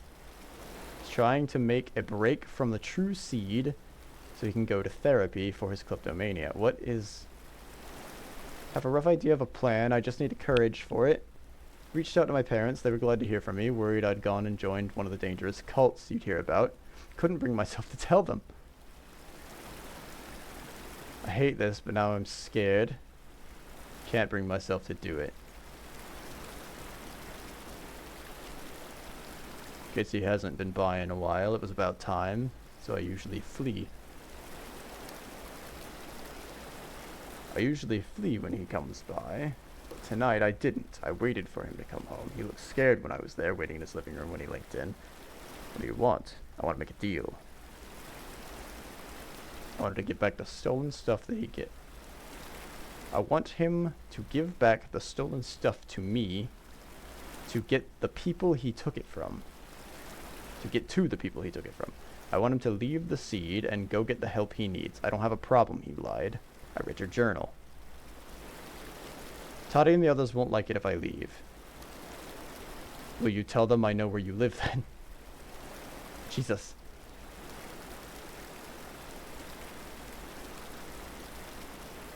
He's trying to make a break from the true seed so he can go to therapy for his kleptomania. What is... I have a rough idea of a plan. I just need courage for it. Reached out to my parents. They were glad to hear from me. Worried I'd gone and joined one of the dangerous cults you'd hear about. Couldn't bring myself to tell them. I hate this, but now I'm scared. Can't bring myself to do it. Casey hasn't been by in a while. It was about time, so I usually flee. I usually flee when he comes by. But tonight I didn't. I waited for him to come home. He looked scared when I was there, waiting in his living room when he linked in. What do you want? I want to make a deal. I wanted to get back the stolen stuff that he get. I want him to give back the stolen stuff to me to get the people he took it from. To get to the people he took it from. I want him to leave the seed and go get the help he needs. I don't have a problem, he lied. I read your journal. Toddy and the others won't like it if I leave. Will you tell them I know where you live then? Jesus.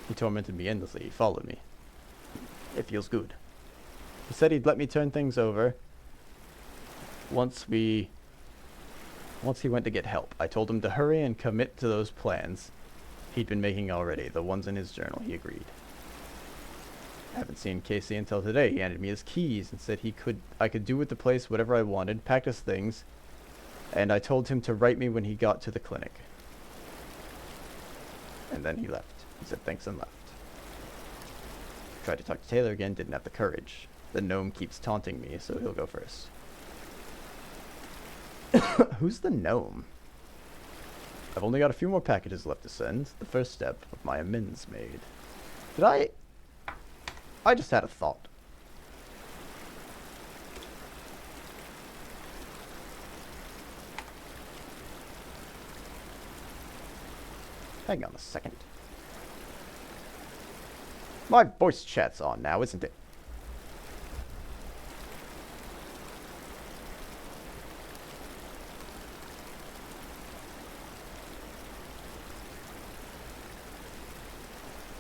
He tormented me endlessly. He followed me. It feels good. He said he'd let me turn things over once he went to get help. I told him to hurry and commit to those plans he'd been making already, the ones in his journal. He agreed. I haven't seen Casey until today. He handed me his keys and said I could do with the place whatever I wanted, packed his things, and I told him to write me when he got to the clinic. And then he left. He said thanks and left. Tried to talk to Taylor again, didn't have the courage. The gnome keeps taunting me, so he'll go first. Who's the gnome? I've only got a few more packages left to send. The first step of my amends made. Did I just had a thought. Hang on a second. My voice chat's on now, isn't it?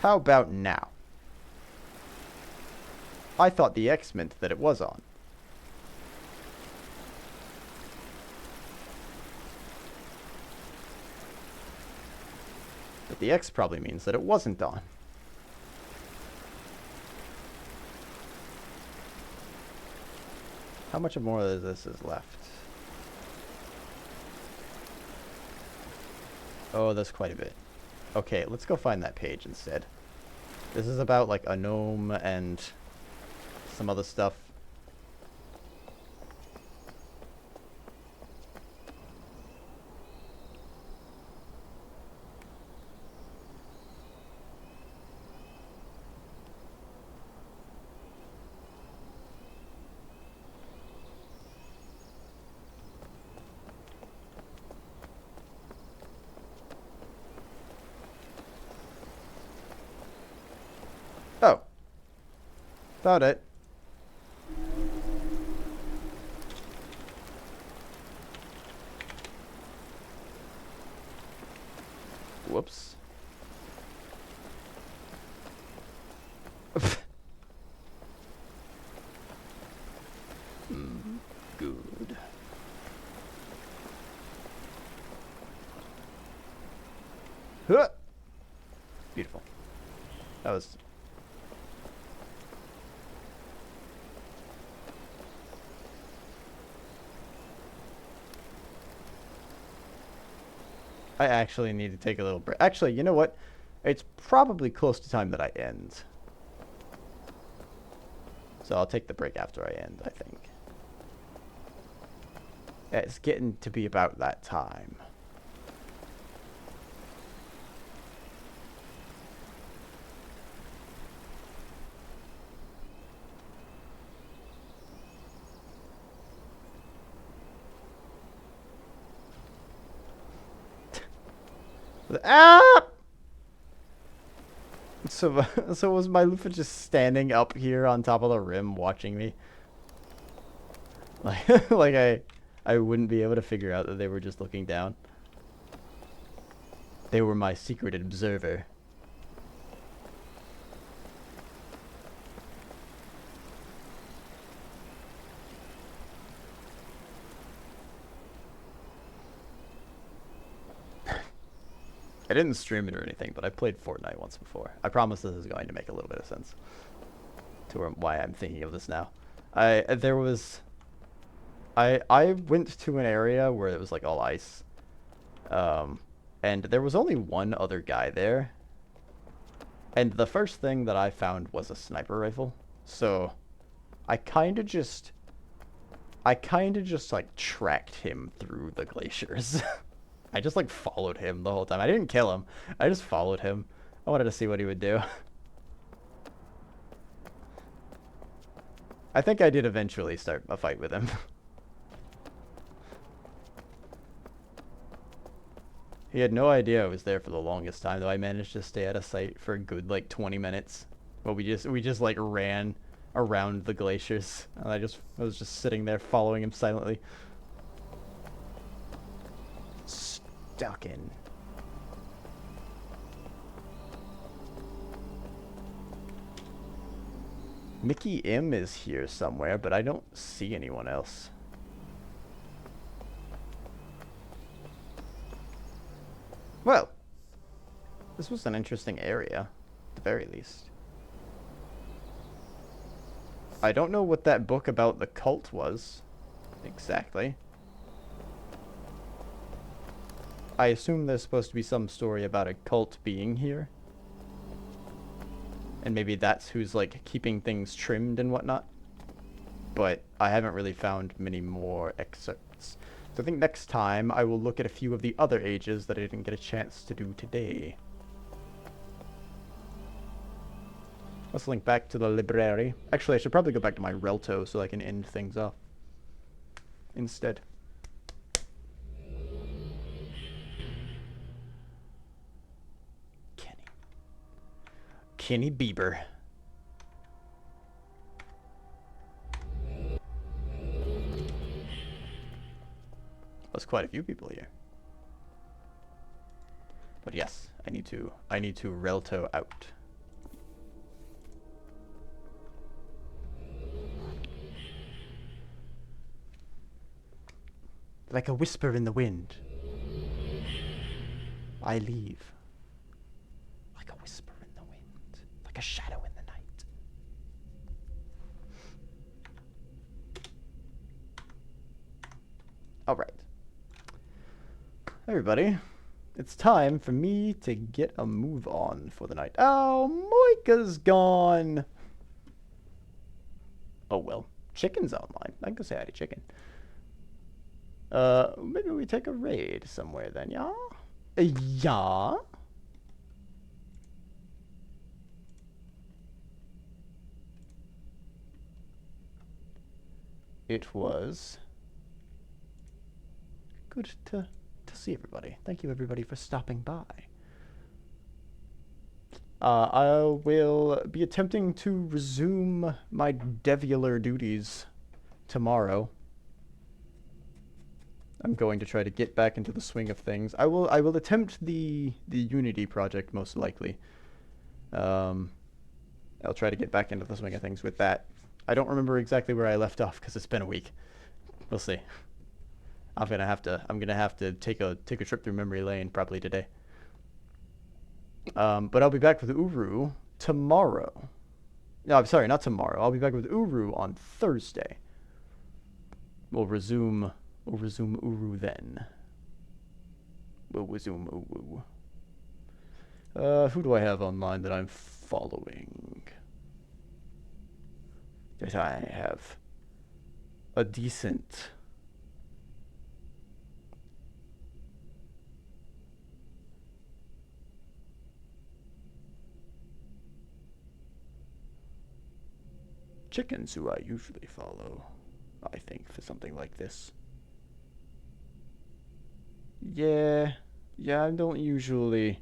How about now? I thought the X meant that it was on. But the X probably means that it wasn't on. How much more of this is left? Oh, there's quite a bit. Okay, let's go find that page instead. This is about like a gnome and some other stuff. Oh. Found it. Whoops. Good. Huh. Beautiful. That was... I actually need to take a little break. Actually, you know what? It's probably close to time that I end. So I'll take the break after I end, I think. It's getting to be about that time. Ah! So was my loofah just standing up here on top of the rim watching me? Like, like I wouldn't be able to figure out that they were just looking down. They were my secret observer. I didn't stream it or anything, but I played Fortnite once before. I promise this is going to make a little bit of sense to why I'm thinking of this now. I went to an area where it was like all ice, and there was only one other guy there, and the first thing that I found was a sniper rifle. So I kind of just like tracked him through the glaciers. I just like followed him the whole time. I didn't kill him. I just followed him. I wanted to see what he would do. I think I did eventually start a fight with him. He had no idea I was there for the longest time, though. I managed to stay out of sight for a good like 20 minutes. But we just like ran around the glaciers, and I was just sitting there following him silently. Stuck in. Mickey M is here somewhere, but I don't see anyone else. Well, this was an interesting area, at the very least. I don't know what that book about the cult was, exactly. I assume there's supposed to be some story about a cult being here. And maybe that's who's, like, keeping things trimmed and whatnot. But I haven't really found many more excerpts. So I think next time I will look at a few of the other ages that I didn't get a chance to do today. Let's link back to the library. Actually, I should probably go back to my Relto so I can end things off instead. Kenny Bieber. There's quite a few people here. But yes, I need to Relto out. Like a whisper in the wind, I leave. Like a whisper in the wind, like a shadow in the night. Alright. Everybody, it's time for me to get a move on for the night. Oh, Moika's gone. Oh well, Chicken's online. I can go say hi to Chicken. Maybe we take a raid somewhere then, yeah? Yeah? It was good to see everybody. Thank you everybody for stopping by. I will be attempting to resume my devular duties tomorrow. I'm going to try to get back into the swing of things. I will attempt the Unity project most likely. I'll try to get back into the swing of things with that. I don't remember exactly where I left off because it's been a week. We'll see. I'm gonna have to take a trip through memory lane probably today. But I'll be back with Uru tomorrow. No, I'm sorry, not tomorrow. I'll be back with Uru on Thursday. We'll resume Uru then. We'll resume Uru. Who do I have online that I'm following? That I have a decent... chickens who I usually follow, I think, for something like this. Yeah, I don't usually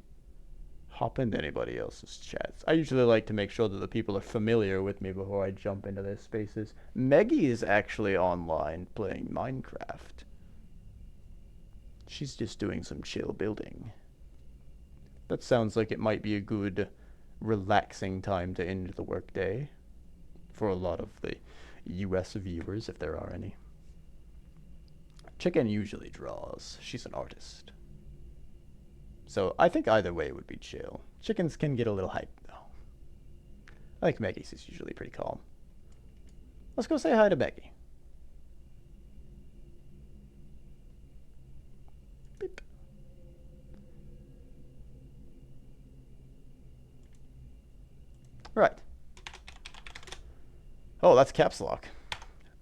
hop into anybody else's chats. I usually like to make sure that the people are familiar with me before I jump into their spaces. Meggie is actually online playing Minecraft. She's just doing some chill building. That sounds like it might be a good, relaxing time to end the workday for a lot of the US viewers, if there are any. Chicken usually draws. She's an artist. So I think either way would be chill. Chickens can get a little hype, though. I think Maggie's is usually pretty calm. Let's go say hi to Maggie. Beep. Right. Oh, that's caps lock.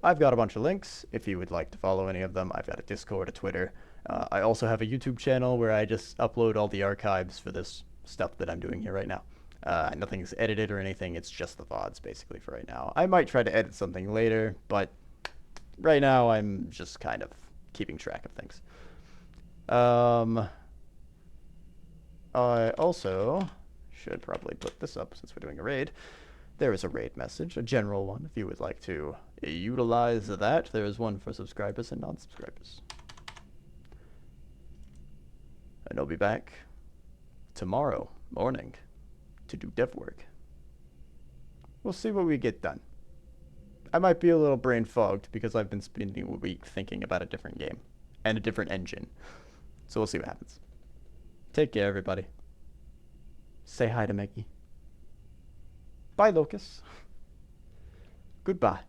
I've got a bunch of links if you would like to follow any of them. I've got a Discord, a Twitter. I also have a YouTube channel where I just upload all the archives for this stuff that I'm doing here right now. Nothing's edited or anything. It's just the VODs basically for right now. I might try to edit something later, but right now I'm just kind of keeping track of things. I also should probably put this up since we're doing a raid. There is a raid message, a general one, if you would like to utilize that. There is one for subscribers and non-subscribers. And I'll be back tomorrow morning to do dev work. We'll see what we get done. I might be a little brain fogged because I've been spending a week thinking about a different game and a different engine. So we'll see what happens. Take care, everybody. Say hi to Maggie. Bye, Locus. Goodbye.